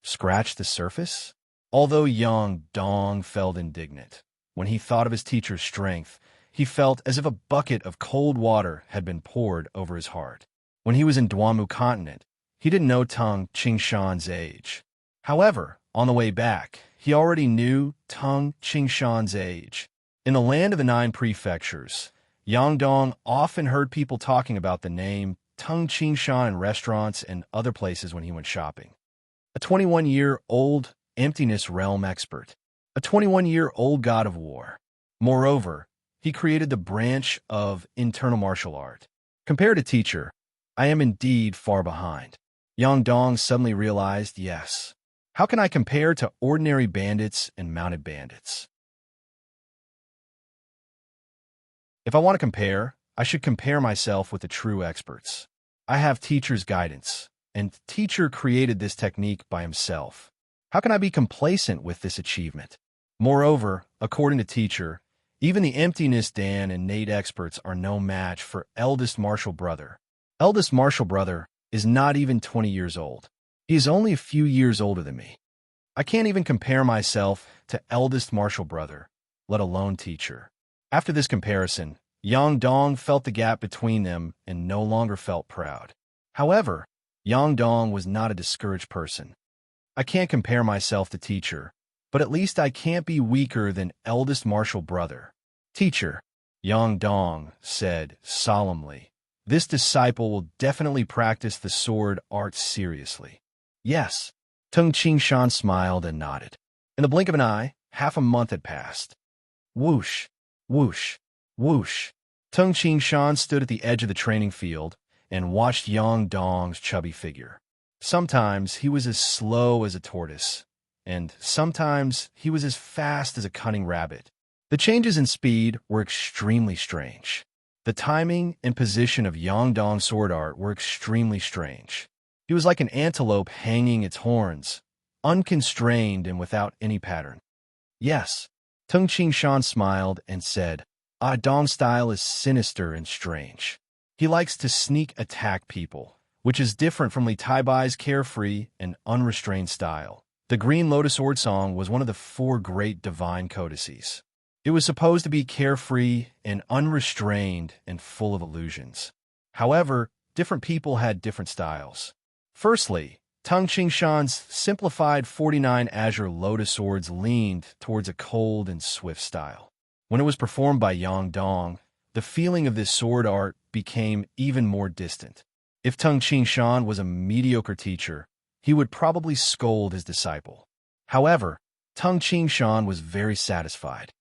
Scratch the surface? Although Yang Dong felt indignant, when he thought of his teacher's strength, he felt as if a bucket of cold water had been poured over his heart. When he was in Duanmu continent, he didn't know Tung Qingshan's age. However, on the way back, he already knew Tung Qingshan's age. In the land of the 9 prefectures, Yang Dong often heard people talking about the name Tung Qingshan in restaurants and other places when he went shopping. A 21-year-old emptiness realm expert. A 21-year-old god of war. Moreover, he created the branch of internal martial art. Compared to teacher, I am indeed far behind. Yang Dong suddenly realized, yes. How can I compare to ordinary bandits and mounted bandits? If I want to compare, I should compare myself with the true experts. I have teacher's guidance, and teacher created this technique by himself. How can I be complacent with this achievement? Moreover, according to teacher, even the emptiness Dan and Nate experts are no match for eldest martial brother. Eldest martial brother is not even 20 years old. He is only a few years older than me. I can't even compare myself to eldest martial brother, let alone teacher. After this comparison, Yang Dong felt the gap between them and no longer felt proud. However, Yang Dong was not a discouraged person. I can't compare myself to teacher, but at least I can't be weaker than eldest martial brother. Teacher, Yang Dong said solemnly, this disciple will definitely practice the sword art seriously. Yes. Tung Qingshan smiled and nodded. In the blink of an eye, half a month had passed. Whoosh, whoosh, whoosh. Tung Qingshan stood at the edge of the training field and watched Yang Dong's chubby figure. Sometimes he was as slow as a tortoise, and sometimes he was as fast as a cunning rabbit. The changes in speed were extremely strange. The timing and position of Yang Dong's sword art were extremely strange. He was like an antelope hanging its horns, unconstrained and without any pattern. Yes, Tung Qingshan smiled and said, Dong's style is sinister and strange. He likes to sneak attack people, which is different from Li Taibai's carefree and unrestrained style. The Green Lotus Sword Song was one of the 4 great divine codices. It was supposed to be carefree and unrestrained and full of illusions. However, different people had different styles. Firstly, Tung Qingshan's simplified 49 Azure Lotus swords leaned towards a cold and swift style. When it was performed by Yang Dong, the feeling of this sword art became even more distant. If Tung Qingshan was a mediocre teacher, he would probably scold his disciple. However, Tung Qingshan was very satisfied.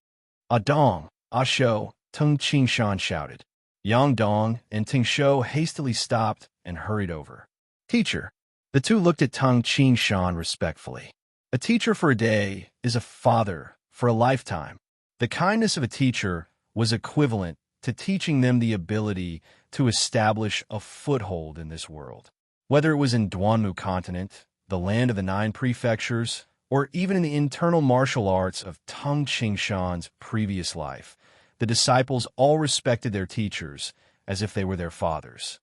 Dong, Shou, Tung Qingshan shouted. Yang Dong and Ting Shou hastily stopped and hurried over. Teacher. The two looked at Tung Qingshan respectfully. A teacher for a day is a father for a lifetime. The kindness of a teacher was equivalent to teaching them the ability to establish a foothold in this world. Whether it was in Duanmu continent, the land of the 9 prefectures, or even in the internal martial arts of Tung Qingshan's previous life, the disciples all respected their teachers as if they were their fathers.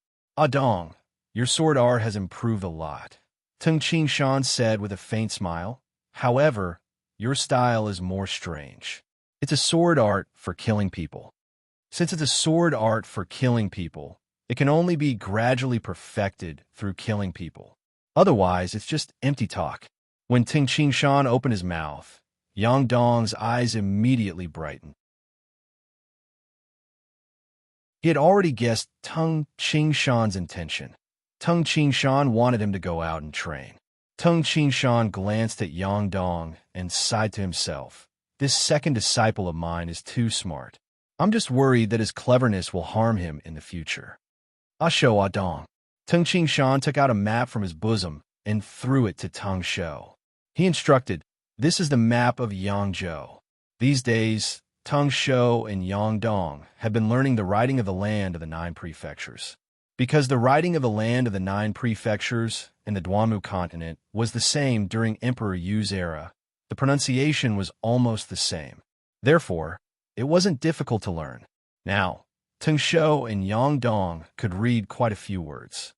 Dong, your sword art has improved a lot, Tung Qingshan said with a faint smile. However, your style is more strange. It's a sword art for killing people. Since it's a sword art for killing people, it can only be gradually perfected through killing people. Otherwise, it's just empty talk. When Tung Qingshan opened his mouth, Yang Dong's eyes immediately brightened. He had already guessed Tung Qingshan's intention. Tung Qingshan wanted him to go out and train. Tung Qingshan glanced at Yang Dong and sighed to himself. This second disciple of mine is too smart. I'm just worried that his cleverness will harm him in the future. Asho Adong. Tung Ching Shan took out a map from his bosom and threw it to Tung Shou. He instructed, "This is the map of Yangzhou." These days, Tung Shou and Yangdong had been learning the writing of the land of the 9 prefectures. Because the writing of the land of the 9 prefectures in the Duanmu continent was the same during Emperor Yu's era, the pronunciation was almost the same. Therefore, it wasn't difficult to learn. Now, Tung Shou and Yangdong could read quite a few words.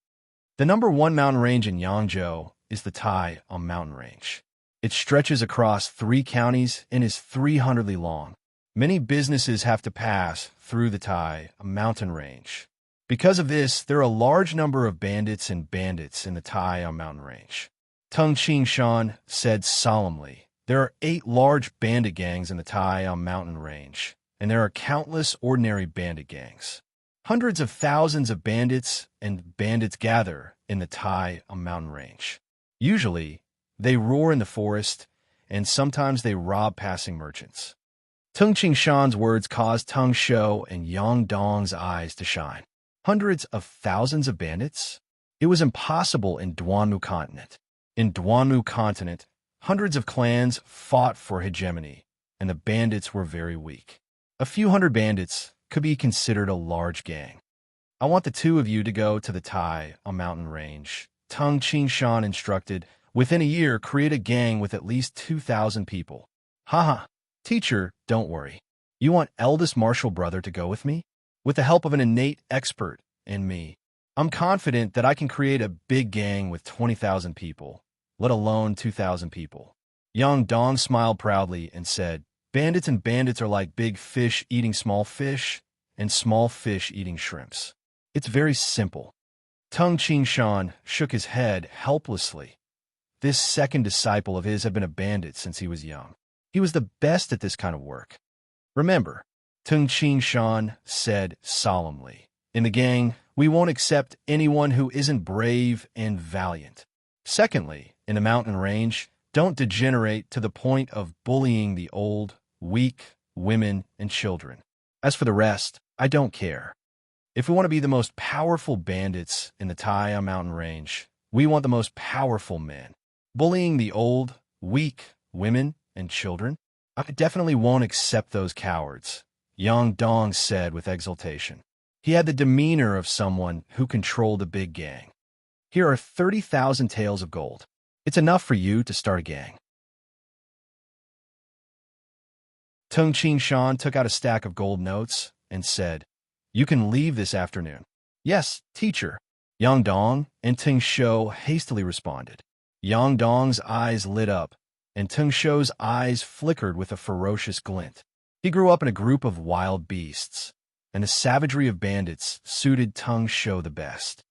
The number 1 mountain range in Yangzhou is the Tai mountain range. It stretches across 3 counties and is 300 li long. Many businesses have to pass through the Tai mountain range. Because of this, there are a large number of bandits in the Tai mountain range. Tung Ching Shan said solemnly, "There are 8 large bandit gangs in the Tai mountain range, and there are countless ordinary bandit gangs. Hundreds of thousands of bandits gather in the Tai mountain range. Usually, they roar in the forest, and sometimes they rob passing merchants." Tung Ching Shan's words caused Tung Shou and Yangdong's eyes to shine. Hundreds of thousands of bandits? It was impossible in Duanmu continent. In Duanmu continent, hundreds of clans fought for hegemony, and the bandits were very weak. A few hundred bandits could be considered a large gang. "I want the 2 of you to go to the Tai mountain range," Tung Ching Shan instructed. "Within a year, create a gang with at least 2,000 people. Haha, teacher, don't worry. You want eldest martial brother to go with me? With the help of an innate expert in me, I'm confident that I can create a big gang with 20,000 people, let alone 2,000 people." Yang Dong smiled proudly and said, Bandits are like big fish eating small fish, and small fish eating shrimps. It's very simple." Tung Ching Shan shook his head helplessly. This second disciple of his had been a bandit since he was young. He was the best at this kind of work. "Remember," Tung Ching Shan said solemnly, "in the gang, we won't accept anyone who isn't brave and valiant. Secondly, in the mountain range, don't degenerate to the point of bullying the old, weak, women, and children. As for the rest, I don't care. If we want to be the most powerful bandits in the Tai mountain range, we want the most powerful men. Bullying the old, weak, women, and children? I definitely won't accept those cowards," Yang Dong said with exultation. He had the demeanor of someone who controlled a big gang. "Here are 30,000 taels of gold. It's enough for you to start a gang." Tung Ching Shan took out a stack of gold notes and said, "You can leave this afternoon." "Yes, teacher," Yang Dong and Tung Shou hastily responded. Yang Dong's eyes lit up, and Tung Shou's eyes flickered with a ferocious glint. He grew up in a group of wild beasts, and the savagery of bandits suited Tung Shou the best.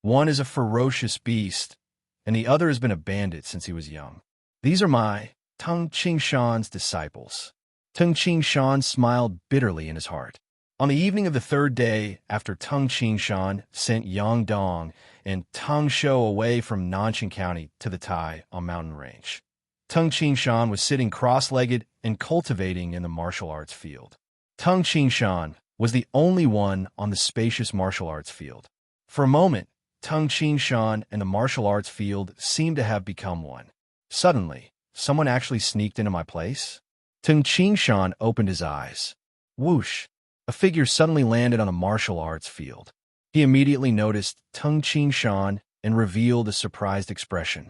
One is a ferocious beast, and the other has been a bandit since he was young. "These are my Tung Ching Shan's disciples." Tung Ching Shan smiled bitterly in his heart. On the evening of the 3rd day after Tung Ching Shan sent Yang Dong and Tung Shou away from Nanjing County to the Tai mountain range, Tung Ching Shan was sitting cross-legged and cultivating in the martial arts field. Tung Ching Shan was the only one on the spacious martial arts field. For a moment, Tung Ching Shan and the martial arts field seemed to have become one. Suddenly, someone actually sneaked into my place? Tung Ching Shan opened his eyes. Whoosh! A figure suddenly landed on a martial arts field. He immediately noticed Tung Ching Shan and revealed a surprised expression.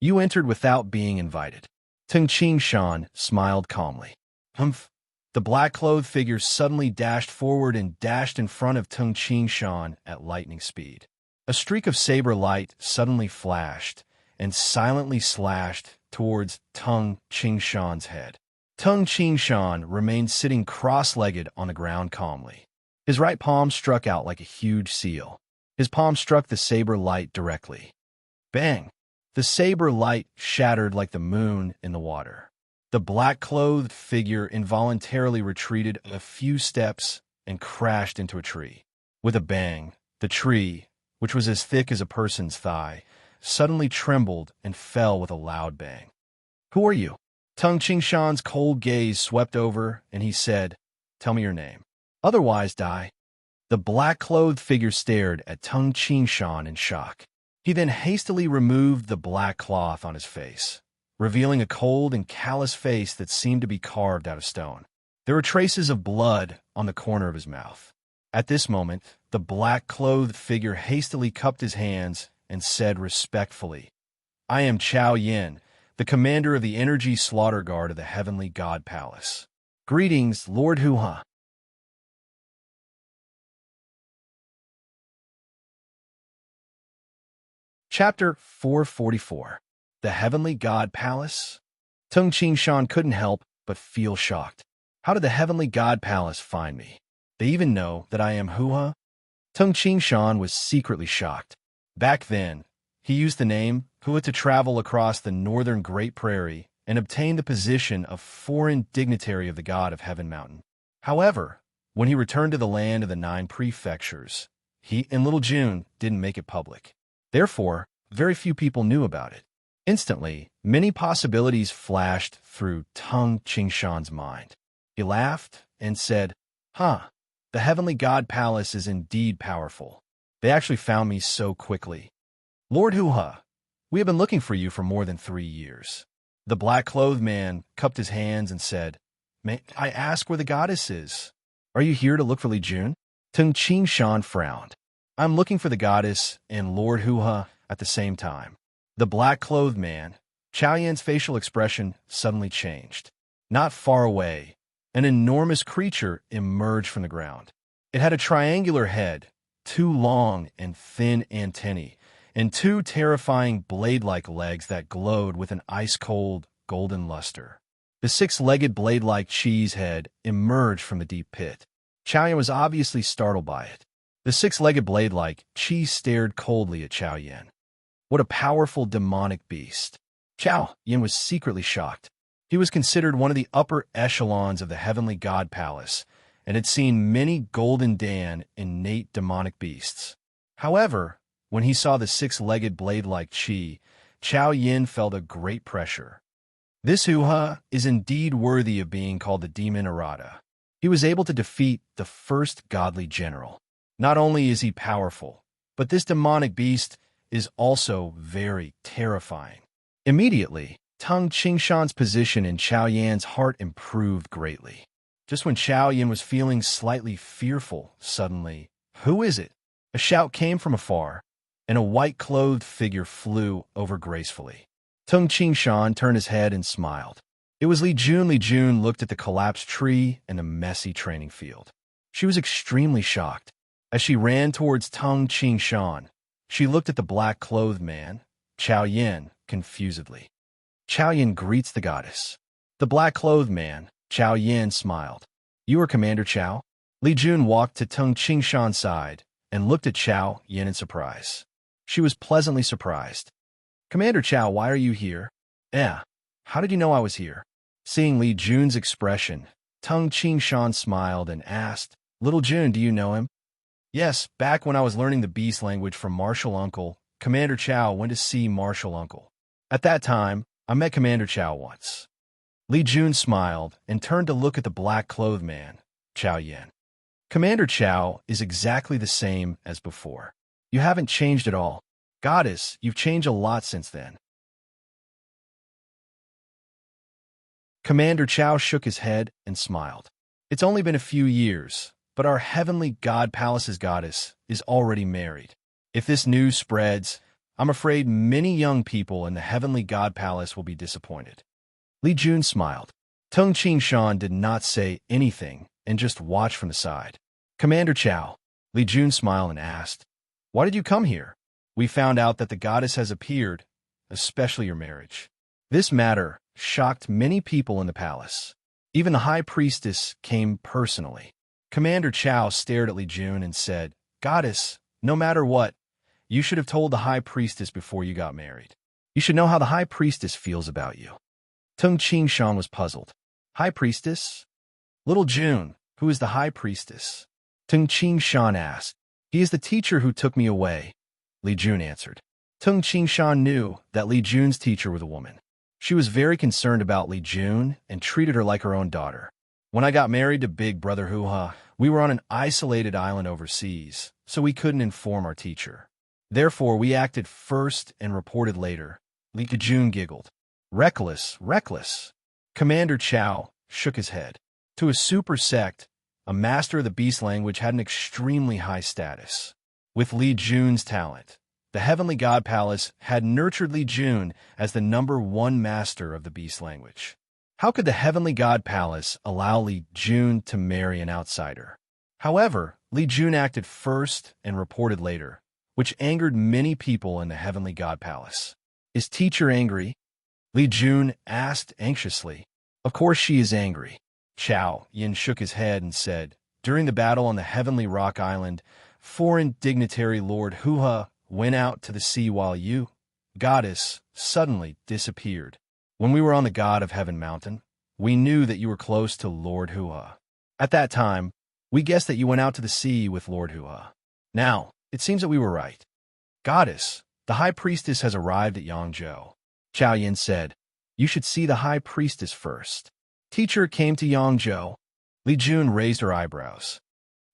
"You entered without being invited." Tung Ching Shan smiled calmly. Humph! The black-clothed figure suddenly dashed forward and dashed in front of Tung Ching Shan at lightning speed. A streak of saber light suddenly flashed and silently slashed towards Tung Ching Shan's head. Tung Ching Shan remained sitting cross-legged on the ground calmly. His right palm struck out like a huge seal. His palm struck the saber light directly. Bang! The saber light shattered like the moon in the water. The black-clothed figure involuntarily retreated a few steps and crashed into a tree. With a bang, the tree, which was as thick as a person's thigh, suddenly trembled and fell with a loud bang. "Who are you?" Tung Qingshan's cold gaze swept over, and he said, "Tell me your name. Otherwise die." The black-clothed figure stared at Tung Qingshan in shock. He then hastily removed the black cloth on his face, revealing a cold and callous face that seemed to be carved out of stone. There were traces of blood on the corner of his mouth. At this moment, the black-clothed figure hastily cupped his hands and said respectfully, "I am Chao Yin, the commander of the Energy Slaughter Guard of the Heavenly God Palace. Greetings, Lord Huha." Chapter 444. The Heavenly God Palace? Tung Qingshan couldn't help but feel shocked. How did the Heavenly God Palace find me? They even know that I am Huha? Tung Qingshan was secretly shocked. Back then, he used the name Hua to travel across the northern Great Prairie and obtain the position of foreign dignitary of the god of Heaven Mountain. However, when he returned to the land of the 9 prefectures, he and Little June didn't make it public. Therefore, very few people knew about it. Instantly, many possibilities flashed through Tung Qingshan's mind. He laughed and said, "Huh, the Heavenly God Palace is indeed powerful. They actually found me so quickly. Lord Huha, we have been looking for you for more than 3 years." The black-clothed man cupped his hands and said, "May I ask where the goddess is? Are you here to look for Li Jun?" Tung Qingshan frowned. "I'm looking for the goddess and Lord Huha at the same time." The black-clothed man, Chao Yan's facial expression suddenly changed. Not far away, an enormous creature emerged from the ground. It had a triangular head, 2 long and thin antennae, and 2 terrifying blade-like legs that glowed with an ice-cold, golden luster. The 6-legged blade-like cheese head emerged from the deep pit. Chao Yan was obviously startled by it. The 6-legged blade-like cheese stared coldly at Chao Yan. What a powerful demonic beast. Chao Yan was secretly shocked. He was considered one of the upper echelons of the Heavenly God Palace, and had seen many Golden Dan innate demonic beasts. However, when he saw the 6-legged blade-like Chi, Chao Yan felt a great pressure. This Huha is indeed worthy of being called the Demon Arata. He was able to defeat the first godly general. Not only is he powerful, but this demonic beast is also very terrifying. Immediately, Tung Qingshan's position in Chao Yan's heart improved greatly. Just when Chao Yan was feeling slightly fearful, suddenly, "Who is it?" A shout came from afar, and a white-clothed figure flew over gracefully. Tung Qingshan turned his head and smiled. It was Li Jun. Li Jun looked at the collapsed tree and the messy training field. She was extremely shocked. As she ran towards Tung Qingshan, she looked at the black-clothed man, Chao Yan, confusedly. "Chao Yan greets the goddess." The black-clothed man, Chao Yan, smiled. "You are Commander Chao?" Li Jun walked to Tung Qingshan's side and looked at Chao Yan in surprise. She was pleasantly surprised. "Commander Chao, why are you here?" "Eh, how did you know I was here?" Seeing Li Jun's expression, Tung Qingshan smiled and asked, "Little Jun, do you know him?" "Yes, back when I was learning the beast language from Martial Uncle, Commander Chao went to see Martial Uncle. At that time, I met Commander Chao once." Li Jun smiled and turned to look at the black-clothed man, Chao Yan. "Commander Chao is exactly the same as before. You haven't changed at all. Goddess, you've changed a lot since then." Commander Chao shook his head and smiled. "It's only been a few years, but our Heavenly God Palace's goddess is already married. If this news spreads, I'm afraid many young people in the Heavenly God Palace will be disappointed." Li Jun smiled. Tung Qingshan did not say anything and just watched from the side. "Commander Chao," Li Jun smiled and asked, "why did you come here?" "We found out that the goddess has appeared, especially your marriage." This matter shocked many people in the palace. Even the high priestess came personally. Commander Chao stared at Li Jun and said, "Goddess, no matter what, you should have told the high priestess before you got married. You should know how the high priestess feels about you." Tung Qingshan was puzzled. "High priestess? Little Jun, who is the high priestess?" Tung Qingshan asked. "He is the teacher who took me away," Li Jun answered. Tung Qingshan knew that Li Jun's teacher was a woman. She was very concerned about Li Jun and treated her like her own daughter. When I got married to Big Brother Hoo-ha, we were on an isolated island overseas, so we couldn't inform our teacher. Therefore, we acted first and reported later. Li Jun giggled. Reckless, reckless. Commander Chow shook his head. To a super sect, a master of the beast language had an extremely high status. With Li Jun's talent, the Heavenly God Palace had nurtured Li Jun as the #1 master of the beast language. How could the Heavenly God Palace allow Li Jun to marry an outsider? However, Li Jun acted first and reported later, which angered many people in the Heavenly God Palace. Is teacher angry? Li Jun asked anxiously. Of course she is angry. Chow Yin shook his head and said, during the battle on the Heavenly Rock Island, foreign dignitary Lord Hoo-ha went out to the sea while you, goddess, suddenly disappeared. When we were on the God of Heaven mountain, we knew that you were close to Lord Hoo-ha. At that time, we guessed that you went out to the sea with Lord Hoo-ha. Now, it seems that we were right. Goddess, the High Priestess has arrived at Yangzhou. Chow Yin said, you should see the High Priestess first. Teacher came to Yangzhou. Li Jun raised her eyebrows.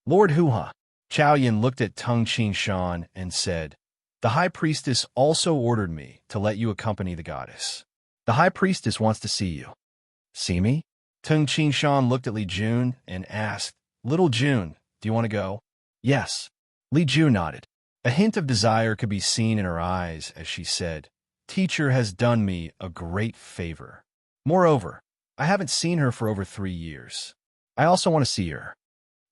Lord Hoo-ha. Chow Yin looked at Tung Qing-shan and said, the High Priestess also ordered me to let you accompany the goddess. The High Priestess wants to see you. See me? Tung Qing-shan looked at Li Jun and asked, Little Jun, do you want to go? Yes. Li Jun nodded. A hint of desire could be seen in her eyes as she said, Teacher has done me a great favor. Moreover, I haven't seen her for over 3 years. I also want to see her.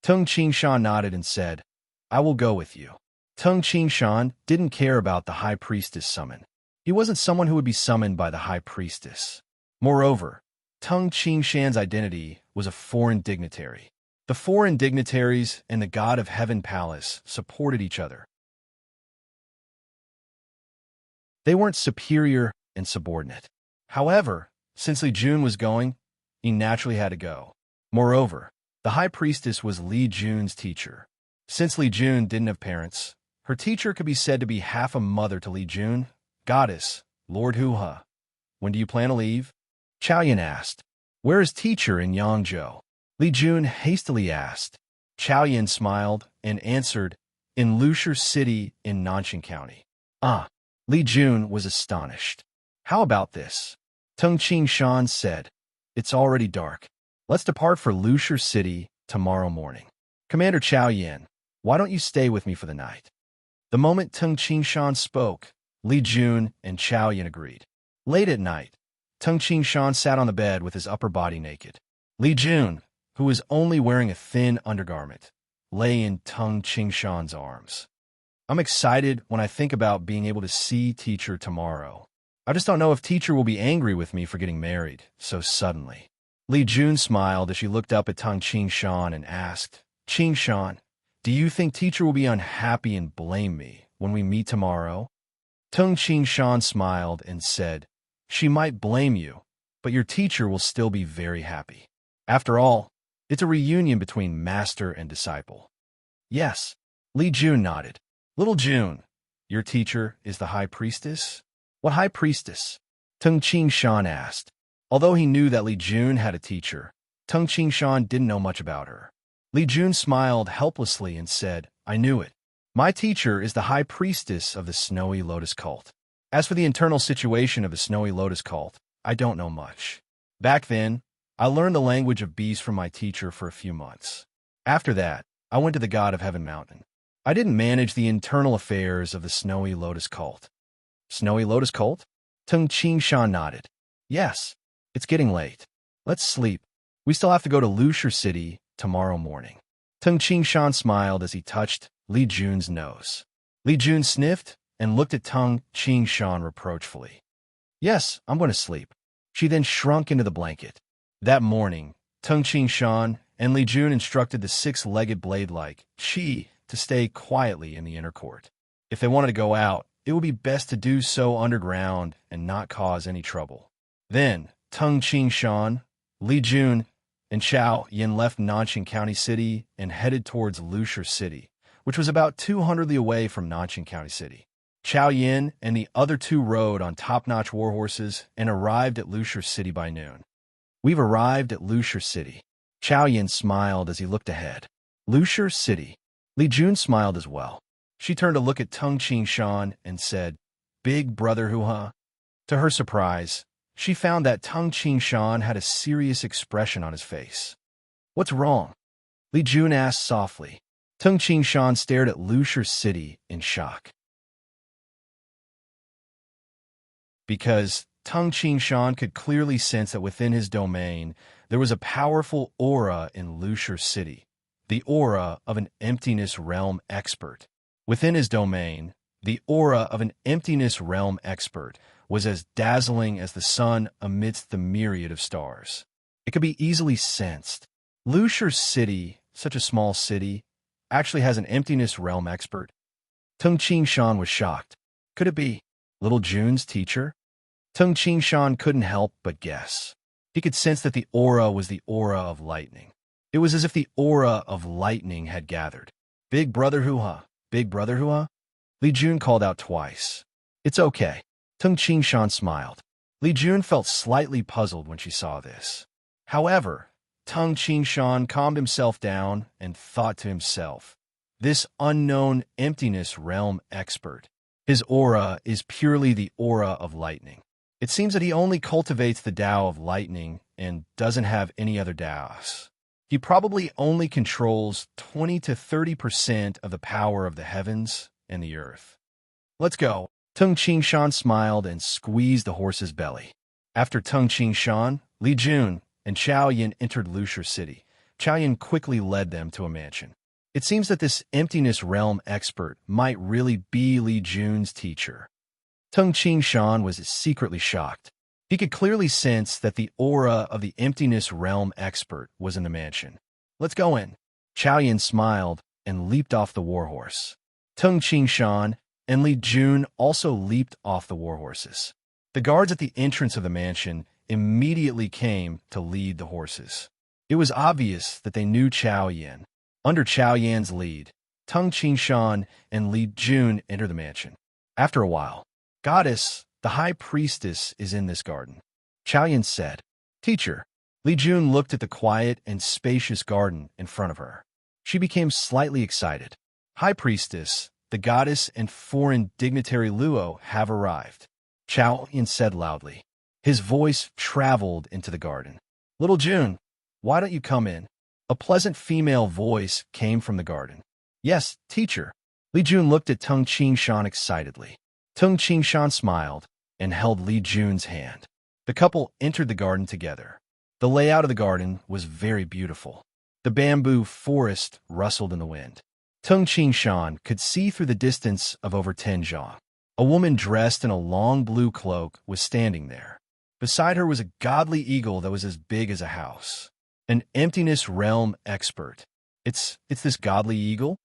Tung Qing-shan nodded and said, I will go with you. Tung Qing-shan didn't care about the High Priestess summon. He wasn't someone who would be summoned by the High Priestess. Moreover, Tung Qing-shan's identity was a foreign dignitary. The foreign dignitaries and the God of Heaven Palace supported each other. They weren't superior and subordinate. However, since Li Jun was going, he naturally had to go. Moreover, the High Priestess was Li Jun's teacher. Since Li Jun didn't have parents, her teacher could be said to be half a mother to Li Jun. Goddess, Lord Hoo-ha, when do you plan to leave? Chow Yin asked. Where is teacher in Yangzhou? Li Jun hastily asked. Chow Yin smiled and answered, in Lushur City in Nanxing County. Ah, Li Jun was astonished. How about this? Tung Qing-shan said, it's already dark. Let's depart for Lushur City tomorrow morning. Commander Chow Yin, why don't you stay with me for the night? The moment Tung Qing-shan spoke, Li Jun and Chow Yin agreed. Late at night, Tung Qing-shan sat on the bed with his upper body naked. Li Jun, who was only wearing a thin undergarment, lay in Tung Qing-shan's arms. I'm excited when I think about being able to see teacher tomorrow. I just don't know if teacher will be angry with me for getting married so suddenly. Li Jun smiled as she looked up at Tung Qing-shan and asked, Qing-shan, do you think teacher will be unhappy and blame me when we meet tomorrow? Tung Qing-shan smiled and said, she might blame you, but your teacher will still be very happy. After all, it's a reunion between master and disciple. Yes, Li Jun nodded. Little Jun, your teacher is the High Priestess? What High Priestess? Tung Qing-shan asked. Although he knew that Li Jun had a teacher, Tung Qing-shan didn't know much about her. Li Jun smiled helplessly and said, I knew it. My teacher is the High Priestess of the Snowy Lotus cult. As for the internal situation of the Snowy Lotus cult, I don't know much. Back then, I learned the language of beasts from my teacher for a few months. After that, I went to the God of Heaven mountain. I didn't manage the internal affairs of the Snowy Lotus cult. Snowy Lotus cult? Tung Qing-shan nodded. Yes, it's getting late. Let's sleep. We still have to go to Lushur City tomorrow morning. Tung Qing-shan smiled as he touched Li Jun's nose. Li Jun sniffed and looked at Tung Qing-shan reproachfully. Yes, I'm going to sleep. She then shrunk into the blanket. That morning, Tung Qing-shan and Li Jun instructed the six-legged blade-like Qi to stay quietly in the inner court. If they wanted to go out, it would be best to do so underground and not cause any trouble. Then, Tung Qing-shan, Li Jun, and Chow Yin left Nanxing County City and headed towards Lushur City, which was about 200 li away from Nanxing County City. Chao Yin and the other two rode on top-notch warhorses and arrived at Lushur City by noon. We've arrived at Lushur City. Chao Yin smiled as he looked ahead. Lushur City. Li Jun smiled as well. She turned to look at Tung Shan and said, "Big brother Hua." To her surprise, she found that Tung Shan had a serious expression on his face. "What's wrong?" Li Jun asked softly. Tung Shan stared at Lushur City in shock. Because Tung Shan could clearly sense that within his domain, there was a powerful aura in Lushur City, the aura of an emptiness realm expert. Within his domain, the aura of an emptiness realm expert was as dazzling as the sun amidst the myriad of stars. It could be easily sensed. Lushur City, such a small city, actually has an emptiness realm expert. Tung Shan was shocked. Could it be little Jun's teacher? Tung Shan couldn't help but guess. He could sense that the aura was the aura of lightning. It was as if the aura of lightning had gathered. "Big brother Hua, big brother Hua?" Li Jun called out twice. "It's okay." Tung Shan smiled. Li Jun felt slightly puzzled when she saw this. However, Tung Shan calmed himself down and thought to himself, "This unknown emptiness realm expert, his aura is purely the aura of lightning. It seems that he only cultivates the Tao of lightning and doesn't have any other Taos. He probably only controls 20 to 30% of the power of the heavens and the earth. Let's go." Tung Shan smiled and squeezed the horse's belly. After Tung Shan, Li Jun and Chao Yin entered Lushur City. Chao Yin quickly led them to a mansion. It seems that this emptiness realm expert might really be Li Jun's teacher. Tung Shan was secretly shocked. He could clearly sense that the aura of the emptiness realm expert was in the mansion. "Let's go in." Chao Yin smiled and leaped off the warhorse. Tung Shan and Li Jun also leaped off the warhorses. The guards at the entrance of the mansion immediately came to lead the horses. It was obvious that they knew Chao Yin. Under Chao Yin's lead, Tung Shan and Li Jun entered the mansion. After a while, "Goddess, the high priestess is in this garden," Chao Yin said. "Teacher." Li Jun looked at the quiet and spacious garden in front of her. She became slightly excited. "High priestess, the goddess and foreign dignitary Luo have arrived," Chao Yin said loudly. His voice traveled into the garden. "Little Jun, why don't you come in?" A pleasant female voice came from the garden. "Yes, teacher." Li Jun looked at Tung Shan excitedly. Tung Shan smiled and held Li Jun's hand. The couple entered the garden together. The layout of the garden was very beautiful. The bamboo forest rustled in the wind. Tung Shan could see through the distance of over 10 zhang. A woman dressed in a long blue cloak was standing there. Beside her was a godly eagle that was as big as a house. An emptiness realm expert. It's this godly eagle?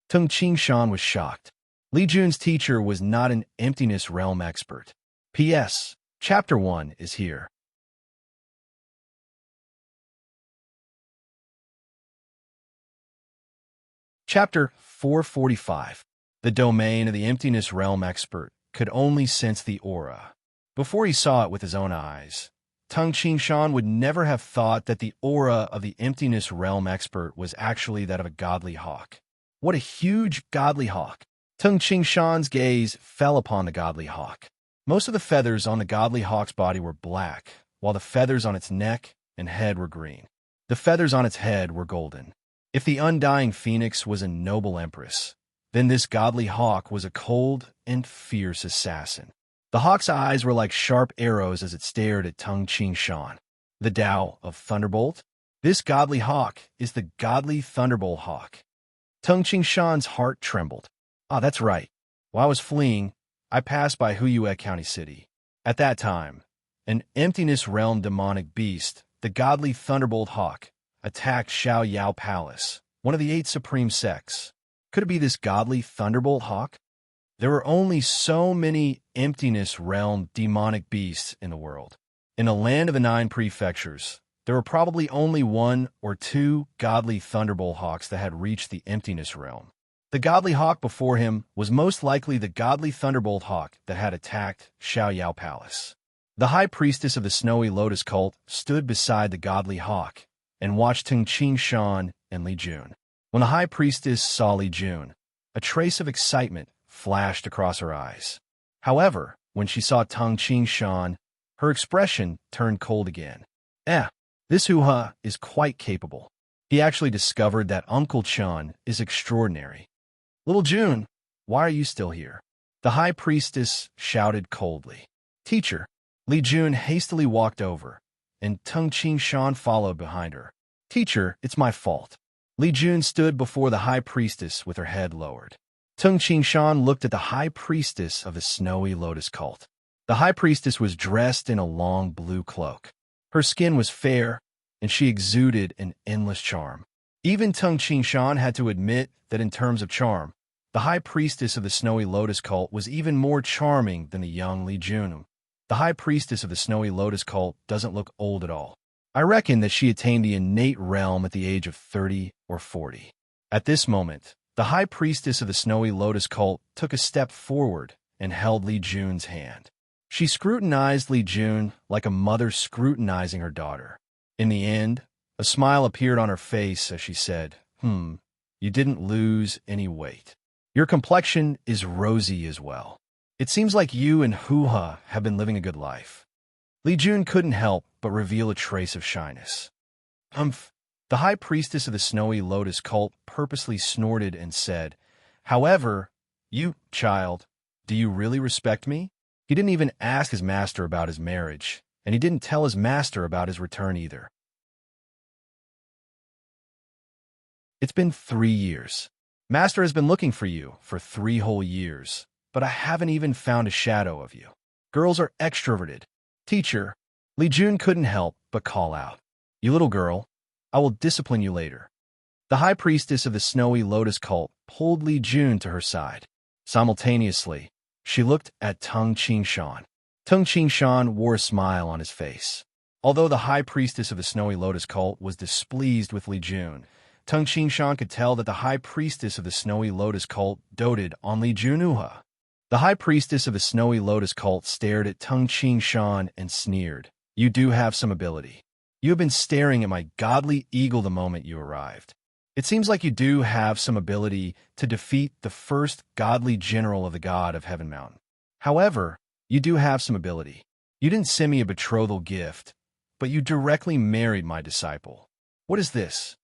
Tung Shan was shocked. Li Jun's teacher was not an emptiness realm expert. P.S. Chapter 1 is here. Chapter 445. The domain of the emptiness realm expert could only sense the aura. Before he saw it with his own eyes, Tung Shan would never have thought that the aura of the emptiness realm expert was actually that of a godly hawk. What a huge godly hawk! Tung Shan's gaze fell upon the godly hawk. Most of the feathers on the godly hawk's body were black, while the feathers on its neck and head were green. The feathers on its head were golden. If the undying phoenix was a noble empress, then this godly hawk was a cold and fierce assassin. The hawk's eyes were like sharp arrows as it stared at Tung Shan. The Tao of Thunderbolt? This godly hawk is the godly Thunderbolt hawk. Tung Shan's heart trembled. Ah, that's right. While I was fleeing, I passed by Huyue County City. At that time, an emptiness realm demonic beast, the godly Thunderbolt hawk, attacked Xiao Yao Palace, one of the 8 supreme sects. Could it be this godly Thunderbolt hawk? There were only so many emptiness realm demonic beasts in the world. In the land of the 9 prefectures, there were probably only 1 or 2 godly Thunderbolt hawks that had reached the emptiness realm. The godly hawk before him was most likely the godly thunderbolt hawk that had attacked Xiaoyao Palace. The high priestess of the snowy lotus cult stood beside the godly hawk and watched Teng Qingshan and Li Jun. When the high priestess saw Li Jun, a trace of excitement flashed across her eyes. However, when she saw Teng Qingshan, her expression turned cold again. This hoo-ha is quite capable. He actually discovered that Uncle Chun is extraordinary. Little June, why are you still here? The high priestess shouted coldly. Teacher. Li Jun hastily walked over, and Teng Qingshan followed behind her. Teacher, it's my fault. Li Jun stood before the high priestess with her head lowered. Teng Qingshan looked at the high priestess of the snowy lotus cult. The high priestess was dressed in a long blue cloak. Her skin was fair, and she exuded an endless charm. Even Teng Qingshan had to admit that in terms of charm, the high priestess of the snowy lotus cult was even more charming than the young Li Jun. The high priestess of the snowy lotus cult doesn't look old at all. I reckon that she attained the innate realm at the age of 30 or 40. At this moment, the high priestess of the snowy lotus cult took a step forward and held Li Jun's hand. She scrutinized Li Jun like a mother scrutinizing her daughter. In the end, a smile appeared on her face as she said, you didn't lose any weight. Your complexion is rosy as well. It seems like you and hoo-ha have been living a good life. Li Jun couldn't help but reveal a trace of shyness. The high priestess of the snowy lotus cult purposely snorted and said, however, you, child, do you really respect me? He didn't even ask his master about his marriage, and he didn't tell his master about his return either. It's been 3 years. Master has been looking for you for 3 whole years, but I haven't even found a shadow of you. Girls are extroverted. Teacher, Li Jun couldn't help but call out, you little girl, I will discipline you later. The high priestess of the snowy lotus cult pulled Li Jun to her side. Simultaneously, she looked at Teng Qingshan. Teng Qingshan wore a smile on his face. Although the high priestess of the snowy lotus cult was displeased with Li Jun, Teng Qingshan could tell that the high priestess of the snowy lotus cult doted on Li Junuha. The high priestess of the snowy lotus cult stared at Teng Qingshan and sneered. You do have some ability. You have been staring at my godly eagle the moment you arrived. It seems like you do have some ability to defeat the first godly general of the god of Heaven Mountain. However, you do have some ability. You didn't send me a betrothal gift, but you directly married my disciple. What is this?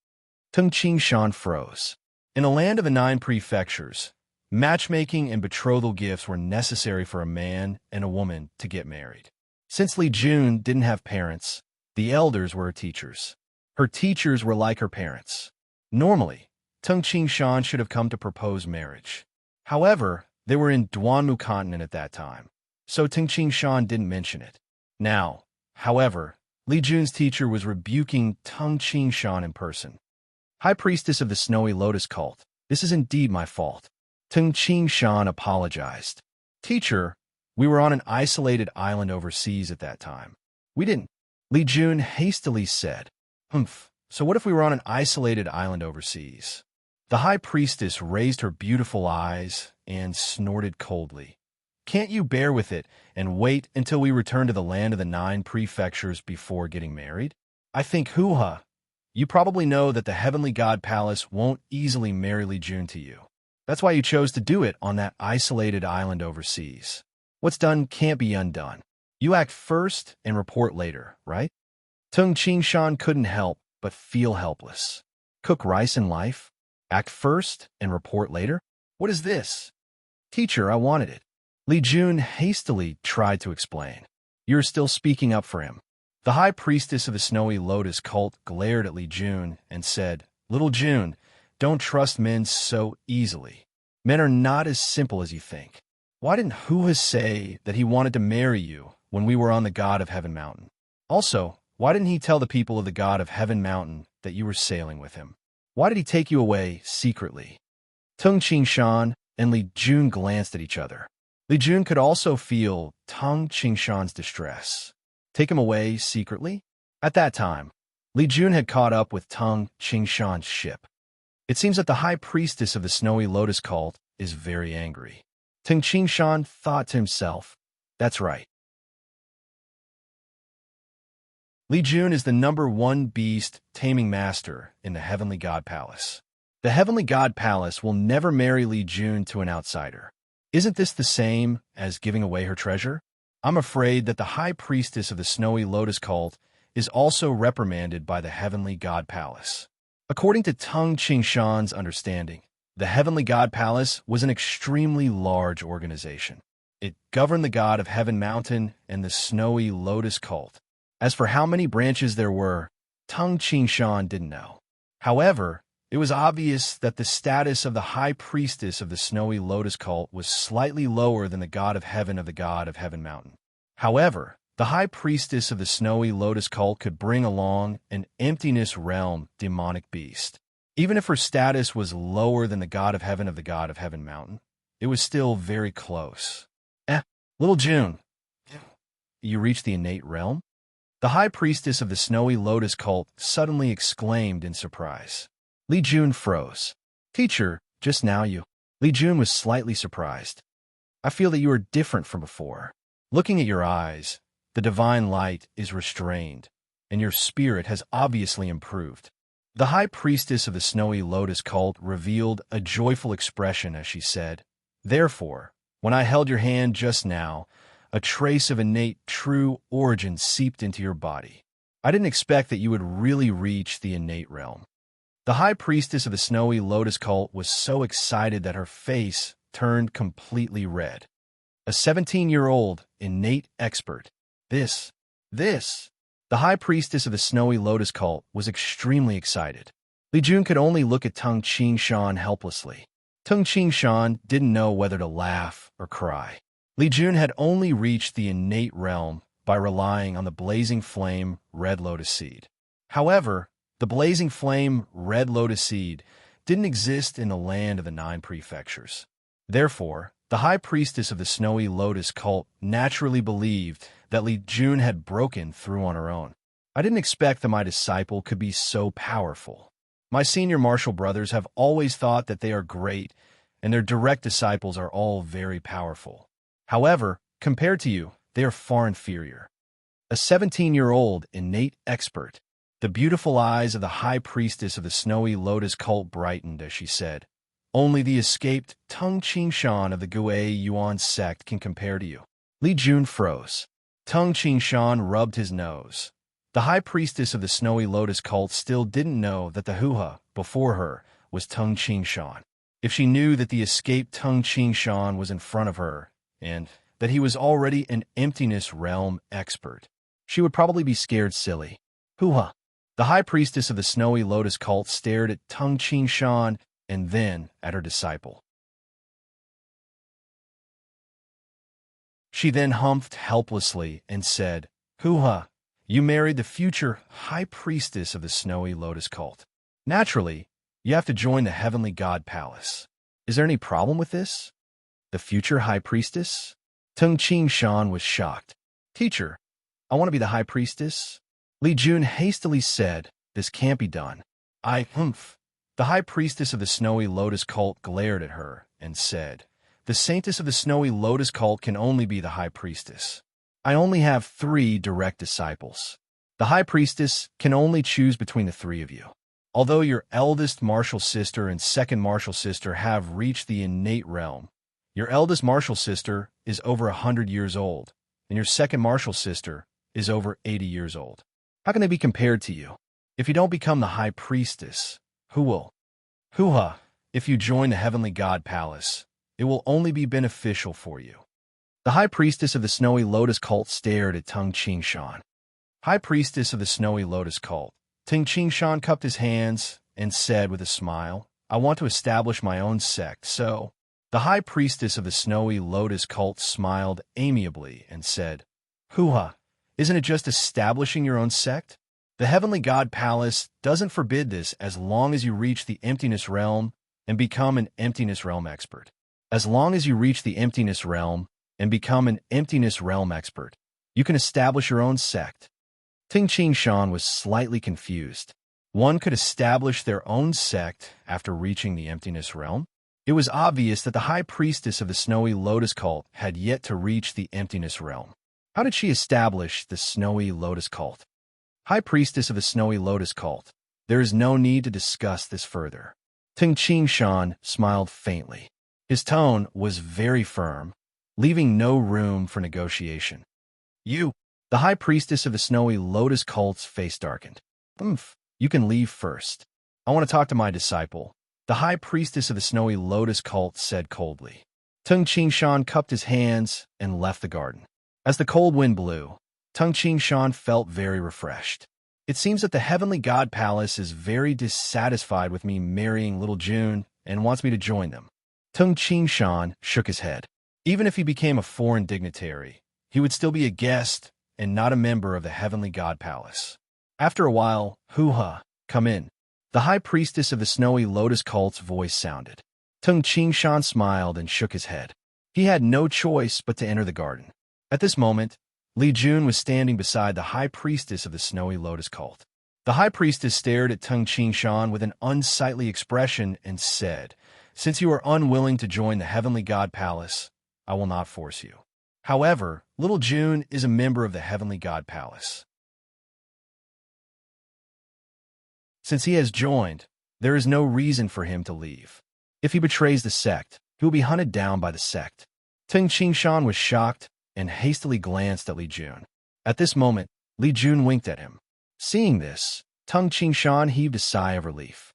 Teng Qingshan froze. In a land of the 9 prefectures, matchmaking and betrothal gifts were necessary for a man and a woman to get married. Since Li Jun didn't have parents, the elders were her teachers. Her teachers were like her parents. Normally, Teng Qingshan should have come to propose marriage. However, they were in Duanmu continent at that time, so Teng Qingshan didn't mention it. Now, however, Li Jun's teacher was rebuking Teng Qingshan in person. High priestess of the snowy lotus cult, this is indeed my fault. Teng Qingshan apologized. Teacher, we were on an isolated island overseas at that time. We didn't. Li Jun hastily said, so what if we were on an isolated island overseas? The high priestess raised her beautiful eyes and snorted coldly. Can't you bear with it and wait until we return to the land of the 9 prefectures before getting married? I think hoo-ha. You probably know that the heavenly god palace won't easily marry Li Jun to you. That's why you chose to do it on that isolated island overseas. What's done can't be undone. You act first and report later, right? Teng Qingshan couldn't help but feel helpless. Cook rice in life? Act first and report later? What is this? Teacher, I wanted it. Li Jun hastily tried to explain. You're still speaking up for him. The high priestess of the snowy lotus cult glared at Li Jun and said, Little Jun, don't trust men so easily. Men are not as simple as you think. Why didn't hoo-ha say that he wanted to marry you when we were on the god of Heaven Mountain? Also, why didn't he tell the people of the god of Heaven Mountain that you were sailing with him? Why did he take you away secretly? Teng Qingshan and Li Jun glanced at each other. Li Jun could also feel Teng Qingshan's distress. Take him away secretly? At that time, Li Jun had caught up with Teng Qingshan's ship. It seems that the high priestess of the snowy lotus cult is very angry. Ting Qingshan thought to himself, that's right. Li Jun is the #1 beast taming master in the Heavenly God Palace. The Heavenly God Palace will never marry Li Jun to an outsider. Isn't this the same as giving away her treasure? I'm afraid that the high priestess of the snowy lotus cult is also reprimanded by the Heavenly God Palace. According to Tung Qingshan's understanding, the Heavenly God Palace was an extremely large organization. It governed the god of Heaven Mountain and the snowy lotus cult. As for how many branches there were, Tung Qingshan didn't know. However, it was obvious that the status of the high priestess of the snowy lotus cult was slightly lower than the god of the god of Heaven Mountain. However, the high priestess of the snowy lotus cult could bring along an emptiness realm demonic beast. Even if her status was lower than the god of Heaven Mountain, it was still very close. Little June, you reached the innate realm? The high priestess of the snowy lotus cult suddenly exclaimed in surprise. Li Jun froze. Teacher, just now you. Li Jun was slightly surprised. I feel that you are different from before. Looking at your eyes, the divine light is restrained, and your spirit has obviously improved. The high priestess of the snowy lotus cult revealed a joyful expression as she said, therefore, when I held your hand just now, a trace of innate true origin seeped into your body. I didn't expect that you would really reach the innate realm. The high priestess of the snowy lotus cult was so excited that her face turned completely red. A 17-year-old innate expert. The high priestess of the snowy lotus cult was extremely excited. Li Jun could only look at Tung Qingshan helplessly. Tung Qingshan didn't know whether to laugh or cry. Li Jun had only reached the innate realm by relying on the blazing flame red lotus seed. However, the blazing flame red lotus seed didn't exist in the land of the 9 prefectures. Therefore, the high priestess of the snowy lotus cult naturally believed that Li Jun had broken through on her own. I didn't expect that my disciple could be so powerful. My senior martial brothers have always thought that they are great, and their direct disciples are all very powerful. However, compared to you, they are far inferior. A 17-year-old innate expert. The beautiful eyes of the high priestess of the snowy lotus cult brightened as she said, only the escaped Tung Qingshan of the Gui Yuan sect can compare to you. Li Jun froze. Tung Qingshan rubbed his nose. The high priestess of the snowy lotus cult still didn't know that the Huha before her was Tung Qingshan. If she knew that the escaped Tung Qingshan was in front of her, and that he was already an emptiness realm expert, she would probably be scared silly. Huha. The high priestess of the snowy lotus cult stared at Tung Qingshan and then at her disciple. She then humphed helplessly and said, Huha, you married the future high priestess of the snowy lotus cult. Naturally, you have to join the Heavenly God Palace. Is there any problem with this? The future high priestess? Tung Qingshan was shocked. Teacher, I want to be the high priestess. Li Jun hastily said, this can't be done. The high priestess of the snowy lotus cult glared at her and said, the saintess of the snowy lotus cult can only be the high priestess. I only have 3 direct disciples. The high priestess can only choose between the 3 of you. Although your eldest martial sister and second martial sister have reached the innate realm, your eldest martial sister is over 100 years old, and your second martial sister is over 80 years old. How can they be compared to you? If you don't become the high priestess, who will? Huha, if you join the Heavenly God Palace, it will only be beneficial for you. The high priestess of the snowy lotus cult stared at Tung Qingshan. High priestess of the snowy lotus cult, Tung Qingshan cupped his hands and said with a smile, I want to establish my own sect, so... The high priestess of the snowy lotus cult smiled amiably and said, Huha, isn't it just establishing your own sect? The Heavenly God Palace doesn't forbid this as long as you reach the emptiness realm and become an emptiness realm expert. As long as you reach the emptiness realm and become an emptiness realm expert, you can establish your own sect. Tung Qingshan was slightly confused. one could establish their own sect after reaching the emptiness realm? It was obvious that the high priestess of the snowy lotus cult had yet to reach the emptiness realm. How did she establish the snowy lotus cult? High priestess of the snowy lotus cult. There is no need to discuss this further. Tung Qingshan smiled faintly. His tone was very firm, leaving no room for negotiation. You, the high priestess of the snowy lotus cult's face darkened. You can leave first. I want to talk to my disciple. The high priestess of the snowy lotus cult said coldly. Tung Qingshan cupped his hands and left the garden. As the cold wind blew, Tung Qingshan felt very refreshed. It seems that the heavenly god palace is very dissatisfied with me marrying little June and wants me to join them. Tung Qingshan shook his head. Even if he became a foreign dignitary, he would still be a guest and not a member of the heavenly god palace. After a while, hoo-ha, come in. The high priestess of the snowy lotus cult's voice sounded. Tung Qingshan smiled and shook his head. He had no choice but to enter the garden. At this moment, Li Jun was standing beside the high priestess of the snowy lotus cult. The high priestess stared at Tung Qingshan with an unsightly expression and said, "Since you are unwilling to join the heavenly god palace, I will not force you. However, little June is a member of the heavenly god palace. Since he has joined, there is no reason for him to leave. If he betrays the sect, he will be hunted down by the sect." Tung Qingshan was shocked and hastily glanced at Li Jun. At this moment, Li Jun winked at him. Seeing this, Tung Qingshan heaved a sigh of relief.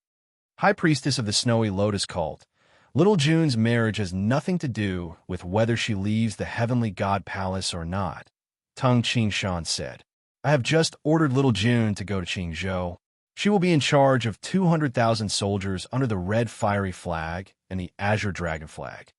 High priestess of the snowy lotus cult, little June's marriage has nothing to do with whether she leaves the heavenly god palace or not, Tung Qingshan said. I have just ordered little June to go to Qingzhou. She will be in charge of 200,000 soldiers under the red fiery flag and the azure dragon flag.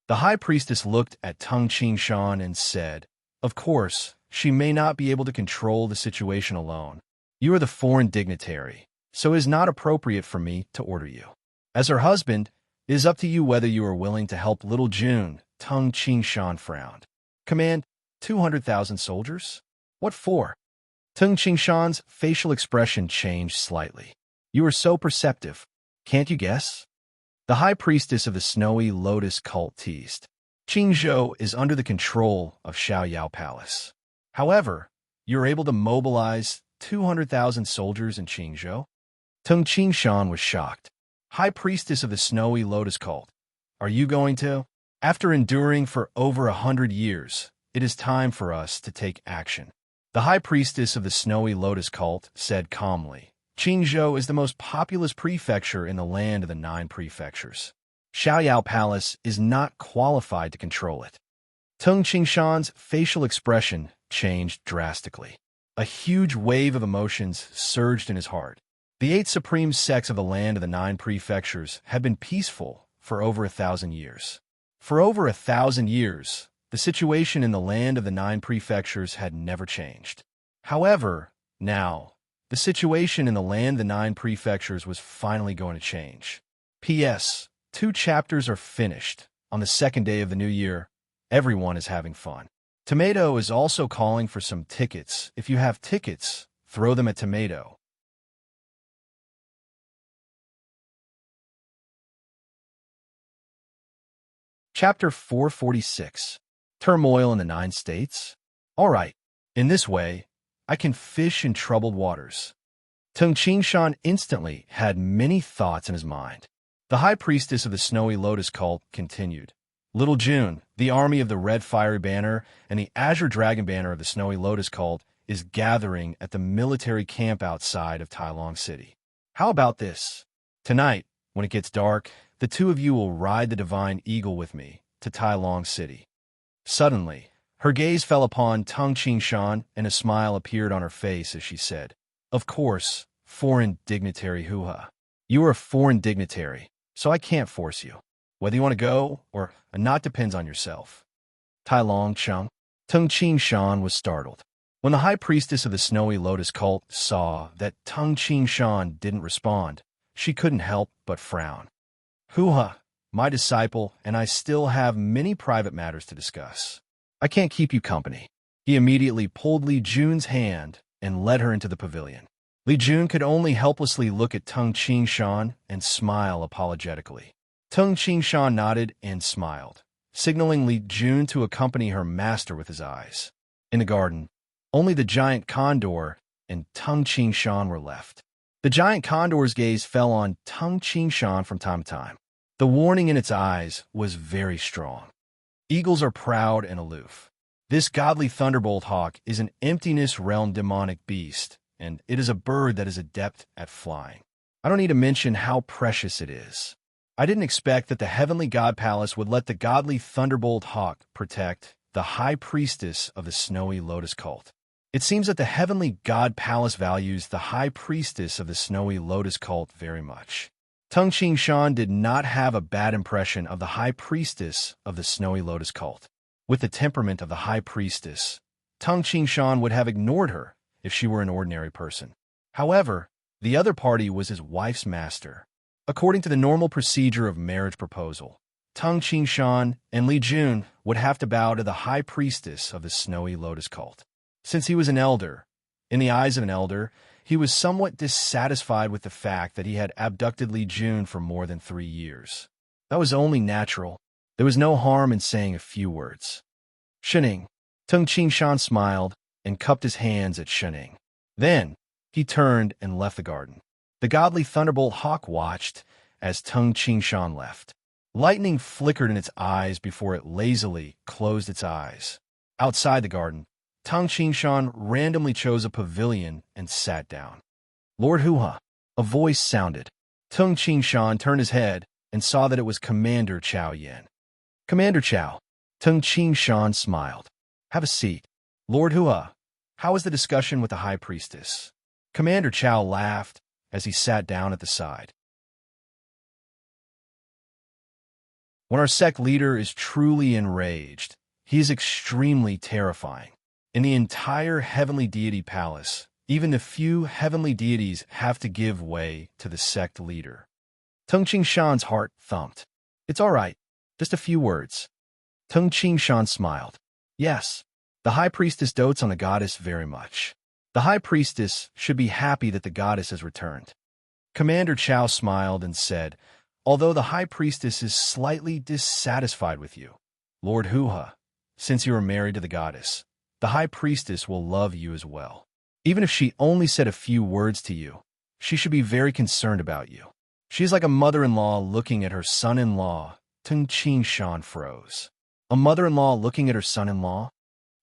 The high priestess looked at Tung Qingshan and said, "Of course, she may not be able to control the situation alone. You are the foreign dignitary, so it is not appropriate for me to order you. As her husband, it is up to you whether you are willing to help little June." Tung Qingshan frowned. "Command 200,000 soldiers? What for?" Tung Qingshan's facial expression changed slightly. "You are so perceptive. Can't you guess?" The high priestess of the snowy lotus cult teased. "Qingzhou is under the control of Xiaoyao Palace. However, you are able to mobilize 200,000 soldiers in Qingzhou?" Tung Qingshan was shocked. "High priestess of the snowy lotus cult, are you going to? After enduring for over 100 years, it is time for us to take action." The high priestess of the snowy lotus cult said calmly, "Qingzhou is the most populous prefecture in the land of the 9 prefectures. Xiaoyao Palace is not qualified to control it." Tung Qingshan's facial expression changed drastically. A huge wave of emotions surged in his heart. The 8 supreme sects of the land of the 9 prefectures had been peaceful for over 1,000 years. For over 1,000 years, the situation in the land of the 9 prefectures had never changed. However, now, the situation in the land of the 9 prefectures was finally going to change. P.S. 2 chapters are finished. On the 2nd day of the new year, everyone is having fun. Tomato is also calling for some tickets. If you have tickets, throw them at Tomato. Chapter 446. Turmoil in the 9 states? All right. In this way, I can fish in troubled waters. Tung Qingshan instantly had many thoughts in his mind. The high priestess of the snowy lotus cult continued. Little June, the army of the red fiery banner and the azure dragon banner of the snowy lotus cult is gathering at the military camp outside of Tailong City. How about this? Tonight, when it gets dark, the 2 of you will ride the divine eagle with me to Tailong City. Suddenly, her gaze fell upon Tung Qingshan and a smile appeared on her face as she said, "Of course, foreign dignitary hoo-ha. You are a foreign dignitary, so I can't force you. Whether you want to go or not depends on yourself." Tailong Chung. Tung Qingshan was startled. When the high priestess of the snowy lotus cult saw that Tung Qingshan didn't respond, she couldn't help but frown. "Hoo-ha, my disciple and I still have many private matters to discuss. I can't keep you company." He immediately pulled Li Jun's hand and led her into the pavilion. Li Jun could only helplessly look at Tung Qingshan and smile apologetically. Tung Qingshan nodded and smiled, signaling Li Jun to accompany her master with his eyes. In the garden, only the giant condor and Tung Qingshan were left. The giant condor's gaze fell on Tung Qingshan from time to time. The warning in its eyes was very strong. Eagles are proud and aloof. This godly thunderbolt hawk is an emptiness realm demonic beast, and it is a bird that is adept at flying. I don't need to mention how precious it is. I didn't expect that the heavenly god palace would let the godly thunderbolt hawk protect the high priestess of the snowy lotus cult. It seems that the heavenly god palace values the high priestess of the snowy lotus cult very much. Tung Qingshan did not have a bad impression of the high priestess of the snowy lotus cult. With the temperament of the high priestess, Tung Qingshan would have ignored her if she were an ordinary person. However, the other party was his wife's master. According to the normal procedure of marriage proposal, Tung Qingshan and Li Jun would have to bow to the high priestess of the snowy lotus cult. Since he was an elder, in the eyes of an elder, he was somewhat dissatisfied with the fact that he had abducted Li Jun for more than 3 years. That was only natural. There was no harm in saying a few words. Shening. Tung Qingshan smiled and cupped his hands at Shening. Then, he turned and left the garden. The godly thunderbolt hawk watched as Tung Qingshan left. Lightning flickered in its eyes before it lazily closed its eyes. Outside the garden, Tung Qingshan randomly chose a pavilion and sat down. Lord Hua, a voice sounded. Tung Qingshan turned his head and saw that it was Commander Chao Yan. Commander Chao. Tung Qingshan smiled. Have a seat. Lord Hua, how was the discussion with the high priestess? Commander Chao laughed as he sat down at the side. When our sect leader is truly enraged, he is extremely terrifying. In the entire heavenly deity palace, even the few heavenly deities have to give way to the sect leader. Tung Qingshan's heart thumped. It's all right. Just a few words. Tung Qingshan smiled. Yes, the high priestess dotes on the goddess very much. The high priestess should be happy that the goddess has returned. Commander Chao smiled and said, although the high priestess is slightly dissatisfied with you, Lord Hua, since you are married to the goddess, the high priestess will love you as well. Even if she only said a few words to you, she should be very concerned about you. She is like a mother-in-law looking at her son-in-law. Tung Qingshan froze. A mother-in-law looking at her son-in-law?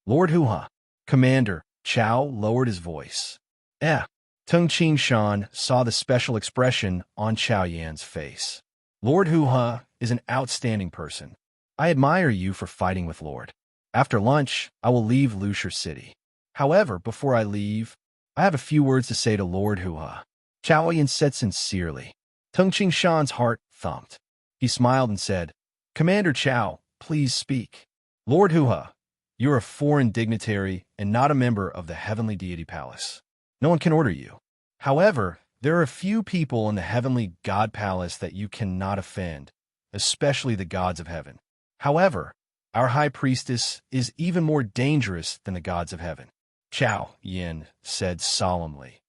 Lord Hua. Commander Chao lowered his voice. Tung Qingshan saw the special expression on Chao Yan's face. Lord Hua is an outstanding person. I admire you for fighting with Lord. After lunch, I will leave Lushur City. However, before I leave, I have a few words to say to Lord Hua. Chao Yan said sincerely. Tung Qingshan's heart thumped. He smiled and said, Commander Chao, please speak. Lord Hua, you are a foreign dignitary and not a member of the heavenly deity palace. No one can order you. However, there are a few people in the heavenly god palace that you cannot offend, especially the gods of heaven. However, our high priestess is even more dangerous than the gods of heaven. Chao Yan said solemnly.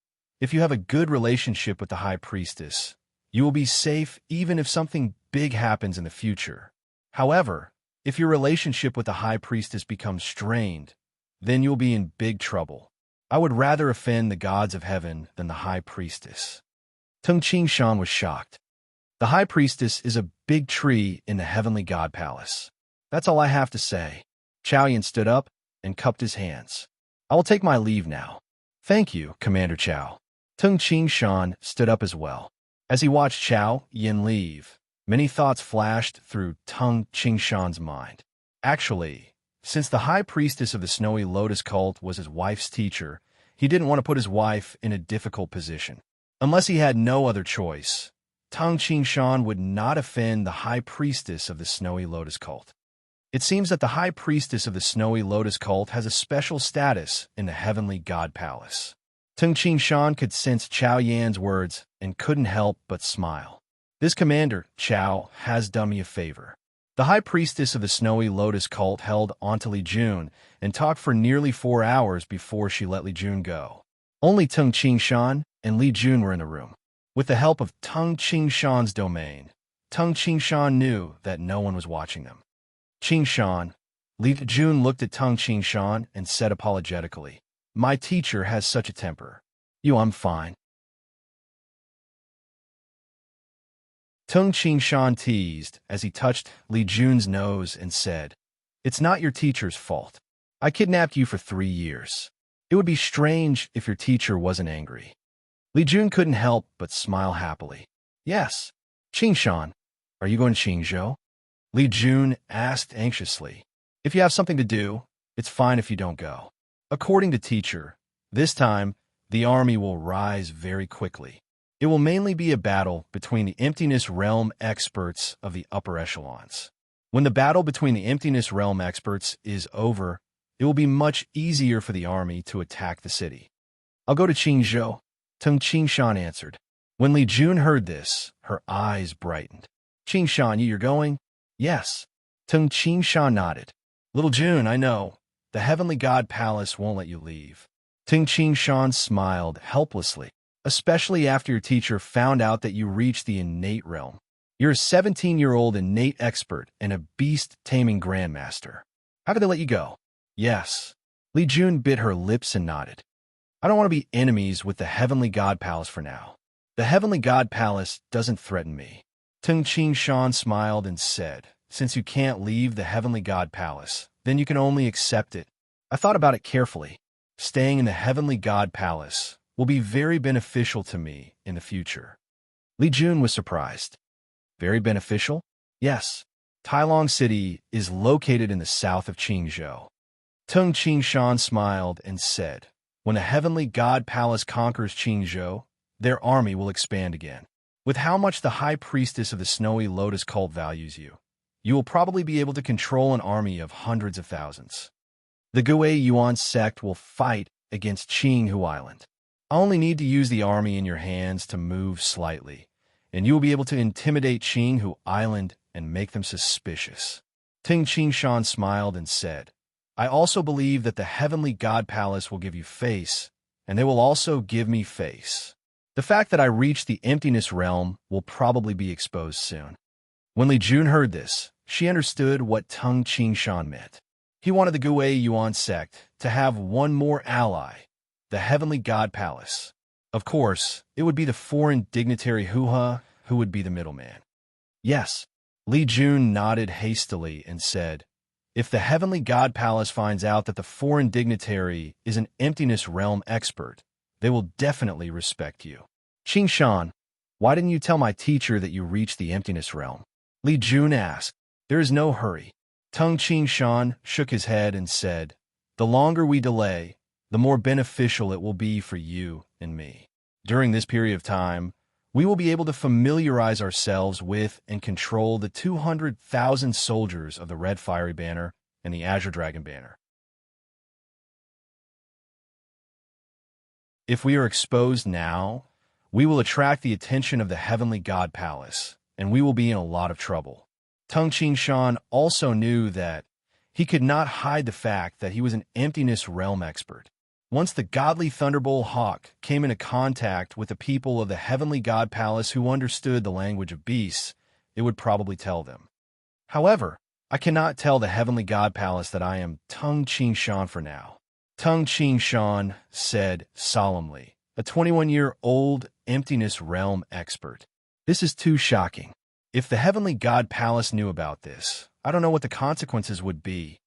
If you have a good relationship with the high priestess, you will be safe even if something big happens in the future. However, if your relationship with the high priestess becomes strained, then you'll be in big trouble. I would rather offend the gods of heaven than the high priestess. Tung Qingshan was shocked. The high priestess is a big tree in the heavenly god palace. That's all I have to say. Chao Yan stood up and cupped his hands. I will take my leave now. Thank you, Commander Chao. Tung Qingshan stood up as well. As he watched Chao Yan leave, many thoughts flashed through Tung Qingshan's mind. Actually, since the high priestess of the snowy lotus cult was his wife's teacher, he didn't want to put his wife in a difficult position. Unless he had no other choice, Tung Qingshan would not offend the high priestess of the snowy lotus cult. It seems that the high priestess of the snowy lotus cult has a special status in the heavenly god palace. Tung Qingshan could sense Chao Yan's words and couldn't help but smile. This Commander Chao has done me a favor. The high priestess of the snowy lotus cult held onto Li Jun and talked for nearly 4 hours before she let Li Jun go. Only Tung Qingshan and Li Jun were in the room. With the help of Tung Qingshan's domain, Tung Qingshan knew that no one was watching them. Qingshan, Li Jun looked at Tung Qingshan and said apologetically, "My teacher has such a temper. I'm fine." Tung Qingshan teased as he touched Li Jun's nose and said, "It's not your teacher's fault. I kidnapped you for 3 years. It would be strange if your teacher wasn't angry." Li Jun couldn't help but smile happily. "Yes. Qingshan, are you going to Qingzhou?" Li Jun asked anxiously. "If you have something to do, it's fine if you don't go." According to teacher, this time, the army will rise very quickly. It will mainly be a battle between the Emptiness Realm experts of the upper echelons. When the battle between the Emptiness Realm experts is over, it will be much easier for the army to attack the city. "I'll go to Qingzhou," Tung Qingshan answered. When Li Jun heard this, her eyes brightened. "Qingshan, you're going?" "Yes." Tung Qingshan nodded. "Little Jun, I know. The Heavenly God Palace won't let you leave." Tung Qingshan smiled helplessly. "Especially after your teacher found out that you reached the innate realm. You're a 17-year-old innate expert and a beast-taming grandmaster. How could they let you go?" "Yes." Li Jun bit her lips and nodded. "I don't want to be enemies with the Heavenly God Palace for now. The Heavenly God Palace doesn't threaten me." Tung Qingshan smiled and said, "Since you can't leave the Heavenly God Palace, then you can only accept it. I thought about it carefully. Staying in the Heavenly God Palace will be very beneficial to me in the future." Li Jun was surprised. "Very beneficial?" "Yes. Tailong City is located in the south of Qingzhou." Tung Qingshan smiled and said, "When the Heavenly God Palace conquers Qingzhou, their army will expand again. With how much the High Priestess of the Snowy Lotus cult values you, you will probably be able to control an army of hundreds of thousands. The Gui Yuan sect will fight against Qinghu Island. I only need to use the army in your hands to move slightly, and you will be able to intimidate Qinghu Island and make them suspicious." Tung Qingshan smiled and said, "I also believe that the Heavenly God Palace will give you face, and they will also give me face. The fact that I reached the Emptiness Realm will probably be exposed soon." When Li Jun heard this, she understood what Tung Qingshan meant. He wanted the Gui Yuan sect to have one more ally, the Heavenly God Palace. Of course, it would be the foreign dignitary Huha who would be the middleman. "Yes." Li Jun nodded hastily and said, "If the Heavenly God Palace finds out that the foreign dignitary is an Emptiness Realm expert, they will definitely respect you." "Qingshan, why didn't you tell my teacher that you reached the Emptiness Realm?" Li Jun asked. "There is no hurry." Tung Qingshan shook his head and said, "The longer we delay, the more beneficial it will be for you and me. During this period of time, we will be able to familiarize ourselves with and control the 200,000 soldiers of the Red Fiery Banner and the Azure Dragon Banner. If we are exposed now, we will attract the attention of the Heavenly God Palace, and we will be in a lot of trouble." Tung Qingshan also knew that he could not hide the fact that he was an Emptiness Realm expert. Once the godly Thunderbolt Hawk came into contact with the people of the Heavenly God Palace who understood the language of beasts, it would probably tell them. "However, I cannot tell the Heavenly God Palace that I am Tung Qingshan for now." Tung Qingshan said solemnly, a 21-year-old Emptiness Realm expert. "This is too shocking. If the Heavenly God Palace knew about this, I don't know what the consequences would be."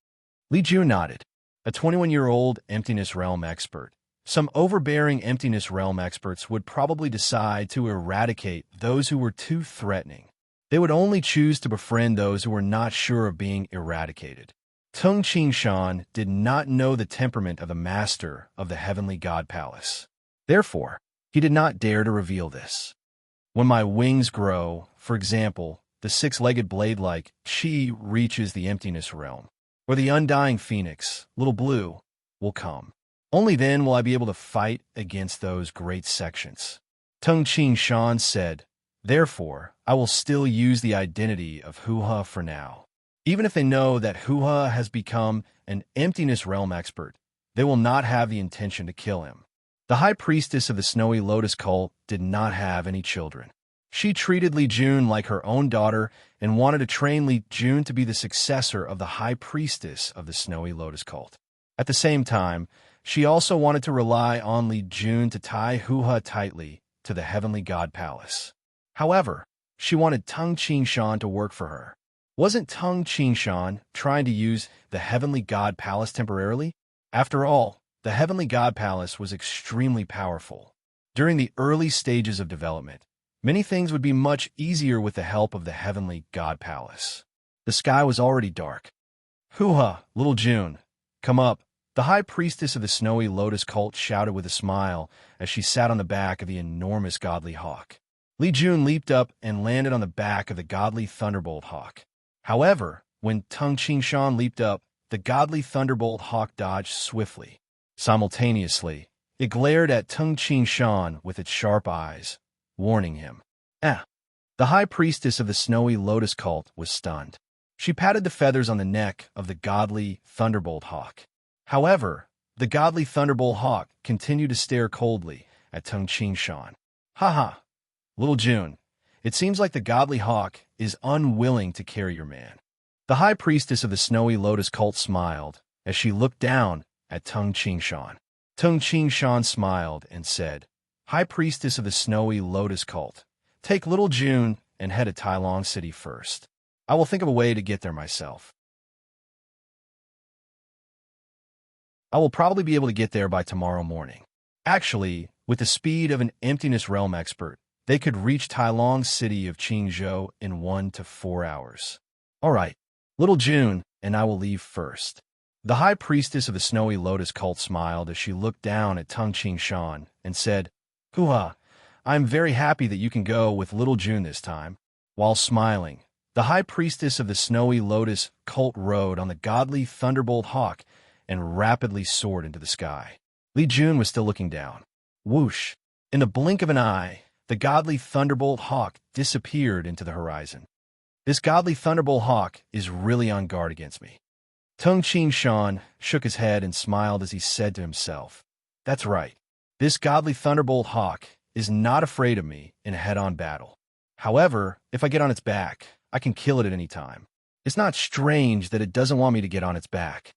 Li Jun nodded. A 21-year-old Emptiness Realm expert. Some overbearing Emptiness Realm experts would probably decide to eradicate those who were too threatening. They would only choose to befriend those who were not sure of being eradicated. Tung Qingshan did not know the temperament of the master of the Heavenly God Palace. Therefore, he did not dare to reveal this. When my wings grow, for example, the six-legged blade-like Qi reaches the Emptiness Realm, or the undying phoenix, Little Blue, will come. Only then will I be able to fight against those great sections." Tung Qingshan said, "Therefore, I will still use the identity of Huha for now. Even if they know that Huha has become an Emptiness Realm expert, they will not have the intention to kill him." The high priestess of the snowy lotus cult did not have any children. She treated Li Jun like her own daughter and wanted to train Li Jun to be the successor of the high priestess of the snowy lotus cult. At the same time, she also wanted to rely on Li Jun to tie Hua tightly to the heavenly god palace. However, she wanted Tung Qingshan to work for her. Wasn't Tung Qingshan trying to use the heavenly god palace temporarily? After all, the heavenly god palace was extremely powerful. During the early stages of development, many things would be much easier with the help of the heavenly god palace. The sky was already dark. Hoo-ha, little June, come up. The high priestess of the snowy lotus cult shouted with a smile as she sat on the back of the enormous godly hawk. Li Jun leaped up and landed on the back of the godly thunderbolt hawk. However, when Tung Qingshan leaped up, the godly thunderbolt hawk dodged swiftly. Simultaneously, it glared at Tung Qingshan with its sharp eyes, warning him. The high priestess of the snowy lotus cult was stunned. She patted the feathers on the neck of the godly thunderbolt hawk. However, the godly thunderbolt hawk continued to stare coldly at Tung Qingshan. Ha, little June, it seems like the godly hawk is unwilling to carry your man. The high priestess of the snowy lotus cult smiled as she looked down at Tung Qingshan. Tung Qingshan smiled and said, High priestess of the snowy lotus cult, take little June and head to Tai Long City first. I will think of a way to get there myself. I will probably be able to get there by tomorrow morning. Actually, with the speed of an emptiness realm expert, they could reach Tai Long City of Qingzhou in 1 to 4 hours. All right, little June, and I will leave first. The high priestess of the snowy lotus cult smiled as she looked down at Tung Qingshan and said, Hoo-ha, I am very happy that you can go with little June this time. While smiling, the high priestess of the snowy lotus cult rode on the godly thunderbolt hawk and rapidly soared into the sky. Li Jun was still looking down. Whoosh! In the blink of an eye, the godly thunderbolt hawk disappeared into the horizon. This godly thunderbolt hawk is really on guard against me. Tung Qingshan shook his head and smiled as he said to himself, That's right. This godly thunderbolt hawk is not afraid of me in a head-on battle. However, if I get on its back, I can kill it at any time. It's not strange that it doesn't want me to get on its back.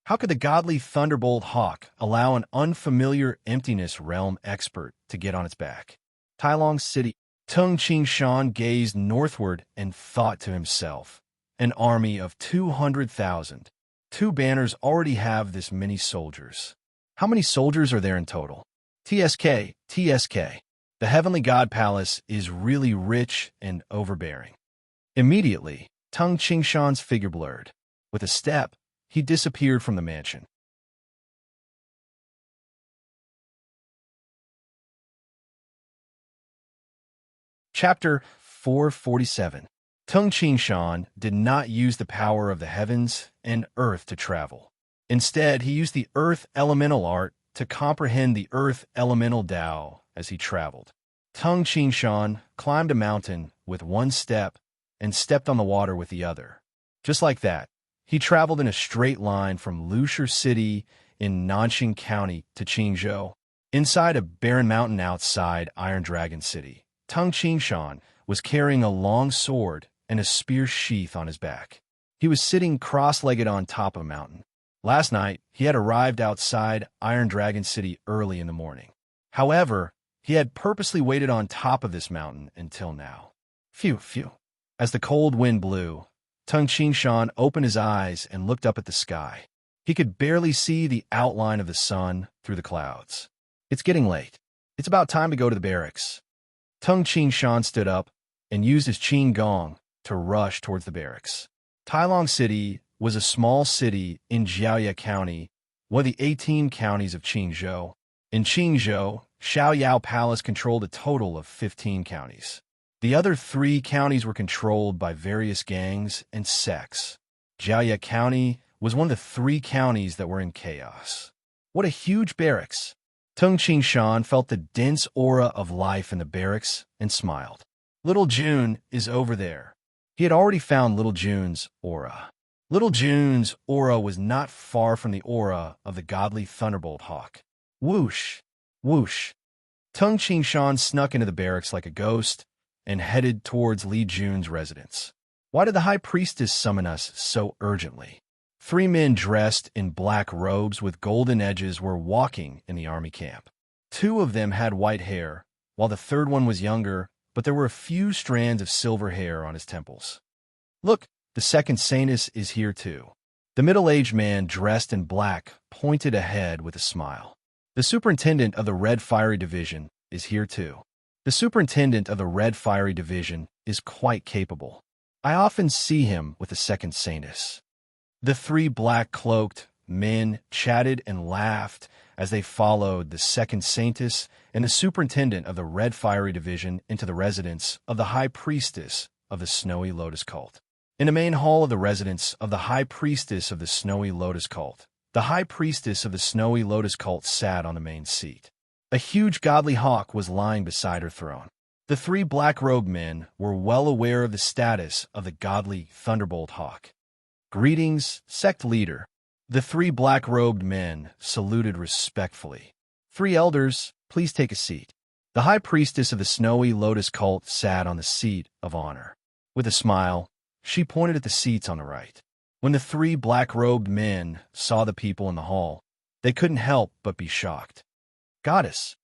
How could the godly thunderbolt hawk allow an unfamiliar emptiness realm expert to get on its back? Tai Long City. Tung Qingshan gazed northward and thought to himself, an army of 200,000. 2 banners already have this many soldiers. How many soldiers are there in total? TSK. The heavenly god palace is really rich and overbearing. Immediately, Tung Qingshan's figure blurred. With a step, he disappeared from the mansion. Chapter 447. Tung Qingshan did not use the power of the heavens and earth to travel. Instead, he used the earth elemental art to comprehend the earth elemental Tao as he traveled. Tung Qingshan climbed a mountain with one step and stepped on the water with the other. Just like that, he traveled in a straight line from Lushur City in Nanxing County to Qingzhou. Inside a barren mountain outside Iron Dragon City, Tung Qingshan was carrying a long sword and a spear sheath on his back. He was sitting cross-legged on top of a mountain. Last night, he had arrived outside Iron Dragon City early in the morning. However, he had purposely waited on top of this mountain until now. Phew. As the cold wind blew, Tung Qingshan opened his eyes and looked up at the sky. He could barely see the outline of the sun through the clouds. It's getting late. It's about time to go to the barracks. Tung Qingshan stood up and used his qing gong to rush towards the barracks. Tai Long City was a small city in Jiaoya County, one of the 18 counties of Qingzhou. In Qingzhou, Xiaoyao Palace controlled a total of 15 counties. The other 3 counties were controlled by various gangs and sects. Jiaoya County was one of the 3 counties that were in chaos. What a huge barracks! Tung Qingshan felt the dense aura of life in the barracks and smiled. Little June is over there. He had already found Little June's aura. Little June's aura was not far from the aura of the godly thunderbolt hawk. Whoosh! Whoosh! Tung Shan snuck into the barracks like a ghost and headed towards Li Jun's residence. Why did the High Priestess summon us so urgently? 3 men dressed in black robes with golden edges were walking in the army camp. 2 of them had white hair, while the third one was younger, but there were a few strands of silver hair on his temples. Look, the second saintess is here too. The middle-aged man dressed in black pointed ahead with a smile. The superintendent of the Red Fiery Division is here too. The superintendent of the Red Fiery Division is quite capable. I often see him with the second saintess. The 3 black-cloaked men chatted and laughed as they followed the second saintess and the superintendent of the Red Fiery Division into the residence of the High Priestess of the Snowy Lotus Cult. In the main hall of the residence of the High Priestess of the Snowy Lotus Cult, the High Priestess of the Snowy Lotus Cult sat on the main seat. A huge godly hawk was lying beside her throne. The 3 black-robed men were well aware of the status of the godly Thunderbolt Hawk. Greetings, sect leader. The 3 black-robed men saluted respectfully. 3 elders, please take a seat. The High Priestess of the Snowy Lotus Cult sat on the seat of honor. With a smile, she pointed at the seats on the right. When the 3 black-robed men saw the people in the hall, they couldn't help but be shocked. Goddess!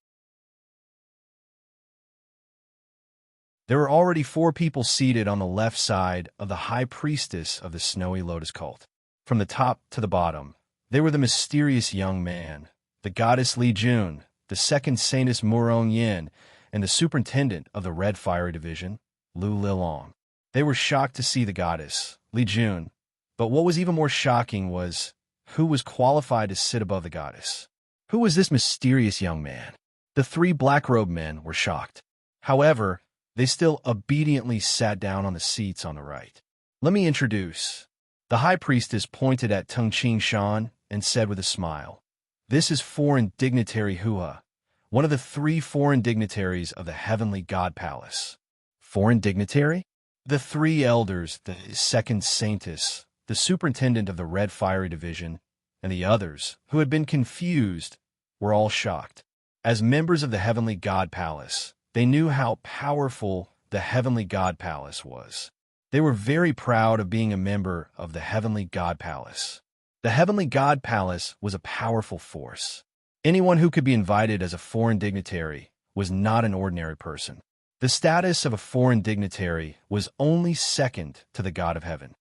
There were already 4 people seated on the left side of the High Priestess of the Snowy Lotus Cult. From the top to the bottom, they were the mysterious young man, the goddess Li Jun, the second saintess Murong Yin, and the superintendent of the Red Fiery Division, Lu Lilong. They were shocked to see the goddess, Li Jun, but what was even more shocking was who was qualified to sit above the goddess. Who was this mysterious young man? The 3 black-robed men were shocked. However, they still obediently sat down on the seats on the right. Let me introduce. The High Priestess pointed at Tung Shan and said with a smile, "This is foreign dignitary Hua, one of the 3 foreign dignitaries of the Heavenly God Palace." Foreign dignitary? The 3 elders, the second saintess, the superintendent of the Red Fiery Division, and the others, who had been confused, were all shocked. As members of the Heavenly God Palace, they knew how powerful the Heavenly God Palace was. They were very proud of being a member of the Heavenly God Palace. The Heavenly God Palace was a powerful force. Anyone who could be invited as a foreign dignitary was not an ordinary person. The status of a foreign dignitary was only second to the God of Heaven.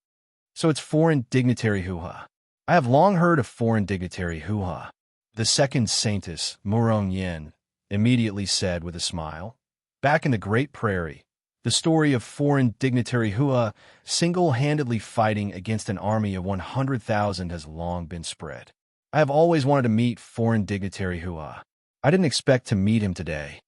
So it's foreign dignitary Hua. I have long heard of foreign dignitary Hua. The second saintess, Murong Yin, immediately said with a smile. Back in the Great Prairie, the story of foreign dignitary Hua single-handedly fighting against an army of 100,000 has long been spread. I have always wanted to meet foreign dignitary Hua. I didn't expect to meet him today.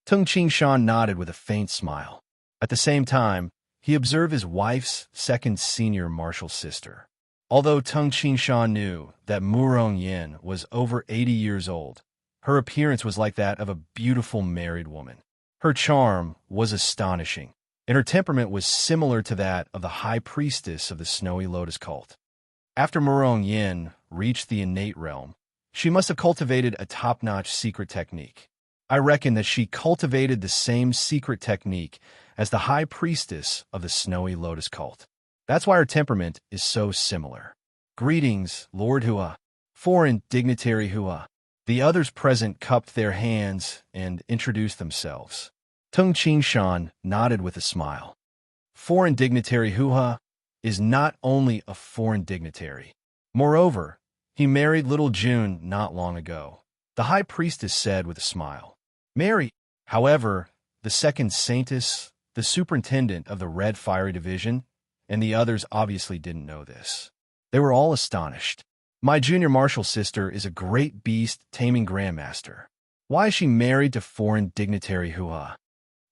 Tung Shan nodded with a faint smile. At the same time, he observed his wife's second senior martial sister. Although Tung Shan knew that Murong Yin was over 80 years old, her appearance was like that of a beautiful married woman. Her charm was astonishing, and her temperament was similar to that of the High Priestess of the Snowy Lotus Cult. After Murong Yin reached the innate realm, she must have cultivated a top-notch secret technique. I reckon that she cultivated the same secret technique as the High Priestess of the Snowy Lotus Cult. That's why her temperament is so similar. Greetings, Lord Hua. Foreign dignitary Hua. The others present cupped their hands and introduced themselves. Tung Shan nodded with a smile. Foreign dignitary Hua is not only a foreign dignitary. Moreover, he married little June not long ago, the High Priestess said with a smile. Mary, however, the second saintess, the superintendent of the Red Fiery Division, and the others obviously didn't know this. They were all astonished. My junior martial sister is a great beast taming grandmaster. Why is she married to foreign dignitary Hua?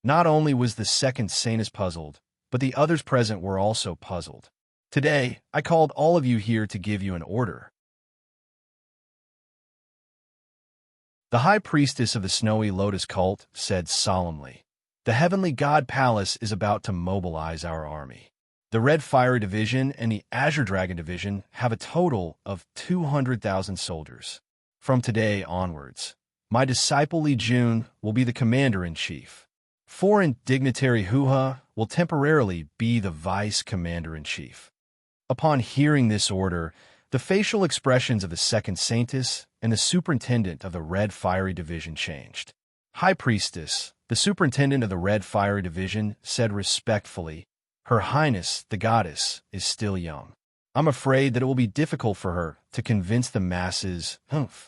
Not only was the second saintess puzzled, but the others present were also puzzled. Today, I called all of you here to give you an order. The High Priestess of the Snowy Lotus Cult said solemnly, "The Heavenly God Palace is about to mobilize our army. The Red Fiery Division and the Azure Dragon Division have a total of 200,000 soldiers. From today onwards, My disciple Li Jun will be the commander-in-chief. Foreign dignitary Huha will temporarily be the vice-commander-in-chief. Upon hearing this order, the facial expressions of the second saintess and the superintendent of the Red Fiery Division changed. High Priestess, the superintendent of the Red Fiery Division, said respectfully, "Her Highness, the goddess, is still young. I'm afraid that it will be difficult for her to convince the masses." Humph.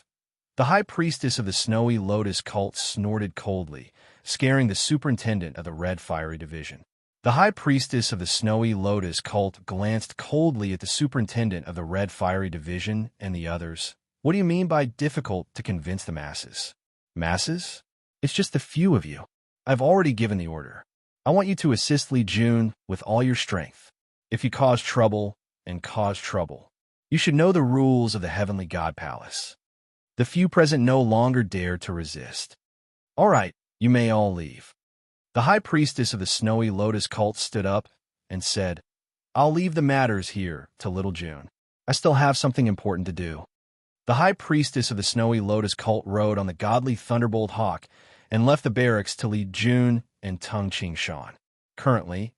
The High Priestess of the Snowy Lotus cult snorted coldly, scaring the superintendent of the Red Fiery Division. The High Priestess of the Snowy Lotus cult glanced coldly at the superintendent of the Red Fiery Division and the others. "What do you mean by difficult to convince the masses?" "Masses? It's just the few of you. I've already given the order. I want you to assist Li Jun with all your strength. If you cause trouble, you should know the rules of the Heavenly God Palace." The few present no longer dared to resist. "All right, you may all leave." The High Priestess of the Snowy Lotus cult stood up and said, "I'll leave the matters here to little June. I still have something important to do." The High Priestess of the Snowy Lotus cult rode on the godly Thunderbolt Hawk and left the barracks to lead June and Tung Shan. Currently,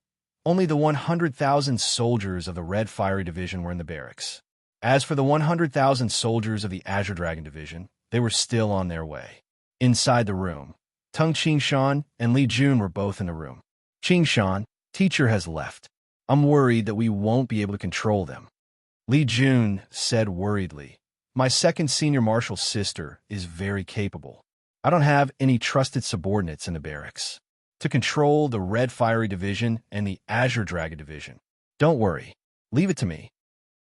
only the 100,000 soldiers of the Red Fiery Division were in the barracks. As for the 100,000 soldiers of the Azure Dragon Division, they were still on their way. Inside the room, Tung Shan and Li Jun were both in the room. "Shan, teacher has left. I'm worried that we won't be able to control them." Li Jun said worriedly, "My second senior martial sister is very capable. I don't have any trusted subordinates in the barracks to control the Red Fiery Division and the Azure Dragon Division. Don't worry. Leave it to me."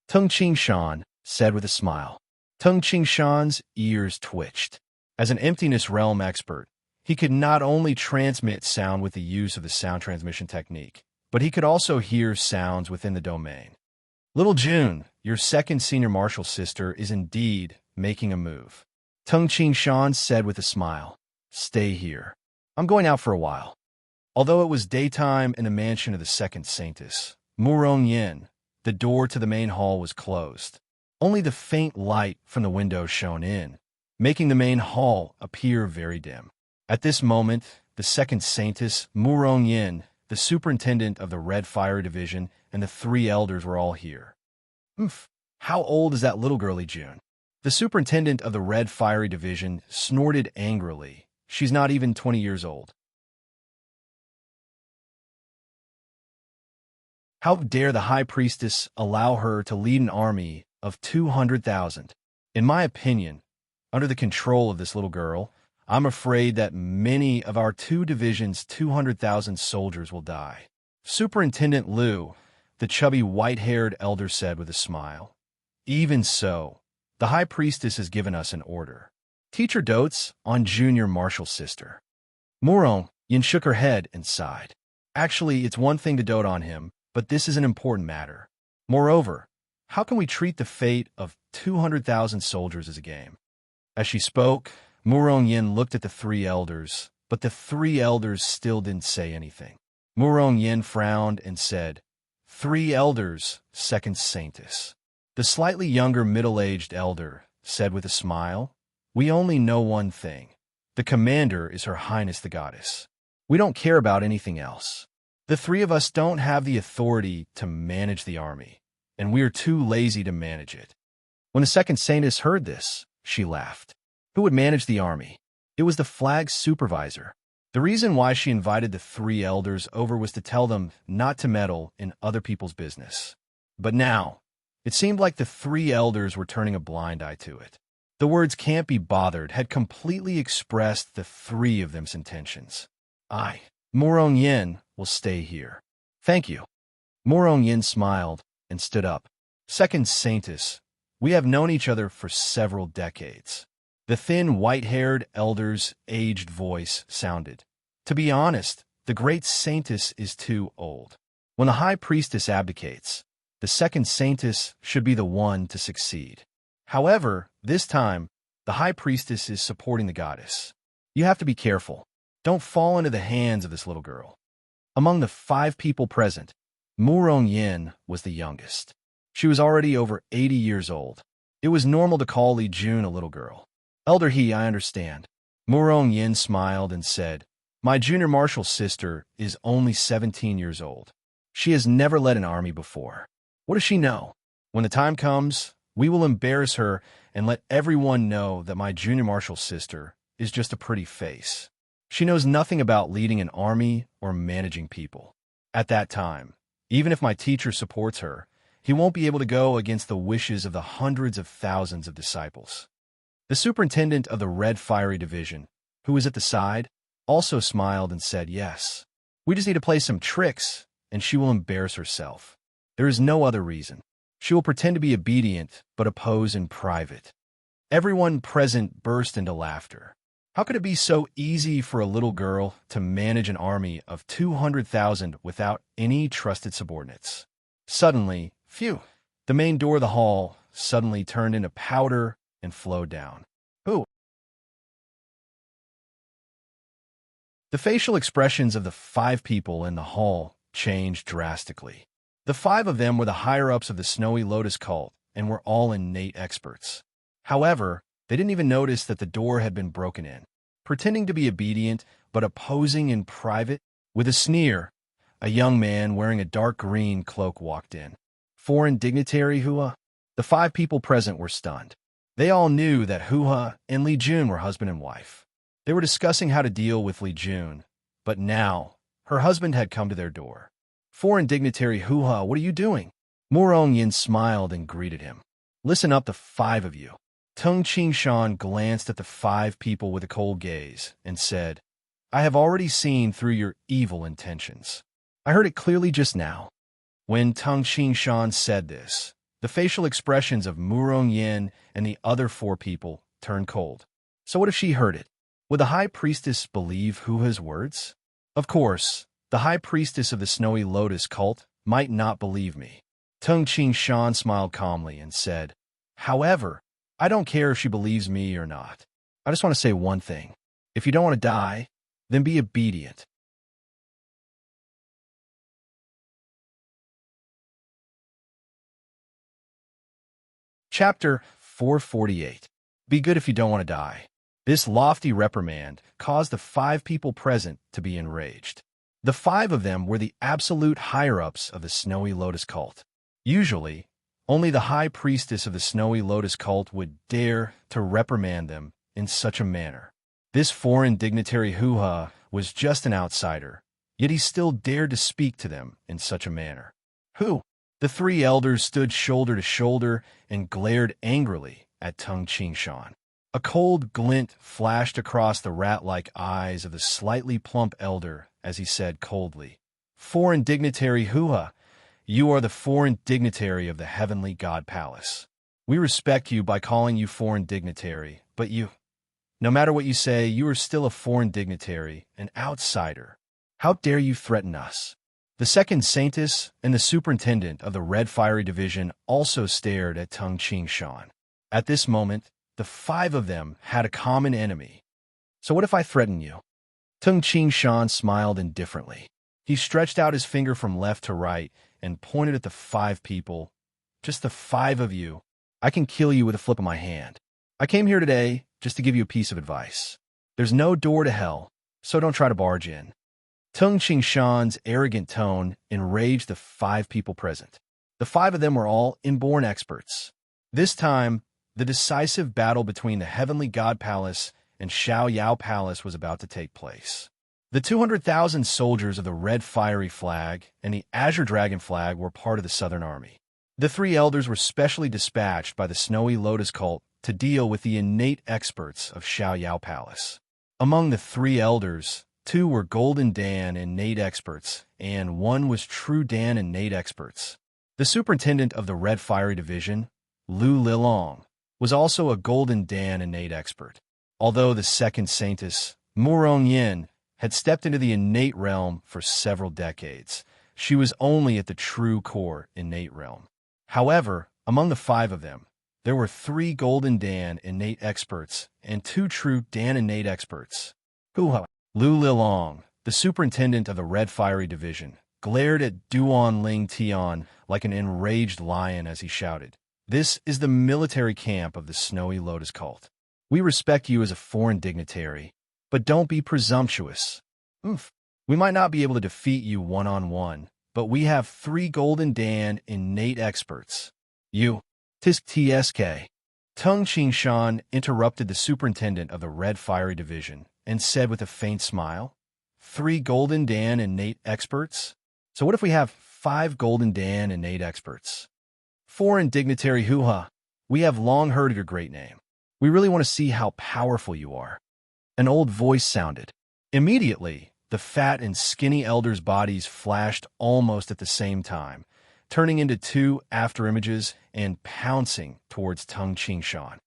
Tung Shan said with a smile. Tung Shan's ears twitched. As an emptiness realm expert, he could not only transmit sound with the use of the sound transmission technique, but he could also hear sounds within the domain. "Little June, your second senior martial sister is indeed making a move," Tung Shan said with a smile. "Stay here. I'm going out for a while." Although it was daytime in the mansion of the second saintess, Murong Yin, the door to the main hall was closed. Only the faint light from the window shone in, making the main hall appear very dim. At this moment, the second saintess, Murong Yin, the superintendent of the Red Fire Division, and the three elders were all here. "Oomph, how old is that little girlie June?" The superintendent of the Red Fiery Division snorted angrily. "She's not even 20 years old. How dare the High Priestess allow her to lead an army of 200,000? In my opinion, under the control of this little girl, I'm afraid that many of our two divisions' 200,000 soldiers will die." Superintendent Liu, the chubby white-haired elder, said with a smile. "Even so, the High Priestess has given us an order. Teacher dotes on junior martial sister." Murong Yin shook her head and sighed. "Actually, it's one thing to dote on him, but this is an important matter. Moreover, how can we treat the fate of 200,000 soldiers as a game?" As she spoke, Murong Yin looked at the three elders, but the three elders still didn't say anything. Murong Yin frowned and said, "Three elders, second saintess." The slightly younger middle-aged elder said with a smile, "We only know one thing. The commander is Her Highness the Goddess. We don't care about anything else. The three of us don't have the authority to manage the army, and we are too lazy to manage it." When the second saintess heard this, she laughed. Who would manage the army? It was the flag's supervisor. The reason why she invited the three elders over was to tell them not to meddle in other people's business. But now, it seemed like the three elders were turning a blind eye to it. The words "can't be bothered" had completely expressed the three of them's intentions. "I, Murong Yin, will stay here." "Thank you." Murong Yin smiled and stood up. "Second saintess, we have known each other for several decades." The thin, white-haired elder's aged voice sounded. "To be honest, the great saintess is too old. When the high priestess abdicates, the second saintess should be the one to succeed. However, this time, the high priestess is supporting the goddess. You have to be careful. Don't fall into the hands of this little girl." Among the 5 people present, Murong Yin was the youngest. She was already over 80 years old. It was normal to call Li Jun a little girl. "Elder He, I understand. Murong Yin smiled and said, "My junior marshal sister is only 17 years old. She has never led an army before. What does she know? When the time comes, we will embarrass her and let everyone know that my junior marshal sister is just a pretty face. She knows nothing about leading an army or managing people. At that time, even if my teacher supports her, he won't be able to go against the wishes of the hundreds of thousands of disciples." The superintendent of the Red Fiery Division, who was at the side, also smiled and said, "Yes. We just need to play some tricks, and she will embarrass herself. There is no other reason. She will pretend to be obedient, but oppose in private." Everyone present burst into laughter. How could it be so easy for a little girl to manage an army of 200,000 without any trusted subordinates? Suddenly, phew, the main door of the hall suddenly turned into powder and flowed down. Who? The facial expressions of the 5 people in the hall changed drastically. The 5 of them were the higher-ups of the Snowy Lotus cult and were all innate experts. However, they didn't even notice that the door had been broken in. Pretending to be obedient, but opposing in private, with a sneer, a young man wearing a dark green cloak walked in. Foreign dignitary Hua? The 5 people present were stunned. They all knew that Hua and Li Jun were husband and wife. They were discussing how to deal with Li Jun, but now her husband had come to their door. "Foreign dignitary Hua, what are you doing?" Murong Yin smiled and greeted him. "Listen up, the 5 of you." Tung Qingshan glanced at the 5 people with a cold gaze and said, "I have already seen through your evil intentions. I heard it clearly just now." When Tung Qingshan said this, the facial expressions of Murong Yin and the other 4 people turned cold. So what if she heard it? Would the high priestess believe Hua's words? Of course, the high priestess of the Snowy Lotus cult might not believe me. Tung Qingshan smiled calmly and said, "However, I don't care if she believes me or not. I just want to say one thing. If you don't want to die, then be obedient." Chapter 448. Be good if you don't want to die. This lofty reprimand caused the 5 people present to be enraged. The 5 of them were the absolute higher-ups of the Snowy Lotus cult. Usually, only the high priestess of the Snowy Lotus cult would dare to reprimand them in such a manner. This foreign dignitary Hua was just an outsider, yet he still dared to speak to them in such a manner. Who? The 3 elders stood shoulder to shoulder and glared angrily at Tung Qingshan. A cold glint flashed across the rat-like eyes of the slightly plump elder as he said coldly, "Foreign dignitary Hua, you are the foreign dignitary of the Heavenly God Palace. We respect you by calling you foreign dignitary, but no matter what you say, you are still a foreign dignitary, an outsider. How dare you threaten us?" The second saintess and the superintendent of the Red Fiery Division also stared at Tung Qingshan. At this moment, the 5 of them had a common enemy. "So what if I threaten you?" Tung Qingshan smiled indifferently. He stretched out his finger from left to right and pointed at the 5 people. "Just the 5 of you. I can kill you with a flip of my hand. I came here today just to give you a piece of advice. There's no door to hell, so don't try to barge in." Tung Qingshan's arrogant tone enraged the 5 people present. The 5 of them were all inborn experts. This time, the decisive battle between the Heavenly God Palace and Xiao Yao Palace was about to take place. The 200,000 soldiers of the Red Fiery Flag and the Azure Dragon Flag were part of the Southern Army. The 3 elders were specially dispatched by the Snowy Lotus cult to deal with the innate experts of Xiao Yao Palace. Among the 3 elders, 2 were Golden Dan innate experts, and 1 was True Dan innate experts. The superintendent of the Red Fiery Division, Lu Lilong, was also a Golden Dan innate expert. Although the second saintess, Murong Yin, had stepped into the innate realm for several decades, she was only at the true core innate realm. However, among the 5 of them, there were 3 Golden Dan innate experts and 2 True Dan innate experts. Lu Lilong, the superintendent of the Red Fiery Division, glared at Duan Ling Tian like an enraged lion as he shouted, "This is the military camp of the Snowy Lotus cult. We respect you as a foreign dignitary, but don't be presumptuous. Oof. We might not be able to defeat you one-on-one, but we have 3 Golden Dan innate experts. You. Tisk TSK. Tung Qingshan interrupted the superintendent of the Red Fiery Division and said with a faint smile, 3 Golden Dan innate experts? So what if we have 5 Golden Dan innate experts? Foreign dignitary hoo-ha. We have long heard of your great name. We really want to see how powerful you are. An old voice sounded. Immediately, the fat and skinny elders' bodies flashed almost at the same time, turning into 2 afterimages and pouncing towards Tung Qingshan.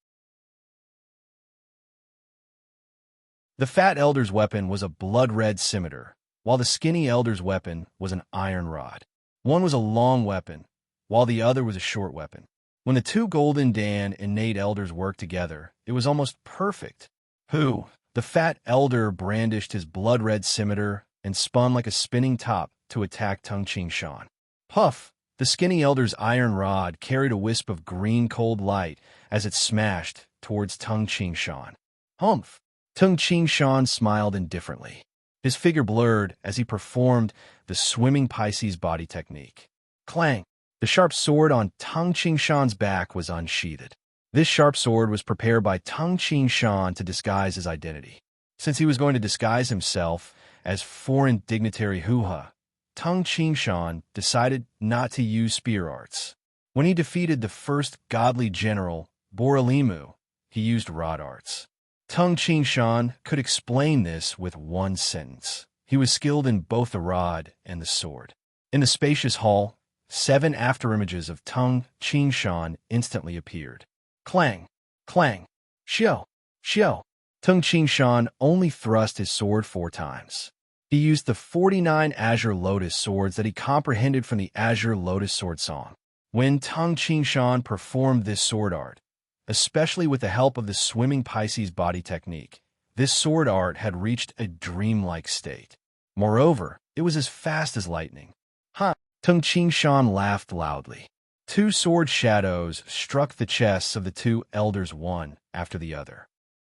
The fat elder's weapon was a blood-red scimitar, while the skinny elder's weapon was an iron rod. One was a long weapon, while the other was a short weapon. When the 2 Golden Dan innate elders worked together, it was almost perfect. Who? The fat elder brandished his blood-red scimitar and spun like a spinning top to attack Tung Qingshan. Puff! The skinny elder's iron rod carried a wisp of green cold light as it smashed towards Tung Qingshan. Humph! Tung Qingshan smiled indifferently. His figure blurred as he performed the swimming Pisces body technique. Clang! The sharp sword on Tung Qingshan's back was unsheathed. This sharp sword was prepared by Tung Qingshan to disguise his identity. Since he was going to disguise himself as foreign dignitary hoo-ha, Tung Qingshan decided not to use spear arts. When he defeated the first godly general, Boralimu, he used rod arts. Tung Qingshan could explain this with one sentence. He was skilled in both the rod and the sword. In the spacious hall, 7 afterimages of Tung Qingshan instantly appeared. Clang! Clang! Xiao! Xiao! Tung Qingshan only thrust his sword 4 times. He used the 49 Azure Lotus swords that he comprehended from the Azure Lotus sword song. When Tung Qingshan performed this sword art, especially with the help of the swimming Pisces body technique, this sword art had reached a dreamlike state. Moreover, it was as fast as lightning. Ha! Tung Qingshan laughed loudly. 2 sword shadows struck the chests of the 2 elders one after the other.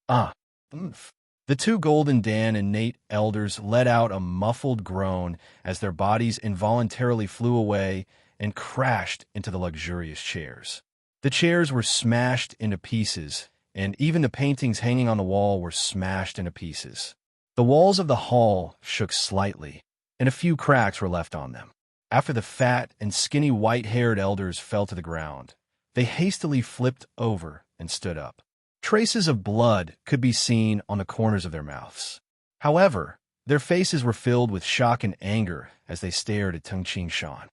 Ah! Oomph! The 2 Golden Dan innate elders let out a muffled groan as their bodies involuntarily flew away and crashed into the luxurious chairs. The chairs were smashed into pieces, and even the paintings hanging on the wall were smashed into pieces. The walls of the hall shook slightly, and a few cracks were left on them. After the fat and skinny white-haired elders fell to the ground, they hastily flipped over and stood up. Traces of blood could be seen on the corners of their mouths. However, their faces were filled with shock and anger as they stared at Tung Qingshan.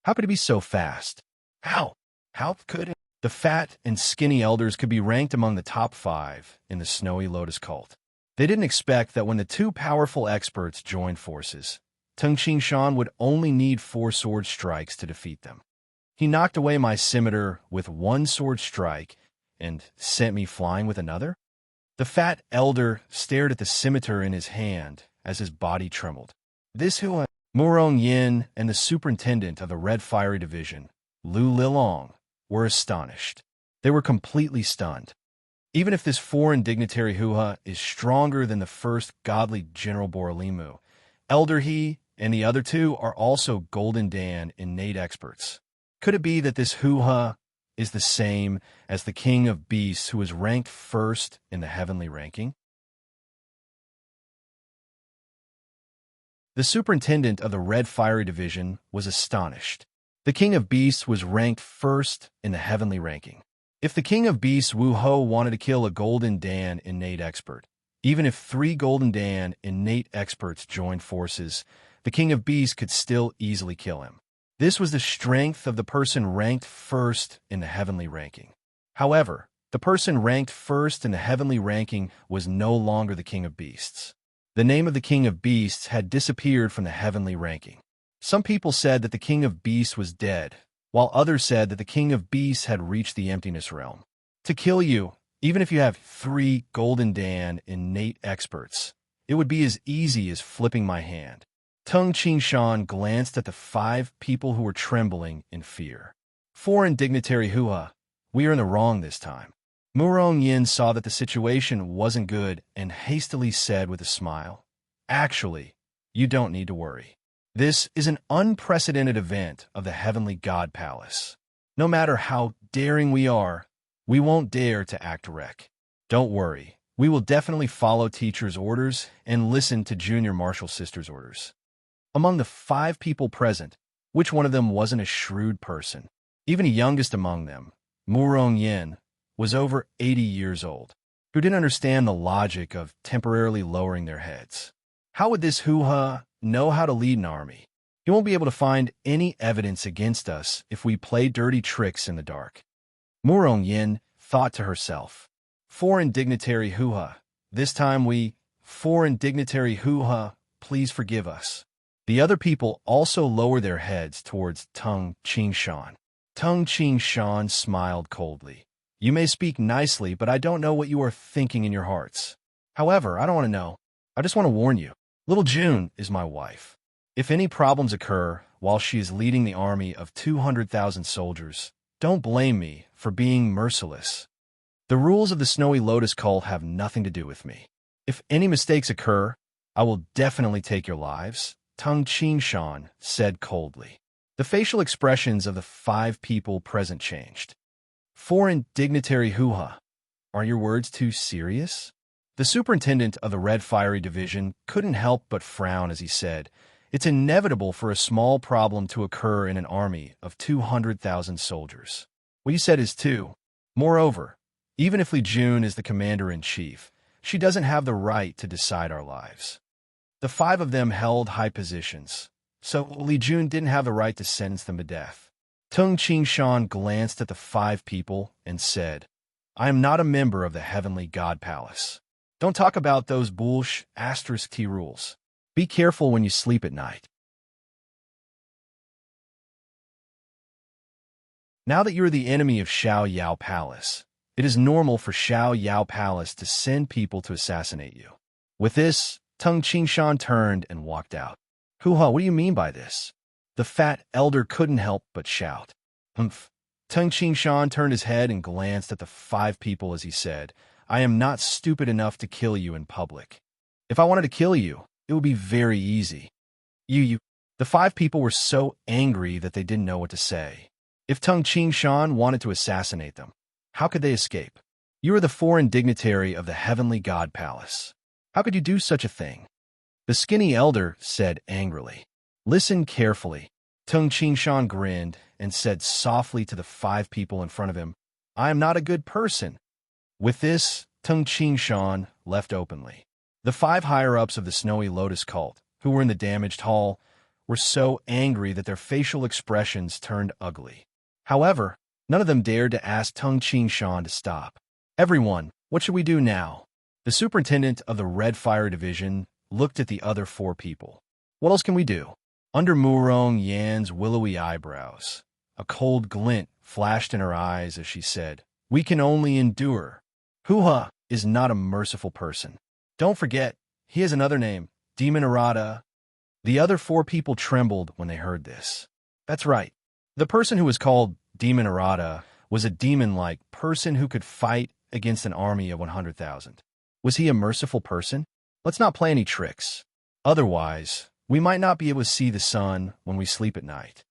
How could it be so fast? How? How could it? The fat and skinny elders could be ranked among the top 5 in the Snowy Lotus cult. They didn't expect that when the 2 powerful experts joined forces, Tung Qingshan would only need 4 sword strikes to defeat them. He knocked away my scimitar with 1 sword strike and sent me flying with another? The fat elder stared at the scimitar in his hand as his body trembled. This who Murong Yin and the superintendent of the Red Fiery Division, Lu Lilong, were astonished. They were completely stunned. Even if this foreign dignitary hoo-ha is stronger than the first godly General Boralimu, Elder He and the other 2 are also Golden Dan innate experts. Could it be that this hoo-ha is the same as the King of Beasts who was ranked first in the heavenly ranking? The superintendent of the Red Fiery Division was astonished. The King of Beasts was ranked first in the heavenly ranking. If the King of Beasts Wu Ho wanted to kill a Golden Dan innate expert, even if 3 Golden Dan innate experts joined forces, the King of Beasts could still easily kill him. This was the strength of the person ranked first in the heavenly ranking. However, the person ranked first in the heavenly ranking was no longer the King of Beasts. The name of the King of Beasts had disappeared from the heavenly ranking. Some people said that the King of Beasts was dead, while others said that the King of Beasts had reached the emptiness realm. To kill you, even if you have 3 Golden Dan innate experts, it would be as easy as flipping my hand. Tung Qingshan glanced at the 5 people who were trembling in fear. Foreign dignitary hoo-ha, we are in the wrong this time. Murong Yin saw that the situation wasn't good and hastily said with a smile, "Actually, you don't need to worry. This is an unprecedented event of the Heavenly God Palace. No matter how daring we are, we won't dare to act wreck. Don't worry, we will definitely follow teacher's orders and listen to Junior Marshal Sister's orders." Among the 5 people present, which one of them wasn't a shrewd person? Even the youngest among them, Murong Yin, was over 80 years old, who didn't understand the logic of temporarily lowering their heads. How would this hoo-ha know how to lead an army? He won't be able to find any evidence against us if we play dirty tricks in the dark. Murong Yin thought to herself, "Foreign dignitary hoo-ha, this time foreign dignitary hoo-ha, please forgive us." The other people also lower their heads towards Tung Qingshan. Tung Qingshan smiled coldly. "You may speak nicely, but I don't know what you are thinking in your hearts. However, I don't want to know. I just want to warn you. Little June is my wife. If any problems occur while she is leading the army of 200,000 soldiers, don't blame me for being merciless. The rules of the Snowy Lotus cult have nothing to do with me. If any mistakes occur, I will definitely take your lives," Tung Qingshan said coldly. The facial expressions of the 5 people present changed. "Foreign dignitary hoo-ha, are your words too serious?" The superintendent of the Red Fiery Division couldn't help but frown as he said, "It's inevitable for a small problem to occur in an army of 200,000 soldiers. What you said is too. Moreover, even if Li Jun is the commander-in-chief, she doesn't have the right to decide our lives." The 5 of them held high positions, so Li Jun didn't have the right to sentence them to death. Tung Qingshan glanced at the 5 people and said, "I am not a member of the Heavenly God Palace. Don't talk about those *T rules. Be careful when you sleep at night." Now that you are the enemy of Xiao Yao Palace, it is normal for Xiao Yao Palace to send people to assassinate you. With this, Tung Qingshan turned and walked out. "Hoo-ha, what do you mean by this?" The fat elder couldn't help but shout. "Humph." Tung Qingshan turned his head and glanced at the 5 people as he said, "I am not stupid enough to kill you in public. If I wanted to kill you, it would be very easy. You. The 5 people were so angry that they didn't know what to say. If Tung Qingshan wanted to assassinate them, how could they escape? You are the foreign dignitary of the Heavenly God Palace. How could you do such a thing?" The skinny elder said angrily. "Listen carefully." Tung Qingshan grinned and said softly to the 5 people in front of him, "I am not a good person." With this, Tung Qingshan left openly. The 5 higher-ups of the Snowy Lotus cult, who were in the damaged hall, were so angry that their facial expressions turned ugly. However, none of them dared to ask Tung Qingshan to stop. "Everyone, what should we do now?" The superintendent of the Red Fire Division looked at the other 4 people. "What else can we do?" Under Murong Yan's willowy eyebrows, a cold glint flashed in her eyes as she said, "We can only endure. Hoo-ha is not a merciful person. Don't forget, he has another name, Demon Arata." The other 4 people trembled when they heard this. That's right. The person who was called Demon Arata was a demon-like person who could fight against an army of 100,000. Was he a merciful person? Let's not play any tricks. Otherwise, we might not be able to see the sun when we sleep at night.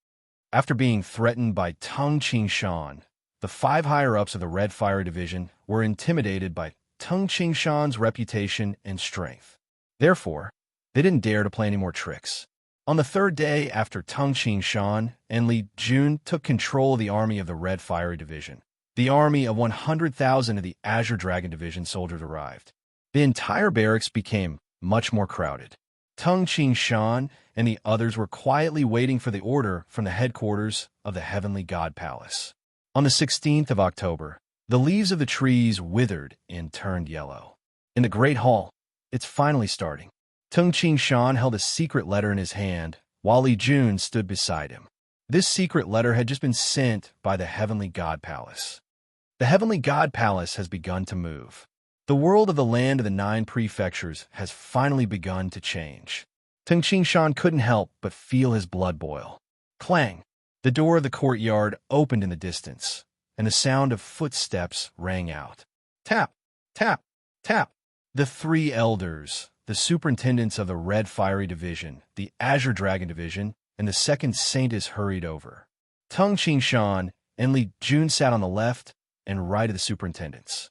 After being threatened by Tung Qingshan, the 5 higher-ups of the Red Fire Division were intimidated by Tung Qingshan's reputation and strength. Therefore, they didn't dare to play any more tricks. On the 3rd day after Tung Qingshan and Li Jun took control of the army of the Red Fire Division, the army of 100,000 of the Azure Dragon Division soldiers arrived. The entire barracks became much more crowded. Tung Qingshan and the others were quietly waiting for the order from the headquarters of the Heavenly God Palace. On the 16th of October, the leaves of the trees withered and turned yellow. In the Great Hall, it's finally starting. Tung Qingshan held a secret letter in his hand, while Li Jun stood beside him. This secret letter had just been sent by the Heavenly God Palace. The Heavenly God Palace has begun to move. The world of the land of the 9 prefectures has finally begun to change. Tung Qingshan couldn't help but feel his blood boil. Clang! The door of the courtyard opened in the distance, and the sound of footsteps rang out. Tap, tap, tap. The three elders, the superintendents of the Red Fiery Division, the Azure Dragon Division, and the second Saintess hurried over. Tung Shan and Li Jun sat on the left and right of the superintendents.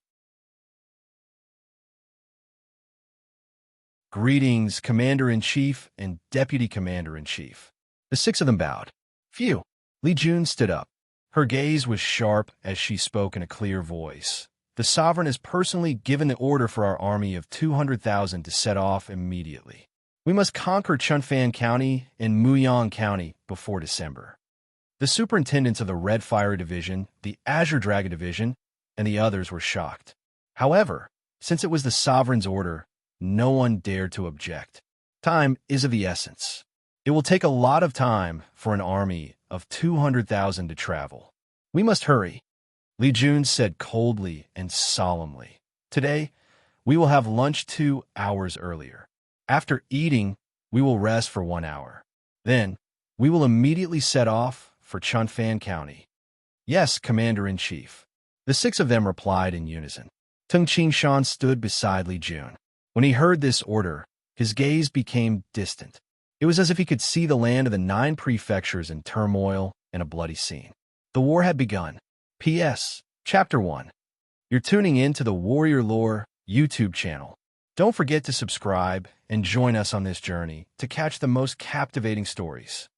Greetings, Commander-in-Chief and Deputy Commander-in-Chief. The six of them bowed. Phew. Li Jun stood up. Her gaze was sharp as she spoke in a clear voice. The sovereign has personally given the order for our army of 200,000 to set off immediately. We must conquer Chunfan County and Muyang County before December. The superintendents of the Red Fire Division, the Azure Dragon Division, and the others were shocked. However, since it was the sovereign's order, no one dared to object. Time is of the essence. It will take a lot of time for an army of 200,000 to travel. We must hurry, Li Jun said coldly and solemnly. Today, we will have lunch 2 hours earlier. After eating, we will rest for 1 hour. Then, we will immediately set off for Chunfan County. Yes, Commander-in-Chief. The six of them replied in unison. Tung Shan stood beside Li Jun. When he heard this order, his gaze became distant. It was as if he could see the land of the 9 prefectures in turmoil and a bloody scene. The war had begun. P.S. Chapter 1. You're tuning in to the Warrior Lore YouTube channel. Don't forget to subscribe and join us on this journey to catch the most captivating stories.